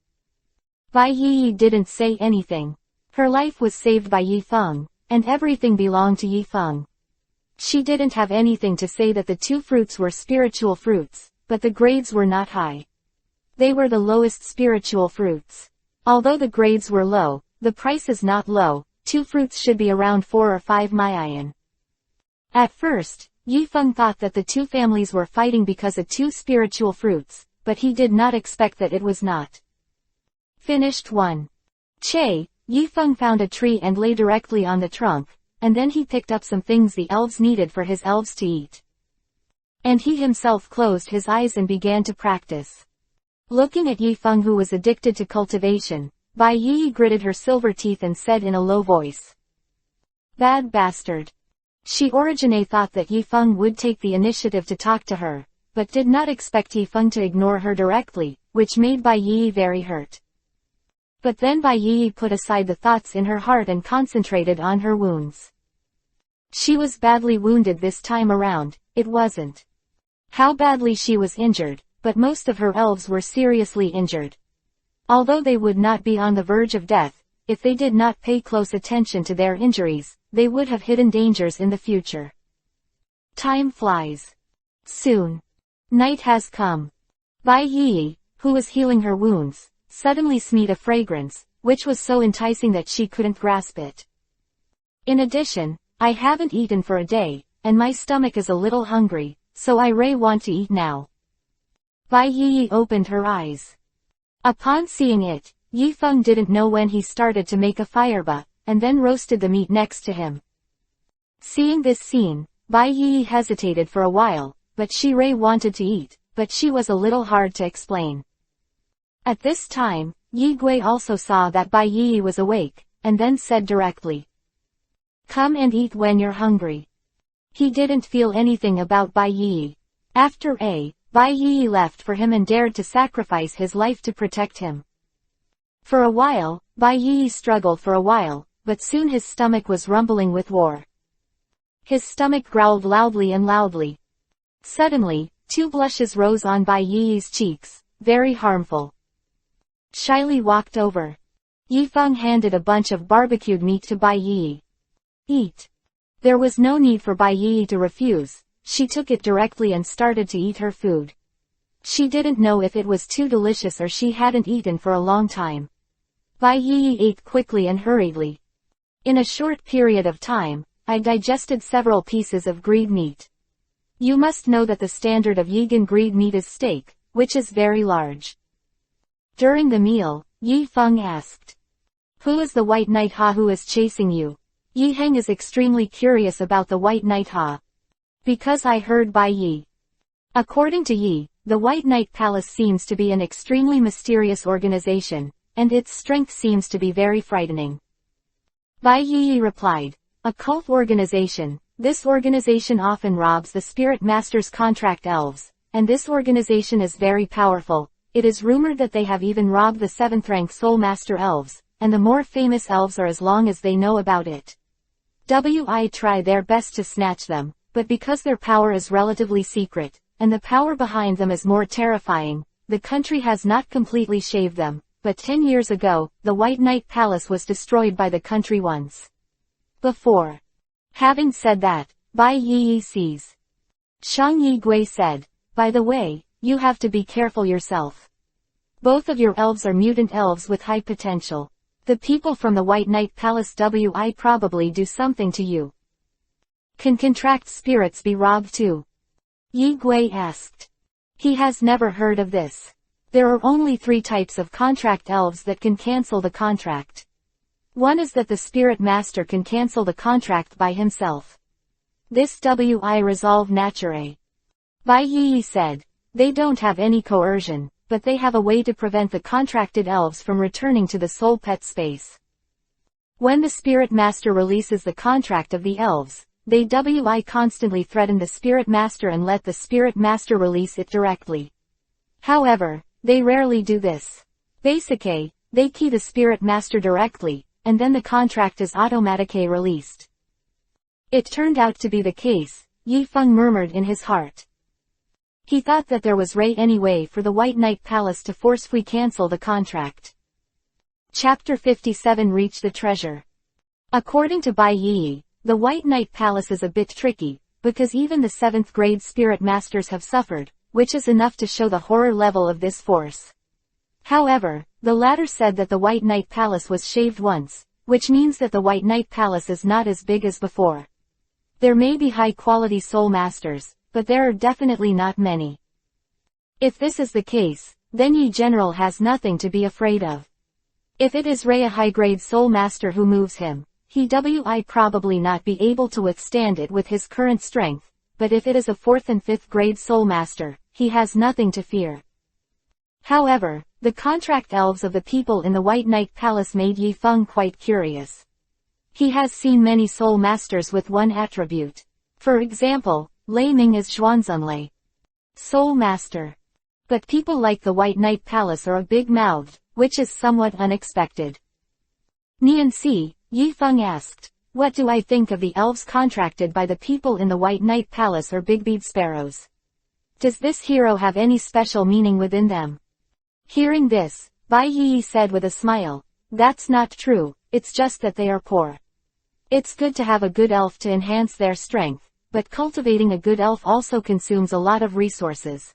Bai Yi didn't say anything. Her life was saved by Yifeng, and everything belonged to Yifeng. She didn't have anything to say that the 2 fruits were spiritual fruits, but the grades were not high. They were the lowest spiritual fruits. Although the grades were low, the price is not low. 2 fruits should be around 4 or 5 million. At first, Yifeng thought that the 2 families were fighting because of 2 spiritual fruits, but he did not expect that it was not. Finished 1. Yifeng found a tree and lay directly on the trunk, and then he picked up some things the elves needed for his elves to eat. And he himself closed his eyes and began to practice. Looking at Yifeng, who was addicted to cultivation, Bai Yi gritted her silver teeth and said in a low voice, "Bad bastard." She originally thought that Yifeng would take the initiative to talk to her, but did not expect Yifeng to ignore her directly, which made Bai Yi very hurt. But then Bai Yi put aside the thoughts in her heart and concentrated on her wounds. She was badly wounded this time around. It wasn't how badly she was injured, but most of her elves were seriously injured. Although they would not be on the verge of death, if they did not pay close attention to their injuries, they would have hidden dangers in the future. Time flies. Soon. Night has come. Bai Yi, who was healing her wounds, suddenly smelled a fragrance, which was so enticing that she couldn't grasp it. In addition, I haven't eaten for a day, and my stomach is a little hungry, so I really want to eat now. Bai Yi opened her eyes. Upon seeing it, Yifeng didn't know when he started to make a firebutt, and then roasted the meat next to him. Seeing this scene, Bai Yi hesitated for a while, but she really wanted to eat, but she was a little hard to explain. At this time, Yi Gui also saw that Bai Yi was awake, and then said directly, "Come and eat when you're hungry." He didn't feel anything about Bai Yi. After Bai Yi left for him and dared to sacrifice his life to protect him. For a while, Bai Yi struggled for a while, but soon his stomach was rumbling with war. His stomach growled loudly and loudly. Suddenly, 2 blushes rose on Bai Yi's cheeks, very harmful. Shyly walked over. Yifeng handed a bunch of barbecued meat to Bai Yi. "Eat." There was no need for Bai Yi to refuse. She took it directly and started to eat her food. She didn't know if it was too delicious or she hadn't eaten for a long time. Bai Yi ate quickly and hurriedly. In a short period of time, I digested several pieces of green meat. You must know that the standard of Yigan green meat is steak, which is very large. During the meal, Yifeng asked, "Who is the White Knight Ha who is chasing you?" Yiheng is extremely curious about the White Knight Ha. "Because I heard Bai Yi." According to Yi, the White Knight Palace seems to be an extremely mysterious organization, and its strength seems to be very frightening. Bai Yi replied, "A cult organization. This organization often robs the Spirit Master's contract elves, and this organization is very powerful. It is rumored that they have even robbed the 7th rank Soulmaster elves, and the more famous elves are as long as they know about it. I try their best to snatch them, but because their power is relatively secret, and the power behind them is more terrifying, the country has not completely shaved them, but 10 years ago, the White Knight Palace was destroyed by the country once before." Having said that, Bai Yi sees. Shang Yi Gui said, "By the way, you have to be careful yourself. Both of your elves are mutant elves with high potential. The people from the White Knight Palace probably do something to you. Can contract spirits be robbed too?" Yi Gui asked. He has never heard of this. There are only 3 types of contract elves that can cancel the contract. One is that the Spirit Master can cancel the contract by himself. This resolve nature. Bai Yi said, "They don't have any coercion, but they have a way to prevent the contracted elves from returning to the soul pet space. When the Spirit Master releases the contract of the elves, they constantly threaten the Spirit Master and let the Spirit Master release it directly. However, they rarely do this. Basically, they key the Spirit Master directly, and then the contract is automatically released." It turned out to be the case, Yifeng murmured in his heart. He thought that there was any way for the White Knight Palace to forcefully cancel the contract. Chapter 57 Reach the Treasure. According to Bai Yi, the White Knight Palace is a bit tricky, because even the 7th grade Spirit Masters have suffered, which is enough to show the horror level of this force. However, the latter said that the White Knight Palace was shaved once, which means that the White Knight Palace is not as big as before. There may be high-quality Soul Masters, but there are definitely not many. If this is the case, then Yi General has nothing to be afraid of. If it is a high-grade Soul Master who moves him, he probably not be able to withstand it with his current strength, but if it is a 4th and 5th grade Soulmaster, he has nothing to fear. However, the contract elves of the people in the White Knight Palace made Yi Feng quite curious. He has seen many Soulmasters with one attribute. For example, Lei Ming is Xuanzunlei, Soulmaster. But people like the White Knight Palace are a big-mouthed, which is somewhat unexpected. Nian Si, Yi Feng asked, what do I think of the elves contracted by the people in the White Knight Palace or big-bead sparrows? Does this hero have any special meaning within them? Hearing this, Bai Yi said with a smile, that's not true, it's just that they are poor. It's good to have a good elf to enhance their strength, but cultivating a good elf also consumes a lot of resources.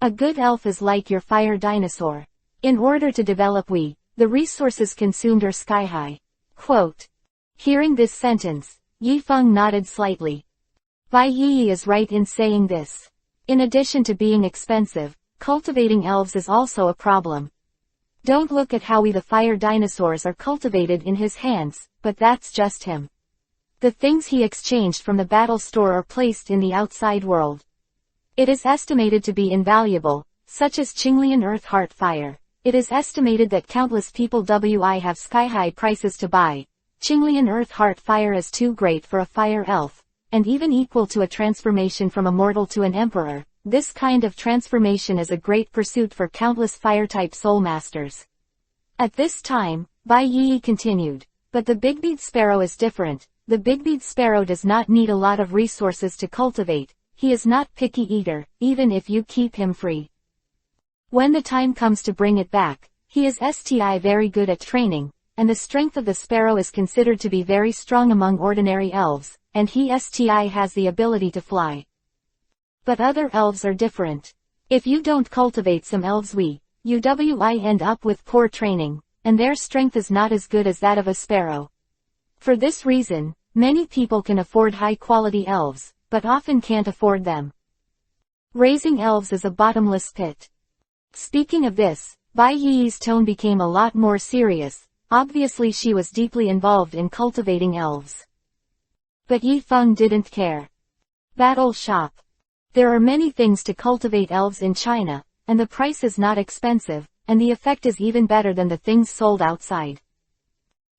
A good elf is like your fire dinosaur. In order to develop the resources consumed are sky-high. Quote. Hearing this sentence, Yi Feng nodded slightly. Bai Yi is right in saying this. In addition to being expensive, cultivating elves is also a problem. Don't look at how the fire dinosaurs are cultivated in his hands, but that's just him. The things he exchanged from the battle store are placed in the outside world. It is estimated to be invaluable, such as Qinglian Earth Heart Fire. It is estimated that countless people have sky-high prices to buy. Qinglian Earth Heart Fire is too great for a fire elf, and even equal to a transformation from a mortal to an emperor. This kind of transformation is a great pursuit for countless fire-type Soulmasters. At this time, Bai Yi continued, but the big-bead sparrow is different. The big-bead sparrow does not need a lot of resources to cultivate. He is not picky eater, even if you keep him free. When the time comes to bring it back, he is very good at training, and the strength of the sparrow is considered to be very strong among ordinary elves, and he has the ability to fly. But other elves are different. If you don't cultivate some elves you end up with poor training, and their strength is not as good as that of a sparrow. For this reason, many people can afford high-quality elves, but often can't afford them. Raising elves is a bottomless pit. Speaking of this, Bai Yi's tone became a lot more serious. Obviously she was deeply involved in cultivating elves. But Yi Feng didn't care. Battle shop. There are many things to cultivate elves in China, and the price is not expensive, and the effect is even better than the things sold outside.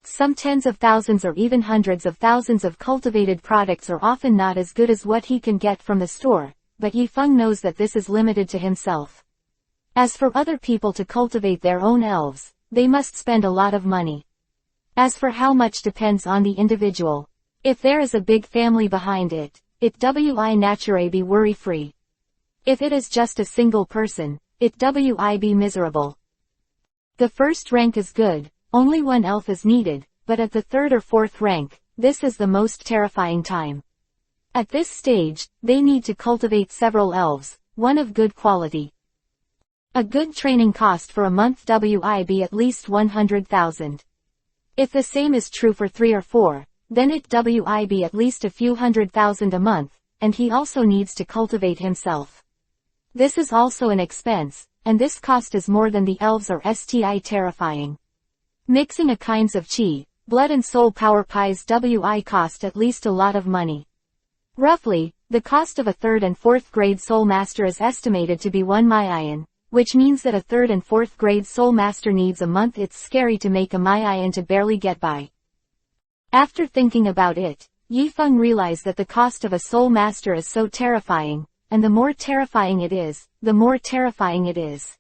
Some tens of thousands or even hundreds of thousands of cultivated products are often not as good as what he can get from the store, but Yi Feng knows that this is limited to himself. As for other people to cultivate their own elves, they must spend a lot of money. As for how much depends on the individual. If there is a big family behind it naturally be worry-free. If it is just a single person, it be miserable. The first rank is good, only one elf is needed, but at the 3rd or 4th rank, this is the most terrifying time. At this stage, they need to cultivate several elves, one of good quality. A good training cost for a month be at least 100,000. If the same is true for 3 or 4, then it be at least a few 100,000 a month, and he also needs to cultivate himself. This is also an expense, and this cost is more than the elves are terrifying. Mixing a kinds of chi, blood and soul power pies cost at least a lot of money. Roughly, the cost of a 3rd and 4th grade Soulmaster is estimated to be 1 Maiyan, which means that a 3rd and 4th grade Soulmaster needs a month. It's scary to make a Maiyan to barely get by. After thinking about it, Yi Feng realized that the cost of a Soulmaster is so terrifying, and the more terrifying it is, the more terrifying it is.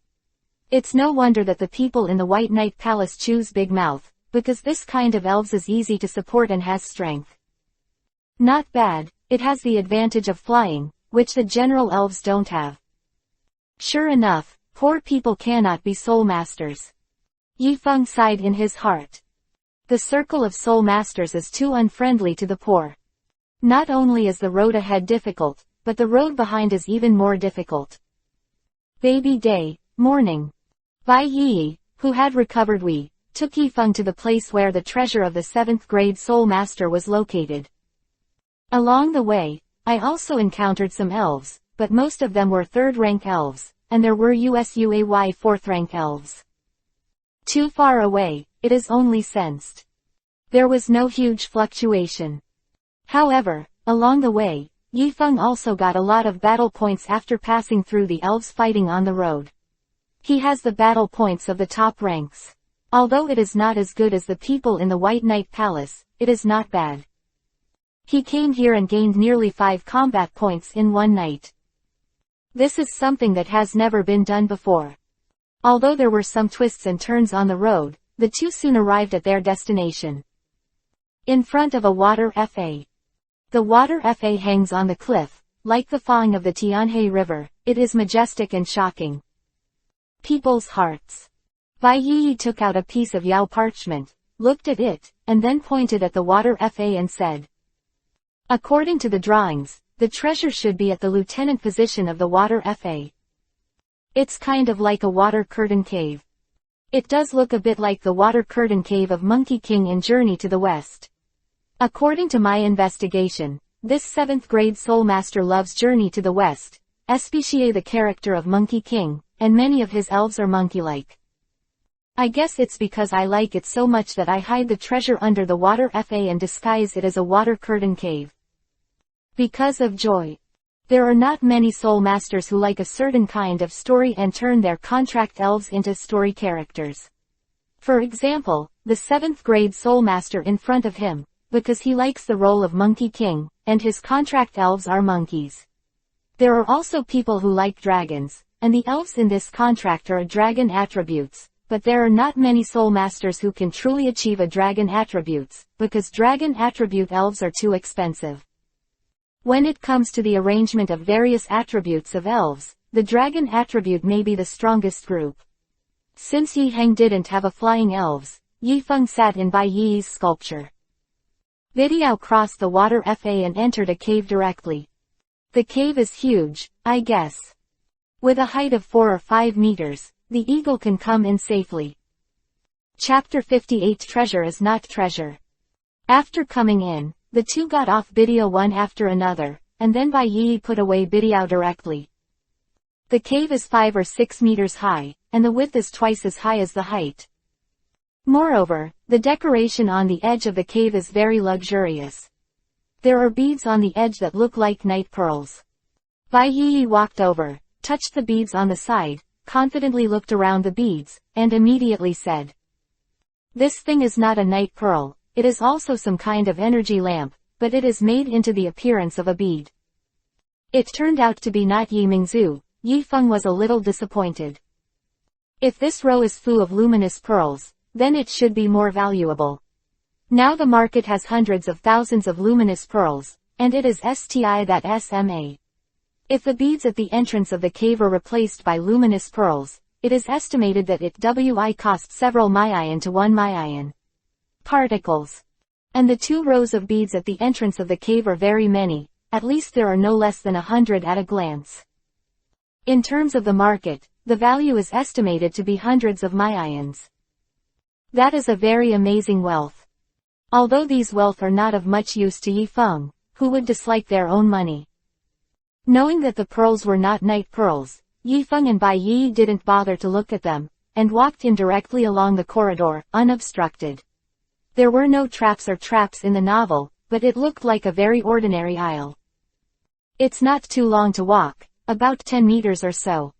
It's no wonder that the people in the White Knight Palace choose Big Mouth, because this kind of elves is easy to support and has strength. Not bad, it has the advantage of flying, which the general elves don't have. Sure enough, poor people cannot be Soulmasters. Yi Feng sighed in his heart. The circle of Soulmasters is too unfriendly to the poor. Not only is the road ahead difficult, but the road behind is even more difficult. Baby day, morning. Bai Yi, who had recovered took Yi Feng to the place where the treasure of the 7th grade Soulmaster was located. Along the way, I also encountered some elves, but most of them were 3rd rank elves, and there were USUAY 4th rank elves. Too far away, it is only sensed. There was no huge fluctuation. However, along the way, Yifeng also got a lot of battle points after passing through the elves fighting on the road. He has the battle points of the top ranks. Although it is not as good as the people in the White Knight Palace, it is not bad. He came here and gained nearly 5 combat points in one night. This is something that has never been done before. Although there were some twists and turns on the road, the two soon arrived at their destination. In front of a water fa. The water fa hangs on the cliff, like the falling of the Tianhe River. It is majestic and shocking. People's hearts. Bai Yi took out a piece of Yao parchment, looked at it, and then pointed at the water fa and said, "According to the drawings, the treasure should be at the lieutenant position of the water fa. It's kind of like a water curtain cave. It does look a bit like the water curtain cave of Monkey King in Journey to the West. According to my investigation, this 7th grade Soulmaster loves Journey to the West, especially the character of Monkey King, and many of his elves are monkey-like. I guess it's because I like it so much that I hide the treasure under the water fa and disguise it as a water curtain cave. Because of joy. There are not many Soulmasters who like a certain kind of story and turn their contract elves into story characters. For example, the 7th grade Soulmaster in front of him, because he likes the role of Monkey King, and his contract elves are monkeys. There are also people who like dragons, and the elves in this contract are dragon attributes. But there are not many Soulmasters who can truly achieve a dragon attributes, because dragon attribute elves are too expensive. When it comes to the arrangement of various attributes of elves, the dragon attribute may be the strongest group. Since Yi Heng didn't have a flying elves, Yifeng sat in Bai Yi's sculpture. Video crossed the water fa and entered a cave directly. The cave is huge, I guess. With a height of 4 or 5 meters, the eagle can come in safely. Chapter 58 Treasure is not treasure. After coming in, the two got off video one after another, and then Bai Yi put away video directly. The cave is 5 or 6 meters high, and the width is twice as high as the height. Moreover, the decoration on the edge of the cave is very luxurious. There are beads on the edge that look like night pearls. Bai Yi walked over, touched the beads on the side, confidently looked around the beads, and immediately said, "This thing is not a night pearl, it is also some kind of energy lamp, but it is made into the appearance of a bead." It turned out to be not Yi Mingzu. Yifeng was a little disappointed. If this row is full of luminous pearls, then it should be more valuable. Now the market has hundreds of thousands of luminous pearls, and it is SMA. If the beads at the entrance of the cave are replaced by luminous pearls, it is estimated that it costs several maiyan to 1 maiyan. Particles. And the 2 rows of beads at the entrance of the cave are very many, at least there are no less than 100 at a glance. In terms of the market, the value is estimated to be hundreds of maiyans. That is a very amazing wealth. Although these wealth are not of much use to Yifeng, who would dislike their own money. Knowing that the pearls were not night pearls, Yifeng and Bai Yi didn't bother to look at them, and walked in directly along the corridor, unobstructed. There were no traps in the novel, but it looked like a very ordinary aisle. It's not too long to walk, about 10 meters or so.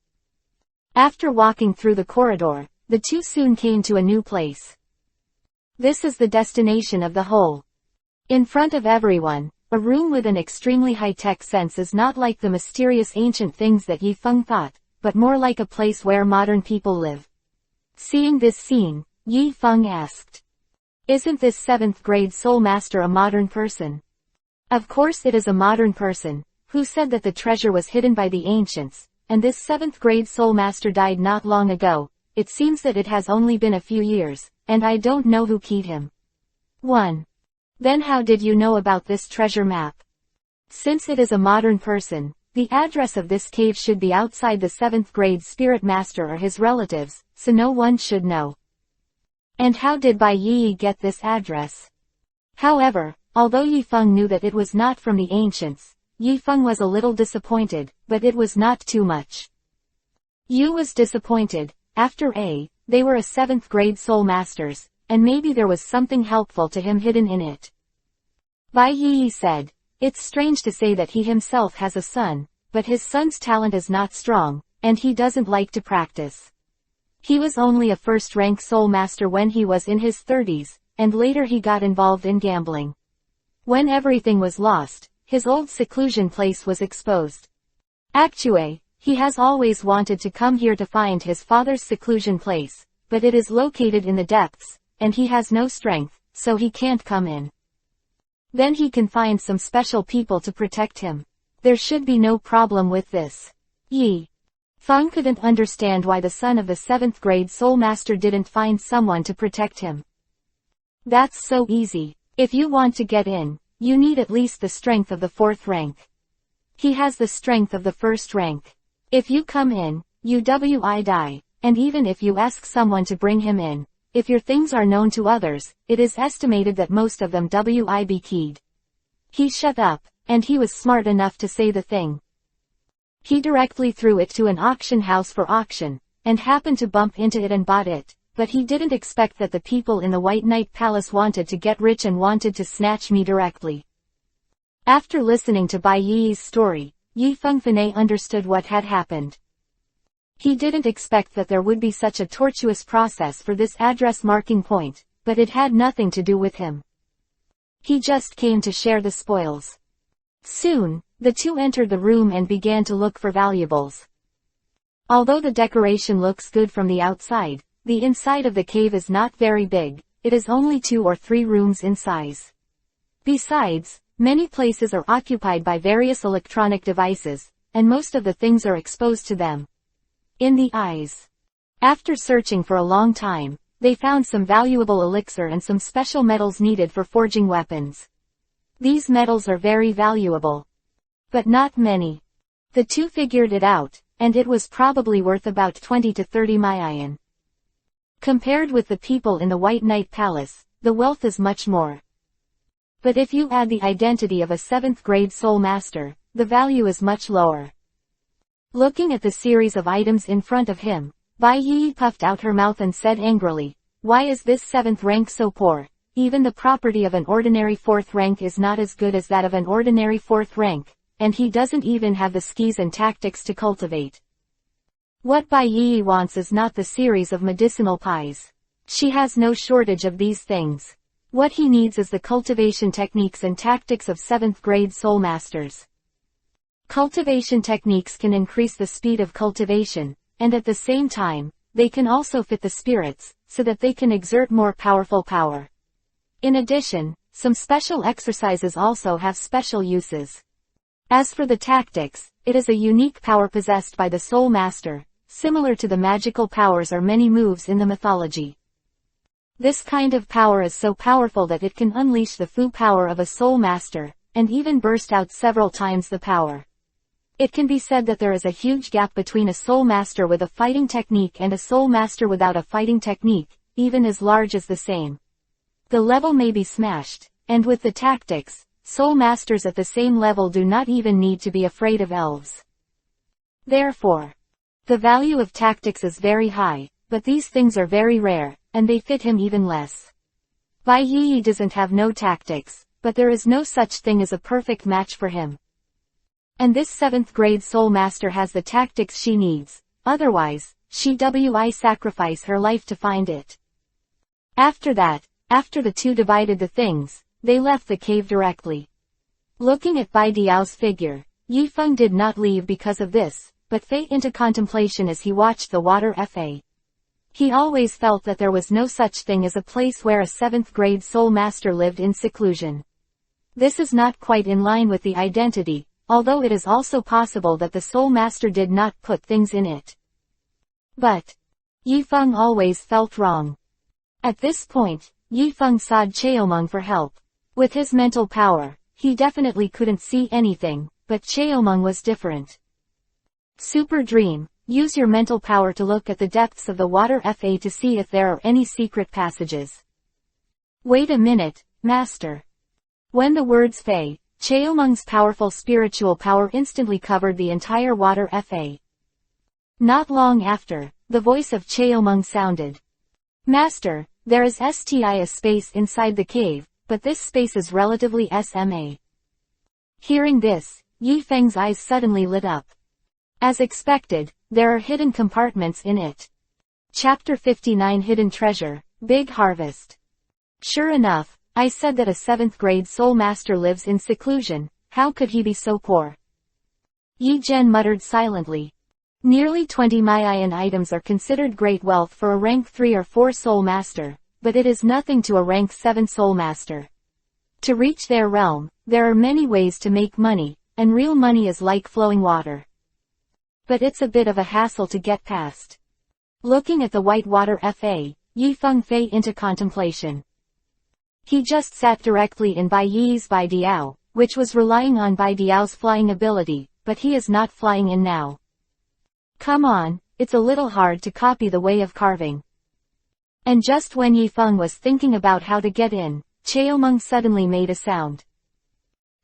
After walking through the corridor, the two soon came to a new place. This is the destination of the whole. In front of everyone, a room with an extremely high-tech sense is not like the mysterious ancient things that Yifeng thought, but more like a place where modern people live. Seeing this scene, Yifeng asked, "Isn't this 7th grade Soulmaster a modern person?" Of course it is a modern person, who said that the treasure was hidden by the ancients, and this 7th grade Soulmaster died not long ago. It seems that it has only been a few years, and I don't know who keyed him. 1. Then how did you know about this treasure map? Since it is a modern person, the address of this cave should be outside the 7th grade spirit master or his relatives, so no one should know. And how did Bai Yi get this address? However, although Yifeng knew that it was not from the ancients, Yifeng was a little disappointed, but it was not too much. Yu was disappointed. After they were a 7th grade Soulmasters, and maybe there was something helpful to him hidden in it. Bai Yi said, It's strange to say that he himself has a son, but his son's talent is not strong, and he doesn't like to practice. He was only a first-rank Soulmaster when he was in his 30s, and later he got involved in gambling. When everything was lost, his old seclusion place was exposed. Actually, he has always wanted to come here to find his father's seclusion place, but it is located in the depths, and he has no strength, so he can't come in. Then he can find some special people to protect him. There should be no problem with this. Yiong couldn't understand why the son of the 7th grade Soulmaster didn't find someone to protect him. That's so easy. If you want to get in, you need at least the strength of the 4th rank. He has the strength of the 1st rank. If you come in, you die, and even if you ask someone to bring him in, if your things are known to others, it is estimated that most of them be keyed. He shut up, and he was smart enough to say the thing. He directly threw it to an auction house for auction, and happened to bump into it and bought it, but he didn't expect that the people in the White Knight Palace wanted to get rich and wanted to snatch me directly. After listening to Bai Yi's story, Yi Fengfenei understood what had happened. He didn't expect that there would be such a tortuous process for this address marking point, but it had nothing to do with him. He just came to share the spoils. Soon, the two entered the room and began to look for valuables. Although the decoration looks good from the outside, the inside of the cave is not very big, it is only 2 or 3 rooms in size. Besides, many places are occupied by various electronic devices, and most of the things are exposed to them. In the eyes. After searching for a long time, they found some valuable elixir and some special metals needed for forging weapons. These metals are very valuable. But not many. The two figured it out, and it was probably worth about 20 to 30 million. Compared with the people in the White Knight Palace, the wealth is much more. But if you add the identity of a 7th grade Soulmaster, the value is much lower. Looking at the series of items in front of him, Bai Yi puffed out her mouth and said angrily, "Why is this 7th rank so poor? Even the property of an ordinary 4th rank is not as good as that of an ordinary 4th rank, and he doesn't even have the skills and tactics to cultivate." What Bai Yi wants is not the series of medicinal pies. She has no shortage of these things. What he needs is the cultivation techniques and tactics of 7th grade Soulmasters. Cultivation techniques can increase the speed of cultivation, and at the same time, they can also fit the spirits, so that they can exert more powerful power. In addition, some special exercises also have special uses. As for the tactics, it is a unique power possessed by the Soulmaster, similar to the magical powers or many moves in the mythology. This kind of power is so powerful that it can unleash the full power of a Soulmaster, and even burst out several times the power. It can be said that there is a huge gap between a Soulmaster with a fighting technique and a Soulmaster without a fighting technique, even as large as the same. The level may be smashed, and with the tactics, Soulmasters at the same level do not even need to be afraid of elves. Therefore, the value of tactics is very high, but these things are very rare, and they fit him even less. Bai Yi doesn't have no tactics, but there is no such thing as a perfect match for him. And this 7th grade Soulmaster has the tactics she needs, otherwise, she will sacrifice her life to find it. After that, after the two divided the things, they left the cave directly. Looking at Bai Diao's figure, Yi Feng did not leave because of this, but fell into contemplation as he watched the water fa. He always felt that there was no such thing as a place where a 7th grade Soulmaster lived in seclusion. This is not quite in line with the identity, although it is also possible that the Soulmaster did not put things in it. But Yi Feng always felt wrong. At this point, Yi Feng sought Cheomeng for help. With his mental power, he definitely couldn't see anything, but Cheomeng was different. Super Dream, use your mental power to look at the depths of the water fa to see if there are any secret passages. Wait a minute, Master. When the words Fei, Cheomeng's powerful spiritual power instantly covered the entire water fa. Not long after, the voice of Cheomeng sounded. Master, there is a space inside the cave, but this space is relatively SMA. Hearing this, Yi Feng's eyes suddenly lit up. As expected, there are hidden compartments in it. Chapter 59 Hidden Treasure, Big Harvest. Sure enough, I said that a 7th grade Soulmaster lives in seclusion. How could he be so poor? Yi Zhen muttered silently. Nearly 20 Mayan items are considered great wealth for a rank 3 or 4 Soulmaster, but it is nothing to a rank 7 Soulmaster. To reach their realm, there are many ways to make money, and real money is like flowing water. But it's a bit of a hassle to get past. Looking at the whitewater Fa, Yi Feng fell into contemplation. He just sat directly in Bai Yi's Bai Diao, which was relying on Bai Diao's flying ability, but he is not flying in now. Come on, it's a little hard to copy the way of carving. And just when Yi Feng was thinking about how to get in, Cheomeng suddenly made a sound.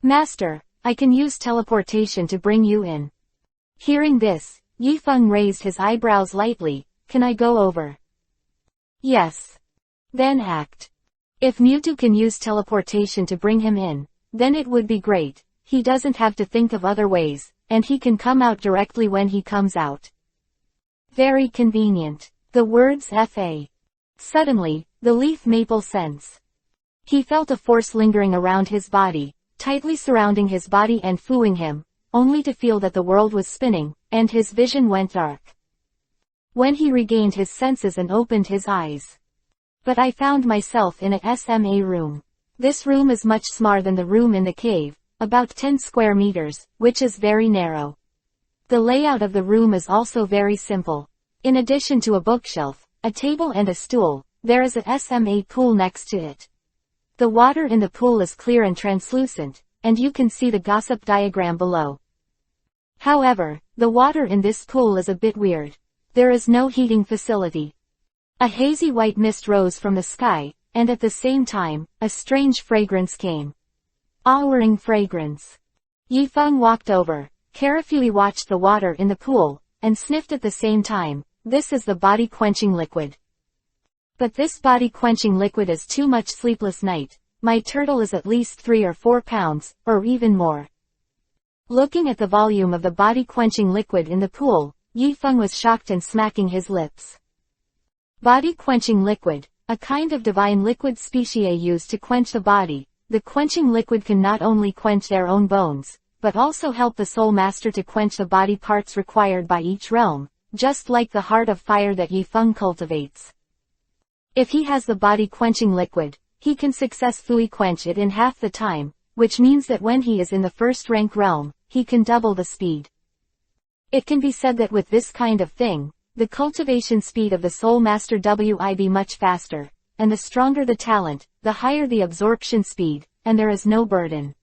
Master, I can use teleportation to bring you in. Hearing this, Yi Feng raised his eyebrows lightly. Can I go over? Yes. Then act. If Mewtwo can use teleportation to bring him in, then it would be great. He doesn't have to think of other ways, and he can come out directly when he comes out. Very convenient. The words Fa. Suddenly, the leaf maple sense. He felt a force lingering around his body, tightly surrounding his body and fooling him, only to feel that the world was spinning, and his vision went dark. When he regained his senses and opened his eyes. But I found myself in a SMA room. This room is much smaller than the room in the cave, about 10 square meters, which is very narrow. The layout of the room is also very simple. In addition to a bookshelf, a table and a stool, there is a SMA pool next to it. The water in the pool is clear and translucent, and you can see the gossip diagram below. However, the water in this pool is a bit weird. There is no heating facility. A hazy white mist rose from the sky, and at the same time, a strange fragrance came. Awering fragrance. Yi Feng walked over, carefully watched the water in the pool, and sniffed at the same time. This is the body-quenching liquid. But this body-quenching liquid is too much. Sleepless night. My turtle is at least 3 or 4 pounds, or even more. Looking at the volume of the body-quenching liquid in the pool, Yi Feng was shocked and smacking his lips. Body-quenching liquid, a kind of divine liquid species used to quench the body. The quenching liquid can not only quench their own bones, but also help the Soulmaster to quench the body parts required by each realm, just like the heart of fire that Yi Feng cultivates. If he has the body-quenching liquid, he can successfully quench it in half the time, which means that when he is in the first rank realm, he can double the speed. It can be said that with this kind of thing, the cultivation speed of the Soulmaster will be much faster, and the stronger the talent, the higher the absorption speed, and there is no burden.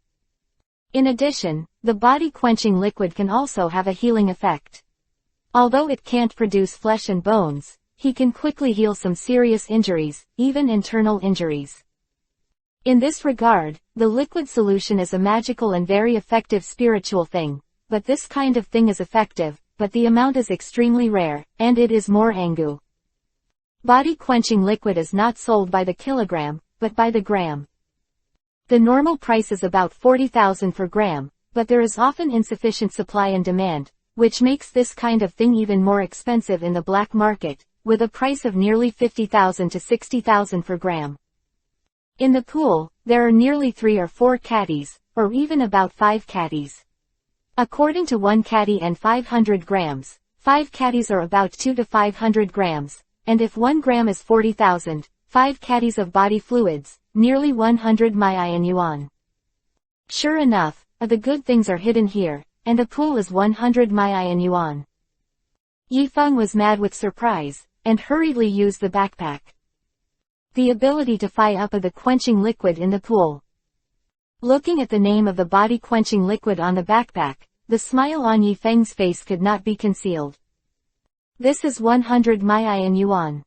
In addition, the body-quenching liquid can also have a healing effect. Although it can't produce flesh and bones, he can quickly heal some serious injuries, even internal injuries. In this regard, the liquid solution is a magical and very effective spiritual thing, but this kind of thing is effective, but the amount is extremely rare, and it is more angu. Body-quenching liquid is not sold by the kilogram, but by the gram. The normal price is about 40,000 per gram, but there is often insufficient supply and demand, which makes this kind of thing even more expensive in the black market, with a price of nearly 50,000 to 60,000 per gram. In the pool, there are nearly 3 or 4 caddies, or even about 5 caddies. According to 1 caddy and 500 grams, 5 caddies are about 2 to 500 grams, and if 1 gram is 40,000, 5 caddies of body fluids, nearly 100 Mayan yuan. Sure enough, the good things are hidden here, and the pool is 100 Mayan yuan. Yi Feng was mad with surprise, and hurriedly used the backpack. The ability to fire up the quenching liquid in the pool. Looking at the name of the body-quenching liquid on the backpack, the smile on Yi Feng's face could not be concealed. This is 100 Mayan yuan.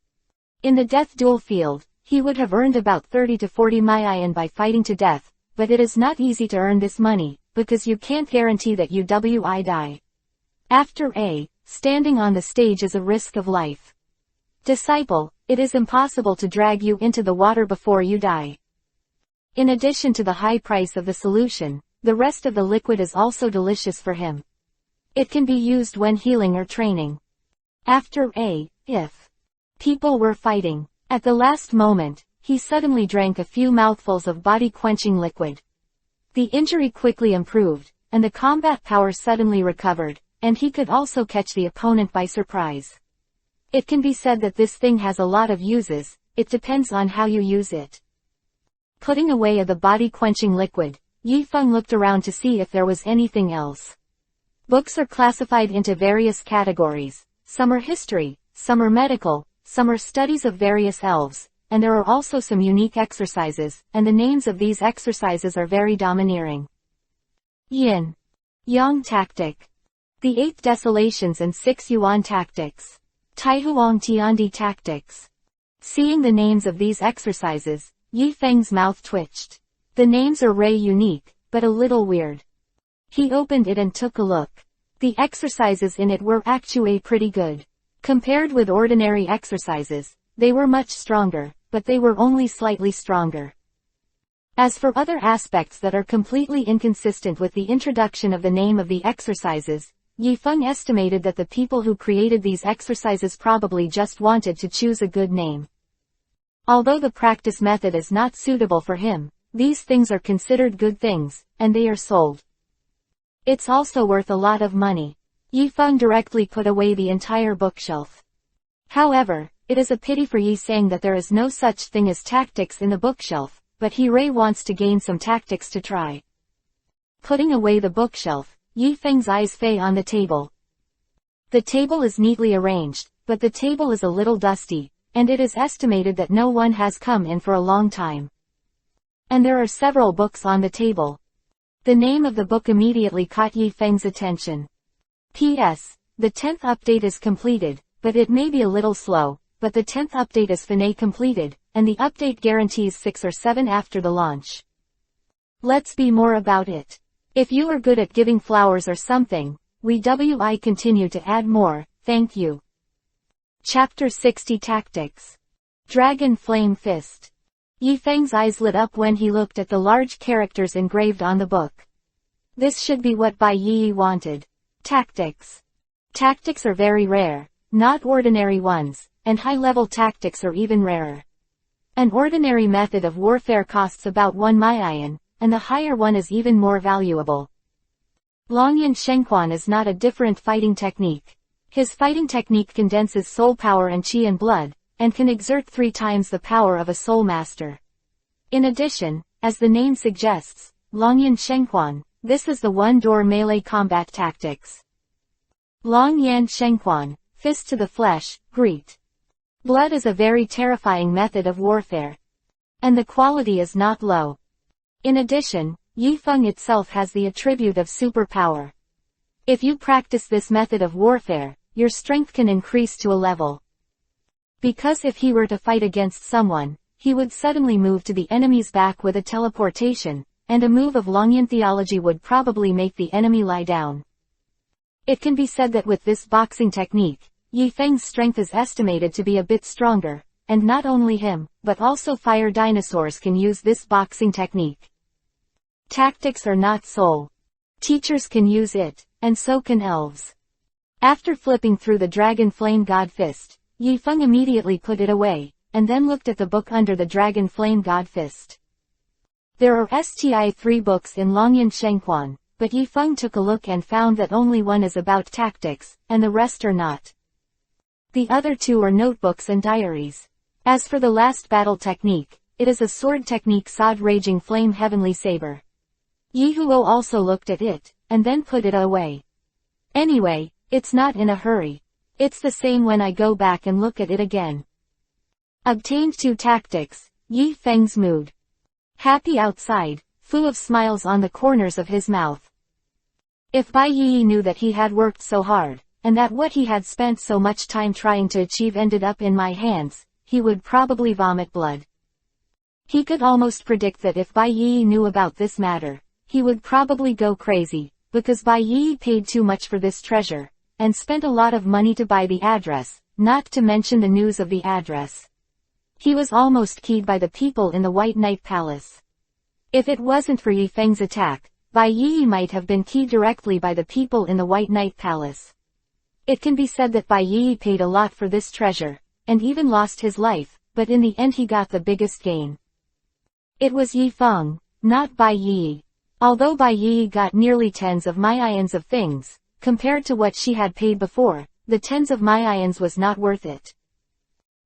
In the death duel field, he would have earned about 30 to 40 Mayan by fighting to death, but it is not easy to earn this money, because you can't guarantee that you will die. After standing on the stage is a risk of life. Disciple, it is impossible to drag you into the water before you die. In addition to the high price of the solution, the rest of the liquid is also delicious for him. It can be used when healing or training. After if people were fighting, at the last moment, he suddenly drank a few mouthfuls of body-quenching liquid. The injury quickly improved, and the combat power suddenly recovered, and he could also catch the opponent by surprise. It can be said that this thing has a lot of uses, it depends on how you use it. Putting away the body-quenching liquid, Yifeng looked around to see if there was anything else. Books are classified into various categories. Some are history, some are medical, some are studies of various elves, and there are also some unique exercises, and the names of these exercises are very domineering. Yin. Yang Tactic. The 8 Desolations and 6 Yuan Tactics. Taihuang Tiandi Tactics. Seeing the names of these exercises, Yifeng's mouth twitched. The names are unique, but a little weird. He opened it and took a look. The exercises in it were actually pretty good. Compared with ordinary exercises, they were much stronger, but they were only slightly stronger. As for other aspects that are completely inconsistent with the introduction of the name of the exercises, Yifeng estimated that the people who created these exercises probably just wanted to choose a good name. Although the practice method is not suitable for him, these things are considered good things, and they are sold. It's also worth a lot of money. Yifeng directly put away the entire bookshelf. However, it is a pity for Yiseng that there is no such thing as tactics in the bookshelf, but Ray wants to gain some tactics to try. Putting away the bookshelf, Yifeng's eyes fell on the table. The table is neatly arranged, but the table is a little dusty, and it is estimated that no one has come in for a long time. And there are several books on the table. The name of the book immediately caught Yifeng's attention. P.S. The 10th update is completed, but it may be a little slow, but the 10th update is finally completed, and the update guarantees 6 or 7 after the launch. Let's be more about it. If you are good at giving flowers or something, we continue to add more, thank you. Chapter 60 Tactics. Dragon Flame Fist. Yifeng's eyes lit up when he looked at the large characters engraved on the book. This should be what Bai Yi wanted. Tactics. Tactics are very rare, not ordinary ones, and high-level tactics are even rarer. An ordinary method of warfare costs about 1 Maiyan, and the higher one is even more valuable. Longyan Shengquan is not a different fighting technique. His fighting technique condenses soul power and qi and blood, and can exert 3 times the power of a Soulmaster. In addition, as the name suggests, Longyan Shengquan, this is the one-door melee combat tactics. Longyan Shengquan, fist to the flesh, greet. Blood is a very terrifying method of warfare. And the quality is not low. In addition, Yifeng itself has the attribute of superpower. If you practice this method of warfare, your strength can increase to a level. Because if he were to fight against someone, he would suddenly move to the enemy's back with a teleportation, and a move of Longyan theology would probably make the enemy lie down. It can be said that with this boxing technique, Yifeng's strength is estimated to be a bit stronger, and not only him, but also fire dinosaurs can use this boxing technique. Tactics are not soul. Teachers can use it, and so can elves. After flipping through the Dragon Flame God Fist, Yifeng immediately put it away, and then looked at the book under the Dragon Flame God Fist. There are 3 books in Longyan Shengquan, but Yifeng took a look and found that only one is about tactics, and the rest are not. The other 2 are notebooks and diaries. As for the last battle technique, it is a sword technique Sod Raging Flame Heavenly Saber. Yihuo also looked at it, and then put it away. Anyway, it's not in a hurry. It's the same when I go back and look at it again. Obtained 2 tactics, Yifeng's mood. Happy outside, full of smiles on the corners of his mouth. If Bai Yi knew that he had worked so hard, and that what he had spent so much time trying to achieve ended up in my hands, he would probably vomit blood. He could almost predict that if Bai Yi knew about this matter, he would probably go crazy, because Bai Yi paid too much for this treasure, and spent a lot of money to buy the address, not to mention the news of the address. He was almost keyed by the people in the White Knight Palace. If it wasn't for Yifeng's attack, Bai Yi might have been keyed directly by the people in the White Knight Palace. It can be said that Bai Yi paid a lot for this treasure, and even lost his life, but in the end he got the biggest gain. It was Yi Feng, not Bai Yi. Although Bai Yi got nearly tens of millions of things, compared to what she had paid before, the tens of millions was not worth it.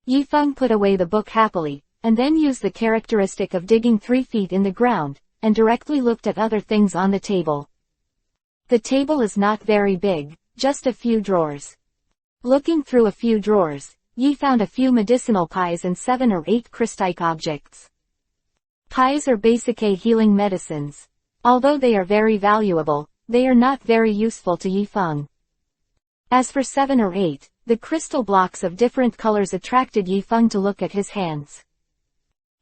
Yi Feng put away the book happily, and then used the characteristic of digging 3 feet in the ground, and directly looked at other things on the table. The table is not very big, just a few drawers. Looking through a few drawers, Yi found a few medicinal pies and 7 or 8 crystic objects. Pies are basic healing medicines. Although they are very valuable, they are not very useful to Yi Feng. As for 7 or 8, the crystal blocks of different colors attracted Yi Feng to look at his hands.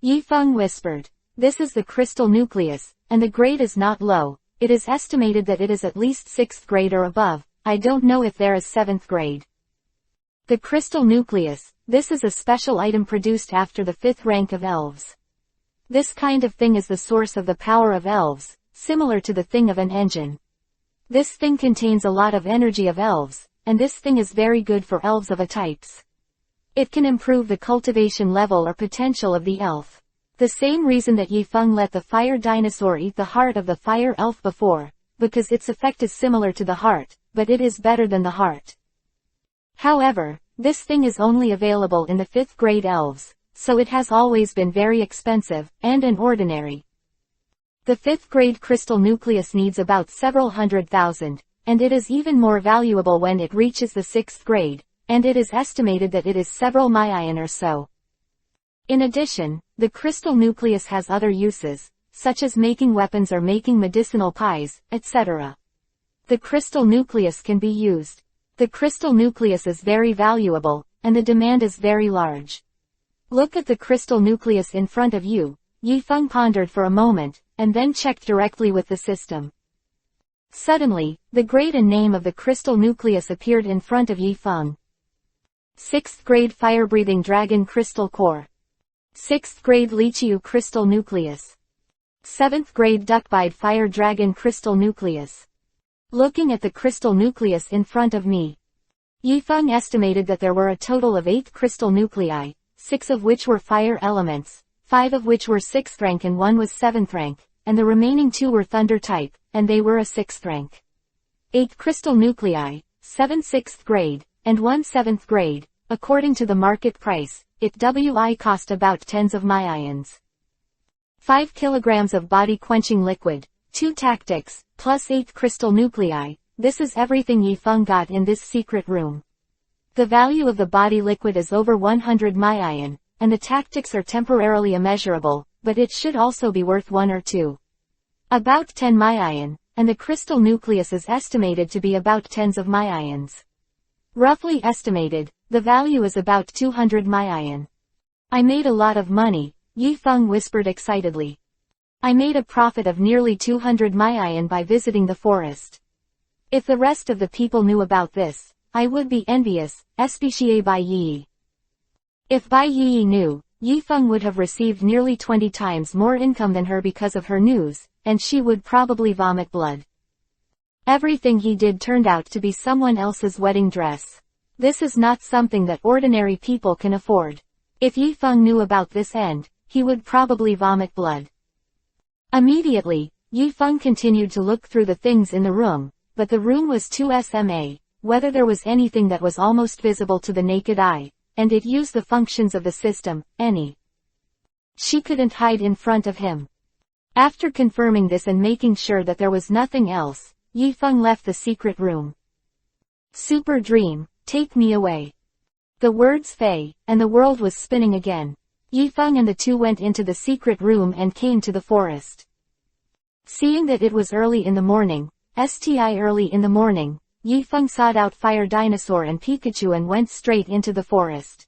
Yi Feng whispered, "This is the crystal nucleus, and the grade is not low. It is estimated that it is at least 6th grade or above. I don't know if there is 7th grade. The crystal nucleus, this is a special item produced after the 5th rank of elves. This kind of thing is the source of the power of elves, similar to the thing of an engine. This thing contains a lot of energy of elves, and this thing is very good for elves of a types. It can improve the cultivation level or potential of the elf. The same reason that Yi Feng let the fire dinosaur eat the heart of the fire elf before, because its effect is similar to the heart, but it is better than the heart. However, this thing is only available in the 5th grade elves, so it has always been very expensive, and an ordinary. The 5th grade crystal nucleus needs about several 100,000, and it is even more valuable when it reaches the 6th grade, and it is estimated that it is several million or so. In addition, the crystal nucleus has other uses, such as making weapons or making medicinal pies, etc. The crystal nucleus can be used. The crystal nucleus is very valuable, and the demand is very large. Look at the crystal nucleus in front of you. Yi Feng pondered for a moment, and then checked directly with the system. Suddenly, the grade and name of the crystal nucleus appeared in front of Yi Feng. 6th grade fire-breathing dragon crystal core. 6th grade Liqiu crystal nucleus. 7th grade duckbide fire dragon crystal nucleus. Looking at the crystal nucleus in front of me, Yi Feng estimated that there were a total of 8 crystal nuclei, 6 of which were fire elements, 5 of which were 6th rank and 1 was 7th rank, and the remaining 2 were thunder type, and they were a 6th rank. 8 crystal nuclei, 7 6th grade, and 1 7th grade. According to the market price, it cost about tens of millions. 5 kilograms of body-quenching liquid, 2 tactics, plus 8 crystal nuclei. This is everything Yi Feng got in this secret room. The value of the body liquid is over 100 million, and the tactics are temporarily immeasurable, but it should also be worth 1 or 2. About 10 million, and the crystal nucleus is estimated to be about tens of millions. Roughly estimated, the value is about 200 million. I made a lot of money, Yi Feng whispered excitedly. I made a profit of nearly 200 million by visiting the forest. If the rest of the people knew about this, I would be envious, especially Bai Yi. If Bai Yi knew, Yi Feng would have received nearly 20 times more income than her because of her news, and she would probably vomit blood. Everything he did turned out to be someone else's wedding dress. This is not something that ordinary people can afford. If Yi Feng knew about this end, he would probably vomit blood. Immediately, Yi Feng continued to look through the things in the room, but the room was too small, whether there was anything that was almost visible to the naked eye, and it used the functions of the system, any. She couldn't hide in front of him. After confirming this and making sure that there was nothing else, Yi Feng left the secret room. Super dream, take me away. The words fei, and the world was spinning again. Yi Feng and the two went into the secret room and came to the forest. Seeing that it was early in the morning, Yi Feng sought out Fire Dinosaur and Pikachu and went straight into the forest.